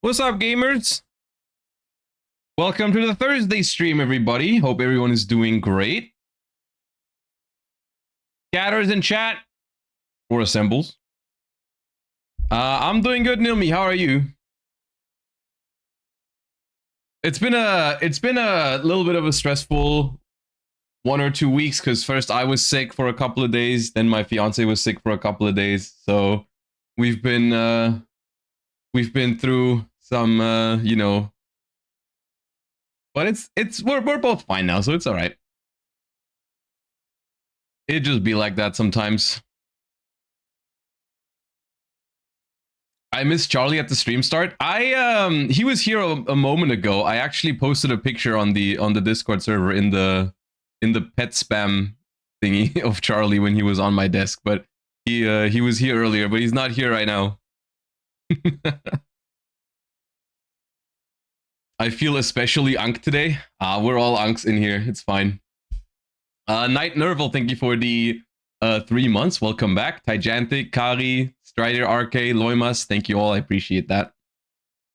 What's up, gamers? Welcome to the Thursday stream, everybody. Hope everyone is doing great. Chatters in chat or assembles. I'm doing good, Nilmi. How are you? It's been a little bit of a stressful 1 or 2 weeks because first I was sick for a couple of days, then my fiance was sick for a couple of days. So we've been through some but we're both fine now, so it's all right. It just be like that sometimes. I missed Charlie at the stream start. He was here a moment ago. I actually posted a picture on the Discord server in the pet spam thingy of Charlie when he was on my desk, but he was here earlier, but he's not here right now. I feel especially unk today. We're all unks in here. It's fine. Night Nerval, thank you for the 3 months. Welcome back. Tyjantic, Kari, Strider, RK, Loimas, thank you all. I appreciate that.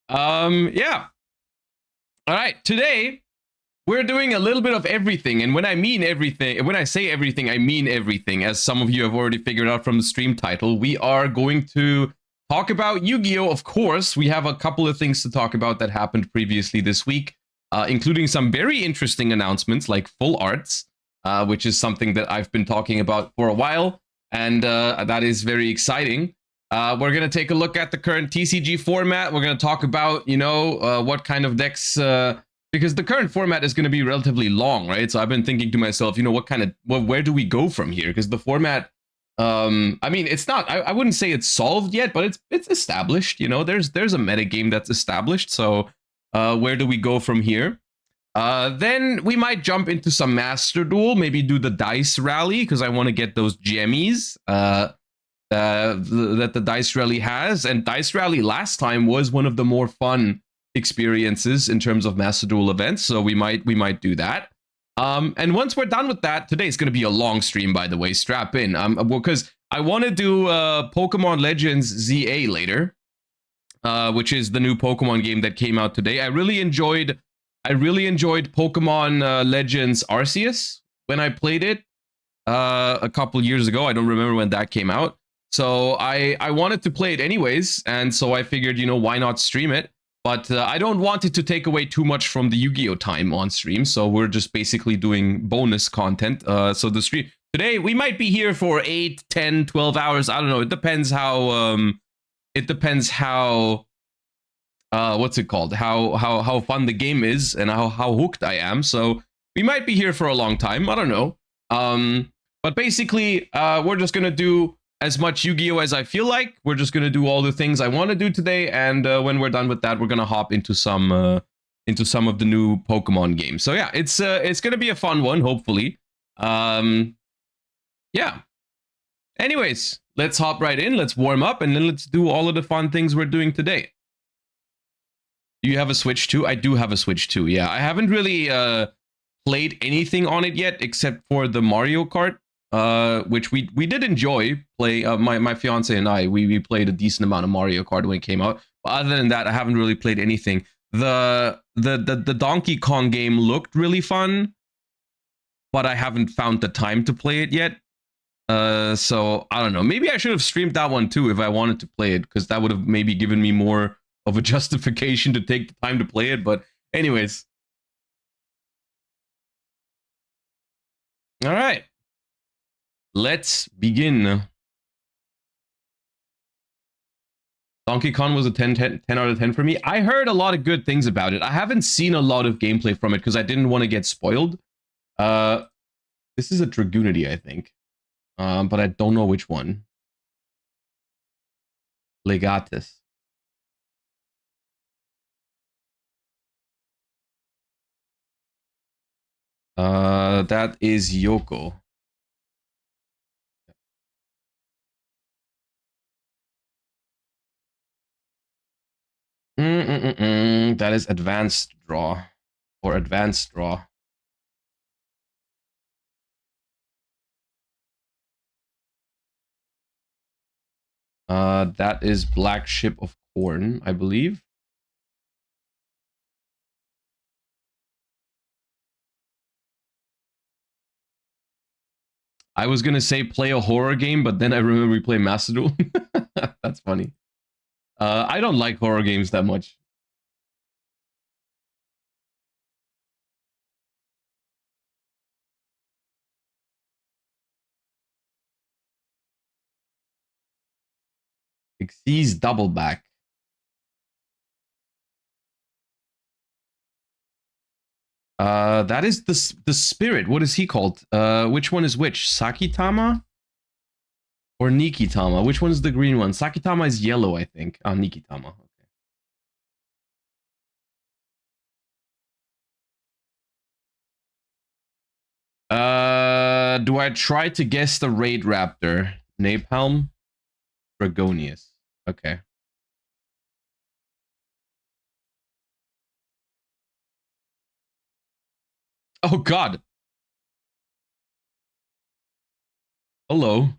Yeah. All right. Today, we're doing a little bit of everything. And when I mean everything, when I say everything, I mean everything. As some of you have already figured out from the stream title, we are going to talk about Yu-Gi-Oh! Of course, we have a couple of things to talk about that happened previously this week, including some very interesting announcements like full arts, which is something that I've been talking about for a while, and that is very exciting. We're going to take a look at the current TCG format. We're going to talk about, what kind of decks, because the current format is going to be relatively long, right? So I've been thinking to myself, where do we go from here? Because the format, I mean, it's not, I wouldn't say it's solved yet, but it's established. There's a meta game that's established. So where do we go from here? Then we might jump into some Master Duel, maybe do the Dice Rally, because I want to get those jammies that the Dice Rally has. And Dice Rally last time was one of the more fun experiences in terms of Master Duel events, so we might do that. And once we're done with that, today's going to be a long stream, by the way. Strap in, because I want to do Pokemon Legends Z-A later, which is the new Pokemon game that came out today. I really enjoyed Pokemon Legends Arceus when I played it a couple years ago. I don't remember when that came out. So I wanted to play it anyways, and so I figured, why not stream it? But I don't want it to take away too much from the Yu-Gi-Oh! Time on stream, so we're just basically doing bonus content. So the stream today, we might be here for 8, 10, 12 hours. I don't know. It depends how what's it called? How fun the game is and how hooked I am. So we might be here for a long time. I don't know. But basically, we're just gonna do as much Yu-Gi-Oh! As I feel like. We're just gonna do all the things I want to do today, and when we're done with that, we're gonna hop into some of the new Pokemon games. So yeah, it's gonna be a fun one, hopefully. Yeah. Anyways, let's hop right in. Let's warm up, and then let's do all of the fun things we're doing today. Do you have a Switch too? I do have a Switch too. Yeah, I haven't really played anything on it yet except for the Mario Kart, which we did enjoy play. My fiance and I we played a decent amount of Mario Kart when it came out. But other than that, I haven't really played anything. The Donkey Kong game looked really fun, but I haven't found the time to play it yet. So I don't know. Maybe I should have streamed that one too if I wanted to play it, because that would have maybe given me more of a justification to take the time to play it. But anyways. All right. Let's begin. Donkey Kong was a 10 out of 10 for me. I heard a lot of good things about it. I haven't seen a lot of gameplay from it because I didn't want to get spoiled. This is a Dragoonity, I think. But I don't know which one. Legatus. That is Yoko. That is advanced draw or advanced draw. That is Black Ship of Corn, I believe. I was gonna say play a horror game, but then I remember we play Master Duel. That's funny. I don't like horror games that much. Xyz double back. That is the spirit. What is he called? Which one is which? Sakitama or Nikitama? Which one is the green one? Sakitama is yellow, I think. Oh, Nikitama. Okay. Do I try to guess the Raid Raptor? Napalm, Dragonius. Okay. Oh God. Hello.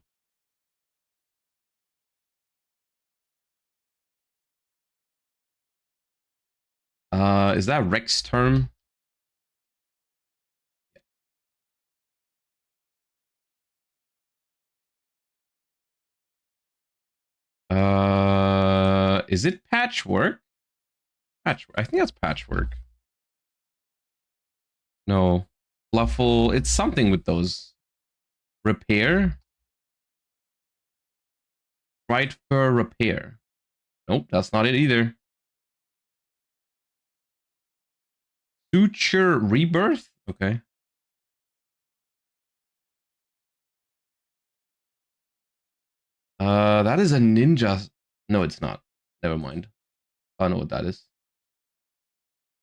Is that Rex term? Is it patchwork? Patchwork. I think that's patchwork. No. Fluffle. It's something with those. Repair? Right for repair. Nope, that's not it either. Suture rebirth? Okay. That is a ninja. No, it's not. Never mind. I don't know what that is.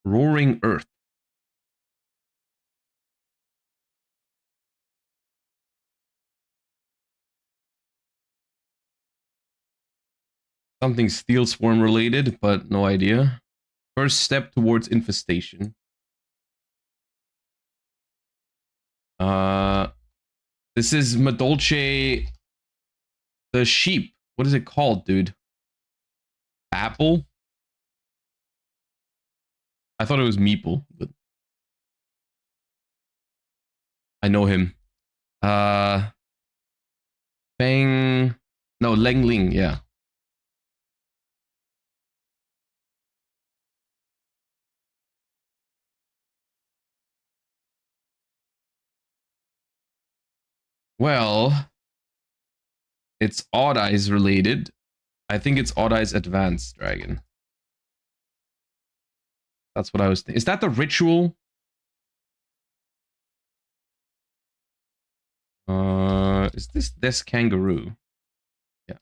Roaring Earth. Something Steel Swarm related, but no idea. First step towards infestation. This is Madolche the sheep. What is it called, dude? Apple? I thought it was Meeple, but I know him. Fang. No, Leng Ling, yeah. Well, it's Odd Eyes related. I think it's Odd Eyes Advanced Dragon. That's what I was thinking. Is that the ritual? Is this kangaroo? Yeah.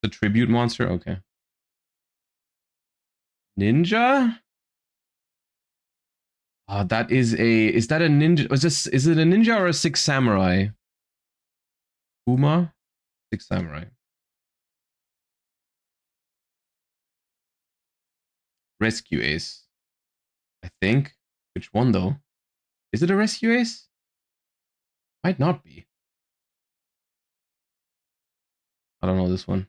The tribute monster? Okay. Ninja? That is is that a ninja? Is it a ninja or a six samurai? Uma? Six samurai. Rescue ace. I think. Which one though? Is it a rescue ace? Might not be. I don't know this one.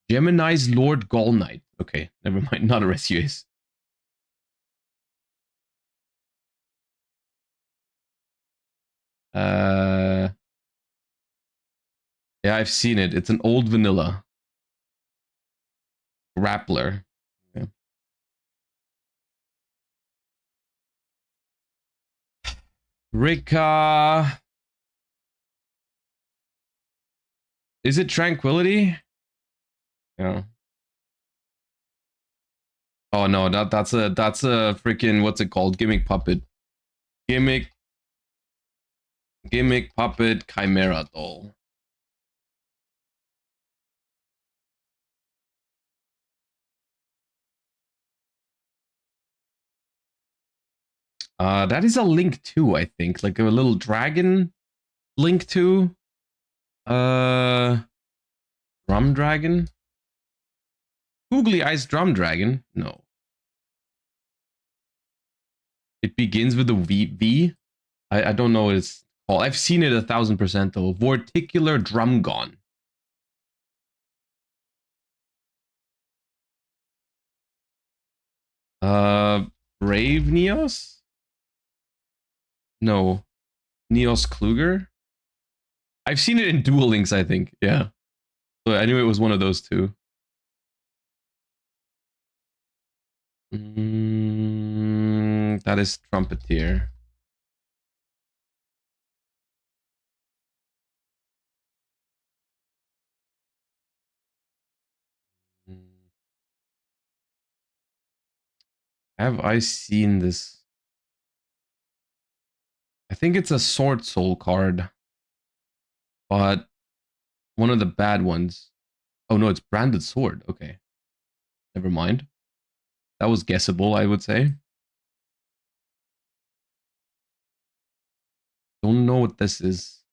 Gemini's Lord Gall Knight. Okay, never mind. Not a rescue ace. Yeah, I've seen it. It's an old vanilla. Grappler. Okay. Rika. Is it Tranquility? Yeah. Oh no, that's a freaking what's it called? Gimmick puppet. Gimmick puppet chimera doll. That is a Link 2, I think. Like a little dragon Link 2. Drum Dragon? Googly Eyes Drum Dragon? No. It begins with a V. I don't know what it's called. I've seen it 1000% though. Vorticular Drumgon. Brave Neos? No. Neos Kluger? I've seen it in Duel Links, I think. Yeah. So I knew it was one of those two. That is Trumpeteer. Have I seen this? I think it's a Sword Soul card, but one of the bad ones. Oh no, it's Branded Sword. Okay, never mind. That was guessable, I would say. Don't know what this is.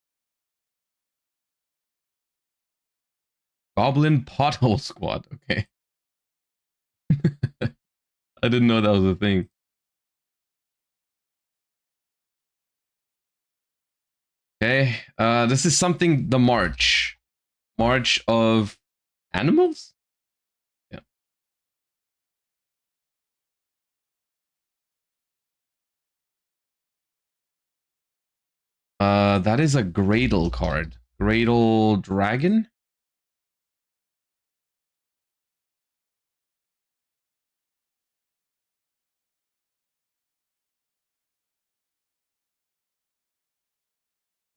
Goblin Pothole Squad. Okay. I didn't know that was a thing. Okay. This is something the March. March of Animals? Yeah. That is a Gradle card. Gradle Dragon?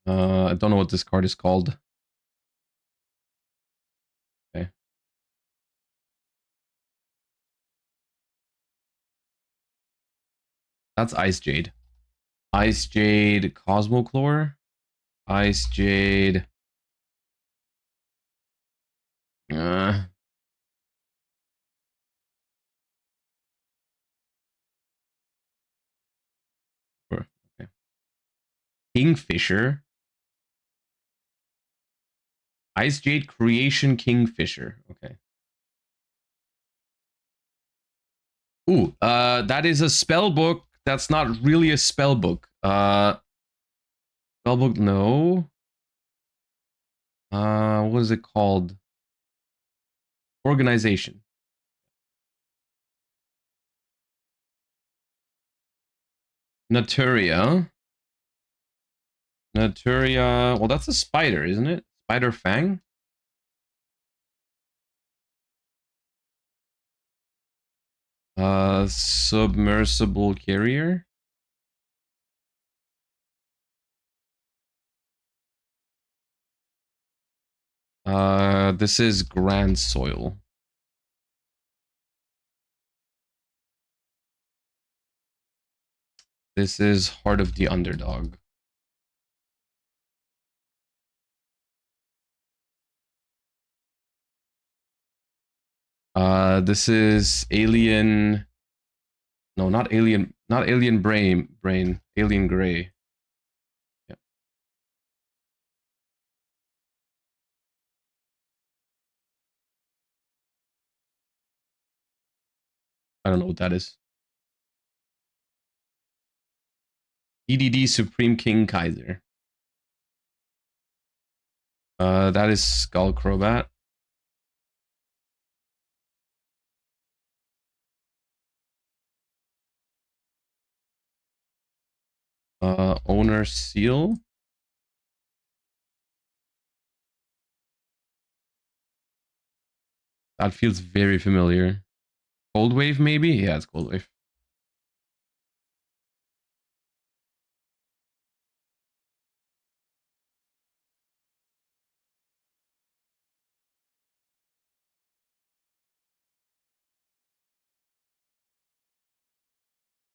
I don't know what this card is called. Okay. That's Ice Jade. Ice Jade Cosmoclore. Ice Jade. Uh, okay. Kingfisher. Ice Jade Creation Kingfisher. Okay. Ooh, that is a spell book. That's not really a spell book. Spell book, no. What is it called? Organization. Naturia. Naturia. Well, that's a spider, isn't it? Spider Fang. Submersible carrier. This is Grand Soil. This is Heart of the Underdog. This is Alien. No, not Alien. Not Alien Brain. Alien Gray. Yeah. I don't know what that is. EDD Supreme King Kaiser. That is Skull Crobat. Owner Seal. That feels very familiar. Cold Wave, maybe? Yeah, it's Cold Wave.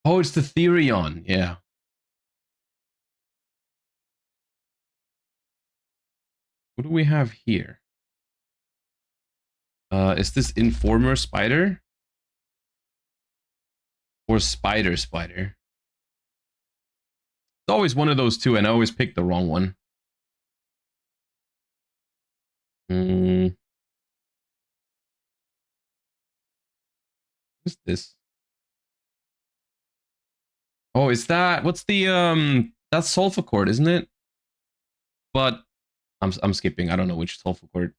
Oh, it's the Therion. Yeah. What do we have here? Is this Informer Spider? Or Spider Spider? It's always one of those two, and I always pick the wrong one. What's this? Oh, is that what's the that's Sulfur isn't it? But I'm skipping. I don't know which Sulfur.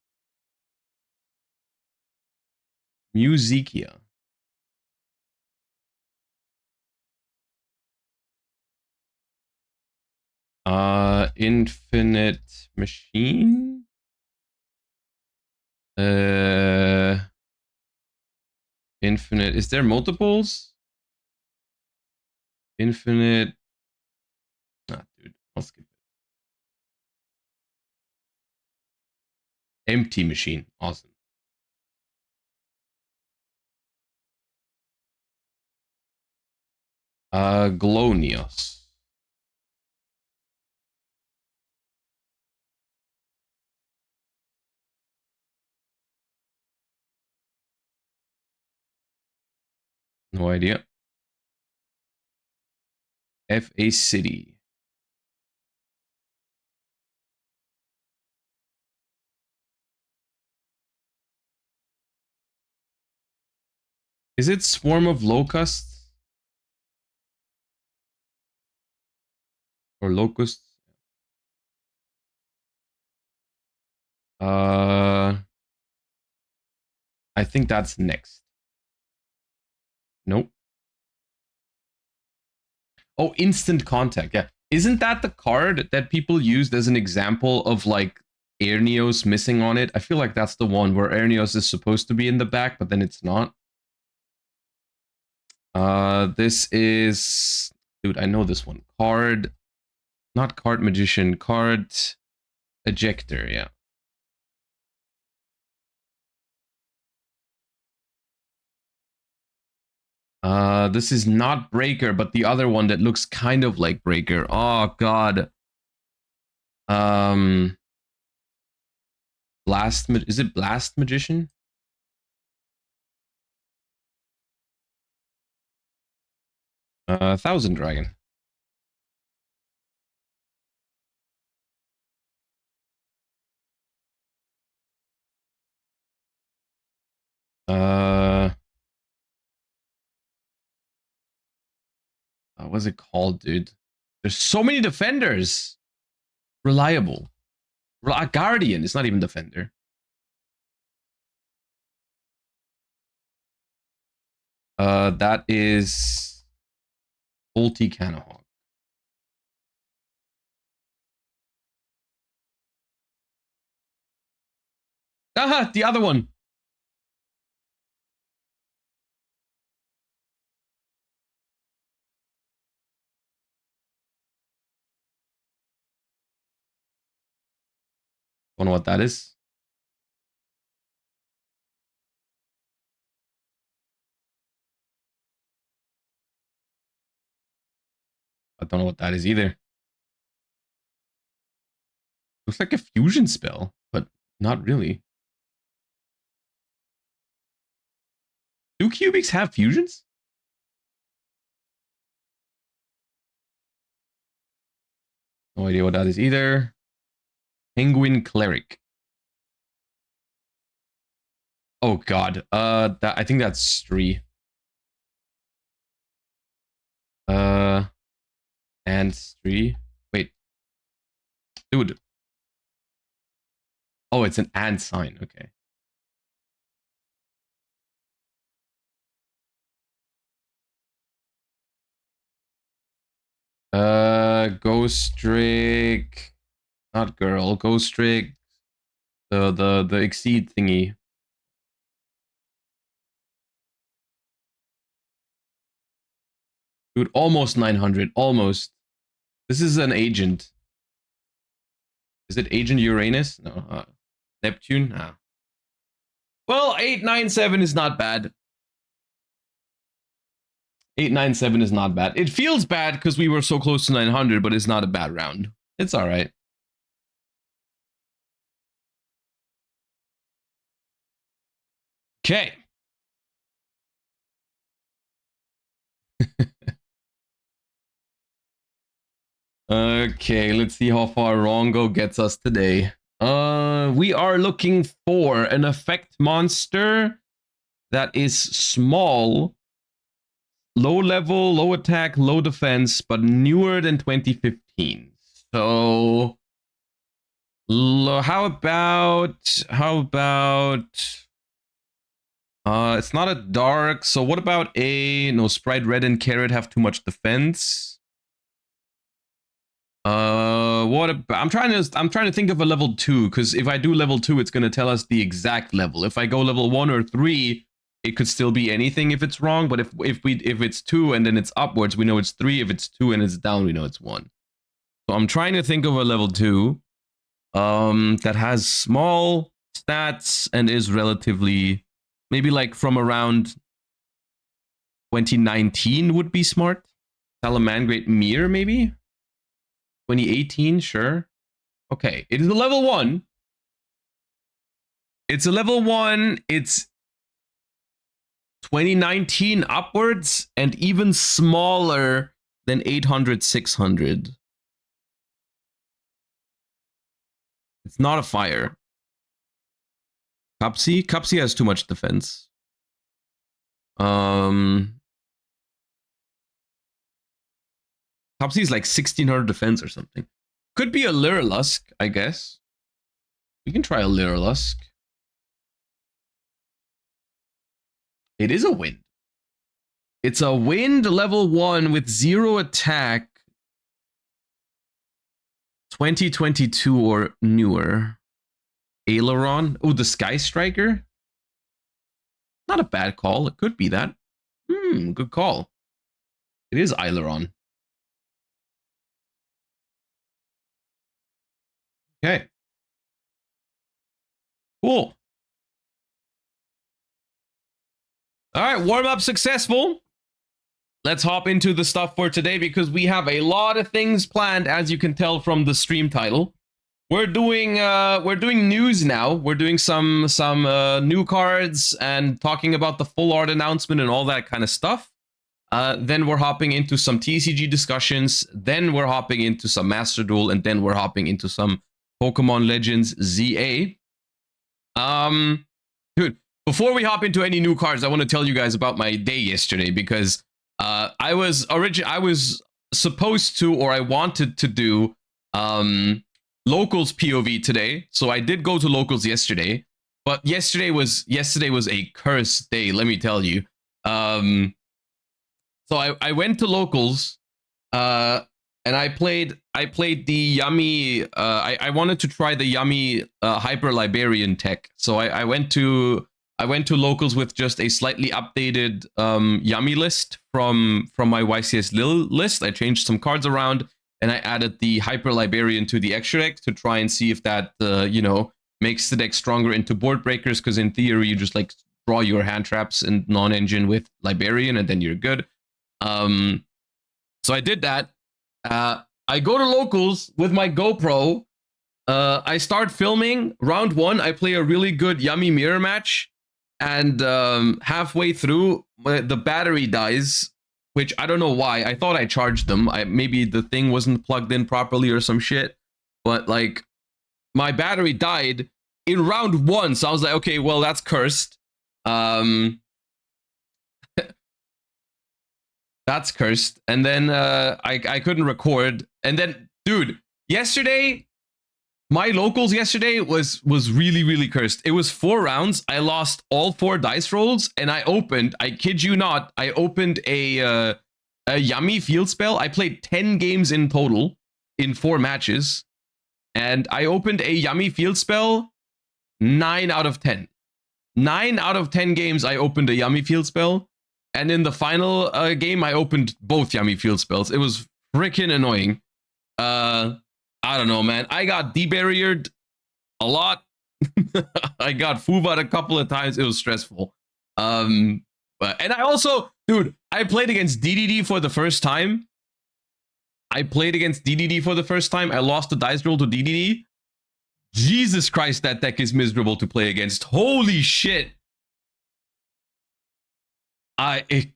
Musicia. Infinite Machine. Infinite. Is there multiples? Infinite. Ah, dude, I'll skip it. Empty Machine. Awesome. Glonios. No idea. FA City. Is it Swarm of Locusts? Or Locusts? I think that's next. Nope. Oh, Instant Contact. Yeah. Isn't that the card that people used as an example of like Airneos missing on it? I feel like that's the one where Airneos is supposed to be in the back, but then it's not. This is, dude, I know this one. Card, not Card Magician, Card Ejector, yeah. This is not Breaker, but the other one that looks kind of like Breaker. Oh god. Blast, is it Blast Magician? Thousand Dragon. What's it called, dude? There's so many defenders. Reliable. Guardian. It's not even defender. That is Ulti Canahawk. Aha, the other one. Don't know what that is. I don't know what that is either. Looks like a fusion spell, but not really. Do cubics have fusions? No idea what that is either. Penguin Cleric. Oh god. I think that's 3. And 3. Wait. Dude. Oh, it's an and sign. Okay. Ghost Trick. Not girl. Ghost Trick. The exceed thingy. Dude, almost 900. Almost. This is an agent. Is it Agent Uranus? No. Neptune? Nah. Well, 897 is not bad. 897 is not bad. It feels bad because we were so close to 900, but it's not a bad round. It's all right. Okay. Okay, let's see how far Rongo gets us today. We are looking for an effect monster that is small, low level, low attack, low defense, but newer than 2015. So how about it's not a dark, so what about no, Sprite Red and Carrot have too much defense. I'm trying to think of a level 2, because if I do level 2, it's gonna tell us the exact level. If I go level 1 or 3, it could still be anything if it's wrong. But if it's 2 and then it's upwards, we know it's 3. If it's 2 and it's down, we know it's 1. So I'm trying to think of a level 2 that has small stats and is relatively, maybe like from around 2019 would be smart. Salamangreat Mirror, maybe 2018, sure. Okay, it is a level 1. It's a level 1. It's 2019 upwards and even smaller than 800, 600. It's not a fire. Cupsy? Cupsy has too much defense. Cupsy is like 1600 defense or something. Could be a Lyrilusk, I guess. We can try a Lyrilusk. It is a wind. It's a wind level 1 with 0 attack. 2022 or newer. Aileron. Oh, the Sky Striker. Not a bad call. It could be that. Good call. It is Aileron. Okay. Cool. All right, warm-up successful. Let's hop into the stuff for today because we have a lot of things planned, as you can tell from the stream title. We're doing news now. We're doing some new cards and talking about the full art announcement and all that kind of stuff. Then we're hopping into some TCG discussions. Then we're hopping into some Master Duel, and then we're hopping into some Pokemon Legends Z-A. Dude, before we hop into any new cards, I want to tell you guys about my day yesterday because I was supposed to, or I wanted to do locals POV today. So I did go to locals yesterday, but yesterday was a cursed day, let me tell you. So I went to locals, and I played the Yummy. I wanted to try the Yummy Hyper Liberian tech. So I went to locals with just a slightly updated Yummy list from my YCS Lil list. I changed some cards around, and I added the Hyper Liberian to the extra deck to try and see if that makes the deck stronger into board breakers. Because in theory, you just like draw your hand traps and non-engine with Liberian, and then you're good. So I did that. I go to locals with my GoPro. I start filming. Round 1, I play a really good Yummy mirror match. And halfway through, the battery dies, which I don't know why. I thought I charged them. Maybe the thing wasn't plugged in properly or some shit. But like, my battery died in round 1. So I was like, okay, well, that's cursed. That's cursed. And then I couldn't record. And then, dude, yesterday, my locals yesterday was really, really cursed. It was 4 rounds. I lost all 4 dice rolls, and I kid you not, I opened a Yummy field spell. I played 10 games in total in 4 matches, and I opened a Yummy field spell 9 out of 10. 9 out of 10 games, I opened a Yummy field spell. And in the final game, I opened both Yummy field spells. It was freaking annoying. I don't know, man. I got debarriered a lot. I got Fuvad a couple of times. It was stressful. And I also, dude, I played against DDD for the first time. I lost the dice roll to DDD. Jesus Christ, that deck is miserable to play against. Holy shit. I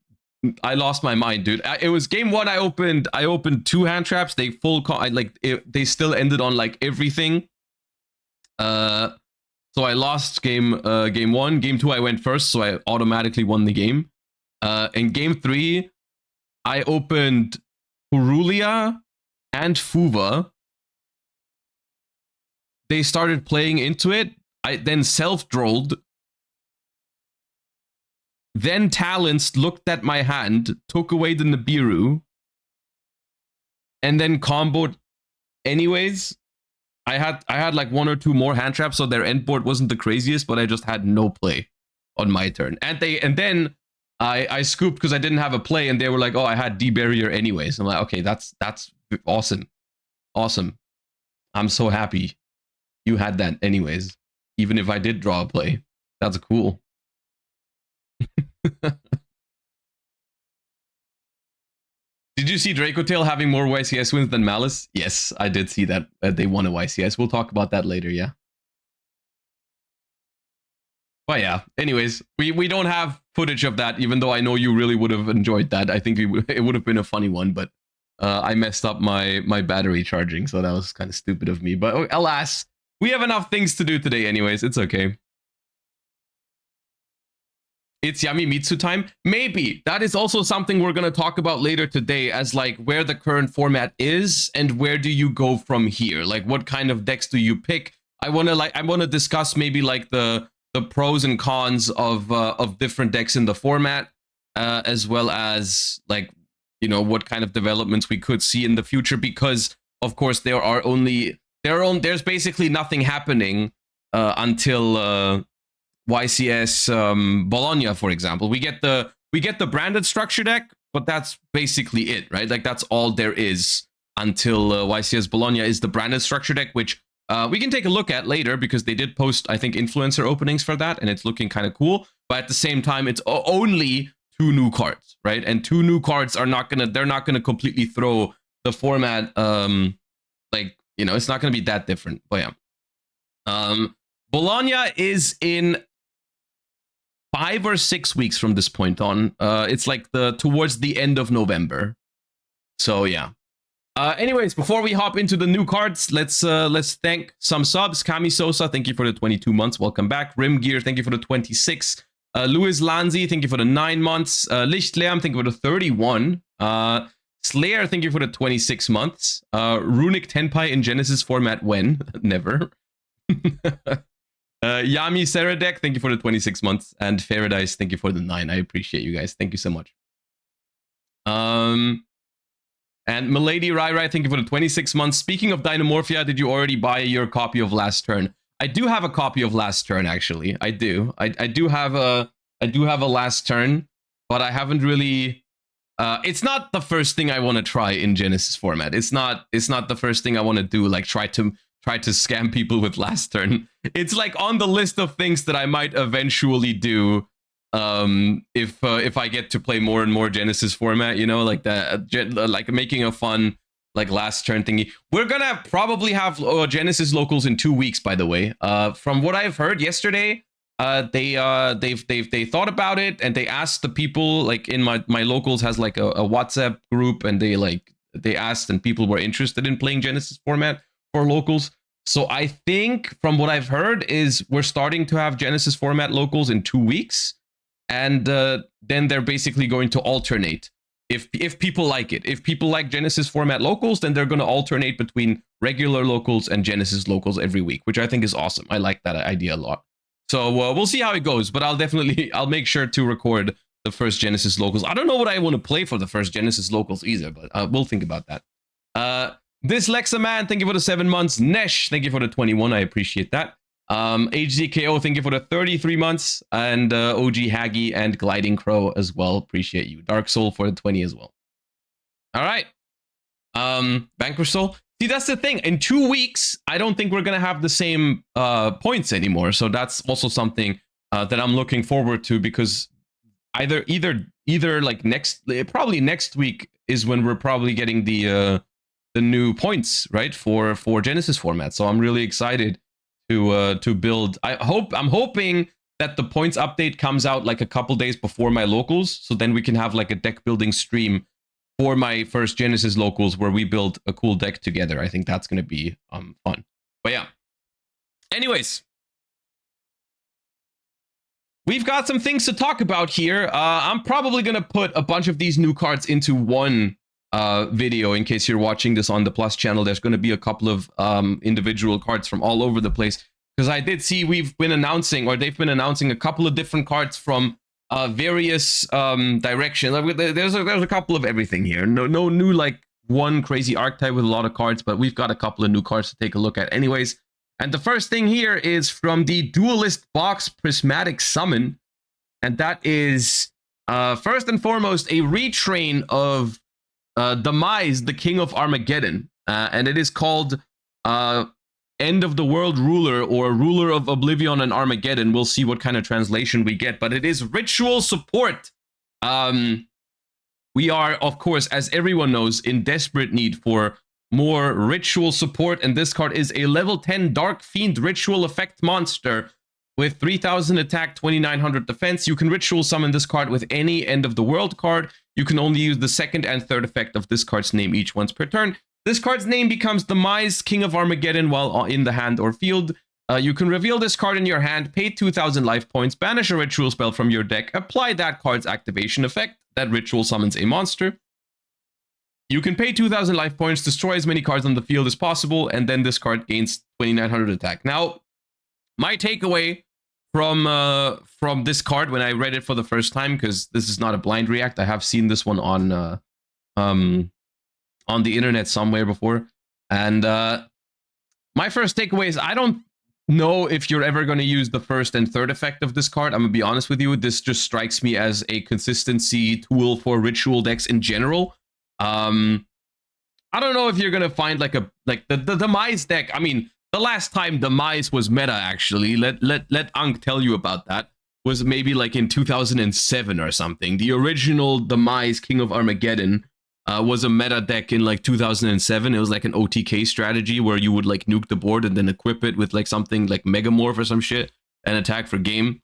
lost my mind, dude. It was game 1. I opened 2 hand traps. They they still ended on like everything. So I lost game 1. Game 2, I went first, so I automatically won the game. In game 3, I opened Purulia and Fuva. They started playing into it. I then self-drolled. Then Talents looked at my hand, took away the Nibiru, and then comboed anyways. I had like 1 or 2 more hand traps, so their end board wasn't the craziest, but I just had no play on my turn. And then I scooped because I didn't have a play, and they were like, "Oh, I had D barrier anyways." I'm like, "Okay, that's awesome, awesome. I'm so happy you had that anyways, even if I did draw a play. That's cool." Did you see Draco Tail having more YCS wins than Malice? Yes, I did see that. They won a YCS. We'll talk about that later, yeah. But yeah, anyways, we don't have footage of that, even though I know you really would have enjoyed that. I think it would have been a funny one, but I messed up my battery charging, so that was kind of stupid of me. But alas, we have enough things to do today anyways. It's okay. It's Yamimitsu time? Maybe. That is also something we're going to talk about later today, as like where the current format is and where do you go from here? Like what kind of decks do you pick? I want to discuss maybe like the pros and cons of different decks in the format, as well as like, you know, what kind of developments we could see in the future, because of course there's basically nothing happening until YCS Bologna, for example. We get the branded structure deck, but that's basically it, right? Like that's all there is until YCS Bologna is the branded structure deck, which we can take a look at later because they did post, I think, influencer openings for that, and it's looking kind of cool. But at the same time, it's only 2 new cards, right? And 2 new cards are they're not gonna completely throw the format. Like, you know, it's not gonna be that different. But yeah, Bologna is in 5 or 6 weeks from this point on. It's like towards the end of November. So yeah. Anyways, before we hop into the new cards, let's thank some subs. Kami Sosa, thank you for the 22 months. Welcome back. Rim Gear, thank you for the 26. Louis Lanzi, thank you for the 9 months. Lichtlärm, thank you for the 31. Slayer, thank you for the 26 months. Runic Tenpai in Genesis format when? Never. Yami Seradek, thank you for the 26 months. And Faradise, thank you for the 9. I appreciate you guys. Thank you so much. And Milady Rai, thank you for the 26 months. Speaking of Dynamorphia, did you already buy your copy of Last Turn? I do have a copy of Last Turn, actually. I do. I do have a Last Turn, but I haven't really. It's not the first thing I want to try in Genesis format. It's not the first thing I want to do. Like try to scam people with Last Turn. It's like on the list of things that I might eventually do. If I get to play more and more Genesis format, you know, like that, like making a fun like Last Turn thingy. We're gonna probably have Genesis locals in 2 weeks, by the way. From what I've heard yesterday, they thought about it and they asked the people, like in my locals has like a WhatsApp group, and they asked and people were interested in playing Genesis format for locals. So I think from what I've heard is we're starting to have Genesis format locals in 2 weeks. And then they're basically going to alternate if people like it. If people like Genesis format locals, then they're going to alternate between regular locals and Genesis locals every week, which I think is awesome. I like that idea a lot. So we'll see how it goes, but I'll make sure to record the first Genesis locals. I don't know what I want to play for the first Genesis locals either, but we'll think about that. This Lexa Man, thank you for the 7 months. Nesh, thank you for the 21. I appreciate that. HZKO, thank you for the 33 months, and OG Haggy and Gliding Crow as well. Appreciate you. Dark Soul for the 20 as well. All right. Vanquish Soul. See, that's the thing. In 2 weeks, I don't think we're gonna have the same points anymore. So that's also something that I'm looking forward to, because either like probably next week is when we're probably getting the new points, right, for Genesis format. So I'm really excited to build. I'm hoping that the points update comes out like a couple days before my locals, so then we can have like a deck building stream for my first Genesis locals where we build a cool deck together. I think that's going to be fun. But yeah, anyways, we've got some things to talk about here. I'm probably going to put a bunch of these new cards into one video in case you're watching this on the Plus channel. There's going to be a couple of individual cards from all over the place, because I did see they've been announcing a couple of different cards from various directions. There's a couple of everything here. No new like one crazy archetype with a lot of cards, but we've got a couple of new cards to take a look at anyways. And the first thing here is from the Duelist Box Prismatic Summon. And that is, first and foremost, a retrain of Demise, the King of Armageddon. And it is called End of the World Ruler, or Ruler of Oblivion and Armageddon. We'll see what kind of translation we get, but it is ritual support. We are, of course, as everyone knows, in desperate need for more ritual support, and this card is a level 10 Dark Fiend ritual effect monster with 3000 attack, 2900 defense. You can ritual summon this card with any End of the World card. You can only use the second and third effect of this card's name each once per turn. This card's name becomes Demise, King of Armageddon, while in the hand or field. You can reveal this card in your hand, pay 2000 life points, banish a ritual spell from your deck, apply that card's activation effect. That ritual summons a monster. You can pay 2000 life points, destroy as many cards on the field as possible, and then this card gains 2900 attack. Now, my takeaway from this card when I read it for the first time, because this is not a blind react, I have seen this one on the internet somewhere before, and my first takeaway is I don't know if you're ever going to use the first and third effect of this card. I'm gonna be honest with you, this just strikes me as a consistency tool for ritual decks in general. I don't know if you're gonna find like the Demise deck. I mean, the last time Demise was meta, actually, let Ankh tell you about that, was maybe like in 2007 or something. The original Demise King of Armageddon was a meta deck in like 2007. It was like an OTK strategy where you would like nuke the board and then equip it with like something like Megamorph or some shit and attack for game.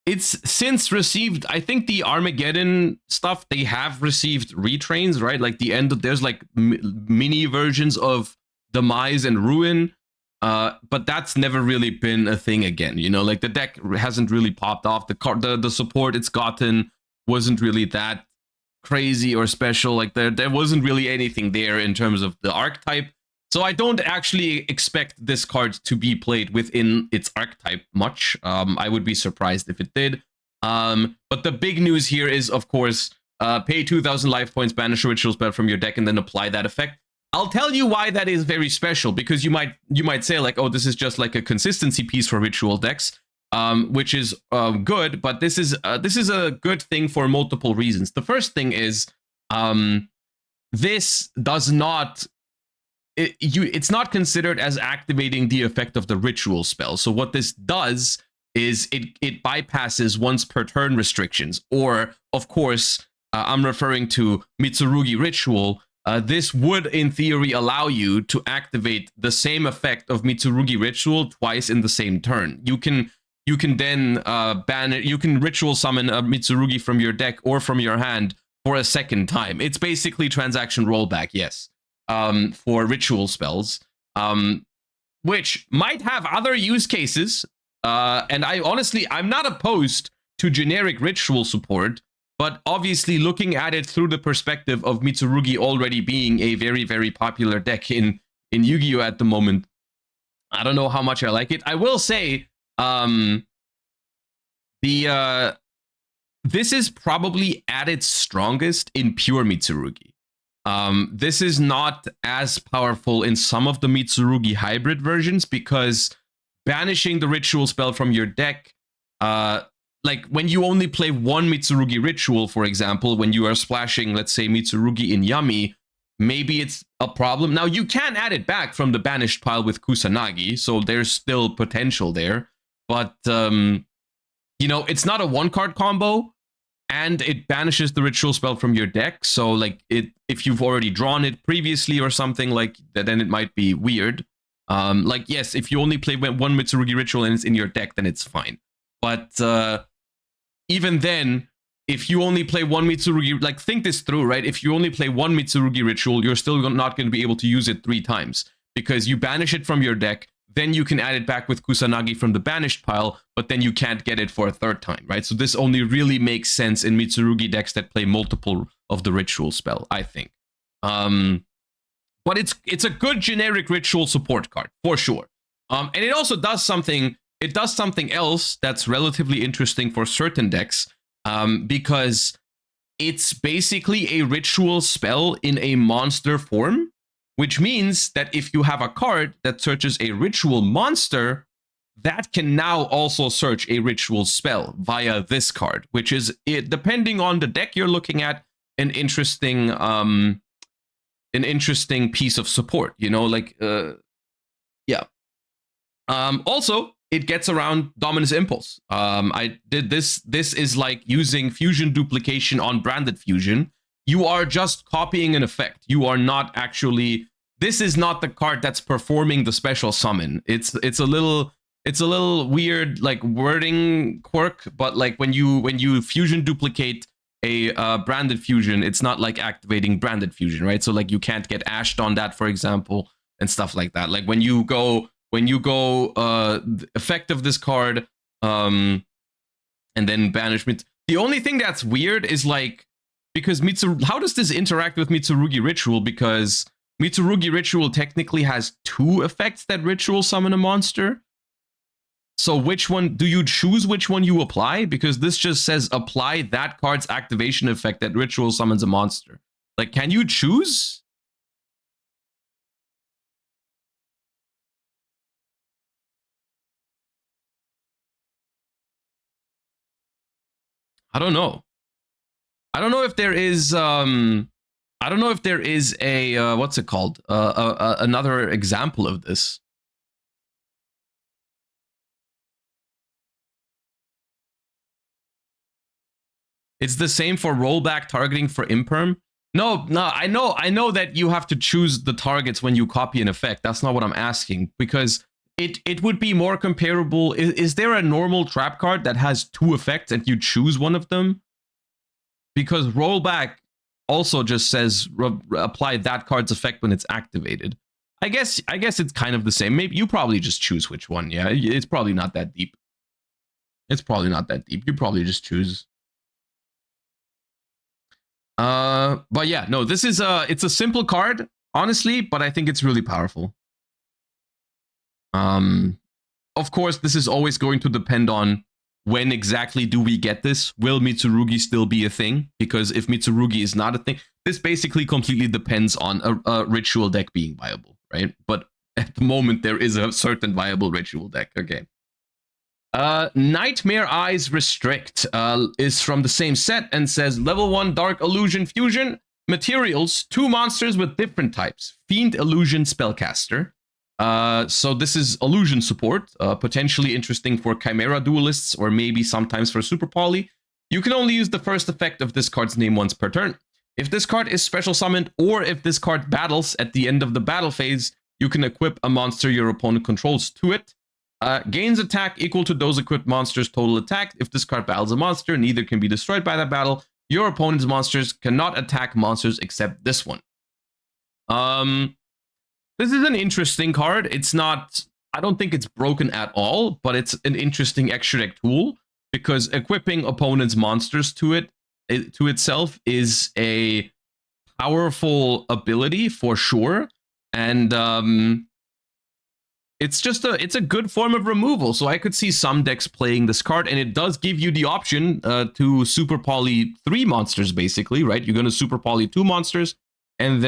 It's since received, I think the Armageddon stuff, they have received retrains, right? Like the end of, there's like mini versions of Demise and Ruin, but that's never really been a thing again. You know, like the deck hasn't really popped off. The support it's gotten wasn't really that crazy or special. Like there wasn't really anything there in terms of the archetype. So I don't actually expect this card to be played within its archetype much. I would be surprised if it did. But the big news here is, of course, pay 2000 life points, banish a ritual spell from your deck, and then apply that effect. I'll tell you why that is very special, because you might say like, oh, this is just like a consistency piece for ritual decks, which is good, but this is a good thing for multiple reasons. The first thing is this does not. It's not considered as activating the effect of the ritual spell. So what this does is it bypasses once per turn restrictions. Or, of course, I'm referring to Mitsurugi Ritual. This would, in theory, allow you to activate the same effect of Mitsurugi Ritual twice in the same turn. You can then ban it. You can ritual summon a Mitsurugi from your deck or from your hand for a second time. It's basically transaction rollback, yes. For ritual spells, which might have other use cases. And I'm not opposed to generic ritual support, but obviously looking at it through the perspective of Mitsurugi already being a very, very popular deck in Yu-Gi-Oh! At the moment, I don't know how much I like it. I will say, this is probably at its strongest in pure Mitsurugi. This is not as powerful in some of the Mitsurugi hybrid versions, because banishing the ritual spell from your deck, like when you only play one Mitsurugi ritual, for example, when you are splashing, let's say, Mitsurugi in Yami, maybe it's a problem. Now, you can add it back from the banished pile with Kusanagi, so there's still potential there. But, you know, it's not a one-card combo, and it banishes the ritual spell from your deck. So, like, if you've already drawn it previously or something like that, then it might be weird. Like, yes, if you only play one Mitsurugi ritual and it's in your deck, then it's fine. But even then, if you only play one Mitsurugi, like, think this through, right? If you only play one Mitsurugi ritual, you're still not going to be able to use it 3 times, because you banish it from your deck, then you can add it back with Kusanagi from the banished pile, but then you can't get it for a 3rd time, right? So this only really makes sense in Mitsurugi decks that play multiple of the ritual spell, I think. But it's a good generic ritual support card, for sure. And it also does something, else that's relatively interesting for certain decks, because it's basically a ritual spell in a monster form, which means that if you have a card that searches a ritual monster, that can now also search a ritual spell via this card, which is, depending on the deck you're looking at, an interesting piece of support, you know, like, yeah. Also, it gets around Dominus Impulse. I did this. This is like using fusion duplication on branded fusion. You are just copying an effect. You are not actually, this is not the card that's performing the special summon. It's a little weird, like, wording quirk, but like when you fusion duplicate a branded fusion, it's not like activating branded fusion, right? So like you can't get ashed on that, for example, and stuff like that. Like when you go effect of this card, and then banishment. The only thing that's weird is like, because how does this interact with Mitsurugi Ritual? Because Mitsurugi Ritual technically has 2 effects that ritual summon a monster. So which one do you choose? Which one you apply? Because this just says apply that card's activation effect that ritual summons a monster. Like, can you choose? I don't know. I don't know if there is I don't know if there is a what's it called? Another example of this. It's the same for rollback targeting for imperm. No, I know that you have to choose the targets when you copy an effect. That's not what I'm asking, because it would be more comparable. Is there a normal trap card that has 2 effects and you choose one of them? Because rollback also just says apply that card's effect when it's activated. I guess it's kind of the same. Maybe you probably just choose which one. Yeah, it's probably not that deep. It's probably not that deep. You probably just choose. But yeah, no, this is it's a simple card, honestly, but I think it's really powerful. Of course, this is always going to depend on when exactly do we get this. Will Mitsurugi still be a thing? Because if Mitsurugi is not a thing, this basically completely depends on a ritual deck being viable, right? But at the moment, there is a certain viable ritual deck. Okay. Nightmare Eyes Restrict is from the same set and says level 1 Dark Illusion Fusion. Materials, 2 monsters with different types. Fiend Illusion Spellcaster. So this is illusion support, potentially interesting for Chimera duelists or maybe sometimes for Super Poly. You can only use the first effect of this card's name once per turn. If this card is special summoned or if this card battles at the end of the battle phase, you can equip a monster your opponent controls to it. Gains attack equal to those equipped monsters' total attack. If this card battles a monster, neither can be destroyed by that battle. Your opponent's monsters cannot attack monsters except this one. This is an interesting card. It's not, I don't think it's broken at all, but it's an interesting extra deck tool because equipping opponent's monsters to itself is a powerful ability for sure. And it's a good form of removal. So I could see some decks playing this card, and it does give you the option to super poly 3 monsters, basically, right? You're going to super poly 2 monsters and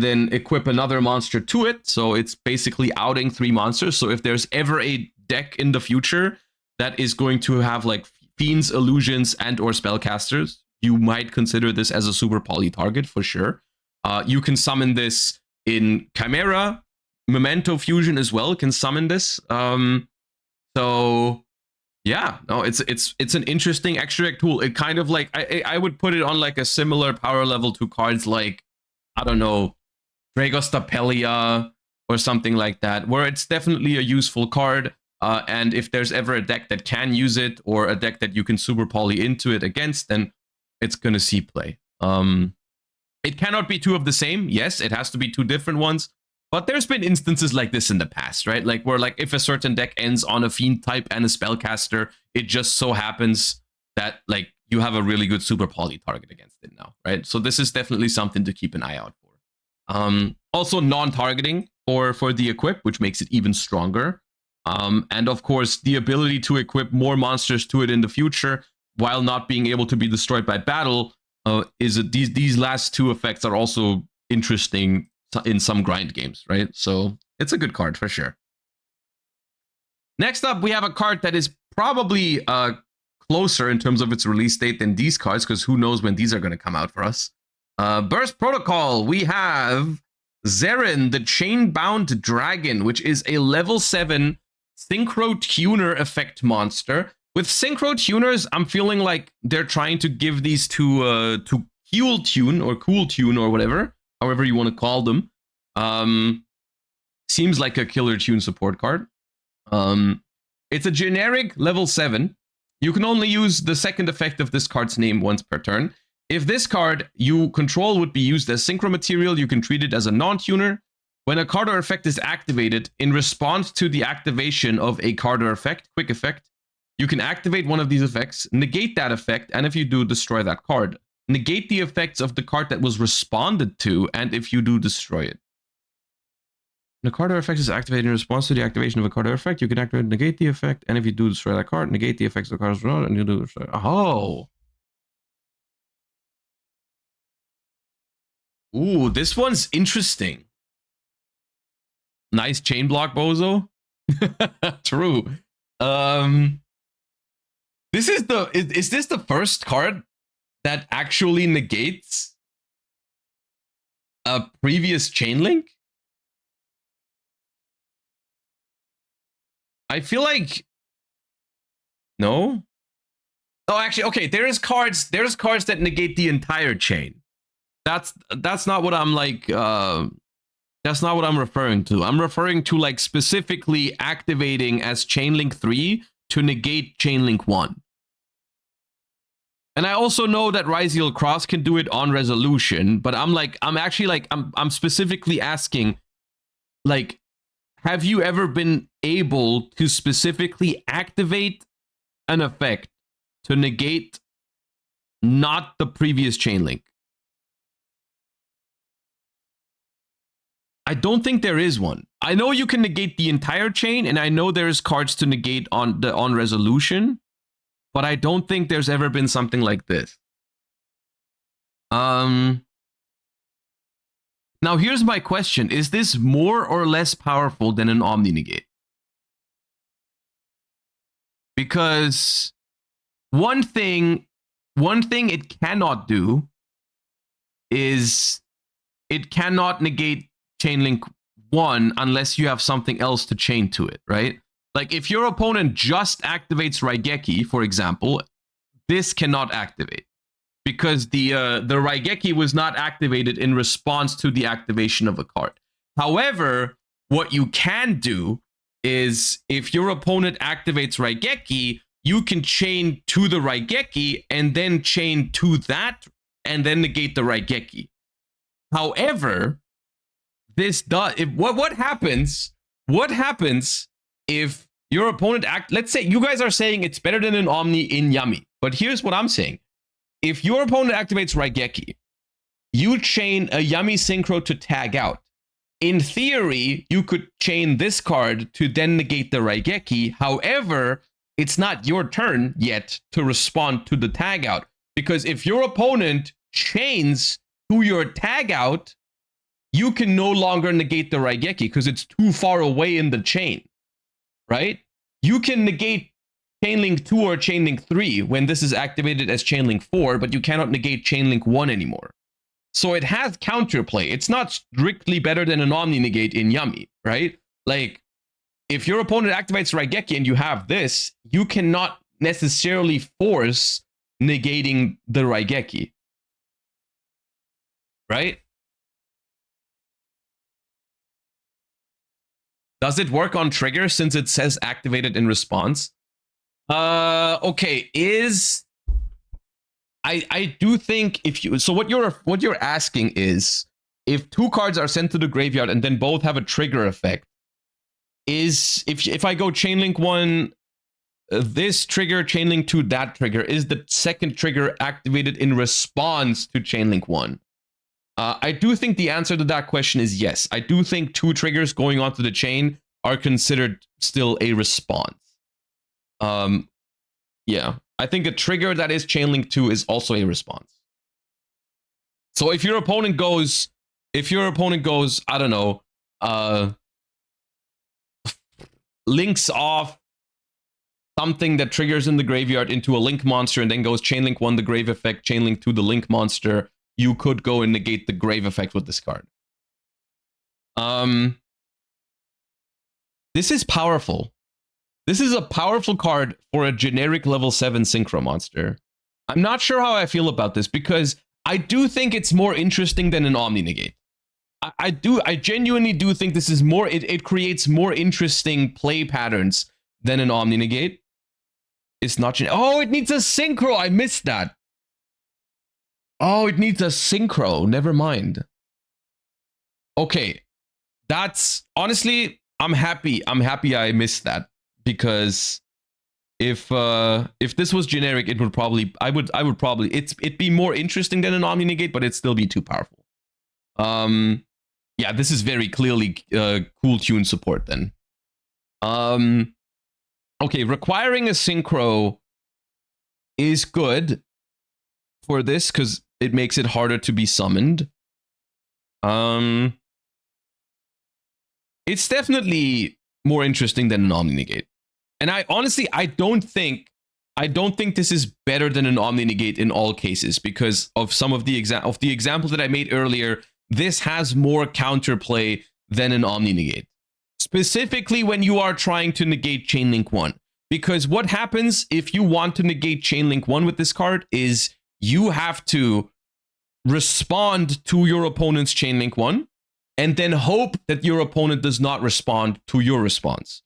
then equip another monster to it. So it's basically outing 3 monsters. So if there's ever a deck in the future that is going to have like fiends, illusions, and or spellcasters, you might consider this as a super poly target for sure. You can summon this in Chimera. Memento Fusion as well can summon this. So yeah, no, it's an interesting extra deck tool. It kind of like I would put it on like a similar power level to cards like, I don't know, Dragostapelia or something like that, where it's definitely a useful card. And if there's ever a deck that can use it or a deck that you can super poly into it against, then it's gonna see play. It cannot be 2 of the same. Yes, it has to be 2 different ones. But there's been instances like this in the past, right? Like where like if a certain deck ends on a fiend type and a spellcaster, it just so happens that like you have a really good super poly target against it now, right? So this is definitely something to keep an eye out for. Also non-targeting for the equip, which makes it even stronger. And of course, the ability to equip more monsters to it in the future. while not being able to be destroyed by battle, these last two effects are also interesting in some grind games, right? So it's a good card for sure. Next up, we have a card that is probably closer in terms of its release date than these cards, because who knows when these are going to come out for us. Burst Protocol, we have Zeren, the Chain-Bound Dragon, which is a level 7 Synchro Tuner effect monster. With Synchro Tuners, I'm feeling like they're trying to give these to Cool Tune or whatever, however you want to call them. Seems like a Killer Tune support card. It's a generic level 7. You can only use the second effect of this card's name once per turn. If this card you control would be used as synchro material, you can treat it as a non-tuner. When a card or effect is activated, in response to the activation of a card or effect, quick effect, you can activate one of these effects, negate that effect, and if you do, destroy that card. Negate the effects of the card that was responded to, and if you do, destroy it. When a card or effect is activated in response to the activation of a card or effect, you can activate negate the effect, and if you do destroy that card, negate the effects of the card and you do destroy. Oh. Ooh, this one's interesting. Nice chain block, Bozo. True. Is this the first card that actually negates a previous chain link? I feel like no. Oh, actually, okay. There's cards that negate the entire chain. That's not what I'm like. That's not what I'm referring to. I'm referring to like specifically activating as Chainlink 3 to negate Chainlink 1. And I also know that Ryziel Cross can do it on resolution, but I'm specifically asking, like, have you ever been able to specifically activate an effect to negate not the previous Chainlink? I don't think there is one. I know you can negate the entire chain, and I know there's cards to negate on resolution, but I don't think there's ever been something like this. Now here's my question. Is this more or less powerful than an Omni Negate? Because one thing it cannot do is it cannot negate Chainlink 1 unless you have something else to chain to it, right? Like if your opponent just activates Raigeki, for example, this cannot activate because the Raigeki was not activated in response to the activation of a card. However, what you can do is if your opponent activates Raigeki, you can chain to the Raigeki and then chain to that and then negate the Raigeki. However, this does what happens if your opponent let's say you guys are saying it's better than an Omni in Yummy, but here's what I'm saying. If your opponent activates Raigeki, you chain a Yummy Synchro to tag out. In theory, you could chain this card to then negate the Raigeki. However, it's not your turn yet to respond to the tag out, because if your opponent chains to your tag out, you can no longer negate the Raigeki because it's too far away in the chain, right? You can negate Chainlink 2 or Chainlink 3 when this is activated as Chainlink 4, but you cannot negate Chainlink 1 anymore. So it has counterplay. It's not strictly better than an Omni Negate in Yummy, right? Like, if your opponent activates Raigeki and you have this, you cannot necessarily force negating the Raigeki, right? Does it work on trigger since it says activated in response? Okay, I do think if you, so what you're asking is if two cards are sent to the graveyard and then both have a trigger effect, is if I go Chainlink 1 this trigger, Chainlink 2 that trigger, is the second trigger activated in response to Chainlink 1? I do think the answer to that question is yes. I do think two triggers going onto the chain are considered still a response. Yeah, I think a trigger that is chain link 2 is also a response. So if your opponent goes, I don't know, links off something that triggers in the graveyard into a link monster and then goes chain link 1 the grave effect, chain link 2 the link monster, you could go and negate the grave effect with this card. This is powerful. This is a powerful card for a generic level 7 synchro monster. I'm not sure how I feel about this because I do think it's more interesting than an Omni Negate. I genuinely do think this is more, it creates more interesting play patterns than an Omni Negate. It's not, oh, it needs a synchro. I missed that. Oh, it needs a synchro. Never mind. Okay. That's, honestly, I'm happy I missed that because if this was generic, it would probably, I would probably, it'd be more interesting than an Omni Negate, but it'd still be too powerful. Yeah, this is very clearly cool tune support then. Okay, requiring a synchro is good for this because it makes it harder to be summoned. It's definitely more interesting than an Omni Negate. And I honestly, I don't think this is better than an Omni Negate in all cases because of some of the examples that I made earlier. This has more counterplay than an Omni Negate. Specifically when you are trying to negate Chain Link 1. Because what happens if you want to negate Chain Link 1 with this card is you have to respond to your opponent's Chain Link 1 and then hope that your opponent does not respond to your response.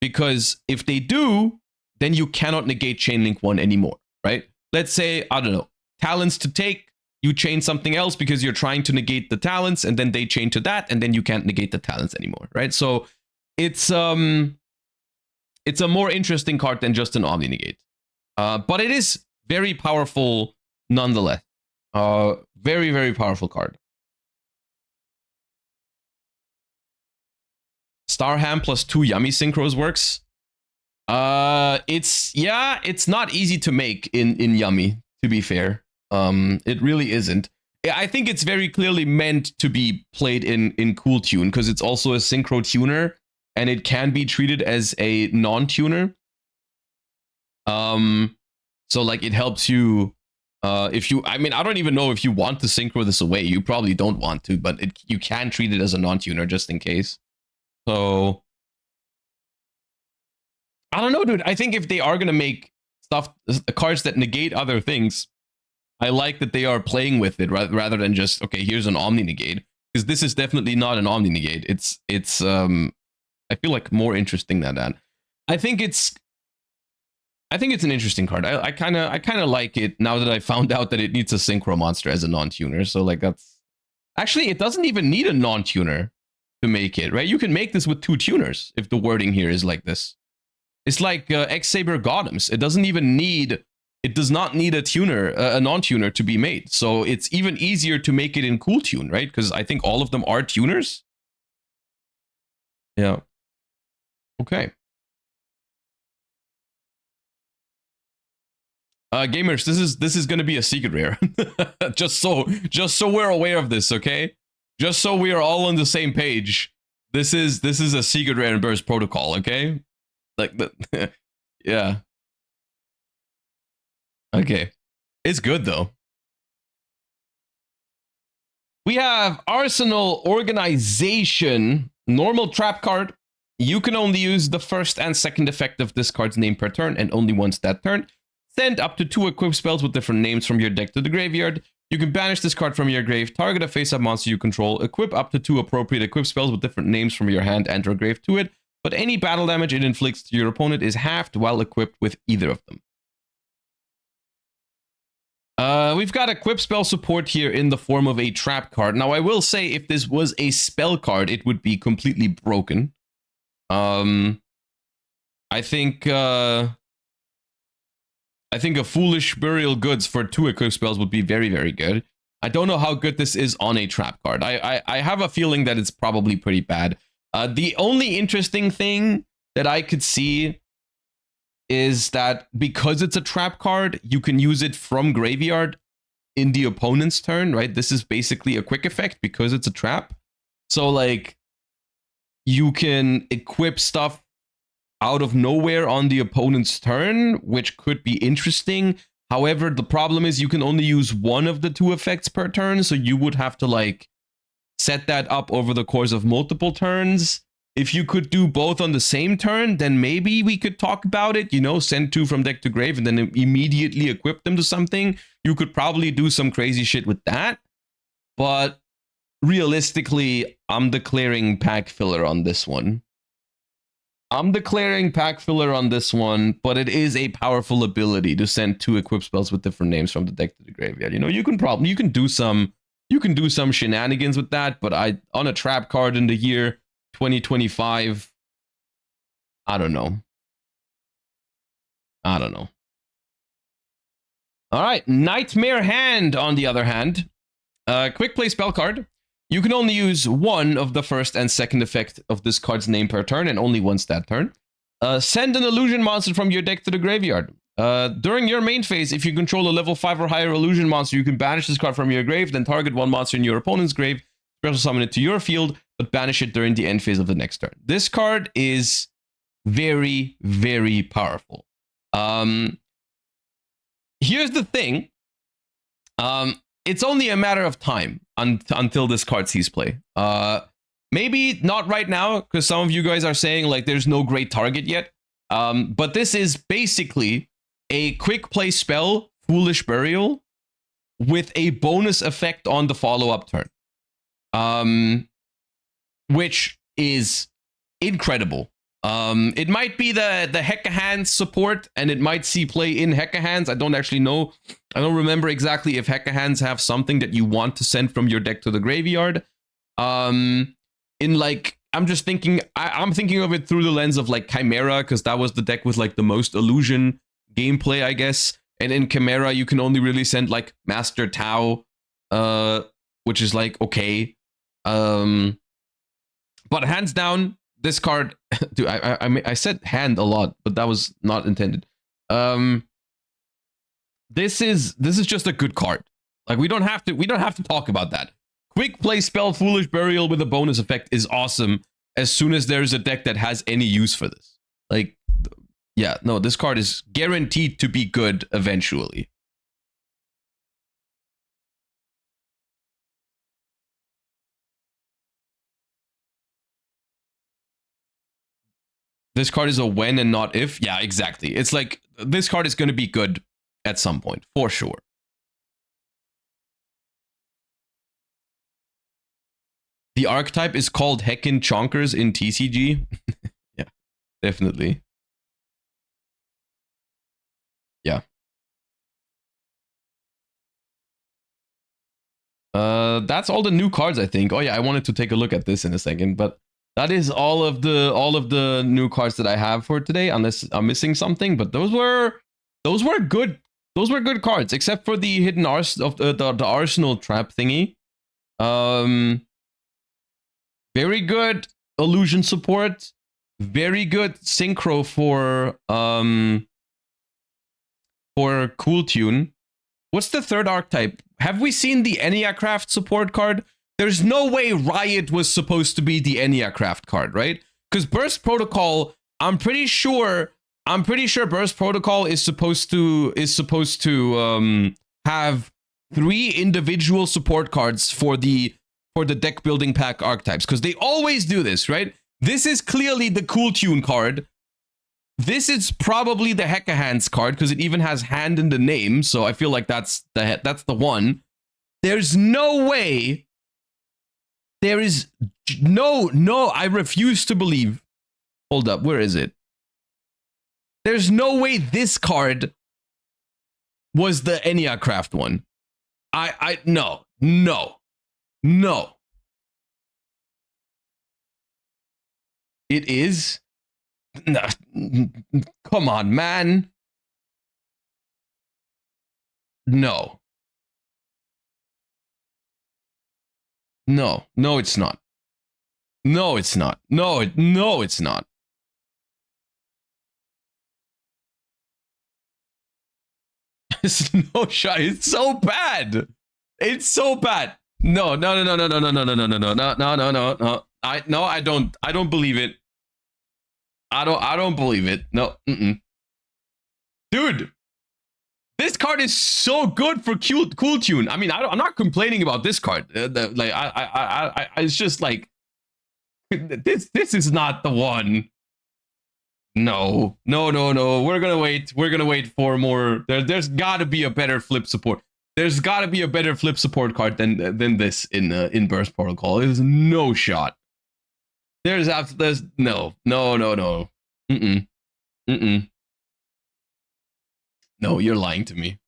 Because if they do, then you cannot negate Chain Link 1 anymore, right? Let's say, I don't know, talents to take, you chain something else because you're trying to negate the talents and then they chain to that and then you can't negate the talents anymore, right? So it's a more interesting card than just an Omni Negate. But it is very powerful nonetheless. Very, very powerful card. Starham plus 2 Yummy Synchros works. It's not easy to make in Yummy, to be fair. It really isn't. I think it's very clearly meant to be played in Cool Tune because it's also a synchro tuner and it can be treated as a non-tuner. So like it helps you if you, I mean, I don't even know if you want to synchro this away. You probably don't want to, but you can treat it as a non-tuner just in case. So I don't know, dude. I think if they are going to make cards that negate other things, I like that they are playing with it rather than just, okay, here's an Omni Negate. Because this is definitely not an Omni Negate. It's I feel like more interesting than that. I think it's an interesting card. I kind of like it now that I found out that it needs a synchro monster as a non-tuner. So like that's actually, it doesn't even need a non-tuner to make it, right? You can make this with 2 tuners if the wording here is like this. It's like X-Saber Golems. It does not need a tuner, a non-tuner to be made. So it's even easier to make it in Cool Tune, right? Because I think all of them are tuners. Yeah. Okay. Gamers, this is going to be a secret rare. just so we're aware of this, okay? Just so we are all on the same page. This is a secret rare in Burst Protocol, okay? Like the yeah. Okay. It's good though. We have Arsenal Organization, normal trap card. You can only use the first and second effect of this card's name per turn and only once that turn. Send up to 2 equip spells with different names from your deck to the graveyard. You can banish this card from your grave, target a face-up monster you control, equip up to 2 appropriate equip spells with different names from your hand and or grave to it, but any battle damage it inflicts to your opponent is halved while equipped with either of them. We've got equip spell support here in the form of a trap card. Now, I will say if this was a spell card, it would be completely broken. I think a Foolish Burial Goods for 2 equip spells would be very, very good. I don't know how good this is on a trap card. I have a feeling that it's probably pretty bad. The only interesting thing that I could see is that because it's a trap card, you can use it from graveyard in the opponent's turn, right? This is basically a quick effect because it's a trap. So like you can equip stuff out of nowhere on the opponent's turn, which could be interesting. However, the problem is you can only use one of the two effects per turn, so you would have to like set that up over the course of multiple turns. If you could do both on the same turn, then maybe we could talk about it, you know, send two from deck to grave and then immediately equip them to something. You could probably do some crazy shit with that. But realistically, I'm declaring pack filler on this one. I'm declaring pack filler on this one, but it is a powerful ability to send two equip spells with different names from the deck to the graveyard. You know, you can do some shenanigans with that, but on a trap card in the year 2025, I don't know. All right, Nightmare Hand, on the other hand. Quick play spell card. You can only use one of the first and second effect of this card's name per turn, and only once that turn. Send an illusion monster from your deck to the graveyard. During your main phase, if you control a level 5 or higher illusion monster, you can banish this card from your grave, then target one monster in your opponent's grave, special summon it to your field, but banish it during the end phase of the next turn. This card is very, very powerful. Here's the thing. It's only a matter of time until this card sees play. Maybe not right now, because some of you guys are saying like there's no great target yet. But this is basically a quick play spell, Foolish Burial, with a bonus effect on the follow-up turn. Which is incredible. It might be the Hecka Hands support, and it might see play in Hecka Hands. I don't actually know. I don't remember exactly if Hecka Hands have something that you want to send from your deck to the graveyard. I'm just thinking, I'm thinking of it through the lens of like Chimera, because that was the deck with like the most illusion gameplay, I guess. And in Chimera, you can only really send like Master Tau, which is like okay. But hands down, this card, dude, I said hand a lot, but that was not intended. This is just a good card. Like we don't have to talk about that. Quick play spell Foolish Burial with a bonus effect is awesome as soon as there's a deck that has any use for this. Like, yeah, no, this card is guaranteed to be good eventually. This card is a when and not if. Yeah, exactly. It's like this card is going to be good at some point, for sure. The archetype is called Heckin' Chonkers in TCG. Yeah, definitely. Yeah. That's all the new cards, I think. Oh yeah, I wanted to take a look at this in a second, but that is all of the new cards that I have for today, unless I'm missing something. But those were good. Those were good cards, except for the hidden the Arsenal trap thingy. Very good illusion support. Very good synchro for Cool Tune. What's the third archetype? Have we seen the Enneacraft support card? There's no way Riot was supposed to be the Enneacraft card, right? Because Burst Protocol, I'm pretty sure Burst Protocol is supposed to have 3 individual support cards for the deck building pack archetypes, because they always do this, right? This is clearly the Cool Tune card. This is probably the Hecka Hands card, because it even has hand in the name, so I feel like that's the one. There's no way. There is no, I refuse to believe. Hold up, where is it? There's no way this card was the Enneacraft one. No. It is? No. Come on, man. No, it's not. No, it's not. No, it's not. There's no shot. It's so bad. It's so bad. No. I don't believe it. I don't believe it. No. Dude, this card is so good for cool tune. I mean, I'm not complaining about this card. It's just like this is not the one. No. We're gonna wait. We're gonna wait for more. There's got to be a better flip support. There's got to be a better flip support card than this in Burst Protocol. There's no shot. There's no. No, you're lying to me.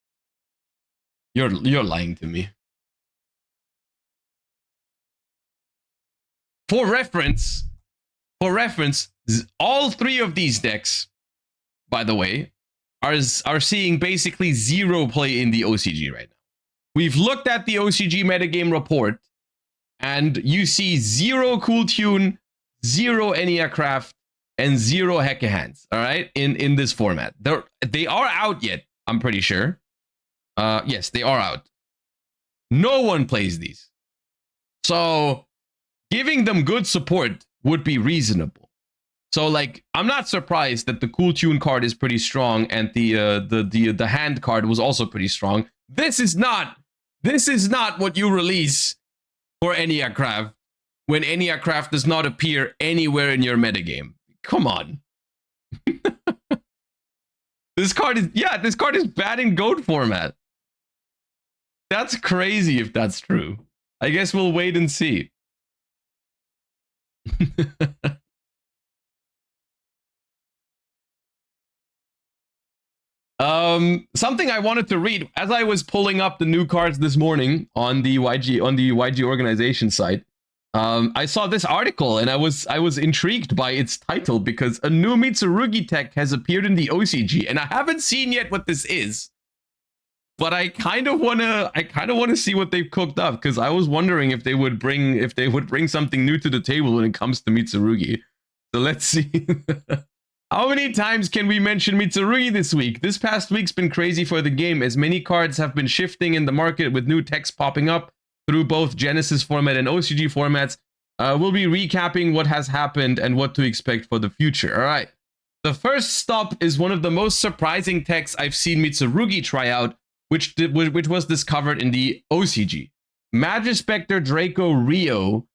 You're lying to me. For reference, all three of these decks, by the way, are seeing basically zero play in the OCG right now. We've looked at the OCG metagame report, and you see zero Cool Tune, zero Eniacraft, and zero Hecka Hands. All right, in this format, they are out yet. I'm pretty sure. Yes, they are out. No one plays these, so giving them good support would be reasonable. So, like, I'm not surprised that the Cool Tune card is pretty strong, and the hand card was also pretty strong. This is not what you release for Eniacraft when Eniacraft does not appear anywhere in your metagame. Come on. This card is bad in GOAT format. That's crazy if that's true. I guess we'll wait and see. Something I wanted to read as I was pulling up the new cards this morning on the YG organization site. I saw this article and I was intrigued by its title because a new Mitsurugi Tech has appeared in the OCG, and I haven't seen yet what this is. But I kind of wanna see what they've cooked up, because I was wondering if they would bring something new to the table when it comes to Mitsurugi. So let's see. How many times can we mention Mitsurugi this week? This past week's been crazy for the game, as many cards have been shifting in the market with new techs popping up through both Genesis format and OCG formats. We'll be recapping what has happened and what to expect for the future. All right. The first stop is one of the most surprising techs I've seen Mitsurugi try out, which was discovered in the OCG. Magispector Draco Rio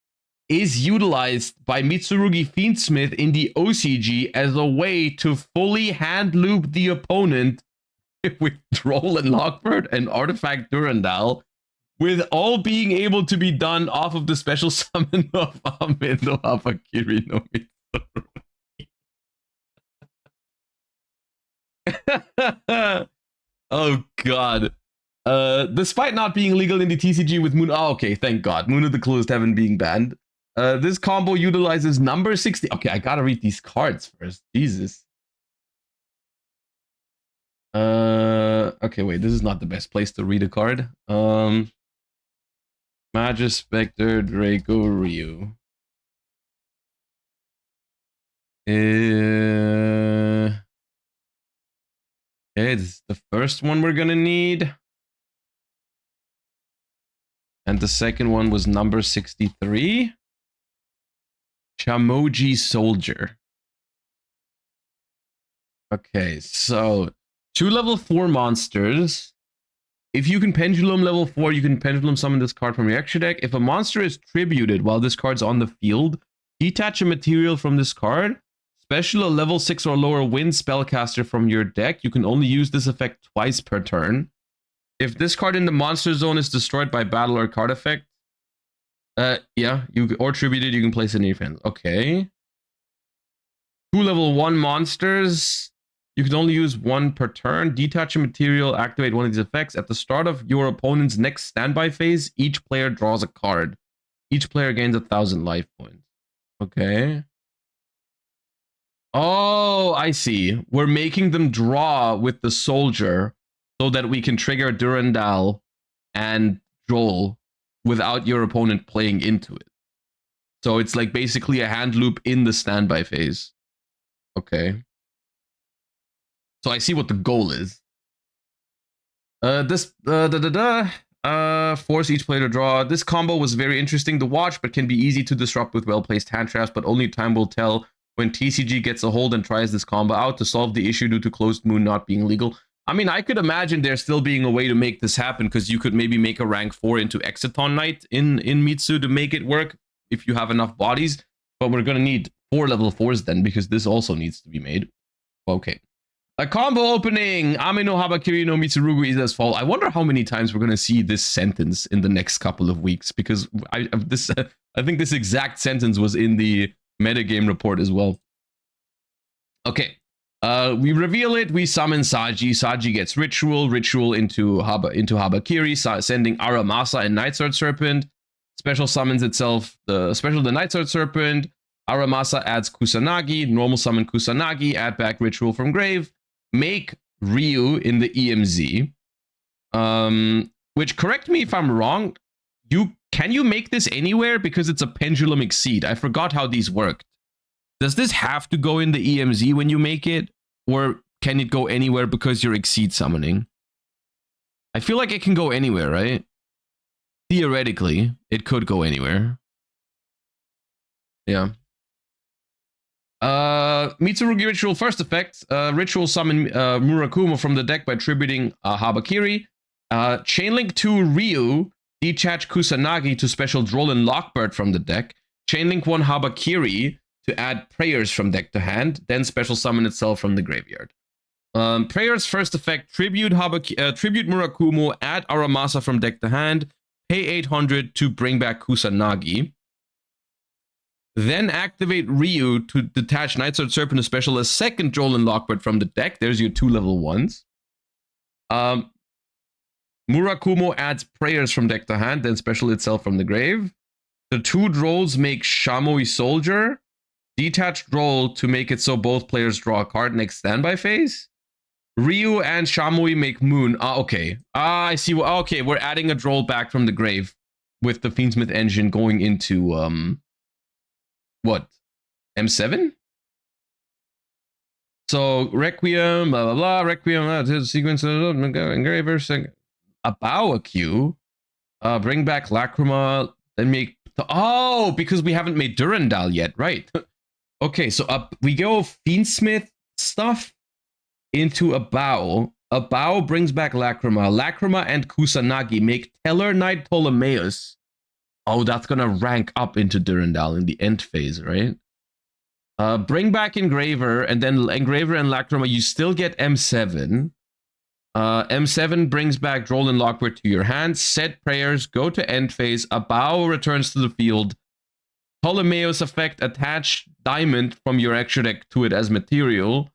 is utilized by Mitsurugi Fiendsmith in the OCG as a way to fully hand loop the opponent with Troll and Lockbird and Artifact Durandal, with all being able to be done off of the special summon of Amendo Hapakiri no Mitsurugi. Oh god. Despite not being legal in the TCG with Moon... Oh, okay, thank god. Moon of the Closed Heaven being banned. This combo utilizes number 60. Okay, I gotta read these cards first. Jesus. Okay, wait. This is not the best place to read a card. Magispector Draco Ryu. Okay, this is the first one we're gonna need. And the second one was number 63. Chamoji Soldier. Okay, so 2 level 4 monsters. If you can Pendulum level 4, you can Pendulum summon this card from your extra deck. If a monster is tributed while this card's on the field, detach a material from this card. Special a level 6 or lower wind spellcaster from your deck. You can only use this effect twice per turn. If this card in the monster zone is destroyed by battle or card effect, yeah, or tributed, you can place it in your hands. Okay. 2 level 1 monsters. You can only use 1 per turn. Detach a material, activate one of these effects. At the start of your opponent's next standby phase, each player draws a card. Each player gains 1,000 life points. Okay. Oh, I see. We're making them draw with the soldier so that we can trigger Durandal and Joel without your opponent playing into it. So it's like basically a hand loop in the standby phase. Okay. So I see what the goal is. Force each player to draw. This combo was very interesting to watch, but can be easy to disrupt with well-placed hand traps, but only time will tell when TCG gets a hold and tries this combo out to solve the issue due to Closed Moon not being legal. I mean, I could imagine there still being a way to make this happen, because you could maybe make a rank 4 into Exiton Knight in Mitsu to make it work if you have enough bodies, but we're going to need 4 level 4s then, because this also needs to be made. Okay. A combo opening! Ame no Habakiri no Mitsurugi is as fall. I wonder how many times we're going to see this sentence in the next couple of weeks, because I think this exact sentence was in the metagame report as well. Okay. We reveal it, we summon Saji. Saji gets Ritual into Habakiri, sending Aramasa and Nightsword Serpent. Special summons itself, the Nightsword Serpent. Aramasa adds Kusanagi, normal summon Kusanagi, add back Ritual from grave. Make Ryu in the EMZ. Which, correct me if I'm wrong, can you make this anywhere? Because it's a Pendulum Exceed. I forgot how these worked. Does this have to go in the EMZ when you make it? Or can it go anywhere because you're Exceed summoning? I feel like it can go anywhere, right? Theoretically, it could go anywhere. Yeah. Mitsurugi Ritual first effect. Ritual summon Murakumo from the deck by tributing Habakiri. Chainlink to Ryu. Detach Kusanagi to special Droll Lockbird from the deck. Chainlink 1 Habakiri to add prayers from deck to hand, then special summon itself from the graveyard. Prayers first effect, tribute Murakumo, add Aramasa from deck to hand, pay 800 to bring back Kusanagi. Then activate Ryu to detach Nightsword Serpent to special a second Droll Lockbird from the deck. There's your 2 level 1s. Murakumo adds prayers from deck to hand, then special itself from the grave. The 2 Drolls make Shamui Soldier. Detach Droll to make it so both players draw a card next standby phase. Ryu and Shamui make Moon. Okay. I see. Okay, we're adding a Droll back from the grave with the Fiendsmith engine going into what? M7? So Requiem, blah blah blah. Requiem sequence engraver. About a Q. Bring back Lacrima. Then make. Because we haven't made Durandal yet, right? Okay, so we go Fiendsmith stuff into a bow. A bow brings back Lacrima. Lacrima and Kusanagi make Teller Knight Ptolemaeus. Oh, that's gonna rank up into Durandal in the end phase, right? Bring back Engraver, and then Engraver and Lacrima, you still get M7. M7 brings back Droll Lockbird to your hand. Set prayers, go to end phase. A bow returns to the field. Ptolemaeus effect, attach Diamond from your extra deck to it as material.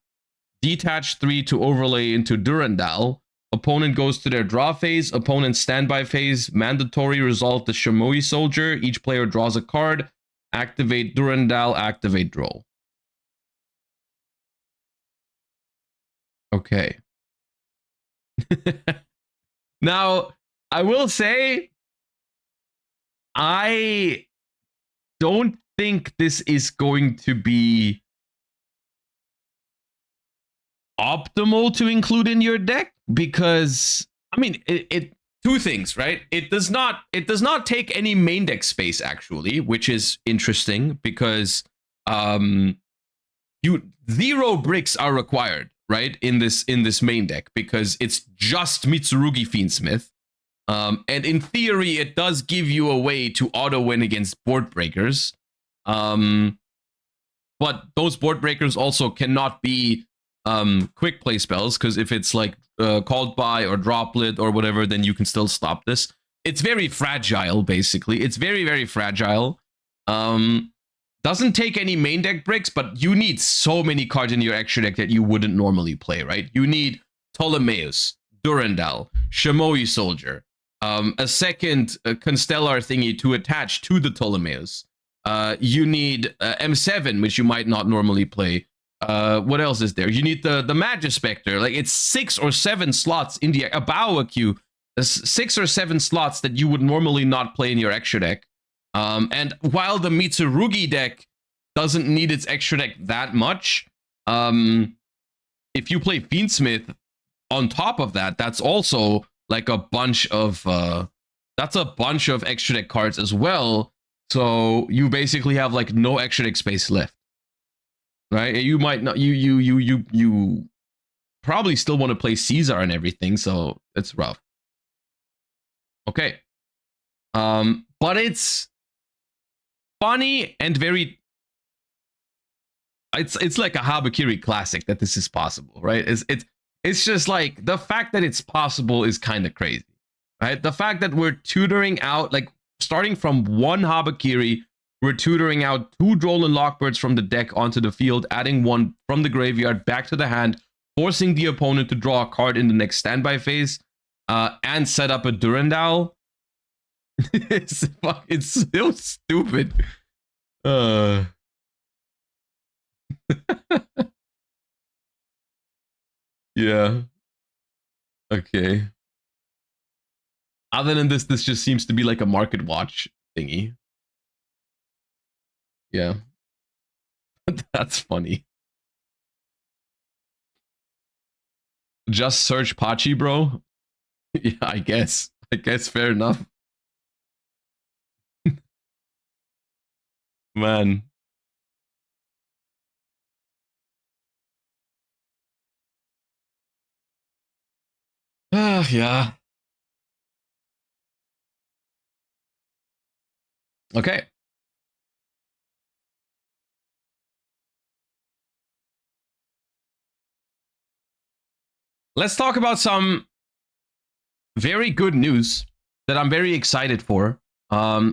Detach 3 to overlay into Durandal. Opponent goes to their draw phase. Opponent standby phase. Mandatory resolve the Shamui Soldier. Each player draws a card. Activate Durandal. Activate Droll. Okay. Now, I will say, I don't think this is going to be optimal to include in your deck, because I mean it 2 things, right? It does not take any main deck space actually, which is interesting because 0 bricks are required, right, in this main deck, because it's just Mitsurugi Fiendsmith. And in theory, it does give you a way to auto win against board breakers. But those board breakers also cannot be quick play spells, because if it's like called by or droplet or whatever, then you can still stop this. It's very fragile, basically. It's very, very fragile. Doesn't take any main deck bricks, but you need so many cards in your extra deck that you wouldn't normally play, right? You need Ptolemaeus, Durandal, Shamui Soldier, a second Constellar thingy to attach to the Ptolemaeus. You need M7, which you might not normally play. What else is there? You need the Magispector. Like, it's 6 or 7 slots in the Abawa queue. 6 or 7 slots that you would normally not play in your extra deck. And while the Mitsurugi deck doesn't need its extra deck that much, if you play Fiendsmith on top of that, that's also like a bunch of that's a bunch of extra deck cards as well. So you basically have like no extra deck space left, right? You might not you probably still want to play Caesar and everything, so it's rough. Okay, but it's funny and very. It's like a Habakiri classic that this is possible, right? It's just like the fact that it's possible is kind of crazy, right? The fact that we're tutoring out, like starting from one Habakiri, we're tutoring out 2 Drolan Lockbirds from the deck onto the field, adding 1 from the graveyard back to the hand, forcing the opponent to draw a card in the next standby phase, and set up a Durandal. It's so stupid. Yeah. Okay. Other than this just seems to be like a market watch thingy. Yeah. That's funny. Just search Pachi, bro. Yeah, I guess. Fair enough. Man. Yeah. Okay. Let's talk about some very good news that I'm very excited for,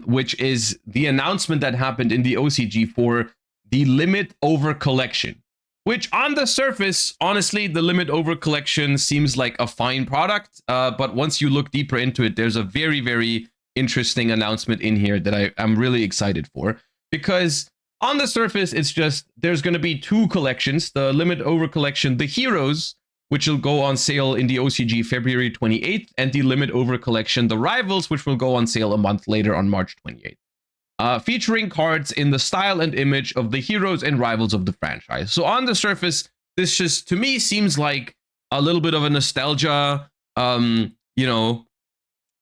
which is the announcement that happened in the OCG for the Limit Over Collection, which on the surface, honestly, the Limit Over Collection seems like a fine product, but once you look deeper into it, there's a very, very interesting announcement in here that I'm really excited for, because on the surface, it's just, there's going to be 2 collections, the Limit Over Collection, the Heroes, which will go on sale in the OCG February 28th, and the Limit Over Collection, the Rivals, which will go on sale a month later on March 28th. Featuring cards in the style and image of the heroes and rivals of the franchise. So on the surface, this just, to me, seems like a little bit of a nostalgia,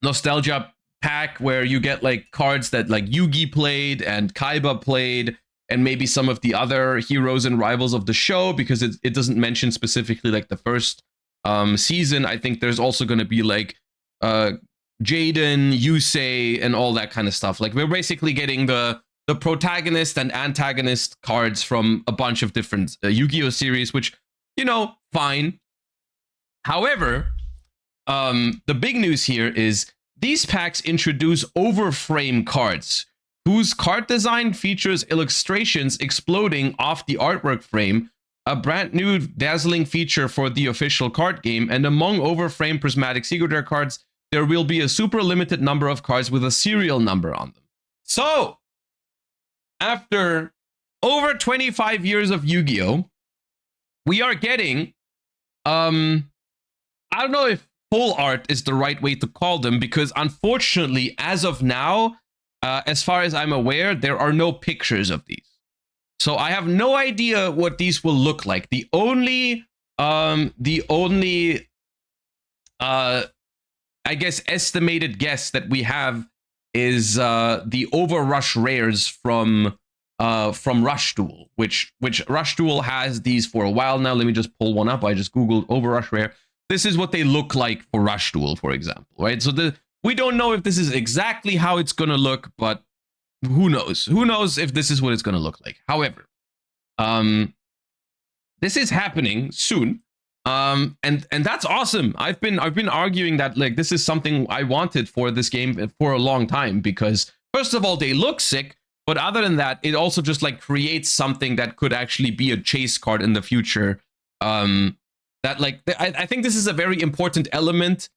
nostalgia pack where you get like cards that like Yugi played and Kaiba played, and maybe some of the other heroes and rivals of the show, because it doesn't mention specifically like the first season. I think there's also going to be like Jaden, Yusei, and all that kind of stuff. Like we're basically getting the protagonist and antagonist cards from a bunch of different Yu-Gi-Oh series, which, fine. However, the big news here is these packs introduce overframe cards, whose card design features illustrations exploding off the artwork frame, a brand new dazzling feature for the official card game, and among overframe prismatic Secret Rare cards, there will be a super limited number of cards with a serial number on them. So, after over 25 years of Yu-Gi-Oh, we are getting, I don't know if full art is the right way to call them, because unfortunately, as of now, as far as I'm aware, there are no pictures of these. So I have no idea what these will look like. The only I guess estimated guess that we have is the Overrush rares from Rush Duel, which Rush Duel has these for a while now. Let me just pull one up. I just googled Overrush rare. This is what they look like for Rush Duel, for example, right? So we don't know if this is exactly how it's going to look, but who knows? Who knows if this is what it's going to look like? However, this is happening soon, and that's awesome. I've been arguing that like this is something I wanted for this game for a long time, because first of all, they look sick, but other than that, it also just like creates something that could actually be a chase card in the future. That like I think this is a very important element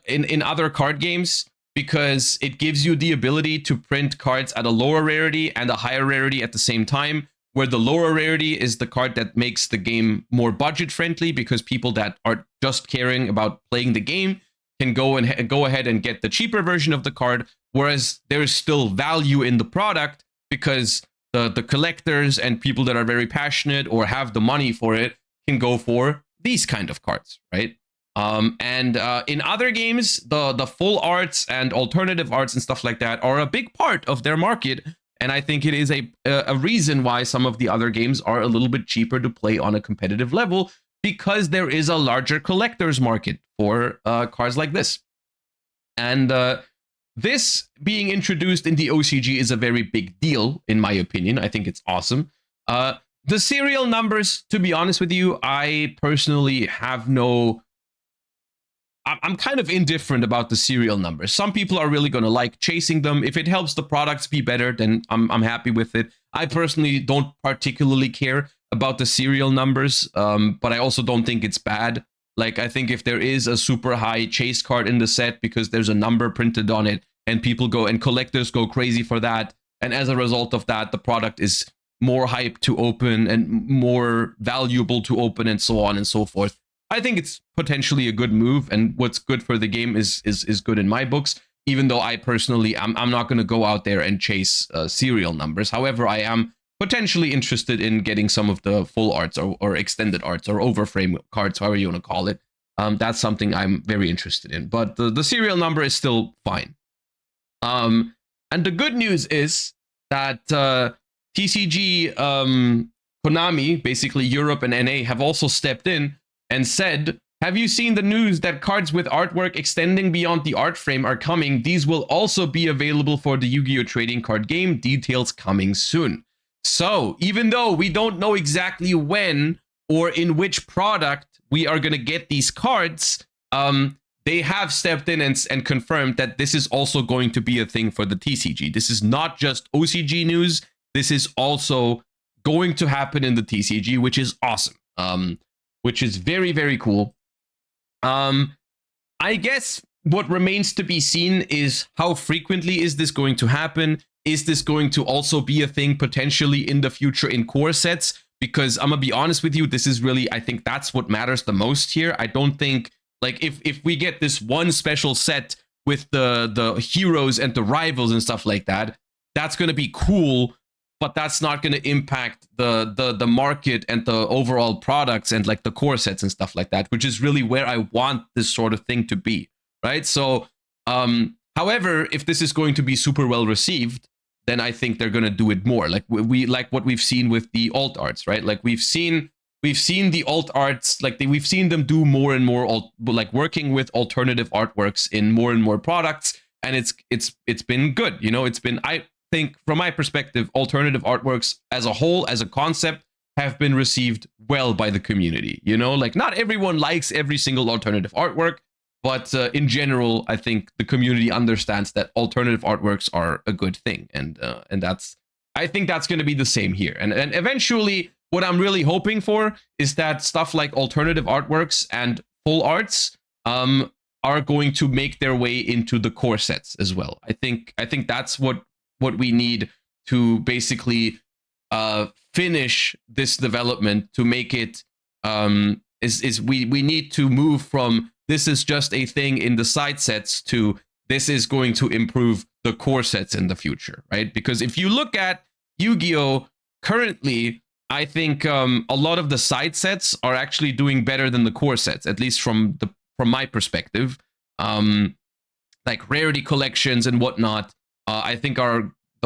in other card games, because it gives you the ability to print cards at a lower rarity and a higher rarity at the same time, where the lower rarity is the card that makes the game more budget friendly, because people that are just caring about playing the game can go ahead and get the cheaper version of the card, whereas there's still value in the product because the collectors and people that are very passionate or have the money for it can go for these kind of cards, right? And in other games, the full arts and alternative arts and stuff like that are a big part of their market. And I think it is a reason why some of the other games are a little bit cheaper to play on a competitive level, because there is a larger collector's market for cards like this. And this being introduced in the OCG is a very big deal, in my opinion. I think it's awesome. The serial numbers, to be honest with you, I personally have no... I'm kind of indifferent about the serial numbers. Some people are really going to like chasing them. If it helps the products be better, then I'm happy with it. I personally don't particularly care about the serial numbers, but I also don't think it's bad. Like, I think if there is a super high chase card in the set because there's a number printed on it, and people go and collectors go crazy for that, and as a result of that, the product is more hype to open and more valuable to open and so on and so forth, I think it's potentially a good move, and what's good for the game is good in my books, even though I personally, I'm not going to go out there and chase serial numbers. However, I am potentially interested in getting some of the full arts or extended arts or overframe cards, however you want to call it. That's something I'm very interested in, but the serial number is still fine. And the good news is that TCG, Konami, basically Europe and NA, have also stepped in and said, have you seen the news that cards with artwork extending beyond the art frame are coming? These will also be available for the Yu-Gi-Oh! Trading card game. Details coming soon. So, even though we don't know exactly when or in which product we are going to get these cards, they have stepped in and confirmed that this is also going to be a thing for the TCG. This is not just OCG news. This is also going to happen in the TCG, which is awesome. Which is very, very cool. I guess what remains to be seen is how frequently is this going to happen? Is this going to also be a thing potentially in the future in core sets? Because I'm gonna be honest with you, this is really, I think that's what matters the most here. I don't think, like, if we get this one special set with the heroes and the rivals and stuff like that, that's gonna be cool, but that's not going to impact the market and the overall products and like the core sets and stuff like that, which is really where I want this sort of thing to be, right? So, however, if this is going to be super well received, then I think they're going to do it more. Like we like what we've seen with the alt arts, right? Like we've seen the alt arts, like we've seen them do more and more, like working with alternative artworks in more and more products, and it's been good. You know, it's been, I think from my perspective, alternative artworks as a whole, as a concept, have been received well by the community. You know, like not everyone likes every single alternative artwork, but in general, I think the community understands that alternative artworks are a good thing, and that's, I think that's going to be the same here. And eventually, what I'm really hoping for is that stuff like alternative artworks and full arts are going to make their way into the core sets as well. I think that's what we need to basically finish this development, to make it we need to move from this is just a thing in the side sets to this is going to improve the core sets in the future, right? Because if you look at Yu-Gi-Oh! Currently, I think a lot of the side sets are actually doing better than the core sets, at least from my perspective. Like rarity collections and whatnot, I think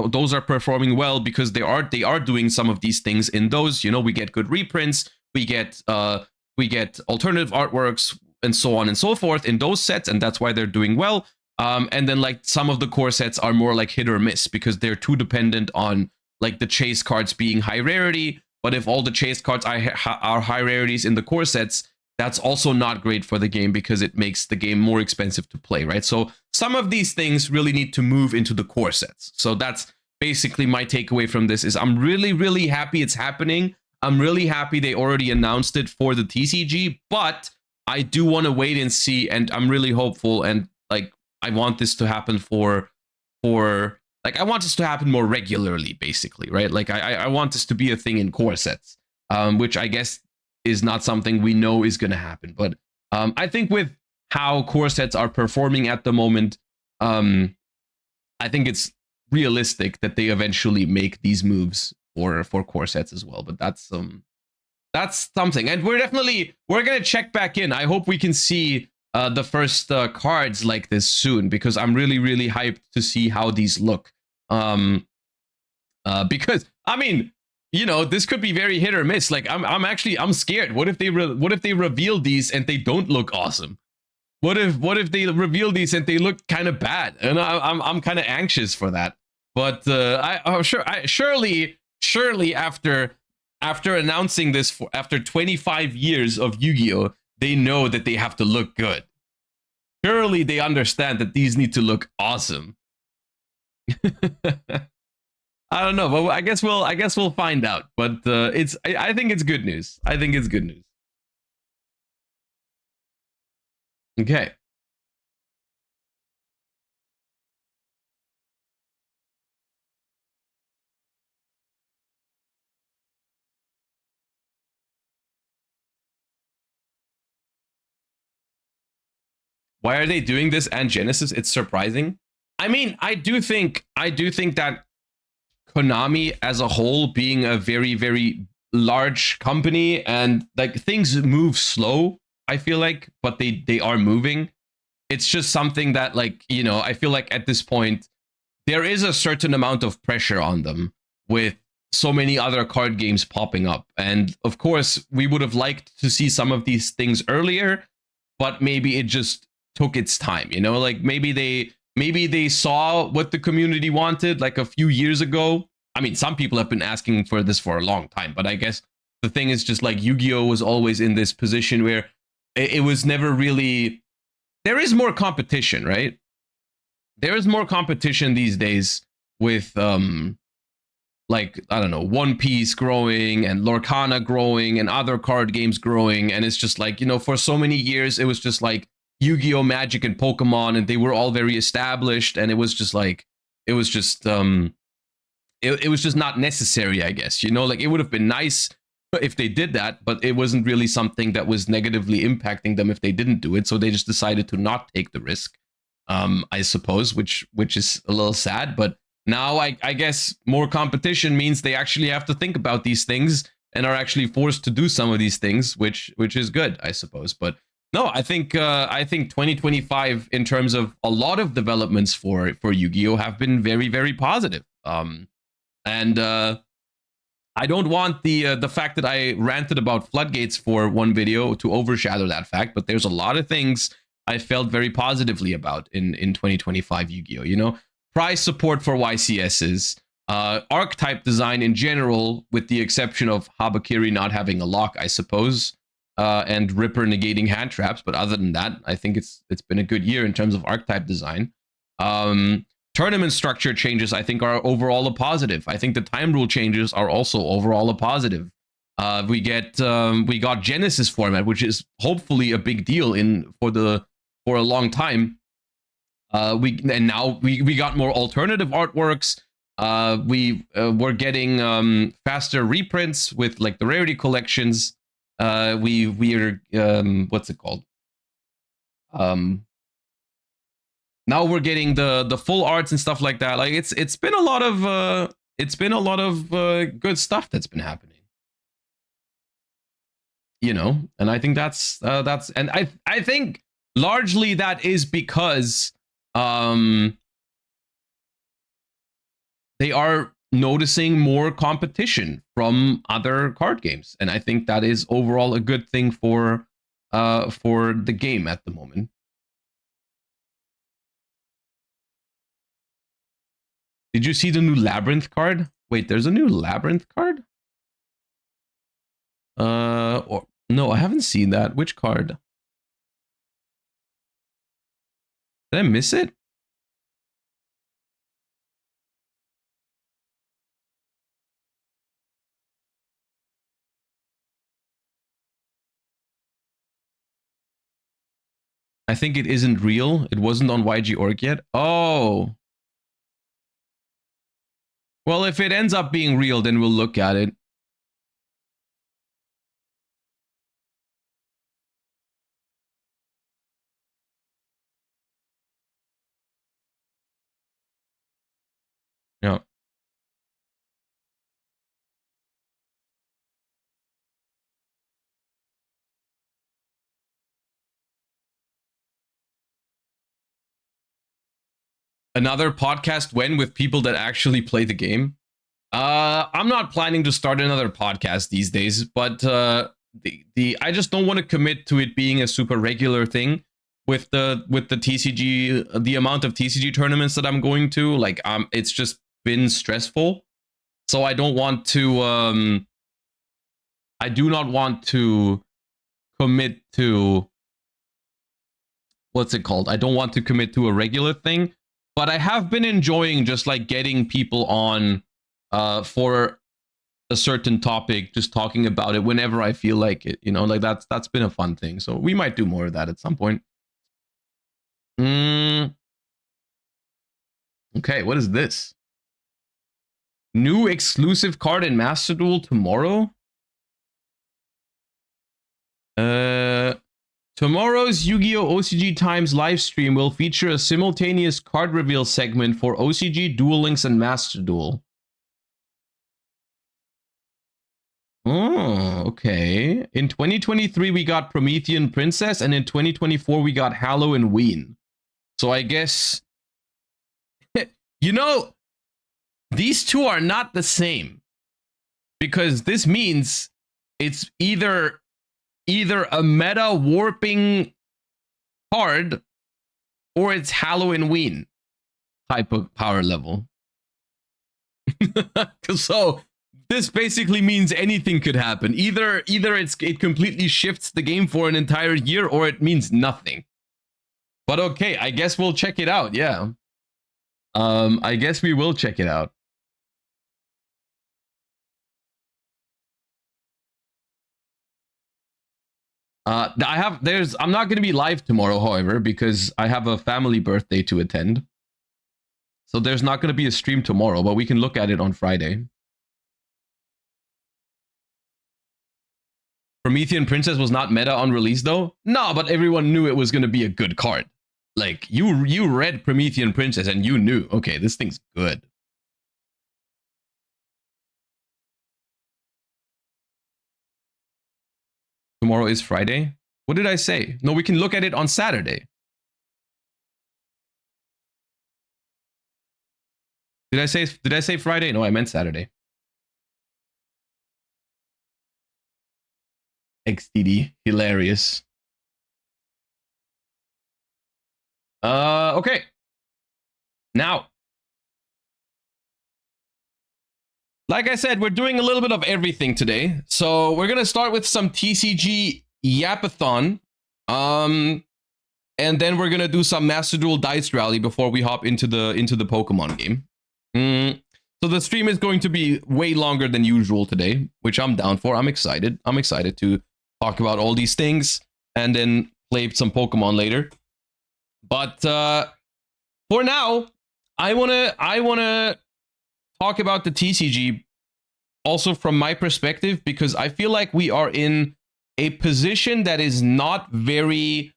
those are performing well because they are doing some of these things in those. You know, we get good reprints, we get alternative artworks and so on and so forth in those sets, and that's why they're doing well. And then like some of the core sets are more like hit or miss because they're too dependent on like the chase cards being high rarity. But if all the chase cards are high rarities in the core sets, that's also not great for the game because it makes the game more expensive to play, right? So some of these things really need to move into the core sets. So that's basically my takeaway from this is I'm really, really happy it's happening. I'm really happy they already announced it for the TCG, but I do want to wait and see, and I'm really hopeful, and like I want this to happen I want this to happen more regularly, basically, right? Like I want this to be a thing in core sets, which I guess is not something we know is going to happen. But I think with how core sets are performing at the moment, I think it's realistic that they eventually make these moves for core sets as well. But that's that's something. And we're gonna check back in. I hope we can see the first cards like this soon, because I'm really hyped to see how these look. Because I mean, you know, this could be very hit or miss. Like I'm scared. What if they reveal these and they don't look awesome? What if they reveal these and they look kind of bad? And I'm kind of anxious for that. But surely after announcing this after 25 years of Yu-Gi-Oh, they know that they have to look good. Surely they understand that these need to look awesome. I don't know, but I guess we'll find out. But I think it's good news. I think it's good news. Okay. Why are they doing this and Genesis? It's surprising. I mean, I do think that Konami as a whole, being a very large company, and like things move slow, I feel like, but they are moving. It's just something that, like, you know, I feel like at this point there is a certain amount of pressure on them with so many other card games popping up. And of course, we would have liked to see some of these things earlier, but maybe it just took its time, you know, like maybe they saw what the community wanted like a few years ago. I mean, some people have been asking for this for a long time, but I guess the thing is just like Yu-Gi-Oh was always in this position where it was never really, there is more competition, right? There is more competition these days with like, I don't know, One Piece growing and Lorcana growing and other card games growing. And it's just like, you know, for so many years, it was just like Yu-Gi-Oh, Magic, and Pokemon, and they were all very established. And it was just like, it was just, it was just not necessary, I guess. You know, like it would have been nice if they did that, but it wasn't really something that was negatively impacting them if they didn't do it. So they just decided to not take the risk, I suppose, which is a little sad. But now I guess more competition means they actually have to think about these things and are actually forced to do some of these things, which is good, I suppose. But no, I think 2025 in terms of a lot of developments for Yu-Gi-Oh have been very positive. And I don't want the fact that I ranted about floodgates for one video to overshadow that fact, but there's a lot of things I felt very positively about in 2025 Yu-Gi-Oh. You know, prize support for YCSs, archetype design in general, with the exception of Habakiri not having a lock, I suppose, and Ripper negating hand traps. But other than that, I think it's been a good year in terms of archetype design. Tournament structure changes, I think, are overall a positive. I think the time rule changes are also overall a positive. We got Genesis format, which is hopefully a big deal for a long time. Now we got more alternative artworks. We're getting faster reprints with like the rarity collections. We're what's it called? Now we're getting the full arts and stuff like that. Like it's been a lot of good stuff that's been happening. You know, and I think that's and I think largely that is because they are noticing more competition from other card games, and I think that is overall a good thing for the game at the moment. Did you see the new Labyrinth card? Wait, there's a new Labyrinth card? Or no, I haven't seen that. Which card? Did I miss it? I think it isn't real. It wasn't on YG.org yet. Oh. Well, if it ends up being real, then we'll look at it. Yeah. Another podcast when with people that actually play the game? I'm not planning to start another podcast these days, but I just don't want to commit to it being a super regular thing with the TCG, the amount of TCG tournaments that I'm going to. Like, it's just been stressful, so I don't want to. I do not want to commit to, what's it called? I don't want to commit to a regular thing, but I have been enjoying just like getting people on for a certain topic, just talking about it whenever I feel like it, you know, like that's been a fun thing. So we might do more of that at some point. Okay, what is this? New exclusive card in Master Duel tomorrow? Tomorrow's Yu-Gi-Oh! OCG Times live stream will feature a simultaneous card reveal segment for OCG, Duel Links, and Master Duel. Oh, okay. In 2023, we got Promethean Princess, and in 2024, we got Halloween. So I guess, you know, these two are not the same, because this means it's either a meta warping card or it's Halloween type of power level. So this basically means anything could happen. Either it completely shifts the game for an entire year, or it means nothing. But okay, I guess we'll check it out. Yeah. I guess we will check it out. I'm not going to be live tomorrow, however, because I have a family birthday to attend. So there's not going to be a stream tomorrow, but we can look at it on Friday. Promethean Princess was not meta on release though? No, but everyone knew it was going to be a good card. Like, you read Promethean Princess and you knew, okay, this thing's good. Tomorrow is Friday? What did I say? No, we can look at it on Saturday. Did I say Friday? No, I meant Saturday. XDD, hilarious. Okay. Now, like I said, we're doing a little bit of everything today. So we're gonna start with some TCG Yapathon. And then we're gonna do some Master Duel Dice Rally before we hop into the Pokemon game. So the stream is going to be way longer than usual today, which I'm down for. I'm excited. I'm excited to talk about all these things and then play some Pokemon later. But for now, I wanna talk about the TCG also from my perspective, because I feel like we are in a position that is not very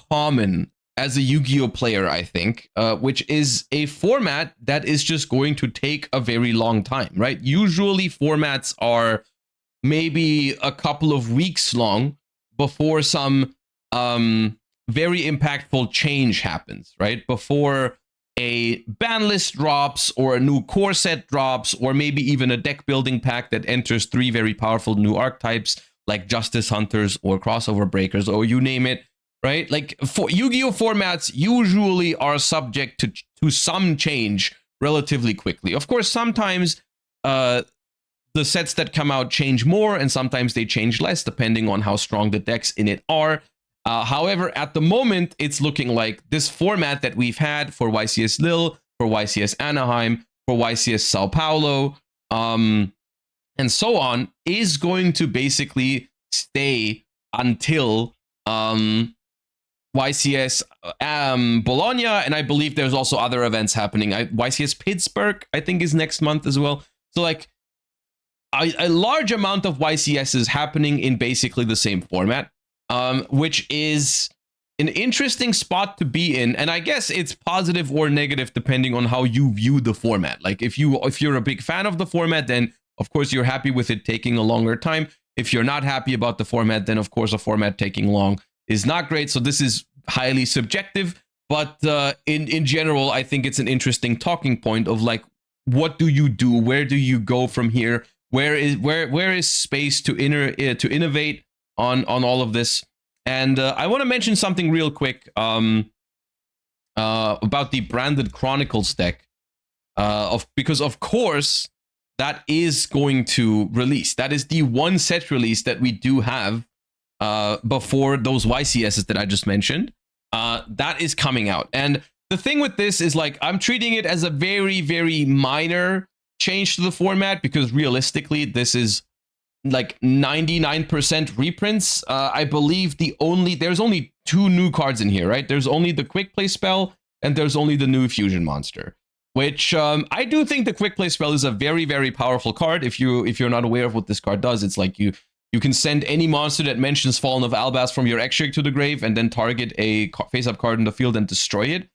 common as a Yu-Gi-Oh player, I think, which is a format that is just going to take a very long time, right? Usually formats are maybe a couple of weeks long before some very impactful change happens, right? Before a ban list drops, or a new core set drops, or maybe even a deck building pack that enters 3 very powerful new archetypes like Justice Hunters or Crossover Breakers, or you name it, right? Like, for Yu-Gi-Oh formats usually are subject to some change relatively quickly. Of course, sometimes the sets that come out change more, and sometimes they change less, depending on how strong the decks in it are. However, at the moment, it's looking like this format that we've had for YCS Lille, for YCS Anaheim, for YCS Sao Paulo, and so on, is going to basically stay until YCS Bologna, and I believe there's also other events happening. YCS Pittsburgh, I think, is next month as well. So, like, a large amount of YCS is happening in basically the same format. Which is an interesting spot to be in, and I guess it's positive or negative depending on how you view the format. Like, if you're a big fan of the format, then of course you're happy with it taking a longer time. If you're not happy about the format, then of course a format taking long is not great. So this is highly subjective, But in general, I think it's an interesting talking point of like, what do you do? Where do you go from here? Where is space to innovate on all of this? And I want to mention something real quick about the Branded Chronicles deck, because of course that is going to release. That is the one set release that we do have before those YCSs that I just mentioned. That is coming out, and the thing with this is like I'm treating it as a very, very minor change to the format, because realistically this is like 99% reprints. I believe there's only 2 new cards in here, right? There's only the quick play spell and there's only the new fusion monster, which I do think the quick play spell is a very, very powerful card. If you're not aware of what this card does, it's like you can send any monster that mentions Fallen of Albaz from your X-Shake to the grave and then target a face-up card in the field and destroy it.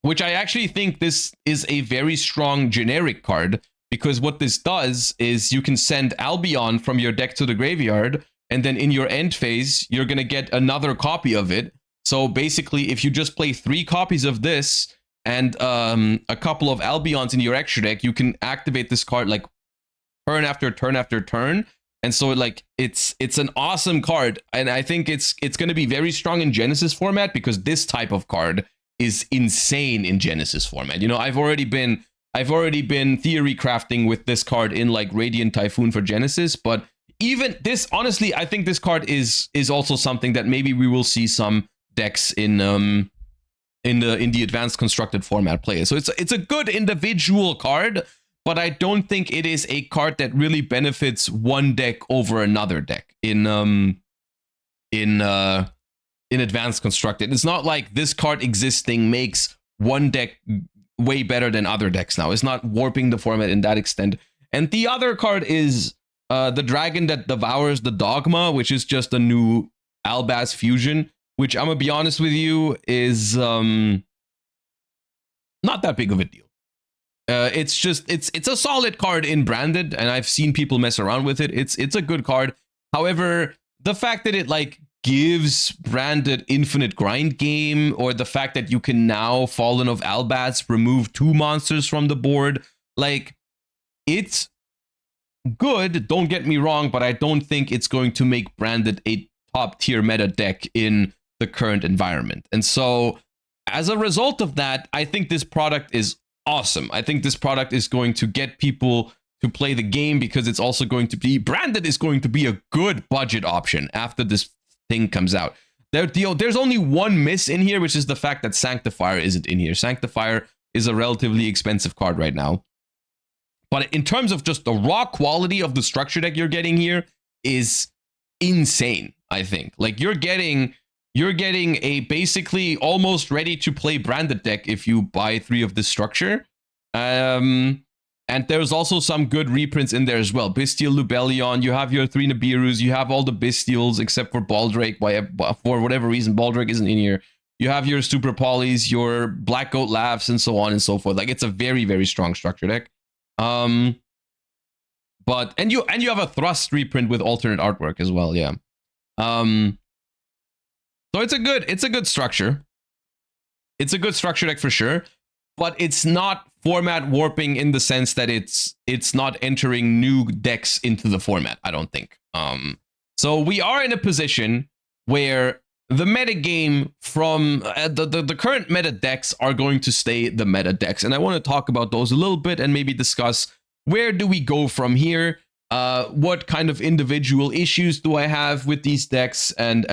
Which I actually think this is a very strong generic card, because what this does is you can send Albion from your deck to the graveyard, and then in your end phase, you're going to get another copy of it. So basically, if you just play 3 copies of this and a couple of Albions in your extra deck, you can activate this card like turn after turn after turn. And so like it's an awesome card, and I think it's going to be very strong in Genesis format, because this type of card is insane in Genesis format. You know, I've already been theory crafting with this card in like Radiant Typhoon for Genesis, but even this, honestly, I think this card is also something that maybe we will see some decks in the advanced constructed format play. So it's a good individual card, but I don't think it is a card that really benefits one deck over another deck in advanced constructed. It's not like this card existing makes one deck way better than other decks now. It's not warping the format in that extent. And the other card is the Dragon That Devours the Dogma, which is just a new Albaz fusion, which I'm gonna be honest with you is not that big of a deal. It's a solid card in Branded, and I've seen people mess around with it. It's a good card. However, the fact that it like gives Branded infinite grind game, or the fact that you can now Fallen of Albaz remove 2 monsters from the board, like, it's good, don't get me wrong, but I don't think it's going to make Branded a top tier meta deck in the current environment. And so as a result of that, I think this product is awesome. I think this product is going to get people to play the game, because it's also going to be, Branded is going to be a good budget option after this thing comes out. There's only one miss in here, which is the fact that Sanctifier isn't in here. Sanctifier is a relatively expensive card right now. But in terms of just the raw quality of the structure deck you're getting here is insane, I think. Like, you're getting a basically almost ready to play Branded deck if you buy 3 of this structure. And there's also some good reprints in there as well. Bestial Lubellion, you have your 3 Nibirus, you have all the Bestials except for Baldrake. For whatever reason, Baldrake isn't in here. You have your Super Polys, your Black Goat Laughs, and so on and so forth. Like, it's a very, very strong structure deck. And you have a Thrust reprint with alternate artwork as well, yeah. So it's a good structure. It's a good structure deck for sure, but it's not format warping in the sense that it's not entering new decks into the format, I don't think. So we are in a position where the meta game from the current meta decks are going to stay the meta decks, and I want to talk about those a little bit and maybe discuss where do we go from here. What kind of individual issues do I have with these decks, and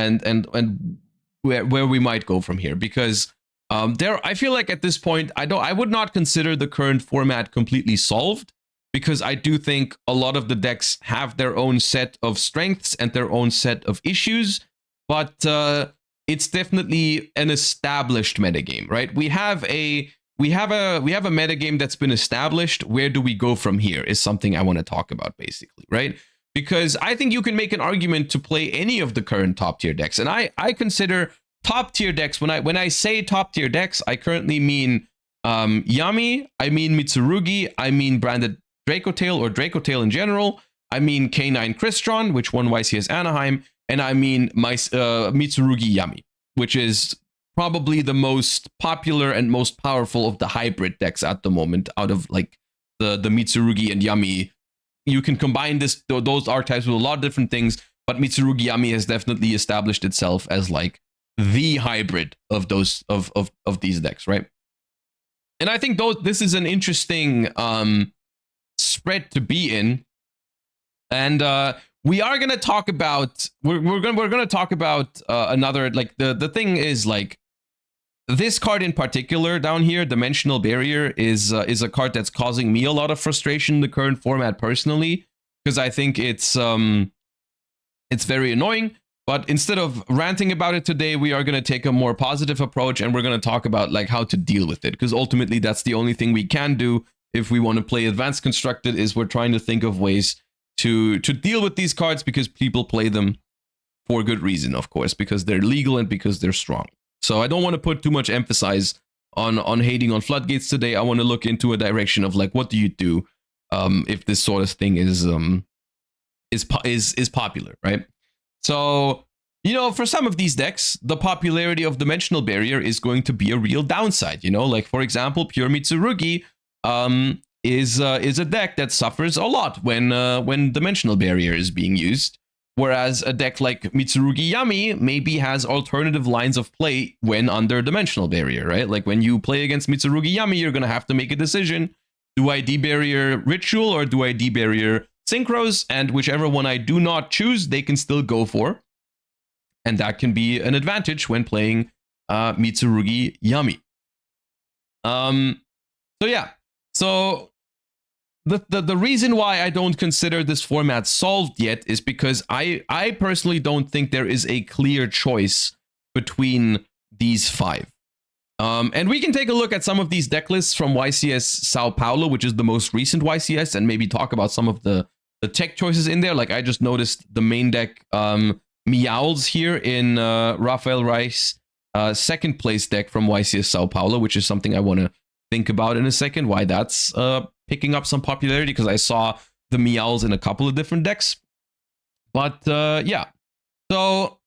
where we might go from here, because I feel like at this point I would not consider the current format completely solved, because I do think a lot of the decks have their own set of strengths and their own set of issues, but it's definitely an established metagame, right? We have a metagame that's been established. Where do we go from here is something I want to talk about, basically, right? Because I think you can make an argument to play any of the current top tier decks, and I consider top tier decks, when I say top tier decks, I currently mean Yami, I mean Mitsurugi, I mean Branded Dracotail or Dracotail in general, I mean K9 Crystron, which won YCS Anaheim, and I mean my Mitsurugi Yami, which is probably the most popular and most powerful of the hybrid decks at the moment, out of like the Mitsurugi and Yami. You can combine those archetypes with a lot of different things, but Mitsurugi Yami has definitely established itself as like the hybrid of those of these decks, right? And I think this is an interesting spread to be in. And we are gonna talk about we're gonna talk about another, like the thing is, like, this card in particular down here, Dimensional Barrier, is a card that's causing me a lot of frustration in the current format personally, because I think it's very annoying. But instead of ranting about it today, we are going to take a more positive approach, and we're going to talk about like how to deal with it, because ultimately that's the only thing we can do if we want to play Advanced Constructed, is we're trying to think of ways to deal with these cards, because people play them for good reason, of course, because they're legal and because they're strong. So I don't want to put too much emphasis on hating on Floodgates today. I want to look into a direction of like, what do you do if this sort of thing is popular, right? So, you know, for some of these decks, the popularity of Dimensional Barrier is going to be a real downside. You know, like for example, Pure Mitsurugi is a deck that suffers a lot when Dimensional Barrier is being used. Whereas a deck like Mitsurugi Yami maybe has alternative lines of play when under Dimensional Barrier, right? Like when you play against Mitsurugi Yami, you're going to have to make a decision. Do I debarrier Ritual or do I debarrier Synchros? And whichever one I do not choose, they can still go for. And that can be an advantage when playing Mitsurugi Yami. So yeah. So the reason why I don't consider this format solved yet is because I personally don't think there is a clear choice between these five. And we can take a look at some of these deck lists from YCS Sao Paulo, which is the most recent YCS, and maybe talk about some of the tech choices in there. Like I just noticed the main deck Meowls here in Rafael Reich's second place deck from YCS Sao Paulo, which is something I want to think about in a second, why that's picking up some popularity, because I saw the Meowls in a couple of different decks. But yeah, so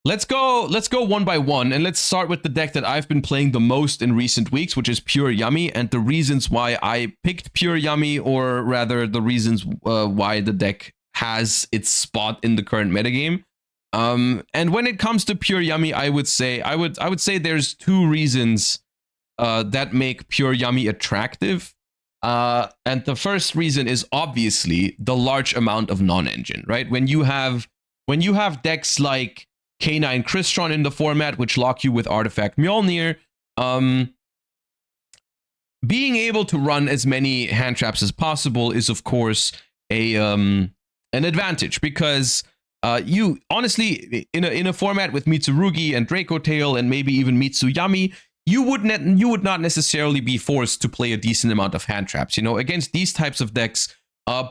let's go one by one, and let's start with the deck that I've been playing the most in recent weeks, which is Pure Yami, and the reasons why I picked Pure Yami, or rather the reasons why the deck has its spot in the current metagame. And when it comes to Pure Yami, I would say there's two reasons that make Pure Yami attractive. And the first reason is obviously the large amount of non-engine, right? When you have decks like K9 Crystron in the format, which lock you with Artifact Mjolnir, being able to run as many hand traps as possible is of course an advantage, because you honestly, in a format with Mitsurugi and Draco Tail and maybe even Mitsuyami, you would not necessarily be forced to play a decent amount of hand traps. You know, against these types of decks,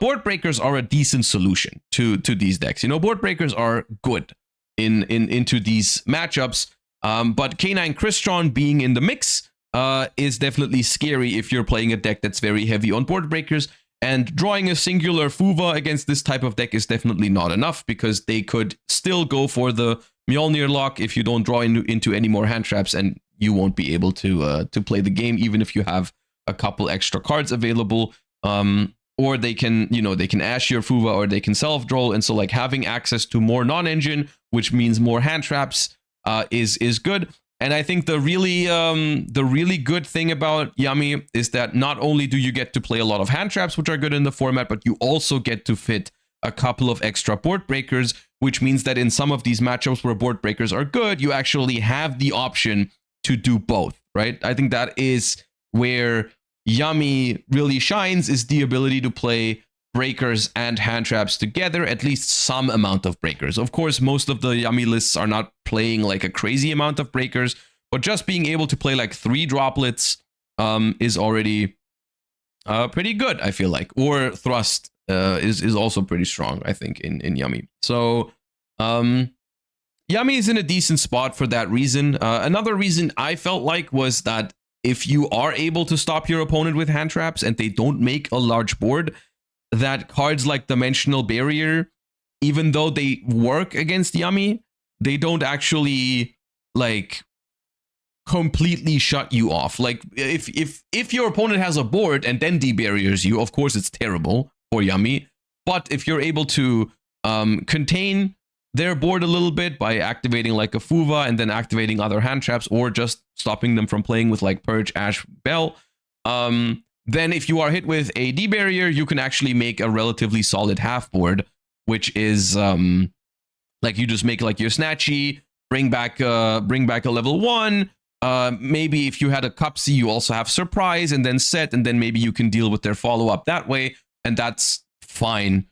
board breakers are a decent solution to these decks. You know, board breakers are good into these matchups. But K9 Crystron being in the mix is definitely scary if you're playing a deck that's very heavy on board breakers. And drawing a singular Fuva against this type of deck is definitely not enough, because they could still go for the Mjolnir lock if you don't draw into any more hand traps, and you won't be able to play the game even if you have a couple extra cards available. Or they can, you know, they can ash your Fuva, or they can self-draw. And so like having access to more non-engine, which means more hand traps, is good. And I think the really good thing about Yami is that not only do you get to play a lot of hand traps, which are good in the format, but you also get to fit a couple of extra board breakers, which means that in some of these matchups where board breakers are good, you actually have the option to do both, right? I think that is where Yami really shines, is the ability to play breakers and hand traps together, at least some amount of breakers. Of course, most of the Yami lists are not playing like a crazy amount of breakers, but just being able to play like 3 droplets is already pretty good, I feel like. Or Thrust is also pretty strong, I think, in Yami. So Yami is in a decent spot for that reason. Another reason I felt like was that if you are able to stop your opponent with hand traps and they don't make a large board, that cards like Dimensional Barrier, even though they work against Yami, they don't actually like completely shut you off. Like if your opponent has a board and then debarriers you, of course it's terrible for Yummy. But if you're able to contain their board a little bit by activating like a Fuva and then activating other hand traps, or just stopping them from playing with like Purge, Ash, Bell, then if you are hit with a debarrier, you can actually make a relatively solid half board, which is like you just make like your Snatchy, bring back a level 1. Maybe if you had a Cupsy, you also have Surprise and then Set, and then maybe you can deal with their follow-up that way, and that's fine.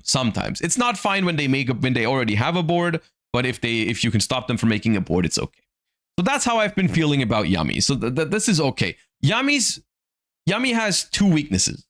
Sometimes it's not fine when they already have a board, but if you can stop them from making a board, it's okay. So that's how I've been feeling about Yummy. So this is okay. Yummy has 2 weaknesses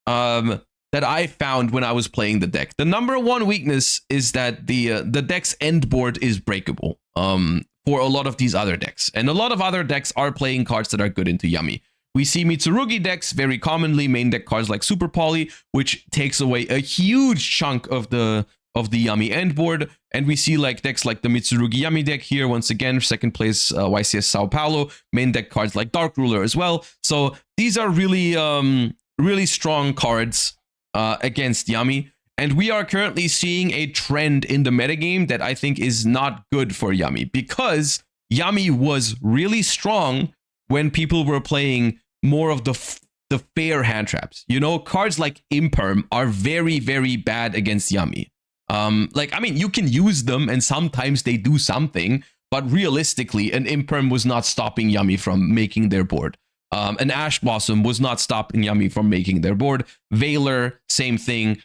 that I found when I was playing the deck. The number 1 weakness is that the deck's end board is breakable for a lot of these other decks, and a lot of other decks are playing cards that are good into Yummy. We see Mitsurugi decks very commonly main deck cards like Super Poly, which takes away a huge chunk of the Yummy end board, and we see like decks like the Mitsurugi Yummy deck here, once again, second place YCS Sao Paulo, main deck cards like Dark Ruler as well. So these are really really strong cards against Yummy, and we are currently seeing a trend in the metagame that I think is not good for Yummy, because Yummy was really strong when people were playing more of the fair hand traps. You know, cards like Imperm are very, very bad against Yummy. Like, I mean, you can use them and sometimes they do something, but realistically, an Imperm was not stopping Yummy from making their board. An Ash Blossom was not stopping Yummy from making their board. Veiler, same thing.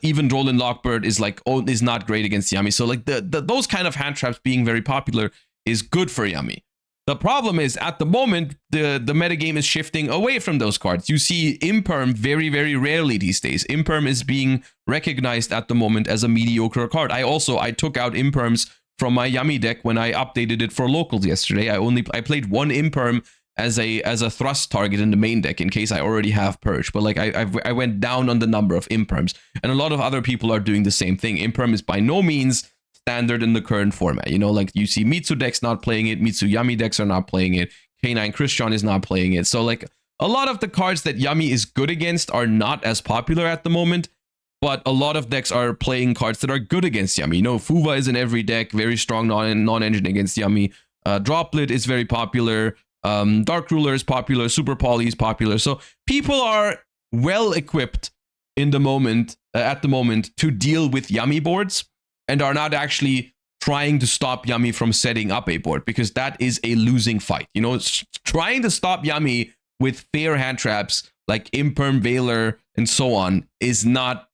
Even Roland Lockbird is not great against Yummy. So like those kind of hand traps being very popular is good for Yummy. The problem is, at the moment, the metagame is shifting away from those cards. You see Imperm very, very rarely these days. Imperm is being recognized at the moment as a mediocre card. I took out Imperms from my Yummy deck when I updated it for locals yesterday. I played 1 Imperm as a thrust target in the main deck in case I already have Purge. But like I went down on the number of Imperms, and a lot of other people are doing the same thing. Imperm is by no means standard in the current format. You know, like you see Mitsu decks not playing it, Mitsu Yummy decks are not playing it, K9 Christian is not playing it. So like a lot of the cards that Yummy is good against are not as popular at the moment, but a lot of decks are playing cards that are good against Yummy. You know, Fuva is in every deck, very strong non-engine against Yummy. Droplet is very popular. Dark Ruler is popular. Super Poly is popular. So people are well equipped in the moment, at the moment, to deal with Yummy boards, and are not actually trying to stop Yummy from setting up a board, because that is a losing fight. You know, trying to stop Yummy with fair hand traps like Imperm, Veiler, and so on is a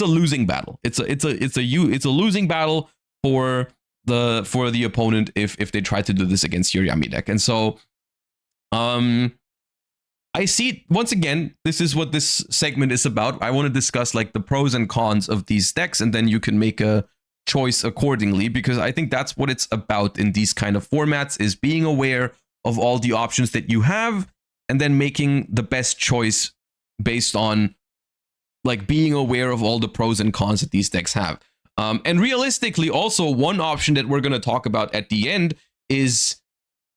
losing battle. It's a losing battle for the opponent if they try to do this against your Yummy deck. And so I see, once again, this is what this segment is about. I want to discuss like the pros and cons of these decks, and then you can make a choice accordingly, because I think that's what it's about in these kind of formats, is being aware of all the options that you have and then making the best choice based on like being aware of all the pros and cons that these decks have. And realistically, also one option that we're going to talk about at the end is,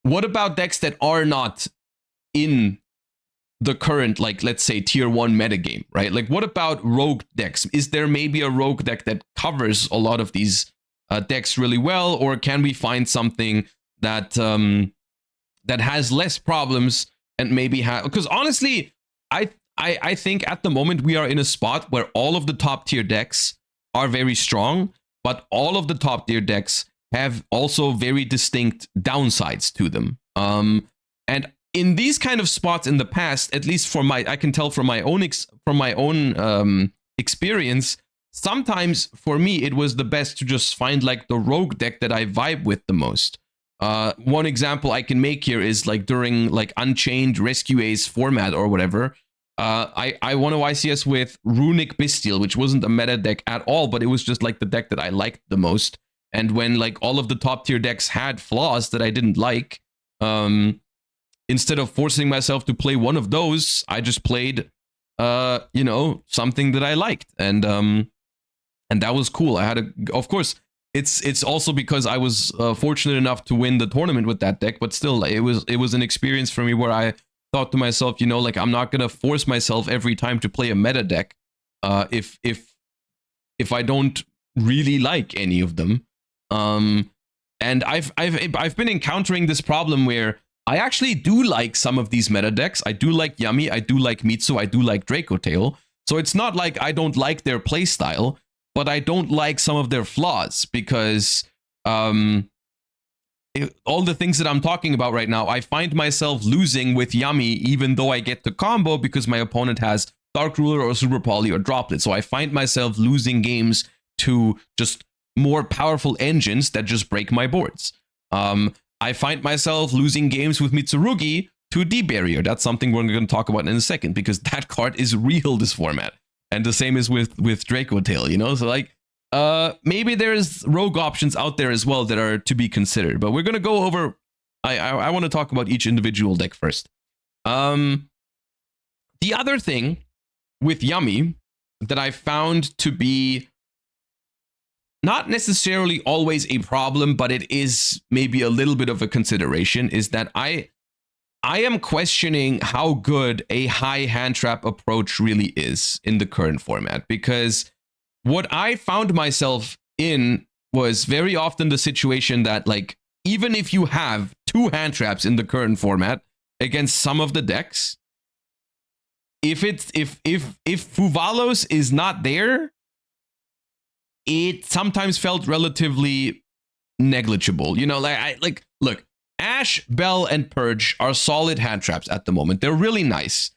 what about decks that are not in the current, like, let's say tier 1 metagame, right? Like, what about rogue decks? Is there maybe a rogue deck that covers a lot of these decks really well, or can we find something that that has less problems and maybe have? Because honestly, I think at the moment we are in a spot where all of the top tier decks are very strong, but all of the top tier decks have also very distinct downsides to them. And in these kind of spots in the past, at least I can tell from my own experience, sometimes for me it was the best to just find like the rogue deck that I vibe with the most. One example I can make here is like during like Unchained Rescue Ace format or whatever, I won a YCS with Runic Bestial, which wasn't a meta deck at all, but it was just like the deck that I liked the most. And when like all of the top tier decks had flaws that I didn't like, instead of forcing myself to play one of those, I just played, you know, something that I liked, and that was cool. Of course, it's also because I was fortunate enough to win the tournament with that deck, but still, it was an experience for me where I thought to myself, you know, like, I'm not gonna force myself every time to play a meta deck if I don't really like any of them. And I've been encountering this problem where I actually do like some of these meta decks. I do like Yummy, I do like Mitsu, I do like Draco Tail. So it's not like I don't like their playstyle, but I don't like some of their flaws because all the things that I'm talking about right now, I find myself losing with Yummy even though I get the combo because my opponent has Dark Ruler or Super Poly or Droplet. So I find myself losing games to just more powerful engines that just break my boards. I find myself losing games with Mitsurugi to D-Barrier. That's something we're going to talk about in a second because that card is real this format. And the same is with Draco Tail, you know? So like, maybe there's rogue options out there as well that are to be considered. But we're going to go over... I want to talk about each individual deck first. The other thing with Yummy that I found to be not necessarily always a problem, but it is maybe a little bit of a consideration, is that I am questioning how good a high hand trap approach really is in the current format, because what I found myself in was very often the situation that, like, even if you have 2 hand traps in the current format against some of the decks, if Fuvalos is not there, it sometimes felt relatively negligible. You know, look, Ash, Bell, and Purge are solid hand traps at the moment. They're really nice,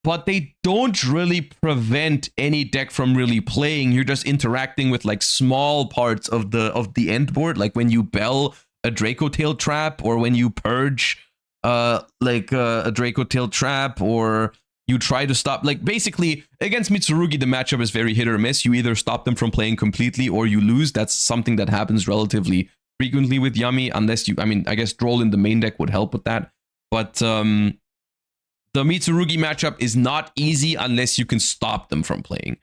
but they don't really prevent any deck from really playing. You're just interacting with like small parts of the end board, like when you Bell a Draco Tail trap, or when you Purge a Draco Tail trap, or you try to stop, like, basically against Mitsurugi, the matchup is very hit or miss. You either stop them from playing completely or you lose. That's something that happens relatively frequently with Yummy, unless you, I mean, I guess Droll in the main deck would help with that. But the Mitsurugi matchup is not easy unless you can stop them from playing.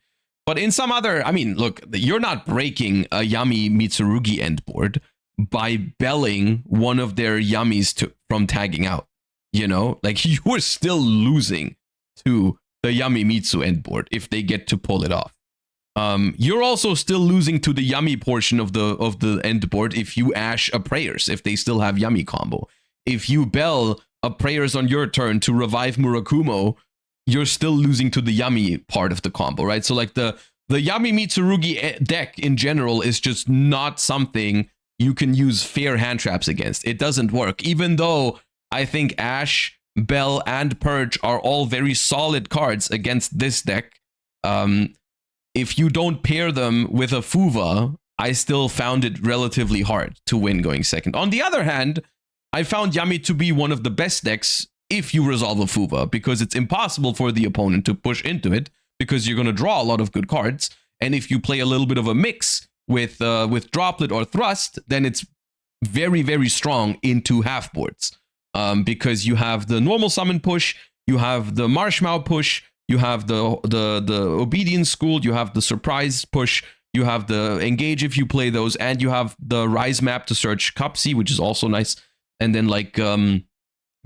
But in some other, I mean, look, you're not breaking a Yummy Mitsurugi end board by belling one of their Yummies from tagging out. You know, like, you are still losing to the Yummy Mitsu end board if they get to pull it off. You're also still losing to the Yummy portion of the end board if you Ash a Prayers, if they still have Yummy combo. If you Bell a Prayers on your turn to revive Murakumo, you're still losing to the Yummy part of the combo, right? So like the Yummy Mitsurugi deck in general is just not something you can use fair hand traps against. It doesn't work, even though I think Ash, Bell, and Purge are all very solid cards against this deck. If you don't pair them with a Fuva, I still found it relatively hard to win going second. On the other hand, I found Yummy to be one of the best decks if you resolve a Fuva, because it's impossible for the opponent to push into it, because you're going to draw a lot of good cards. And if you play a little bit of a mix with Droplet or Thrust, then it's very, very strong into half boards. Because you have the normal summon push, you have the Marshmallow push, you have the Obedience School, you have the Surprise push, you have the Engage if you play those, and you have the Rise map to search Cupsy, which is also nice. And then like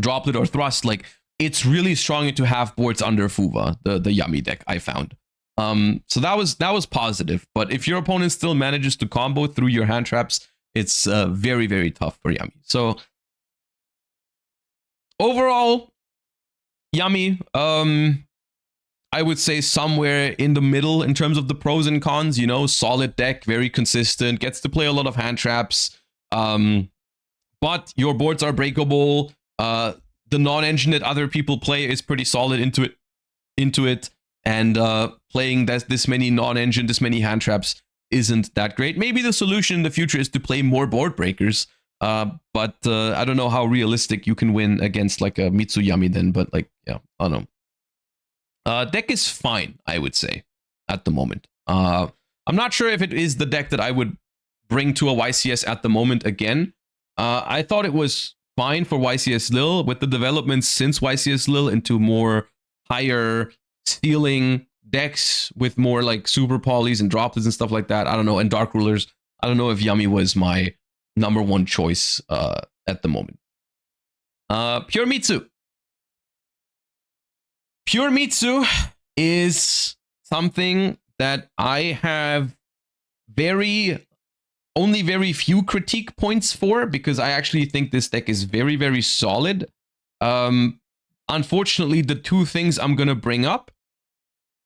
Droplet or Thrust, like, it's really strong into half boards under Fuva, the Yummy deck, I found. So that was positive. But if your opponent still manages to combo through your hand traps, it's very, very tough for Yummy. So overall, Yummy, I would say somewhere in the middle in terms of the pros and cons. You know, solid deck, very consistent, gets to play a lot of hand traps, but your boards are breakable. The non-engine that other people play is pretty solid into it, and playing this many non-engine, this many hand traps isn't that great. Maybe the solution in the future is to play more board breakers. But I don't know how realistic you can win against like a Mitsuyami then, but like, yeah, I don't know. Deck is fine, I would say, at the moment. I'm not sure if it is the deck that I would bring to a YCS at the moment again. I thought it was fine for YCS Lil. With the developments since YCS Lil into more higher ceiling decks with more like super polys and droplets and stuff like that, I don't know, and dark rulers, I don't know if Yummy was my number one choice at the moment. Pure Mitsu. Pure Mitsu is something that I have only very few critique points for, because I actually think this deck is very, very solid. Unfortunately, the two things I'm going to bring up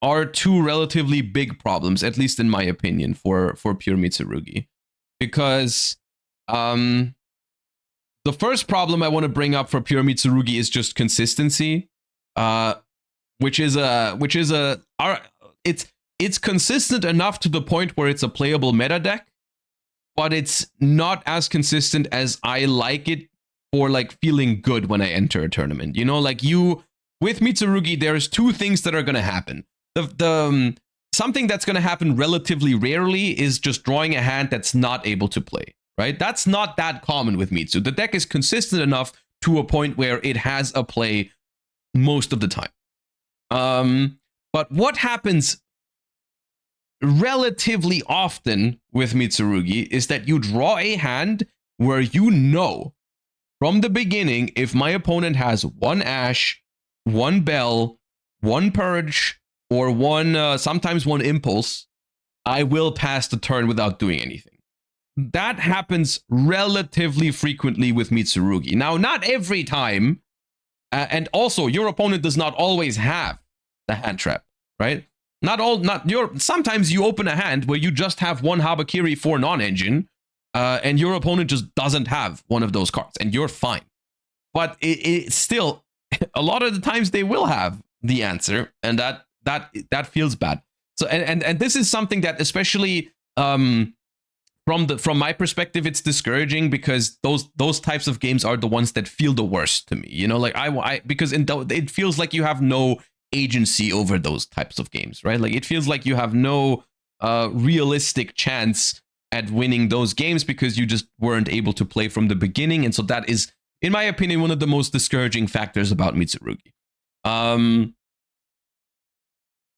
are two relatively big problems, at least in my opinion, for Pure Mitsurugi. Because the first problem I want to bring up for Pure Mitsurugi is just consistency. It's consistent enough to the point where it's a playable meta deck, but it's not as consistent as I like it for like feeling good when I enter a tournament. You know, like with Mitsurugi, there's two things that are going to happen. Something that's going to happen relatively rarely is just drawing a hand that's not able to play, right? That's not that common with Mitsu. The deck is consistent enough to a point where it has a play most of the time. But what happens relatively often with Mitsurugi is that you draw a hand where you know from the beginning, if my opponent has one Ash, one Bell, one Purge, or sometimes one Impulse, I will pass the turn without doing anything. That happens relatively frequently with Mitsurugi. Now, not every time, and also your opponent does not always have the hand trap, right? Sometimes you open a hand where you just have one Habakiri for non-engine, and your opponent just doesn't have one of those cards, and you're fine. But it's still, a lot of the times they will have the answer, and that feels bad. So and this is something that, especially from my perspective, it's discouraging, because those types of games are the ones that feel the worst to me. You know, like because it feels like you have no agency over those types of games, right? Like it feels like you have no realistic chance at winning those games because you just weren't able to play from the beginning. And so that is, in my opinion, one of the most discouraging factors about Mitsurugi.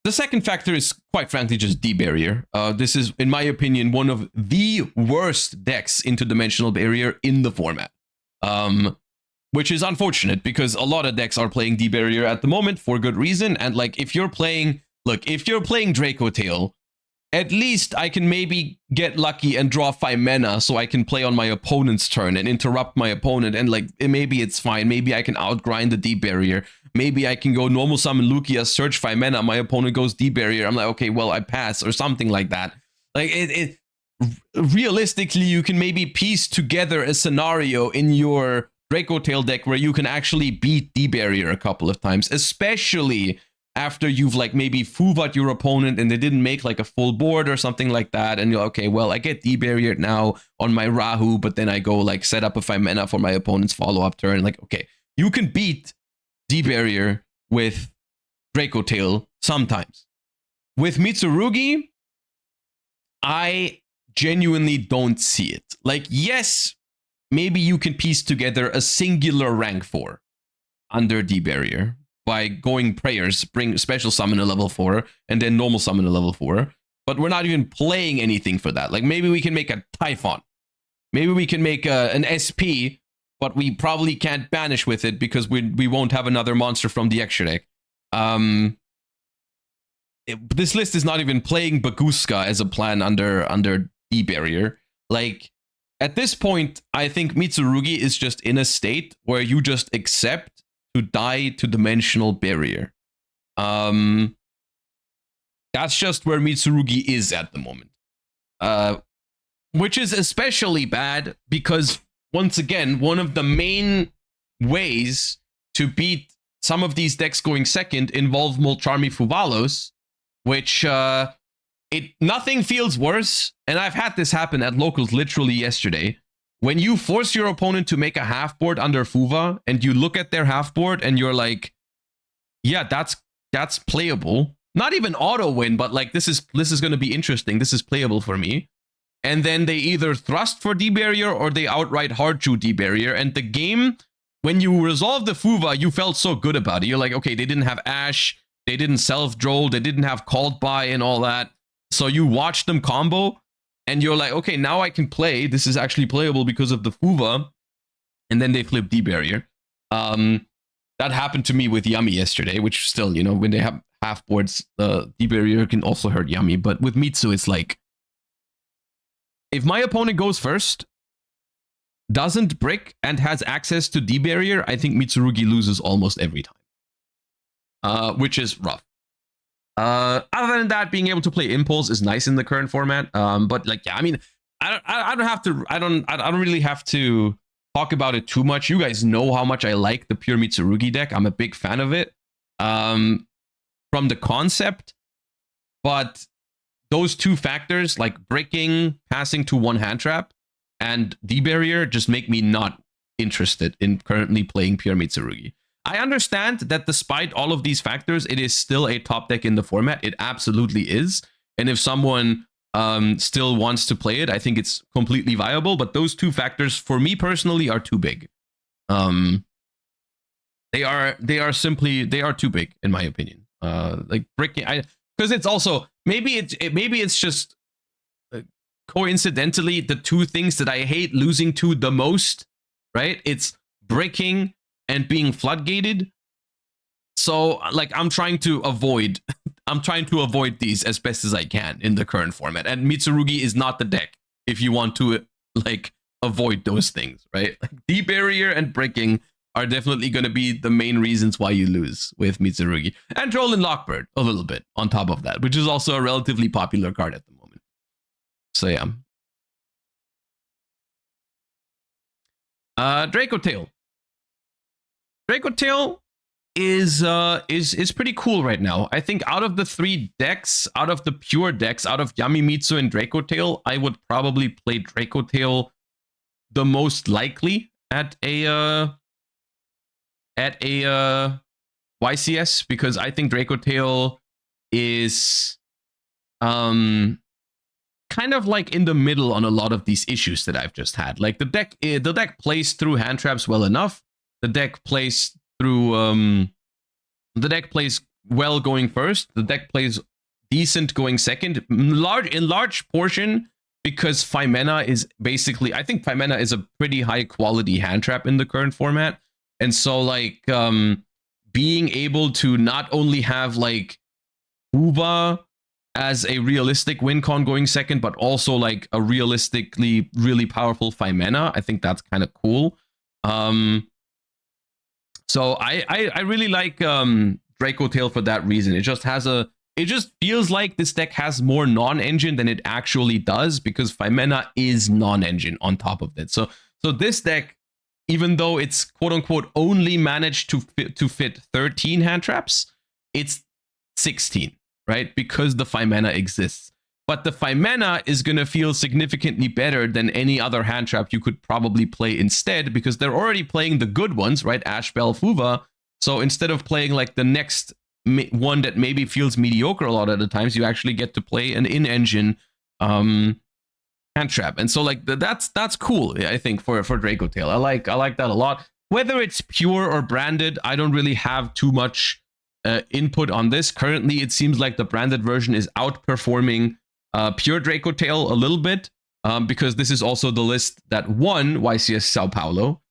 The second factor is, quite frankly, just D-Barrier. This is, in my opinion, one of the worst decks into Dimensional Barrier in the format. Which is unfortunate, because a lot of decks are playing D-Barrier at the moment for good reason. And like, if you're playing Draco Tail, at least I can maybe get lucky and draw 5 mana so I can play on my opponent's turn and interrupt my opponent, and like, maybe it's fine. Maybe I can outgrind the D-Barrier. Maybe I can go normal summon Lugia, search 5 mana, my opponent goes D-Barrier. I'm like, okay, well, I pass, or something like that. Like, realistically, you can maybe piece together a scenario in your Draco Tail deck where you can actually beat D-Barrier a couple of times, especially after you've like maybe Fuvat your opponent and they didn't make like a full board or something like that, and you're okay, well, I get D-Barrier now on my Rahu, but then I go like set up a 5 mana for my opponent's follow-up turn. Like, okay, you can beat D-Barrier with Draco Tail sometimes. With Mitsurugi, I genuinely don't see it. Like, yes, maybe you can piece together a singular rank 4 under D-Barrier by going prayers, bring special summon a level 4, and then normal summon a level 4. But we're not even playing anything for that. Like, maybe we can make a Typhon. Maybe we can make an SP, but we probably can't banish with it because we won't have another monster from the extra deck. This list is not even playing Baguska as a plan under D-Barrier. Like, at this point, I think Mitsurugi is just in a state where you just accept to die to Dimensional Barrier. That's just where Mitsurugi is at the moment. Which is especially bad because, once again, one of the main ways to beat some of these decks going second involve Molcharmi Fuvalos, which nothing feels worse, and I've had this happen at locals literally yesterday. When you force your opponent to make a half board under Fuva, and you look at their half board and you're like, yeah, that's playable. Not even auto win, but like, this is going to be interesting. This is playable for me. And then they either thrust for D-Barrier or they outright hard chew D-Barrier. And the game, when you resolve the Fuva, you felt so good about it. You're like, okay, they didn't have Ash, they didn't self-droll, they didn't have called by and all that. So you watch them combo, and you're like, okay, now I can play. This is actually playable because of the Fuva, and then they flip D-Barrier. That happened to me with Yummy yesterday, which still, you know, when they have half boards, the D-Barrier can also hurt Yummy. But with Mitsu, it's like, if my opponent goes first, doesn't brick, and has access to D-Barrier, I think Mitsurugi loses almost every time, which is rough. Other than that, being able to play Impulse is nice in the current format. But like, yeah, I mean, I don't really have to talk about it too much. You guys know how much I like the pure Mitsurugi deck. I'm a big fan of it. From the concept, but those two factors, like breaking, passing to one hand trap, and D-Barrier, just make me not interested in currently playing pure Mitsurugi. I understand that despite all of these factors, it is still a top deck in the format. It absolutely is. And if someone still wants to play it, I think it's completely viable. But those two factors, for me personally, are too big. They are too big, in my opinion. Like breaking, because it's also maybe it's just coincidentally the two things that I hate losing to the most, right? It's breaking and being floodgated. So like I'm trying to avoid these as best as I can in the current format. And Mitsurugi is not the deck if you want to like avoid those things, right? Like D-Barrier and breaking are definitely going to be the main reasons why you lose with Mitsurugi. And Troll and Lockbird a little bit on top of that, which is also a relatively popular card at the moment. So yeah. Draco Tail. Draco Tail is pretty cool right now. I think out of the three decks, out of the pure decks, out of Yamimitsu and Draco Tail, I would probably play Draco Tail the most likely at a YCS, because I think Draco Tail is kind of like in the middle on a lot of these issues that I've just had. Like the deck plays through hand traps well enough. The deck plays through the deck plays well going first. The deck plays decent going second. In large portion because Phimena is basically, I think Phimena is a pretty high quality hand trap in the current format. And so like being able to not only have like Uva as a realistic win con going second, but also like a realistically really powerful Phimena, I think that's kind of cool. So I really like Draco Tail for that reason. It just feels like this deck has more non-engine than it actually does, because Phimena is non-engine on top of it. So this deck, even though it's quote unquote only managed to fit 13 hand traps, it's 16, right? Because the Phimena exists. But the Phimena is going to feel significantly better than any other hand trap you could probably play instead, because they're already playing the good ones, right? Ash, Bell, Fuva. So instead of playing like the next one that maybe feels mediocre a lot of the times, you actually get to play an in-engine hand trap. And so like that's cool, I think, for Draco Tail. I like that a lot. Whether it's pure or branded, I don't really have too much input on this. Currently, it seems like the branded version is outperforming pure Draco Tail a little bit, because this is also the list that won YCS Sao Paulo.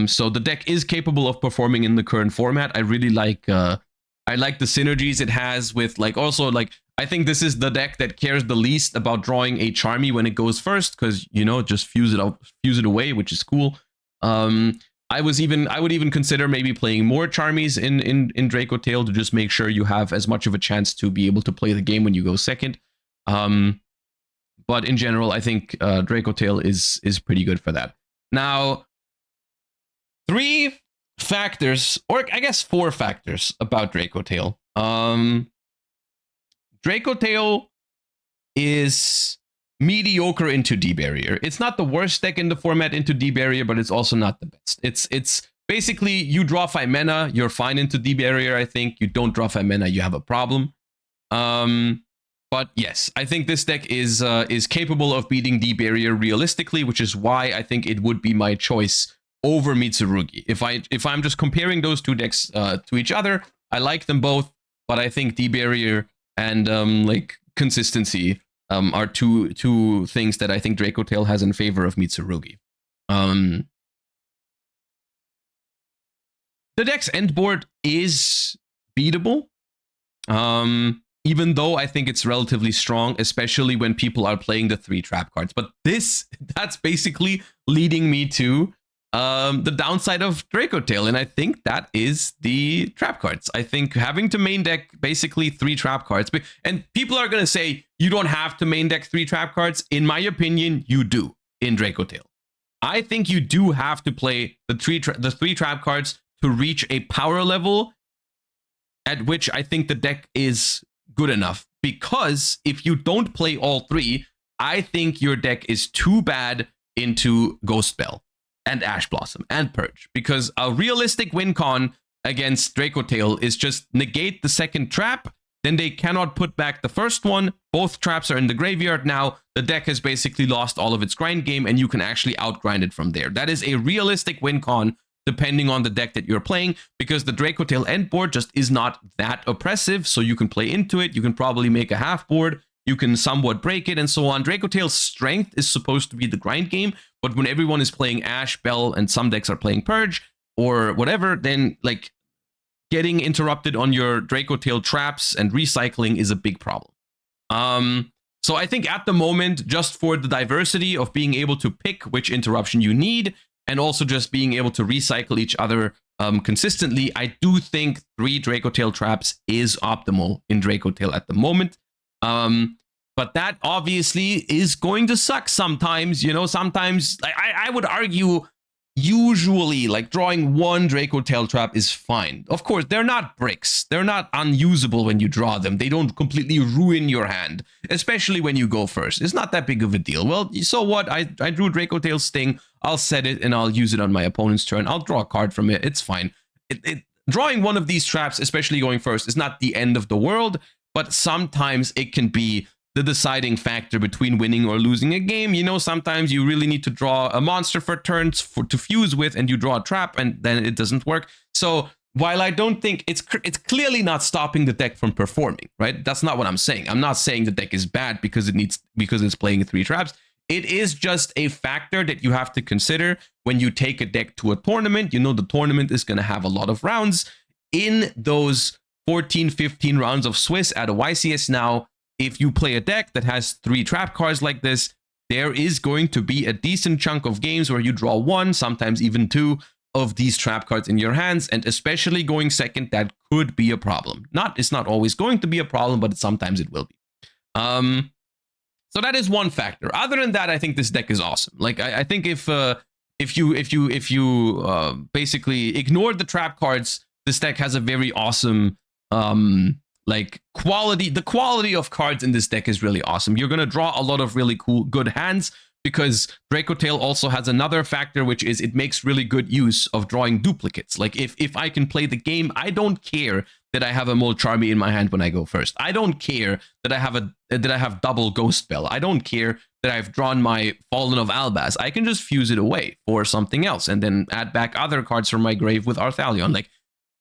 So the deck is capable of performing in the current format. I really like the synergies it has with like, also like, I think this is the deck that cares the least about drawing a Charmy when it goes first, because, you know, just fuse it away, which is cool. I would even consider maybe playing more Charmies in Draco Tail to just make sure you have as much of a chance to be able to play the game when you go second. But in general, I think Draco Tail is pretty good for that. Now, 3 factors, or I guess 4 factors about Draco Tail. Draco Tail is mediocre into D-Barrier. It's not the worst deck in the format into D-Barrier, but it's also not the best. It's basically, you draw Phimena, you're fine into D-Barrier, I think. You don't draw Phimena, you have a problem. But yes, I think this deck is capable of beating D-Barrier realistically, which is why I think it would be my choice over Mitsurugi. If I'm just comparing those two decks to each other, I like them both, but I think D-Barrier and like consistency are two things that I think Draco Tail has in favor of Mitsurugi. The deck's end board is beatable, even though I think it's relatively strong, especially when people are playing the 3 trap cards. But that's basically leading me to the downside of Draco Tail, and I think that is the trap cards. I think having to main deck basically 3 trap cards, and people are going to say you don't have to main deck 3 trap cards. In my opinion, you do in Draco Tail. I think you do have to play the 3 trap cards to reach a power level at which I think the deck is good enough. Because if you don't play all 3, I think your deck is too bad into Ghost Bell and Ash Blossom and Purge. Because a realistic win con against Draco Tail is just negate the second trap, then they cannot put back the first one. Both traps are in the graveyard now. The deck has basically lost all of its grind game, and you can actually outgrind it from there. That is a realistic win con, depending on the deck that you're playing, because the Draco Tail end board just is not that oppressive, so you can play into it. You can probably make a half board. You can somewhat break it and so on. Draco Tail's strength is supposed to be the grind game, but when everyone is playing Ash, Bell, and some decks are playing Purge or whatever, then like getting interrupted on your Draco Tail traps and recycling is a big problem. So I think at the moment, just for the diversity of being able to pick which interruption you need, and also just being able to recycle each other consistently, I do think 3 Draco Tail traps is optimal in Draco Tail at the moment. But that obviously is going to suck sometimes. You know, sometimes I would argue usually like drawing 1 Draco Tail trap is fine. Of course, they're not bricks. They're not unusable when you draw them. They don't completely ruin your hand, especially when you go first. It's not that big of a deal. Well, so what? I drew Draco Tail Sting. I'll set it and I'll use it on my opponent's turn. I'll draw a card from it. It's fine. Drawing one of these traps, especially going first, is not the end of the world, but sometimes it can be the deciding factor between winning or losing a game. You know, sometimes you really need to draw a monster for turns to fuse with, and you draw a trap and then it doesn't work. So while I don't think it's clearly not stopping the deck from performing, right? That's not what I'm saying. I'm not saying the deck is bad because it's playing 3 traps. It is just a factor that you have to consider when you take a deck to a tournament. You know, the tournament is going to have a lot of rounds. In those 14, 15 rounds of Swiss at a YCS now, if you play a deck that has 3 trap cards like this, there is going to be a decent chunk of games where you draw 1, sometimes even 2 of these trap cards in your hands. And especially going second, that could be a problem. It's not always going to be a problem, but sometimes it will be. So that is one factor. Other than that, I think this deck is awesome. Like I think if you basically ignore the trap cards, this deck has a very awesome like quality. The quality of cards in this deck is really awesome. You're gonna draw a lot of really cool, good hands, because Draco Tail also has another factor, which is it makes really good use of drawing duplicates. Like if I can play the game, I don't care that I have a Molcharmy in my hand when I go first. I don't care that I have double Ghost Bell. I don't care that I've drawn my Fallen of Albaz. I can just fuse it away for something else and then add back other cards from my grave with Arthalion. Like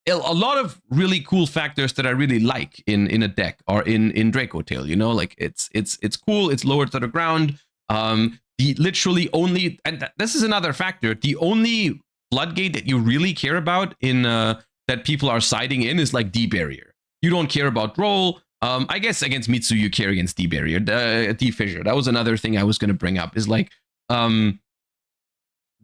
a lot of really cool factors that I really like in a deck are in Draco Tail. You know, like it's cool. It's lower to the ground. The literally only, and this is another factor, the only floodgate that you really care about in that people are siding in is like D barrier. You don't care about roll. I guess against Mitsu you care against D barrier, D fissure. That was another thing I was going to bring up, is like the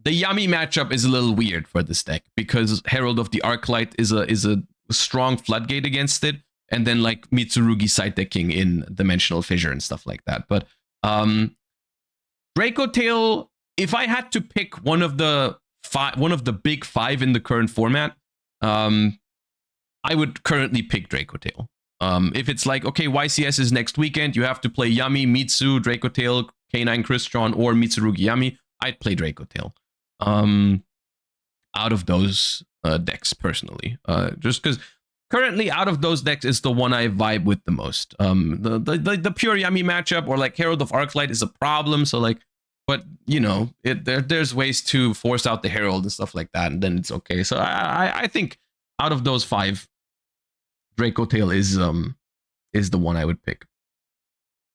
Yami matchup is a little weird for this deck because Herald of the Arclight is a strong floodgate against it, and then like Mitsurugi side decking in Dimensional Fissure and stuff like that. But Draco Tail, if I had to pick one of the big 5 in the current format, I would currently pick Draco Tail. If it's like, okay, YCS is next weekend, you have to play Yami, Mitsu, Draco Tail, K9 Crystron, or Mitsurugi Yami, I'd play Draco Tail. Out of those decks, personally. Just because currently out of those decks is the one I vibe with the most. The pure Yami matchup or like Herald of Arclight is a problem, so like, but you know, there's ways to force out the Herald and stuff like that, and then it's okay. So I think out of those 5, Draco Tail is the one I would pick.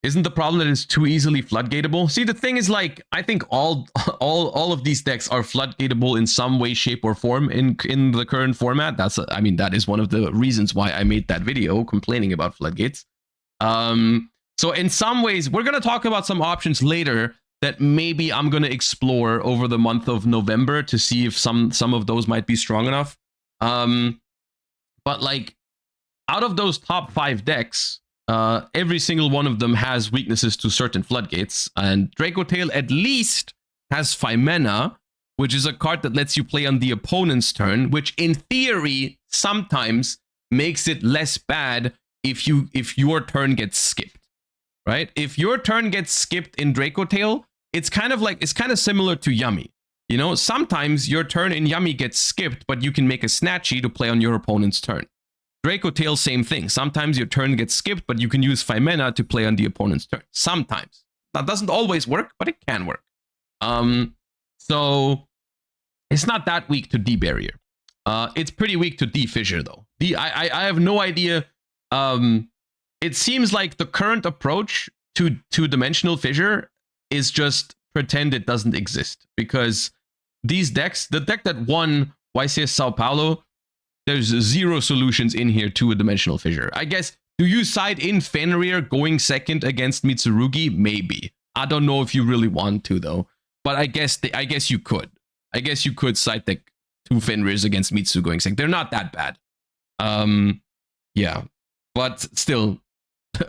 Isn't the problem that it's too easily floodgateable? See, the thing is, like, I think all of these decks are floodgateable in some way, shape, or form in the current format. I mean, that is one of the reasons why I made that video complaining about floodgates. So in some ways, we're gonna talk about some options later that maybe I'm gonna explore over the month of November to see if some of those might be strong enough. But like, out of those top 5 decks, every single one of them has weaknesses to certain floodgates, and Dracotail at least has Phimena, which is a card that lets you play on the opponent's turn, which in theory sometimes makes it less bad if your turn gets skipped, right? If your turn gets skipped in Dracotail, it's kind of similar to Yummy. You know, sometimes your turn in Yummy gets skipped, but you can make a Snatchy to play on your opponent's turn. Dracotail, same thing. Sometimes your turn gets skipped, but you can use Phimena to play on the opponent's turn. Sometimes. That doesn't always work, but it can work. So it's not that weak to D-Barrier. It's pretty weak to D-Fissure, though. I have no idea. It seems like the current approach to Dimensional Fissure is just pretend it doesn't exist. Because these decks, the deck that won YCS Sao Paulo, there's 0 solutions in here to a Dimensional Fissure. I guess, do you side in Fenrir going second against Mitsurugi? Maybe. I don't know if you really want to, though. But I guess you could. I guess you could side deck 2 Fenrirs against Mitsu going second. They're not that bad. Yeah. But still,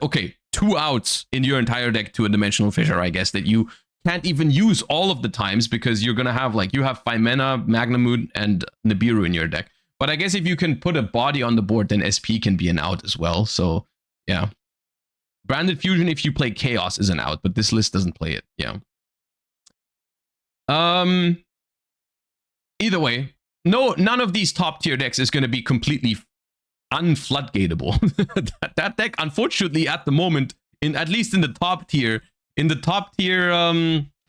okay, 2 outs in your entire deck to a Dimensional Fissure, I guess, that you can't even use all of the times because you're going to have, like, you have Phimena, Magnemute, and Nibiru in your deck. But I guess if you can put a body on the board, then SP can be an out as well. So, yeah. Branded Fusion, if you play Chaos, is an out, but this list doesn't play it. Yeah. Either way, none of these top tier decks is going to be completely unfloodgateable. that deck, unfortunately, at the moment, at least in the top tier,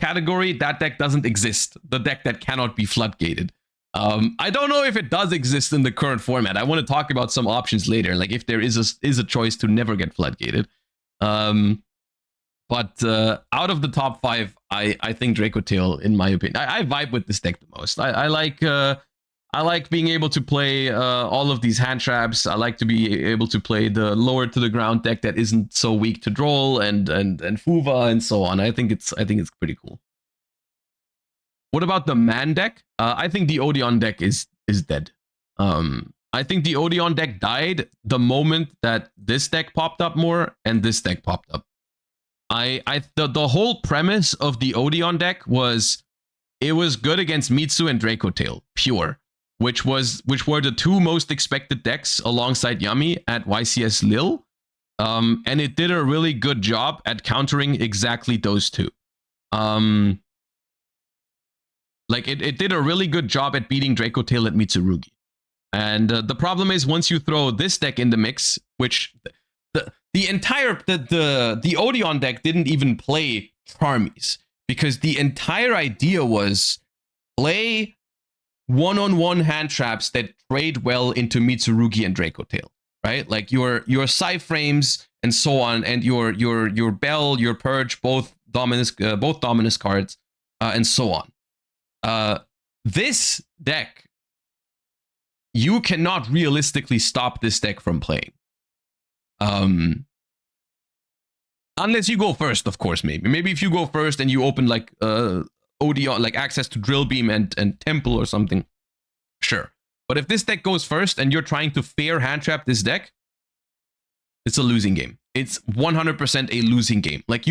category, that deck doesn't exist. The deck that cannot be floodgated. I don't know if it does exist in the current format. I want to talk about some options later, like if there is a choice to never get floodgated. But out of the top 5, I think Dracotail, in my opinion, I vibe with this deck the most. I like being able to play all of these hand traps. I like to be able to play the lower to the ground deck that isn't so weak to Droll and Fuva and so on. I think it's pretty cool. What about the man deck? I think the Odeon deck is dead. I think the Odeon deck died the moment that this deck popped up more and this deck popped up. The whole premise of the Odeon deck was it was good against Mitsu and Dracotail, pure, which were the 2 most expected decks alongside Yummy at YCS Lille. And it did a really good job at countering exactly those 2. Like, it did a really good job at beating Dracotail at Mitsurugi. And the problem is, once you throw this deck in the mix, which the Odeon deck didn't even play Charmies, because the entire idea was play one-on-one hand traps that trade well into Mitsurugi and Dracotail, right? Like your Psy-Frames and so on, and your Bell, your Purge, both Dominus cards, and so on. This deck, you cannot realistically stop this deck from playing. Unless you go first, of course, maybe. Maybe if you go first and you open like Odeon, like access to Drill Beam and Temple or something, sure. But if this deck goes first and you're trying to fair hand trap this deck, it's a losing game. It's 100% a losing game. Like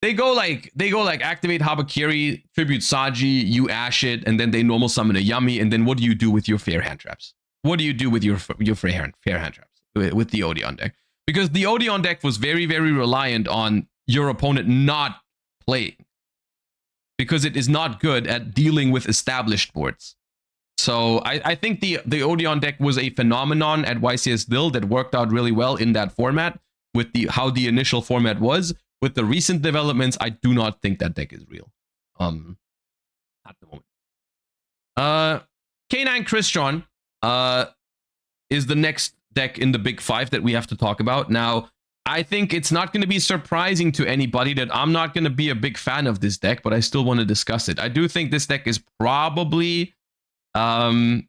they go like activate Habakiri, tribute Saji, you ash it, and then they normal summon a Yummy, and then what do you do with your fair hand traps? What do you do with your fair hand traps with the Odeon deck? Because the Odeon deck was very, very reliant on your opponent not playing, because it is not good at dealing with established boards. So I think the Odeon deck was a phenomenon at YCS Lille that worked out really well in that format with how the initial format was. With the recent developments, I do not think that deck is real. At the moment. K9 Christian is the next deck in the big 5 that we have to talk about. Now, I think it's not going to be surprising to anybody that I'm not going to be a big fan of this deck, but I still want to discuss it. I do think this deck is probably the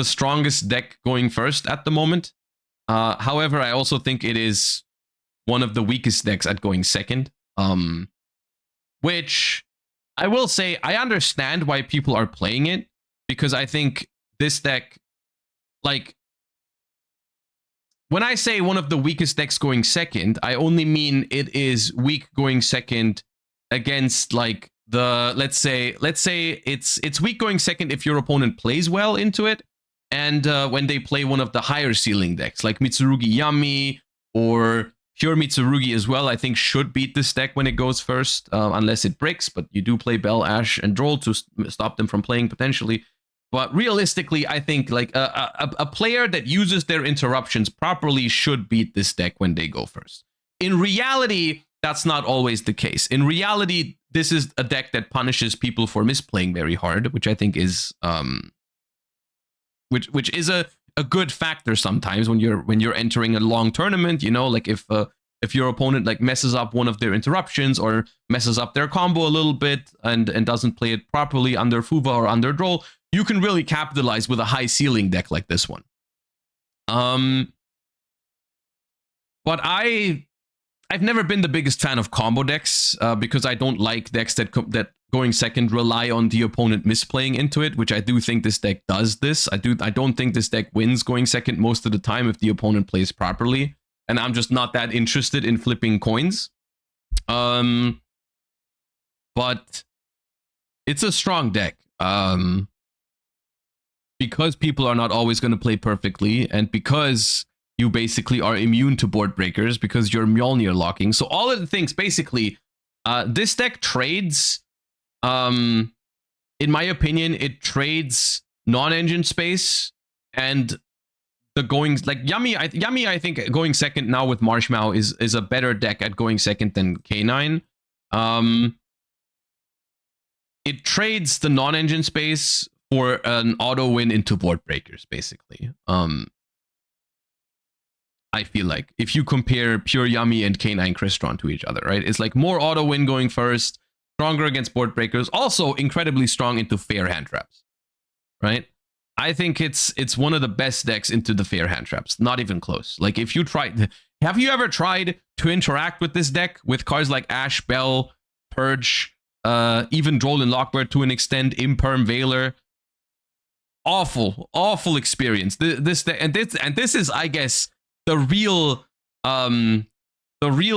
strongest deck going first at the moment. However, I also think it is one of the weakest decks at going second. Which I will say, I understand why people are playing it, because I think this deck, like, when I say one of the weakest decks going second, I only mean it is weak going second against, like, the, let's say it's weak going second if your opponent plays well into it, and when they play one of the higher ceiling decks, like Mitsurugi Yami or Pure Mitsurugi as well, I think should beat this deck when it goes first, unless it breaks, but you do play Bell, Ash, and Droll to stop them from playing potentially. But realistically, I think like a player that uses their interruptions properly should beat this deck when they go first. In reality, that's not always the case. In reality, this is a deck that punishes people for misplaying very hard, which I think is which is a good factor sometimes when you're entering a long tournament. You know, like if your opponent like messes up one of their interruptions or messes up their combo a little bit and doesn't play it properly under Fuva or under Droll, you can really capitalize with a high ceiling deck like this one. But I've never been the biggest fan of combo decks because I don't like decks that going second rely on the opponent misplaying into it, which I do think this deck does this. I don't think this deck wins going second most of the time if the opponent plays properly, and I'm just not that interested in flipping coins. But it's a strong deck. Because people are not always going to play perfectly, and because you basically are immune to board breakers because you're Mjolnir locking. So all of the things, basically, this deck trades, in my opinion, it trades non-engine space and the going, like Yami, I think going second now with Marshmallow is a better deck at going second than K9. It trades the non-engine space for an auto win into board breakers, basically. I feel like if you compare Pure Yami and K9 Crystron to each other, right? It's like more auto win going first, stronger against board breakers, also incredibly strong into fair hand traps, right? I think it's one of the best decks into the fair hand traps, not even close. Like if you tried, have you ever tried to interact with this deck with cards like Ash, Bell, Purge, even Droll and Lockbird to an extent, Imperm, Veiler? Awful experience. This is, I guess, the real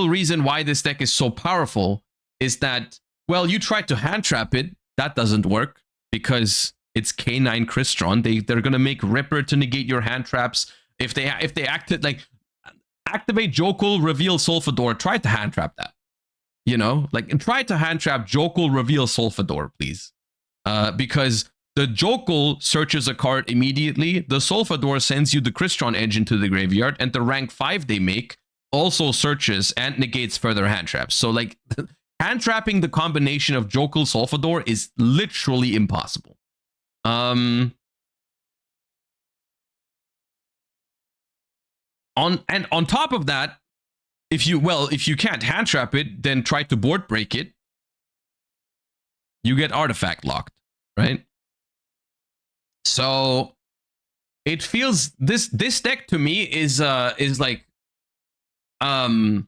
reason why this deck is so powerful is that, well, you tried to hand trap it, that doesn't work because it's K9 Crystron. They're gonna make Ripper to negate your hand traps. If they acted like activate Jokul, reveal Solfador, try to hand trap that. You know, like, and try to hand trap Jokul, reveal Solfador, please, because the Jokul searches a card immediately, the Solfador sends you the Crystron engine to the graveyard, and the rank 5 they make also searches and negates further hand traps. So, like, hand trapping the combination of Jokul Solfador is literally impossible. On top of that, if you can't hand trap it, then try to board break it. You get artifact locked, right? So it feels this deck to me is like kind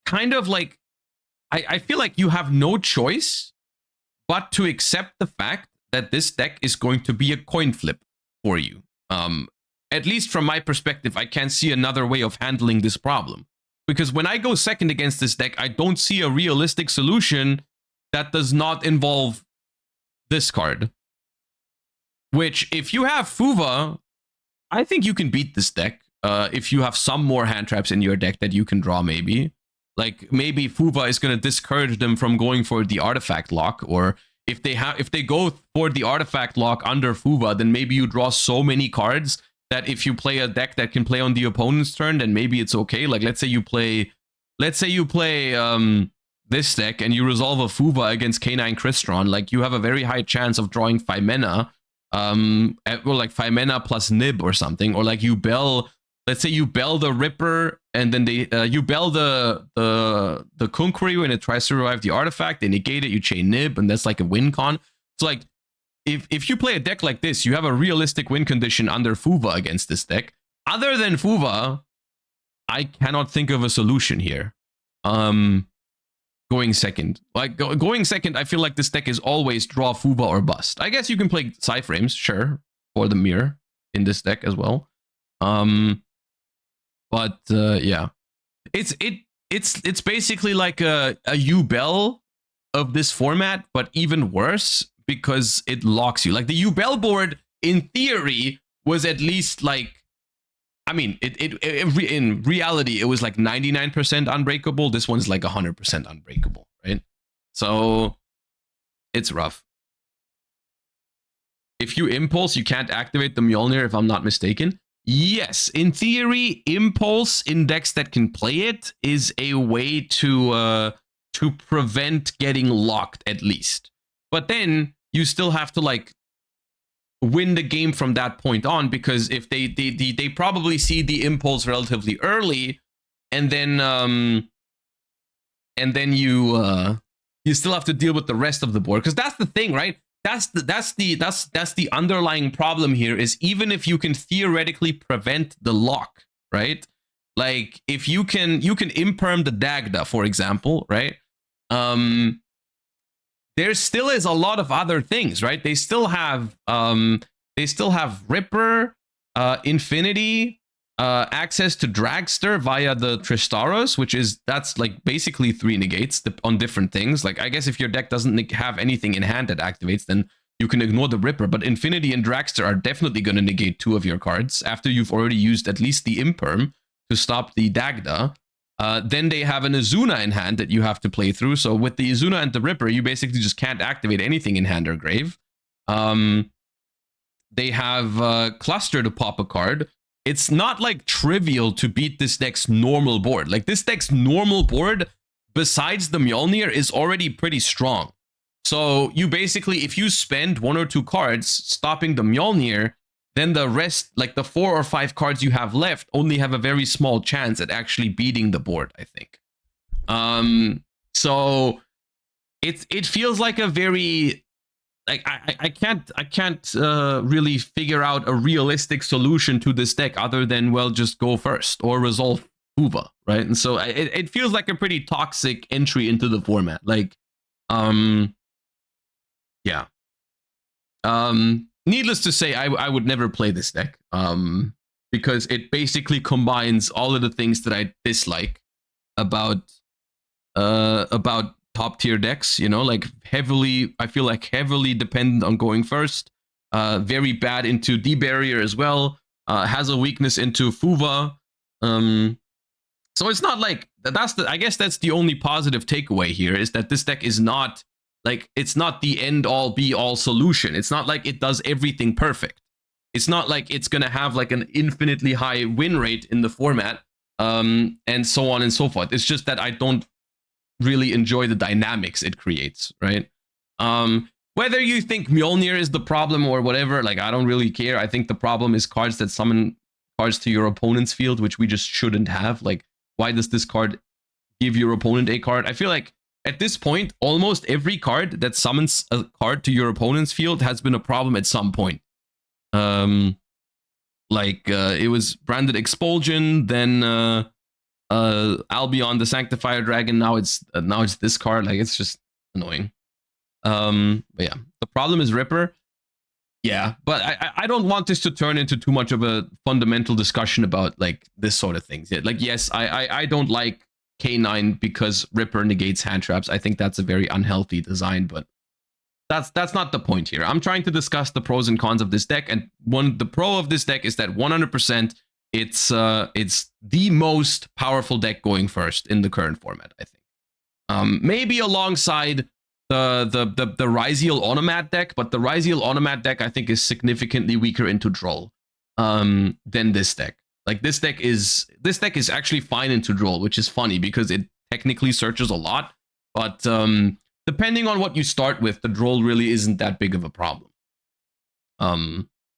of like I feel like you have no choice but to accept the fact that this deck is going to be a coin flip for you. At least from my perspective, I can't see another way of handling this problem. Because when I go second against this deck, I don't see a realistic solution that does not involve this card. Which, if you have Fuva, I think you can beat this deck. If you have some more hand traps in your deck that you can draw, maybe. Like, maybe Fuva is going to discourage them from going for the artifact lock, or if they go for the artifact lock under Fuva, then maybe you draw so many cards that if you play a deck that can play on the opponent's turn, then maybe it's okay. Like, let's say you play this deck and you resolve a Fuva against K9 Crystron, like, you have a very high chance of drawing 5 mana, or like 5 mana plus Nib or something, or like you Bell let's say you bell the Ripper, and then you bell the Kunkuryu when it tries to revive the artifact, they negate it, you chain Nib, and that's like a win con. So like, if you play a deck like this, you have a realistic win condition under Fuva against this deck. Other than Fuva, I cannot think of a solution here. Going second. Like, going second, I feel like this deck is always draw Fuva or bust. I guess you can play Psyframes, sure, or the Mirror in this deck as well. But yeah. It's basically like a U-Bell of this format, but even worse because it locks you. Like, the U-Bell board, in theory, was at least like, I mean, in reality, it was like 99% unbreakable. This one's like 100% unbreakable, right? So it's rough. If you Impulse, you can't activate the Mjolnir, if I'm not mistaken. Yes, in theory, Impulse in decks that can play it is a way to prevent getting locked, at least. But then you still have to like win the game from that point on, because if they probably see the Impulse relatively early, and then you still have to deal with the rest of the board, because that's the thing, right? That's the underlying problem here, is even if you can theoretically prevent the lock, right? Like, if you can imperm the Dagda, for example, right? There still is a lot of other things, right? They still have Ripper, Infinity, access to Dragster via the Tristaros, that's like basically 3 negates on different things. Like, I guess if your deck doesn't have anything in hand that activates, then you can ignore the Ripper, but Infinity and Dragster are definitely going to negate 2 of your cards after you've already used at least the Imperm to stop the Dagda. Then they have an Azuna in hand that you have to play through. So with the Azuna and the Ripper, you basically just can't activate anything in hand or grave. They have Cluster to pop a card. It's not like trivial to beat this deck's normal board. Like, this deck's normal board, besides the Mjolnir, is already pretty strong. So you basically, if you spend 1 or 2 cards stopping the Mjolnir, then the rest, like the 4 or 5 cards you have left, only have a very small chance at actually beating the board, I think. So it feels like a very, like, I can't really figure out a realistic solution to this deck other than, well, just go first or resolve Fuva, right? And so it feels like a pretty toxic entry into the format. Like, yeah. Needless to say, I would never play this deck, because it basically combines all of the things that I dislike about top tier decks, you know, like I feel like heavily dependent on going first, very bad into D-Barrier as well, has a weakness into Fuva. So it's not like, I guess that's the only positive takeaway here, is that this deck is not, like, it's not the end-all be-all solution. It's not like it does everything perfect. It's not like it's going to have like an infinitely high win rate in the format, and so on and so forth. It's just that I don't really enjoy the dynamics it creates, right? Whether you think Mjolnir is the problem or whatever, like, I don't really care. I think the problem is cards that summon cards to your opponent's field, which we just shouldn't have. Like, why does this card give your opponent a card? I feel like at this point, almost every card that summons a card to your opponent's field has been a problem at some point. It was branded Expulsion, then Albion the Sanctifier Dragon. Now it's this card. Like, it's just annoying. But yeah, the problem is Ripper. Yeah, but I don't want this to turn into too much of a fundamental discussion about like this sort of things. Like, yes, I don't like K9 because Ripper negates hand traps. I think that's a very unhealthy design, but that's not the point here. I'm trying to discuss the pros and cons of this deck, and the pro of this deck is that 100% it's the most powerful deck going first in the current format, I think. Maybe alongside the Ryziel Onomat deck, but the Ryziel Onomat deck I think is significantly weaker into Droll than this deck. Like, this deck is actually fine into Droll, which is funny because it technically searches a lot, but depending on what you start with, the Droll really isn't that big of a problem.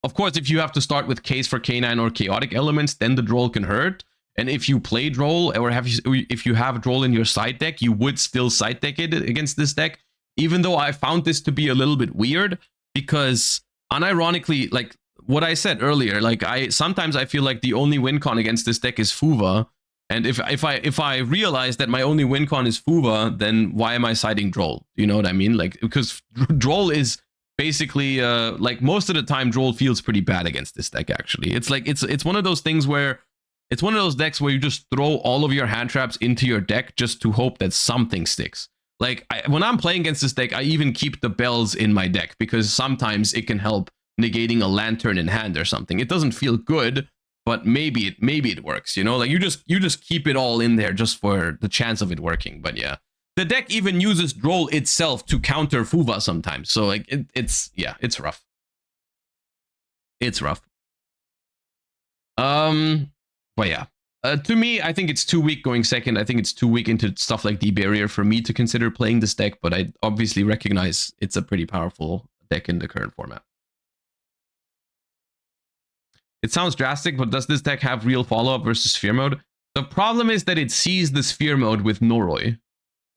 Of course, if you have to start with Case for K9 or Chaotic Elements, then the Droll can hurt. And if you play Droll, or if you have Droll in your side deck, you would still side deck it against this deck. Even though I found this to be a little bit weird, because unironically, like what I said earlier, like sometimes I feel like the only win con against this deck is Fuva. And if I realize that my only win con is Fuva, then why am I siding Droll? You know what I mean? Like, because Droll is basically like most of the time Droll feels pretty bad against this deck. Actually, it's like it's one of those things where it's one of those decks where you just throw all of your hand traps into your deck just to hope that something sticks. Like when I'm playing against this deck, I even keep the bells in my deck because sometimes it can help negating a lantern in hand or something. It doesn't feel good, but maybe it works. You know, like you just keep it all in there just for the chance of it working. But yeah, the deck even uses Droll itself to counter Fuva sometimes. So like it's rough. It's rough. But yeah, to me, I think it's too weak going second. I think it's too weak into stuff like the barrier for me to consider playing this deck, but I obviously recognize it's a pretty powerful deck in the current format. It sounds drastic, but does this deck have real follow-up versus Sphere Mode? The problem is that it sees the Sphere Mode with Noroi.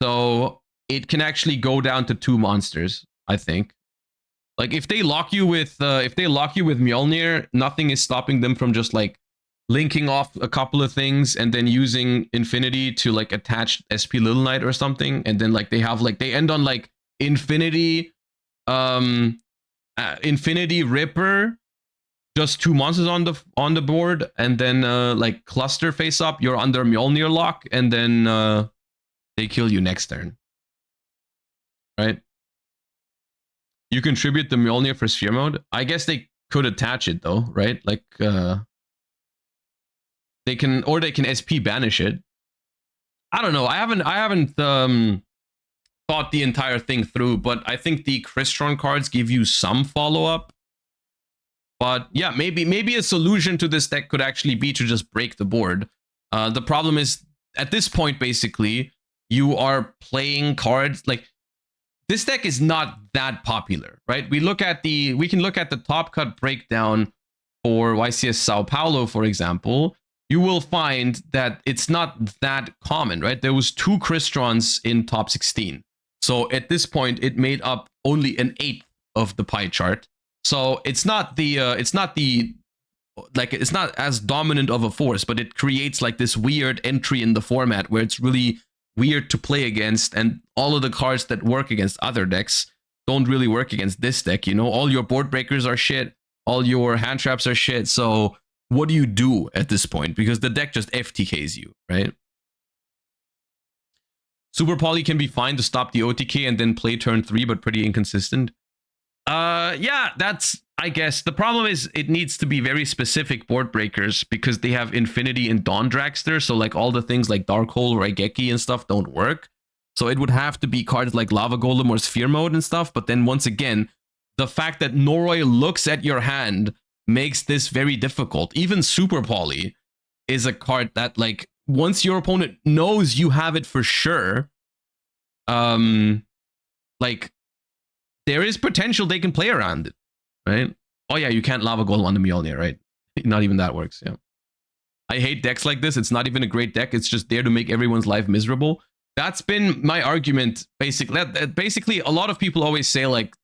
So it can actually go down to 2 monsters, I think. Like if they lock you with Mjolnir, nothing is stopping them from just like linking off a couple of things and then using Infinity to like attach SP Little Knight or something, and then like they end on like Infinity Ripper, just 2 monsters on the board, and then like Cluster face up, you're under Mjolnir lock, and then they kill you next turn. Right? You contribute the Mjolnir for Sphere Mode. I guess they could attach it though, right? Like they can SP banish it. I don't know. I haven't thought the entire thing through, but I think the Crystron cards give you some follow-up. But yeah, maybe a solution to this deck could actually be to just break the board. The problem is at this point, basically, you are playing cards like this deck is not that popular, right? We can look at the top cut breakdown for YCS Sao Paulo, for example. You will find that it's not that common, right? There was 2 Crystrons in top 16. So at this point, it made up only an 1/8 of the pie chart. So it's not as dominant of a force, but it creates like this weird entry in the format where it's really weird to play against, and all of the cards that work against other decks don't really work against this deck. You know, all your board breakers are shit, all your hand traps are shit. So what do you do at this point? Because the deck just FTKs you, right? Super Poly can be fine to stop the OTK and then play turn 3, but pretty inconsistent. Yeah, that's, I guess. The problem is it needs to be very specific board breakers because they have Infinity and Dawn Dragster. So like all the things like Darkhold or Raigeki and stuff don't work. So it would have to be cards like Lava Golem or Sphere Mode and stuff. But then once again, the fact that Noroi looks at your hand makes this very difficult. Even Super Poly is a card that like once your opponent knows you have it for sure, like there is potential they can play around it, right? Oh yeah, you can't Lava Golem on the Mjolnir, right? Not even that works, yeah. I hate decks like this. It's not even a great deck. It's just there to make everyone's life miserable. That's been my argument, basically. Basically, a lot of people always say, like,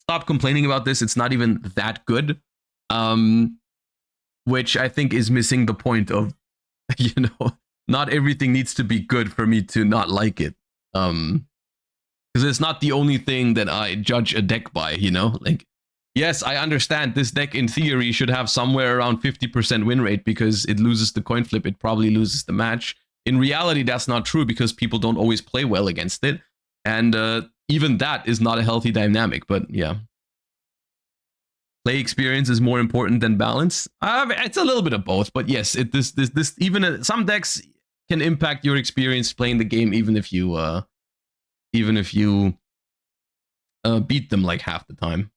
stop complaining about this. It's not even that good. Which I think is missing the point of, you know, not everything needs to be good for me to not like it. Because it's not the only thing that I judge a deck by, you know? Like, yes, I understand this deck in theory should have somewhere around 50% win rate because it loses the coin flip, it probably loses the match. In reality, that's not true because people don't always play well against it. And even that is not a healthy dynamic, but yeah. Play experience is more important than balance. It's a little bit of both, but yes, some decks can impact your experience playing the game even if you beat them like half the time.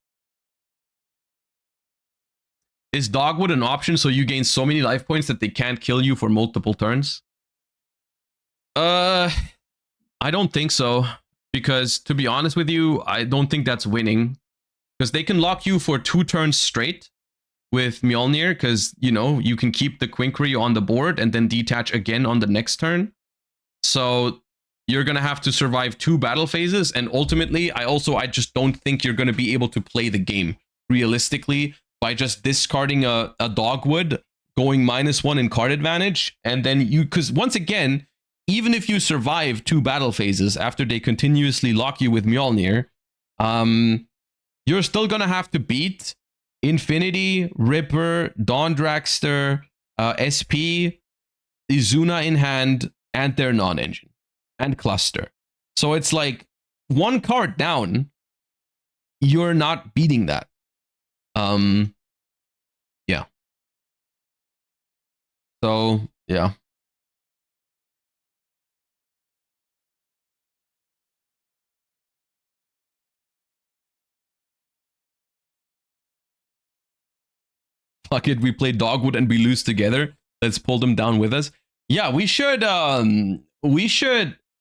Is Dogwood an option so you gain so many life points that they can't kill you for multiple turns? I don't think so. Because to be honest with you, I don't think that's winning. Because they can lock you for 2 turns straight. with Mjolnir because, you know, you can keep the Quinkry on the board and then detach again on the next turn. So you're going to have to survive 2 battle phases. And ultimately, I just don't think you're going to be able to play the game realistically by just discarding a Dogwood, going -1 in card advantage. And then because once again, even if you survive 2 battle phases after they continuously lock you with Mjolnir, you're still going to have to beat Infinity, Ripper, Dawn Dragster, SP, Izuna in hand, and their non-engine, and Cluster. So it's like 1 card down, you're not beating that. Yeah. So, yeah. Fuck it, we play Dogwood and we lose together. Let's pull them down with us. Yeah, we should,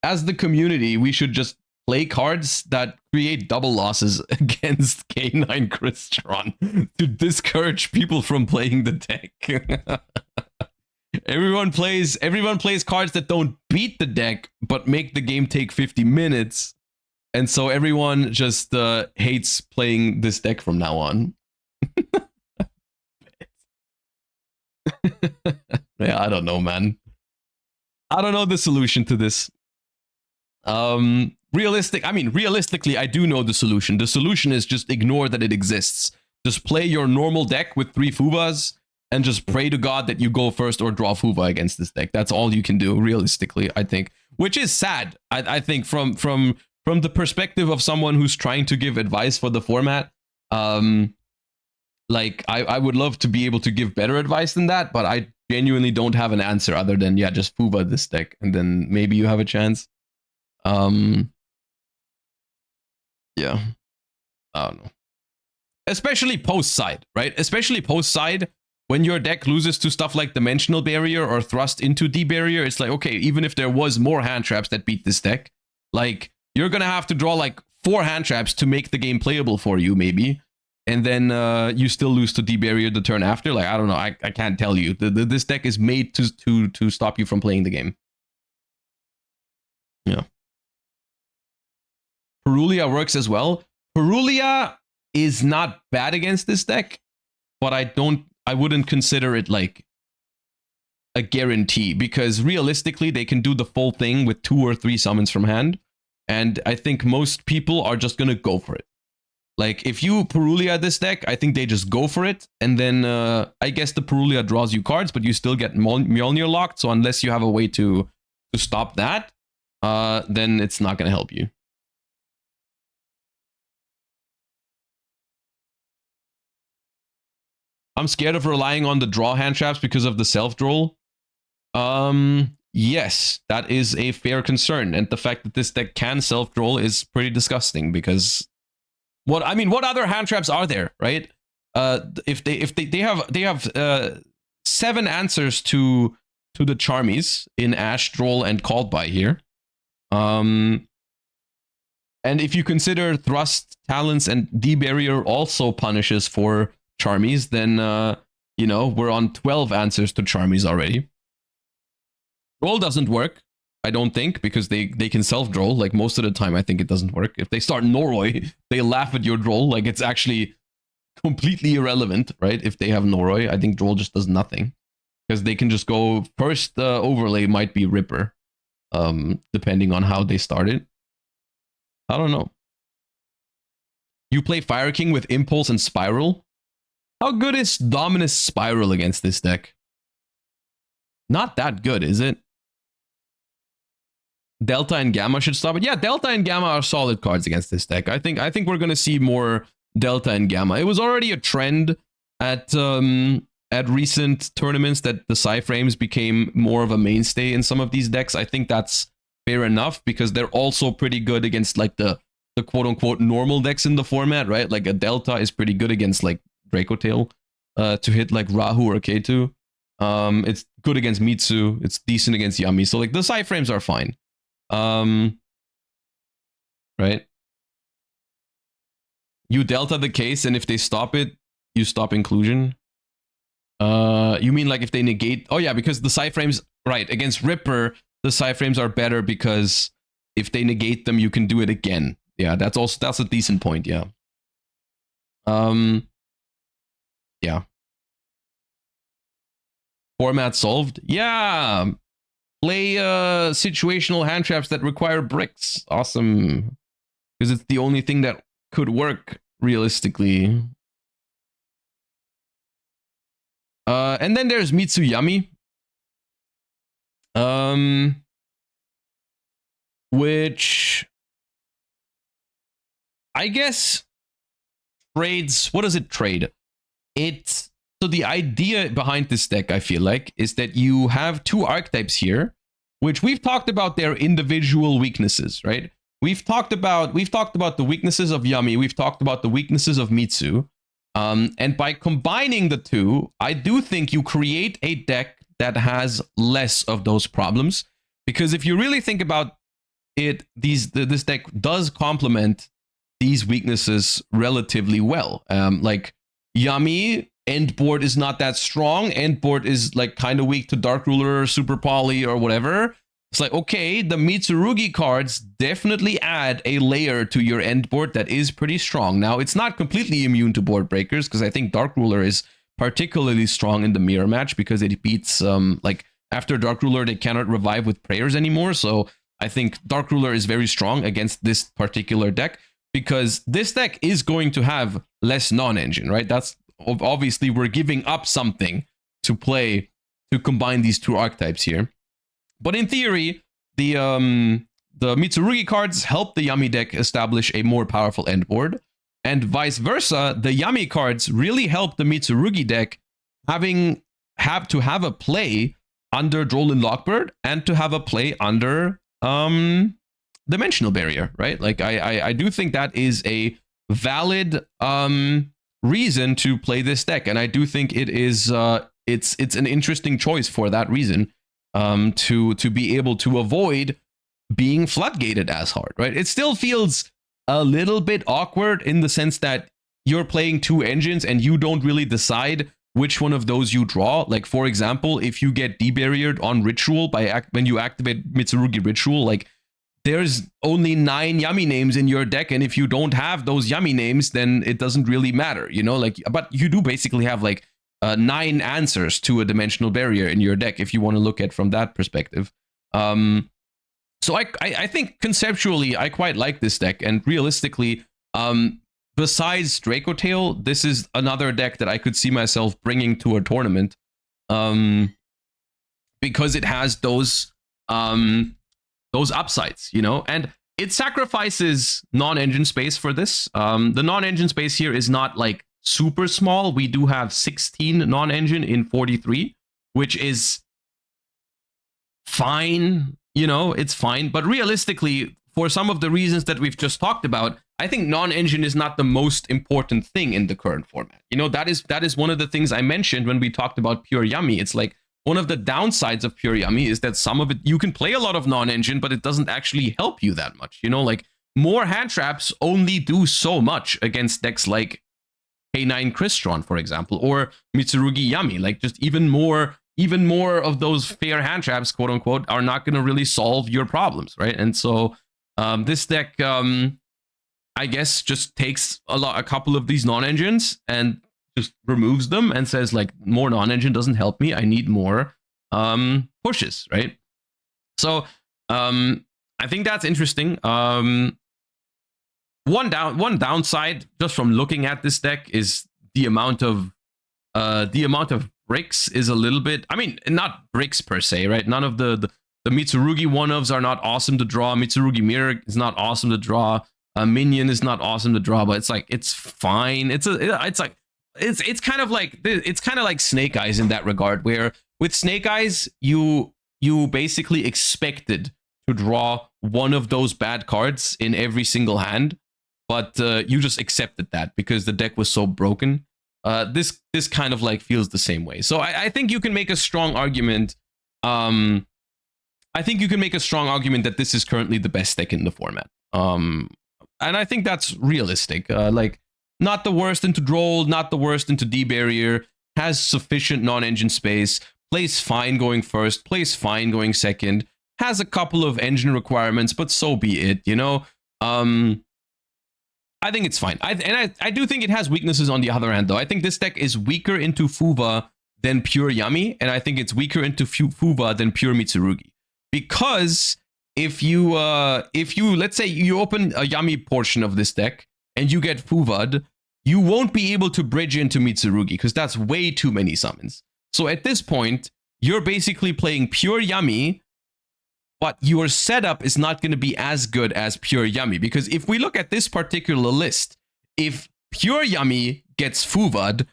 as the community, we should just play cards that create double losses against K9 Crystron to discourage people from playing the deck. Everyone plays cards that don't beat the deck, but make the game take 50 minutes. And so everyone just hates playing this deck from now on. Yeah, I don't know, man. I don't know the solution to this. Realistically, I do know the solution. The solution is just ignore that it exists. Just play your normal deck with 3 Fubas and just pray to God that you go first or draw Fuba against this deck. That's all you can do, realistically, I think. Which is sad, I think, from the perspective of someone who's trying to give advice for the format. Like, I would love to be able to give better advice than that, but I genuinely don't have an answer other than, yeah, just Fuba this deck, and then maybe you have a chance. Yeah. I don't know. Especially post-side, right? Especially post-side, when your deck loses to stuff like Dimensional Barrier or Thrust into D-Barrier, it's like, okay, even if there was more hand traps that beat this deck, like, you're gonna have to draw like 4 hand traps to make the game playable for you, maybe. And then you still lose to D-Barrier the turn after. Like, I don't know, I can't tell you. This deck is made to stop you from playing the game. Yeah. Perulia works as well. Perulia is not bad against this deck, but I wouldn't consider it like a guarantee, because realistically they can do the full thing with 2 or 3 summons from hand, and I think most people are just gonna go for it. Like, if you Perulia this deck, I think they just go for it, and then I guess the Perulia draws you cards, but you still get Mjolnir locked, so unless you have a way to stop that, then it's not gonna help you. I'm scared of relying on the draw hand traps because of the self-draw. Yes, that is a fair concern. And the fact that this deck can self-draw is pretty disgusting, because what other hand traps are there, right? If they have 7 answers to the Charmies in Ash, Droll, and Called By here. And if you consider Thrust, Talents, and D-Barrier also punishes for Charmies, then, you know, we're on 12 answers to Charmies already. Roll doesn't work, I don't think, because they can self-draw. Like, most of the time, I think it doesn't work. If they start Noroi, they laugh at your draw. Like, it's actually completely irrelevant, right? If they have Noroi, I think draw just does nothing. Because they can just go, first overlay might be Ripper, depending on how they started. I don't know. You play Fire King with Impulse and Spiral. How good is Dominus Spiral against this deck? Not that good, is it? Delta and Gamma should stop it. Yeah, Delta and Gamma are solid cards against this deck. I think we're gonna see more Delta and Gamma. It was already a trend at recent tournaments that the Psyframes became more of a mainstay in some of these decks. I think that's fair enough, because they're also pretty good against like the quote-unquote normal decks in the format, right? Like a Delta is pretty good against like Draco Tail to hit like Rahu or K2. It's good against Mitsu. It's decent against Yami. So like the Psyframes are fine. Right? You Delta the case, and if they stop it, you stop inclusion. You mean like if they negate? Oh yeah, because the psi frames, right? Against Ripper, the psi frames are better because if they negate them, you can do it again. Yeah, that's a decent point. Yeah. Yeah. Format solved. Yeah. Play situational hand traps that require bricks. Awesome. Because it's the only thing that could work realistically. And then there's Mitsuyami. Which I guess trades. What does it trade? So the idea behind this deck, I feel like, is that you have two archetypes here, which we've talked about their individual weaknesses, right? We've talked about the weaknesses of Yami. We've talked about the weaknesses of Mitsu. And by combining the two, I do think you create a deck that has less of those problems. Because if you really think about it, this deck does complement these weaknesses relatively well. Like Yami, end board is not that strong. End board is like kind of weak to Dark Ruler, Super Poly, or whatever. It's like, okay, the Mitsurugi cards definitely add a layer to your end board that is pretty strong. Now, it's not completely immune to board breakers, because I think Dark Ruler is particularly strong in the mirror match because it beats, like, after Dark Ruler, they cannot revive with prayers anymore. So I think Dark Ruler is very strong against this particular deck, because this deck is going to have less non-engine, right? That's obviously we're giving up something to play to combine these two archetypes here. But in theory, the Mitsurugi cards help the Yami deck establish a more powerful end board, and vice versa. The Yami cards really help the Mitsurugi deck have a play under Droll Lockbird and to have a play under Dimensional Barrier, right? Like I do think that is a valid reason to play this deck, and I do think it is it's an interesting choice for that reason, to be able to avoid being floodgated as hard, right? It still feels a little bit awkward in the sense that you're playing two engines and you don't really decide which one of those you draw. Like, for example, if you get debarriered on Ritual when you activate Mitsurugi Ritual, like, there's only 9 Yami names in your deck, and if you don't have those Yami names, then it doesn't really matter, you know? Like, but you do basically have like 9 answers to a Dimensional Barrier in your deck if you want to look at from that perspective. So I think conceptually I quite like this deck, and realistically, besides Draco Tail, this is another deck that I could see myself bringing to a tournament, because it has those upsides, you know, and it sacrifices non-engine space for this. The non-engine space here is not like super small. We do have 16 non-engine in 43, which is fine, you know, it's fine. But realistically, for some of the reasons that we've just talked about, I think non-engine is not the most important thing in the current format. You know, that is one of the things I mentioned when we talked about Pure Yummy. It's like, one of the downsides of Pure Yummy is that some of it, you can play a lot of non-engine, but it doesn't actually help you that much. You know, like, more hand traps only do so much against decks like K9 Crystron, for example, or Mitsurugi Yami. Like, just even more of those fair hand traps, quote unquote, are not going to really solve your problems, right? And so this deck, I guess, just takes a couple of these non-engines and just removes them and says, like, more non-engine doesn't help me. I need more pushes, right? So I think that's interesting. One downside just from looking at this deck is the amount of bricks is a little bit, I mean, not bricks per se, right? None of the Mitsurugi one-ofs are not awesome to draw. Mitsurugi Mirror is not awesome to draw. Minion is not awesome to draw, but it's like, it's fine. It's kind of like Snake Eyes in that regard, where with Snake Eyes, you basically expected to draw one of those bad cards in every single hand, but you just accepted that because the deck was so broken. This kind of like feels the same way. So I think you can make a strong argument. I think you can make a strong argument that this is currently the best deck in the format. And I think that's realistic. Like, not the worst into Droll, not the worst into D-Barrier. has sufficient non-engine space, plays fine going first, plays fine going second, has a couple of engine requirements, but so be it, you know? I think it's fine. I do think it has weaknesses on the other hand, though. I think this deck is weaker into Fuva than pure Yami, and I think it's weaker into Fuva than pure Mitsurugi. Because if you let's say you open a Yami portion of this deck and you get Fuva'd, you won't be able to bridge into Mitsurugi because that's way too many summons. So at this point, you're basically playing pure Yami, but your setup is not going to be as good as pure Yami. Because if we look at this particular list, if pure Yami gets Fuva'd,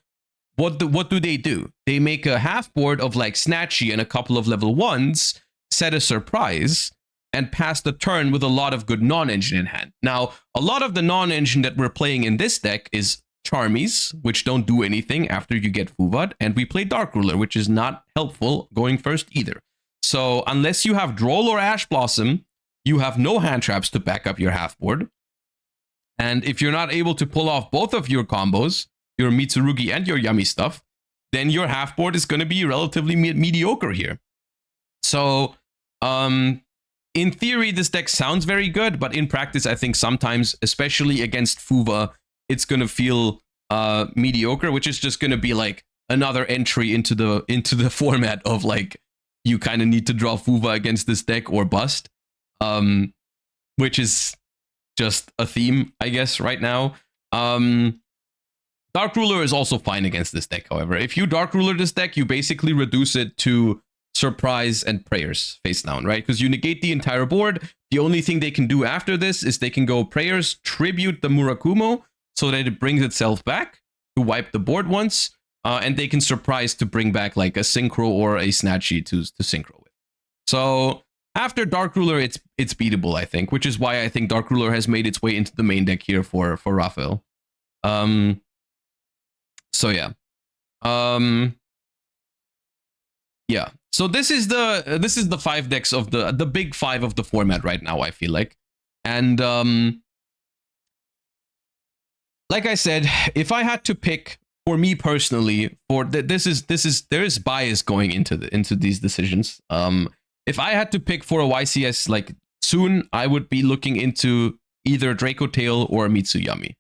what do? They make a half board of like Snatchy and a couple of level 1s, set a surprise, and pass the turn with a lot of good non-engine in hand. Now, a lot of the non-engine that we're playing in this deck is Charmies, which don't do anything after you get Fuva'd, and we play Dark Ruler, which is not helpful going first either. So unless you have Droll or Ash Blossom, you have no hand traps to back up your half board. And if you're not able to pull off both of your combos, your Mitsurugi and your Yami stuff, then your half board is going to be relatively mediocre here. So in theory, this deck sounds very good, but in practice, I think sometimes, especially against Fuva, it's going to feel mediocre, which is just going to be like another entry into the format of like, you kind of need to draw Fuva against this deck or bust, which is just a theme, I guess, right now. Dark Ruler is also fine against this deck, however. If you Dark Ruler this deck, you basically reduce it to Surprise and Prayers face down, right? Because you negate the entire board. The only thing they can do after this is they can go Prayers, tribute the Murakumo so that it brings itself back to wipe the board once. And they can surprise to bring back like a Synchro or a Snatchy to Synchro with. So after Dark Ruler, it's beatable, I think, which is why I think Dark Ruler has made its way into the main deck here for Raphael. So yeah. Yeah. So this is the 5 decks of the big 5 of the format right now, I feel like. And like I said, if I had to pick, for me personally, there is bias going into these decisions. If I had to pick for a YCS like soon, I would be looking into either Draco Tail or Mitsuyami.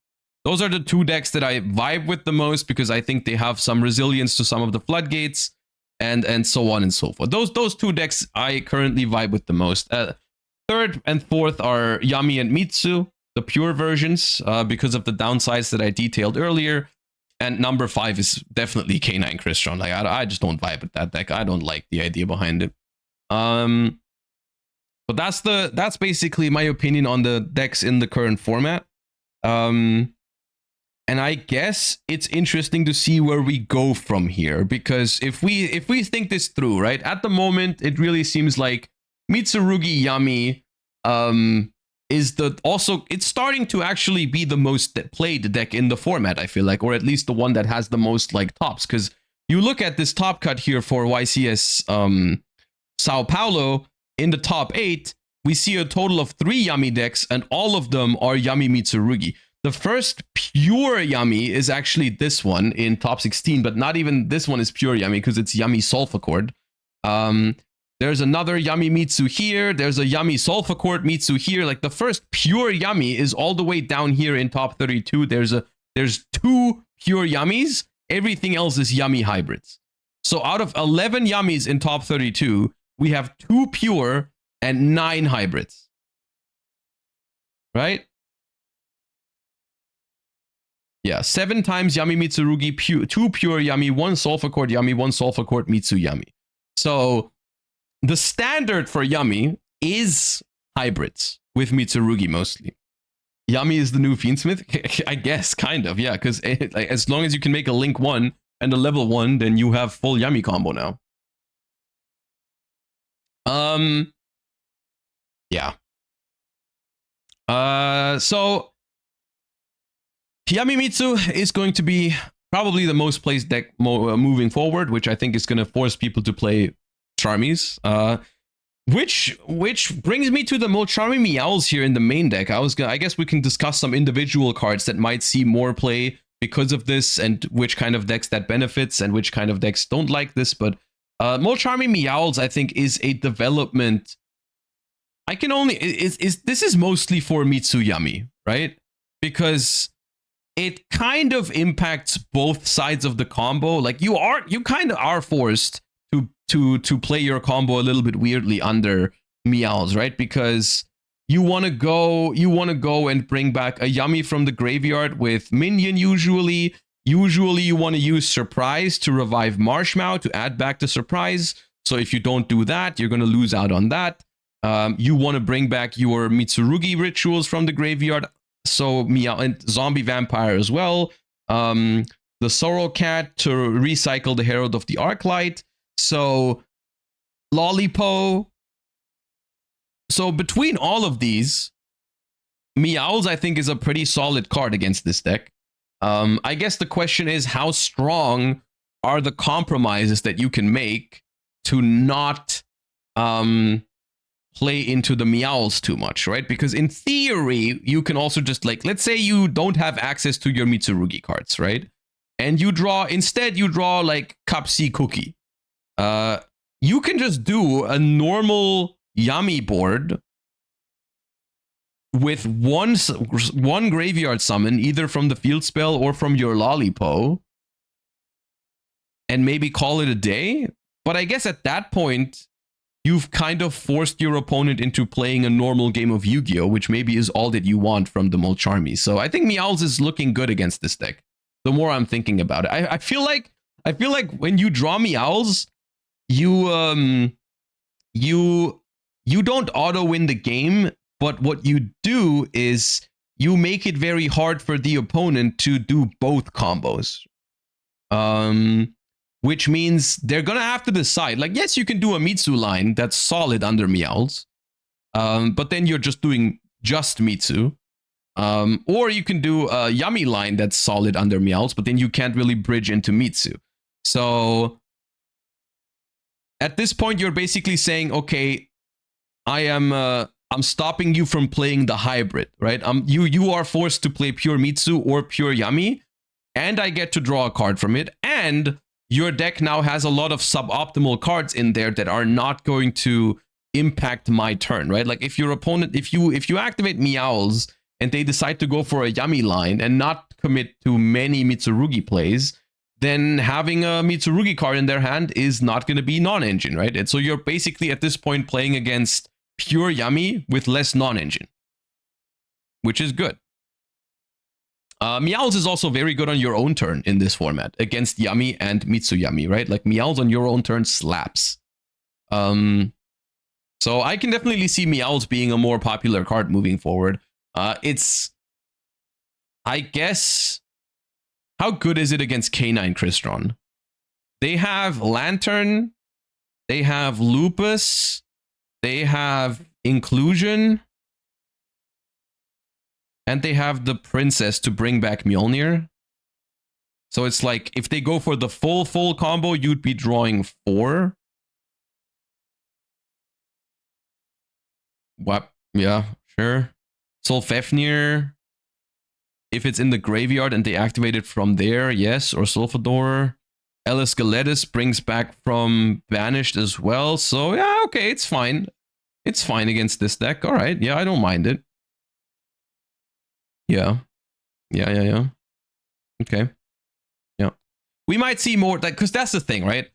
Those are the 2 decks that I vibe with the most because I think they have some resilience to some of the floodgates and so on and so forth. Those 2 decks I currently vibe with the most. 3rd and 4th are Yami and Mitsu, the pure versions, because of the downsides that I detailed earlier. And number 5 is definitely K9 Crystron. Like I just don't vibe with that deck. I don't like the idea behind it. But that's basically my opinion on the decks in the current format. And I guess it's interesting to see where we go from here, because if we think this through, right? At the moment, it really seems like Mitsurugi Yami it's starting to actually be the most played deck in the format, I feel like, or at least the one that has the most like tops. Because you look at this top cut here for YCS Sao Paulo, in the top 8, we see a total of 3 Yami decks, and all of them are Yami Mitsurugi. The first pure Yami is actually this one in top 16, but not even this one is pure Yami because it's Yami Sulfur. There's another Yami Mitsu here. There's a Yami Sulfur Mitsu here. Like the first pure Yami is all the way down here in top 32. There's 2 pure Yamis. Everything else is Yami hybrids. So out of 11 Yamis in top 32, we have 2 pure and 9 hybrids. Right? Yeah, 7 times Yami Mitsurugi, 2 pure Yami, 1 Sulfur Yami, 1 Sulfur Mitsu Yami. So the standard for Yami is hybrids with Mitsurugi mostly. Yami is the new Fiendsmith? I guess, kind of, yeah, because like, as long as you can make a Link 1 and a level 1, then you have full Yami combo now. Yeah. So Yamimitsu is going to be probably the most played deck moving forward, which I think is going to force people to play Charmies. Which brings me to the most Charmy Meows here in the main deck. I guess we can discuss some individual cards that might see more play because of this, and which kind of decks that benefits and which kind of decks don't like this. But Molcharmy Meowls, I think, is a development. I can only this is mostly for Mitsuyami, right? Because it kind of impacts both sides of the combo. Like you kind of are forced to play your combo a little bit weirdly under Meowls, right? Because you want to go and bring back a Yummy from the graveyard with minion usually. Usually you want to use Surprise to revive Marshmallow to add back to Surprise. So if you don't do that, you're going to lose out on that. You want to bring back your Mitsurugi rituals from the graveyard. So Meow and Zombie Vampire as well. The Sorrow Cat to recycle the Herald of the Arclight. So Lollipo. So between all of these, Meowls, I think, is a pretty solid card against this deck. I guess the question is, how strong are the compromises that you can make to not play into the Meowls too much, right? Because in theory, you can also just, like, let's say you don't have access to your Mitsurugi cards, right? And you draw like Kapsi Cookie. You can just do a normal Yummy board with one graveyard summon, either from the field spell or from your Lollipo, and maybe call it a day. But I guess at that point, you've kind of forced your opponent into playing a normal game of Yu-Gi-Oh, which maybe is all that you want from the Molcharmy. So I think Meowls is looking good against this deck. The more I'm thinking about it, I feel like when you draw Meowls, you don't auto win the game, but what you do is you make it very hard for the opponent to do both combos. Which means they're gonna have to decide. Like, yes, you can do a Mitsu line that's solid under Meowls, but then you're just doing just Mitsu. Or you can do a Yummy line that's solid under Meowls, but then you can't really bridge into Mitsu. So at this point, you're basically saying, okay, I'm stopping you from playing the hybrid, right? You are forced to play pure Mitsu or pure Yummy, and I get to draw a card from it, and your deck now has a lot of suboptimal cards in there that are not going to impact my turn, right? Like if your opponent, if you activate Meowls and they decide to go for a Yummy line and not commit to many Mitsurugi plays, then having a Mitsurugi card in their hand is not going to be non-engine, right? And so you're basically at this point playing against pure Yummy with less non-engine, which is good. Meowls is also very good on your own turn in this format against Yummy and Mitsuyami, right? Like Meowls on your own turn slaps. So I can definitely see Meowls being a more popular card moving forward. It's, I guess, how good is it against K9 Crystron? They have Lantern, they have Lupus, they have Inclusion, and they have the Princess to bring back Mjolnir. So it's like, if they go for the full combo, you'd be drawing 4. What? Yeah, sure. Solfefnir. If it's in the graveyard and they activate it from there, yes. Or Sulfador. Ellis Galetis brings back from Banished as well. So yeah, okay, it's fine. It's fine against this deck. All right, yeah, I don't mind it. Yeah. Okay. Yeah. We might see more, like, because that's the thing, right?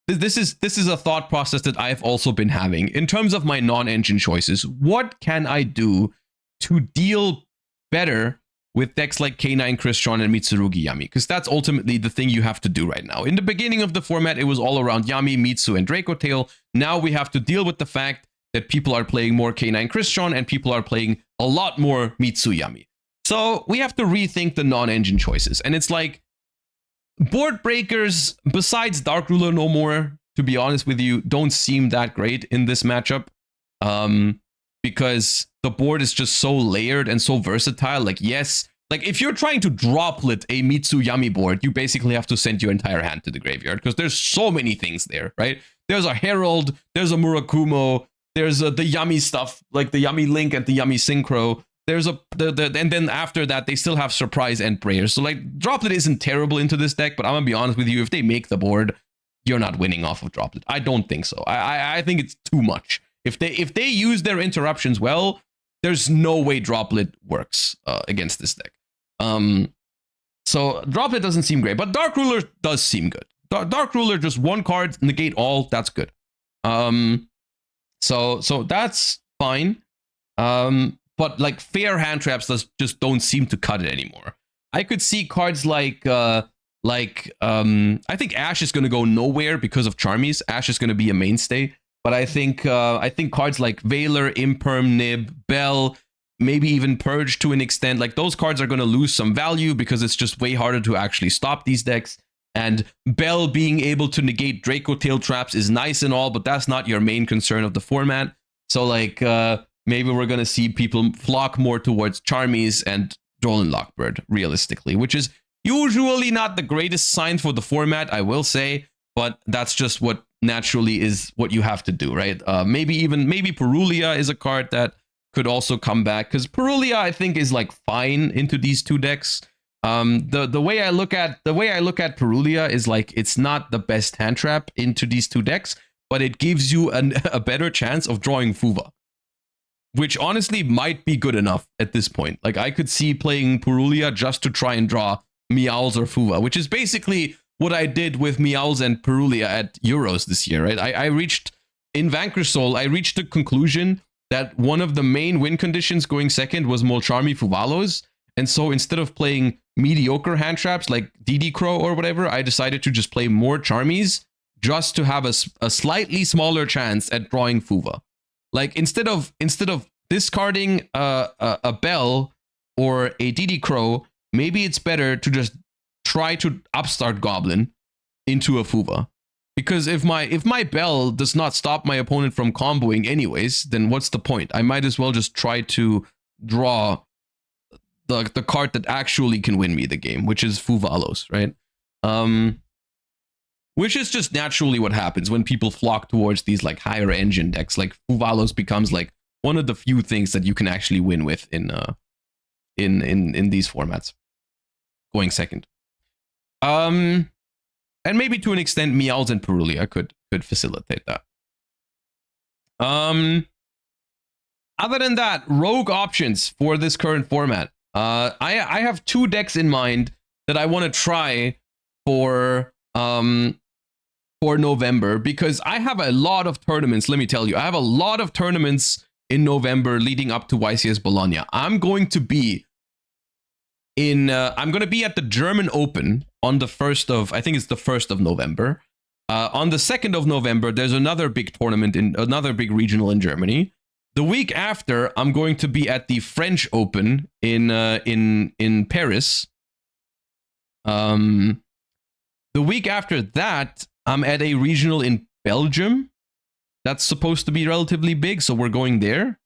This is a thought process that I've also been having in terms of my non-engine choices. What can I do to deal better with decks like K9 Crystron and Mitsurugi Yummy? Because that's ultimately the thing you have to do right now. In the beginning of the format, it was all around Yummy, Mitsu, and Draco Tail. Now we have to deal with the fact that people are playing more K9 Crystron and people are playing a lot more Mitsu Yummy. So we have to rethink the non-engine choices. And it's like, board breakers, besides Dark Ruler No More, to be honest with you, don't seem that great in this matchup. Because the board is just so layered and so versatile. Like, yes, like if you're trying to droplet a Mitsu Yummy board, you basically have to send your entire hand to the graveyard because there's so many things there, right? There's a Herald, there's a Murakumo, there's the Yummy stuff, like the Yummy Link and the Yummy Synchro. there's and then after that they still have surprise and prayers. So like Droplet isn't terrible into this deck, but I'm gonna be honest with you, if they make the board, you're not winning off of Droplet. I don't think so. I think it's too much. If they use their interruptions well, there's no way Droplet works against this deck. So Droplet doesn't seem great, but Dark Ruler does seem good. Dark Ruler, just one card, negate all, that's good. So that's fine. But like fair hand traps just don't seem to cut it anymore. I could see cards like I think Ash is gonna go nowhere because of Charmies. Ash is gonna be a mainstay, but I think cards like Veiler, Imperm, Nib, Bell, maybe even Purge to an extent, like those cards are gonna lose some value because it's just way harder to actually stop these decks. And Bell being able to negate Draco Tail traps is nice and all, but that's not your main concern of the format. So like maybe we're gonna see people flock more towards Charmies and Dolan Lockbird, realistically, which is usually not the greatest sign for the format, I will say, but that's just what naturally is what you have to do, right? Maybe Perulia is a card that could also come back, because Perulia I think is like fine into these two decks. The way I look at Perulia is like it's not the best hand trap into these two decks, but it gives you a better chance of drawing Fuva, which honestly might be good enough at this point. Like I could see playing Perulia just to try and draw Meowls or Fuva, which is basically what I did with Meowls and Perulia at Euros this year, right? I reached, in Vanquish Soul, I reached the conclusion that one of the main win conditions going second was Molcharmi Fuvalos. And so instead of playing mediocre hand traps like DD Crow or whatever, I decided to just play more Charmies just to have a slightly smaller chance at drawing Fuva. Like instead of discarding a Bell or a DD Crow, maybe it's better to just try to upstart Goblin into a Fuva. Because if my Bell does not stop my opponent from comboing anyways, then what's the point? I might as well just try to draw the card that actually can win me the game, which is Fuvalos, right? Which is just naturally what happens when people flock towards these like higher engine decks. Like Fuvalos becomes like one of the few things that you can actually win with in these formats. Going second. And maybe to an extent, Meowls and Perulia could facilitate that. Other than that, rogue options for this current format. I have two decks in mind that I want to try for November, because I have a lot of tournaments. Let me tell you, I have a lot of tournaments in November leading up to YCS Bologna. I'm going to be at the German Open on the 1st of, I think it's the 1st of November. On the 2nd of November, there's another big tournament in another big regional in Germany. The week after, I'm going to be at the French Open in Paris. The week after that, I'm at a regional in Belgium. That's supposed to be relatively big, so we're going there.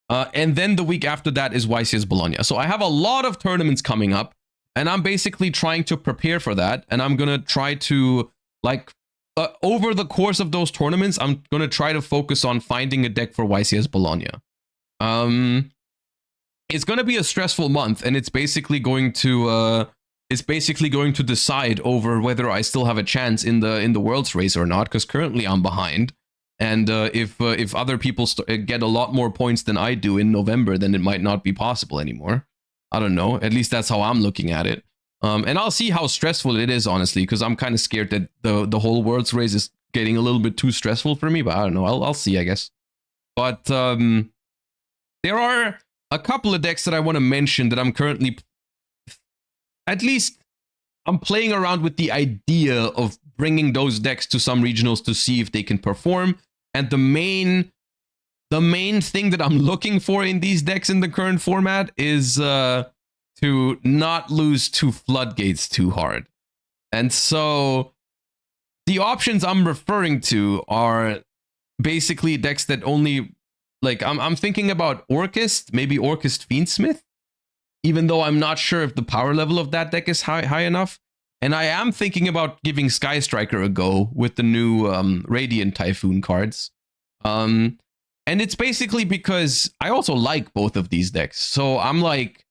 And then the week after that is YCS Bologna. So I have a lot of tournaments coming up, and I'm basically trying to prepare for that. And I'm going to try to, like, over the course of those tournaments, I'm going to try to focus on finding a deck for YCS Bologna. It's going to be a stressful month, and it's basically going to decide over whether I still have a chance in the Worlds race or not, because currently I'm behind. And if other people get a lot more points than I do in November, then it might not be possible anymore. I don't know. At least that's how I'm looking at it. And I'll see how stressful it is, honestly, because I'm kind of scared that the whole Worlds race is getting a little bit too stressful for me. But I don't know. I'll see, I guess. But there are a couple of decks that I want to mention that I'm currently, at least, I'm playing around with the idea of bringing those decks to some regionals to see if they can perform. And the main thing that I'm looking for in these decks in the current format is to not lose to Floodgates too hard. And so the options I'm referring to are basically decks that only, like, I'm thinking about Orchist, maybe Orchist Fiendsmith, even though I'm not sure if the power level of that deck is high enough. And I am thinking about giving Sky Striker a go with the new Radiant Typhoon cards. And it's basically because I also like both of these decks. So I'm like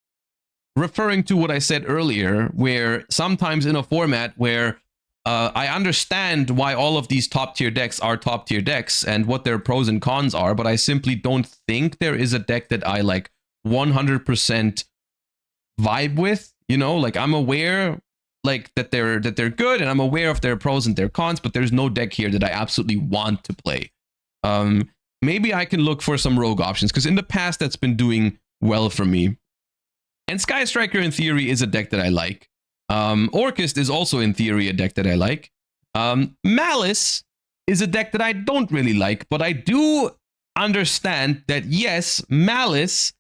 referring to what I said earlier, where sometimes in a format where I understand why all of these top tier decks are top tier decks and what their pros and cons are, but I simply don't think there is a deck that I like 100% vibe with. You know, like I'm aware like that they're good, and I'm aware of their pros and their cons, but there's no deck here that I absolutely want to play. Maybe I can look for some rogue options, because in the past that's been doing well for me. And Sky Striker in theory is a deck that I like. Orchist is also in theory a deck that I like. Malice is a deck that I don't really like, but I do understand that yes, Malice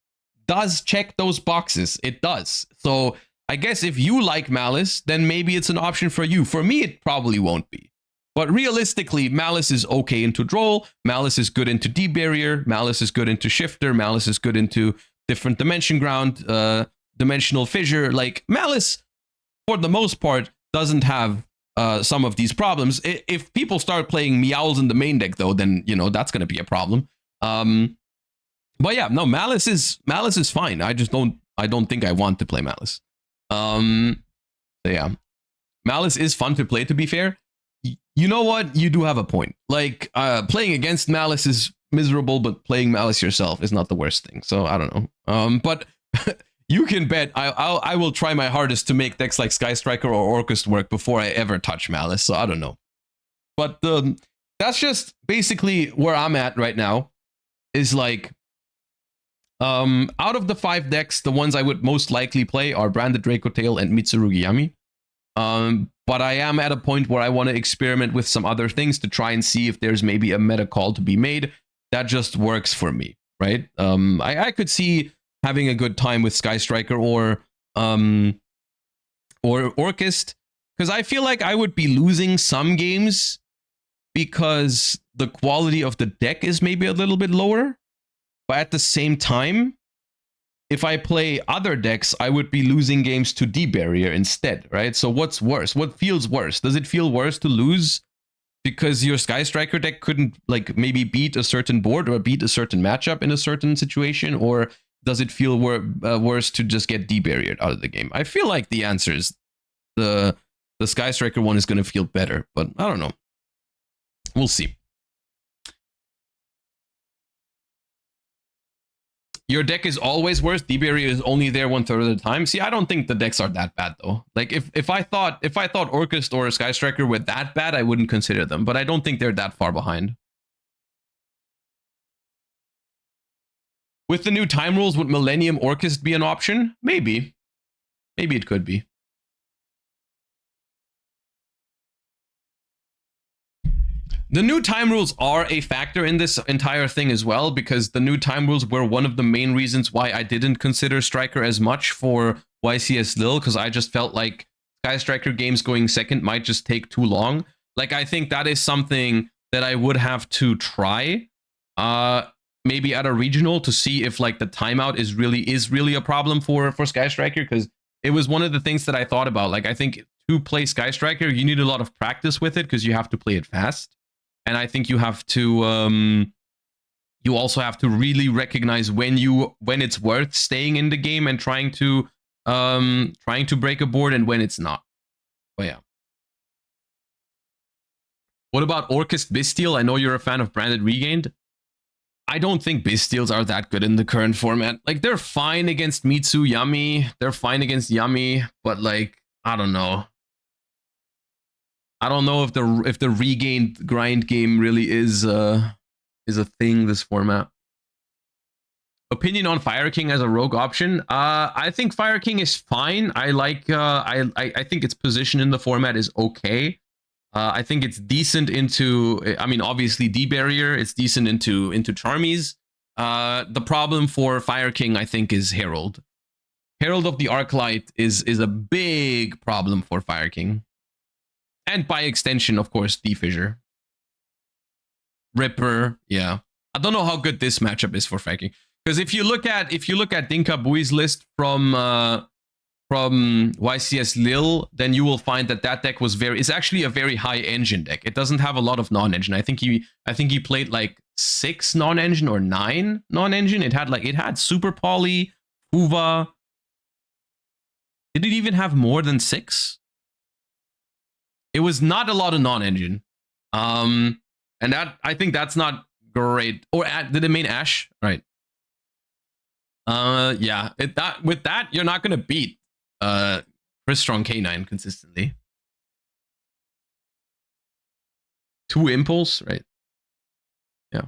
does check those boxes. It does. So I guess if you like Malice, then maybe it's an option for you. For me, it probably won't be. But realistically, Malice is okay into Droll. Malice is good into D-Barrier. Malice is good into Shifter. Malice is good into different Dimension Ground, Dimensional Fissure. Like, Malice, for the most part, doesn't have some of these problems. If people start playing Meowls in the main deck, though, then, you know, that's going to be a problem. But yeah, no, Malice is fine. I don't think I want to play Malice. So yeah, Malice is fun to play, to be fair. You know what? You do have a point. Like, playing against Malice is miserable, but playing Malice yourself is not the worst thing. So I don't know. But you can bet I will try my hardest to make decks like Sky Striker or Orchest work before I ever touch Malice. So I don't know. But that's just basically where I'm at right now. Is like, out of the 5 decks, the ones I would most likely play are Branded Dracotail and Mitsurugi Yami. But I am at a point where I want to experiment with some other things to try and see if there's maybe a meta call to be made that just works for me, right? I could see having a good time with Sky Striker or Orchest, because I feel like I would be losing some games because the quality of the deck is maybe a little bit lower. But at the same time, if I play other decks, I would be losing games to D-Barrier instead, right? So what's worse? What feels worse? Does it feel worse to lose because your Sky Striker deck couldn't, like, maybe beat a certain board or beat a certain matchup in a certain situation? Or does it feel worse to just get D-Barriered out of the game? I feel like the answer is the Sky Striker one is going to feel better, but I don't know. We'll see. Your deck is always worse. D-Barrier is only there 1/3 of the time. See, I don't think the decks are that bad though. Like if I thought Orchest or Sky Striker were that bad, I wouldn't consider them. But I don't think they're that far behind. With the new time rules, would Millennium Orchest be an option? Maybe. Maybe it could be. The new time rules are a factor in this entire thing as well, because the new time rules were one of the main reasons why I didn't consider Striker as much for YCS Lil, because I just felt like Sky Striker games going second might just take too long. Like, I think that is something that I would have to try, maybe at a regional, to see if like the timeout is really a problem for Sky Striker, because it was one of the things that I thought about. Like, I think to play Sky Striker, you need a lot of practice with it because you have to play it fast. And I think you have to, you also have to really recognize when it's worth staying in the game and trying to break a board, and when it's not. But yeah. What about Orchest Bisteel? I know you're a fan of Branded Regained. I don't think Bisteels are that good in the current format. Like, they're fine against Mitsu, Yami. They're fine against Yami, but like, I don't know. I don't know if the regained grind game really is a thing this format. Opinion on Fire King as a rogue option? I think Fire King is fine. I like I think its position in the format is okay. I think it's decent into, I mean, obviously D-Barrier. It's decent into Charmies. The problem for Fire King, I think, is Herald. Herald of the Arclight is a big problem for Fire King. And by extension, of course, D-Fissure. Ripper, yeah. I don't know how good this matchup is for Fire King. Because if you look at Dinka Bui's list from YCS Lil, then you will find that deck was it's actually a very high engine deck. It doesn't have a lot of non-engine. I think he played like 6 non-engine or 9 non-engine. It had Super Poly, Uva. Did it even have more than 6? It was not a lot of non-engine. And that, I think that's not great. Or did it mean Ash? Right. Yeah. With that, you're not gonna beat Chris Strong K9 consistently. 2 Impulse, right? Yeah.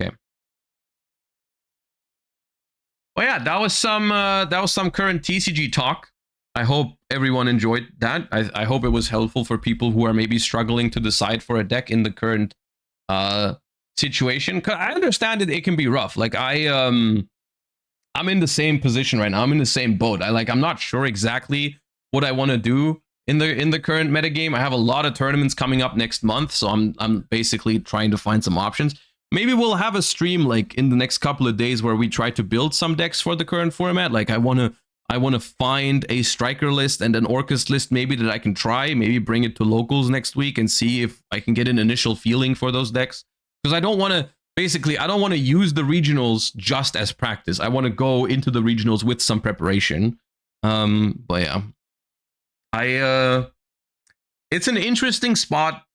Okay. Well, yeah, that was some current TCG talk. I hope everyone enjoyed that. I hope it was helpful for people who are maybe struggling to decide for a deck in the current situation. 'Cause I understand it can be rough. Like I'm in the same position right now. I'm in the same boat. I'm not sure exactly what I want to do in the current metagame. I have a lot of tournaments coming up next month, so I'm basically trying to find some options. Maybe we'll have a stream like in the next couple of days where we try to build some decks for the current format. Like I want to find a striker list and an Orcust list maybe that I can try, maybe bring it to locals next week and see if I can get an initial feeling for those decks. Because I don't want to use the regionals just as practice. I want to go into the regionals with some preparation. But yeah, it's an interesting spot.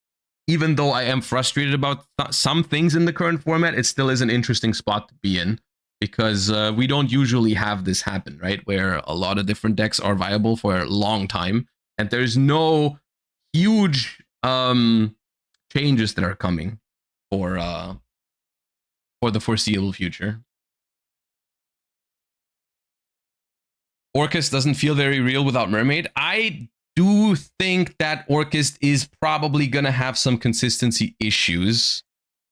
Even though I am frustrated about some things in the current format, it still is an interesting spot to be in because we don't usually have this happen, right? Where a lot of different decks are viable for a long time, and there's no huge changes that are coming for the foreseeable future. Orcust doesn't feel very real without Mermaid. I do think that Orcust is probably going to have some consistency issues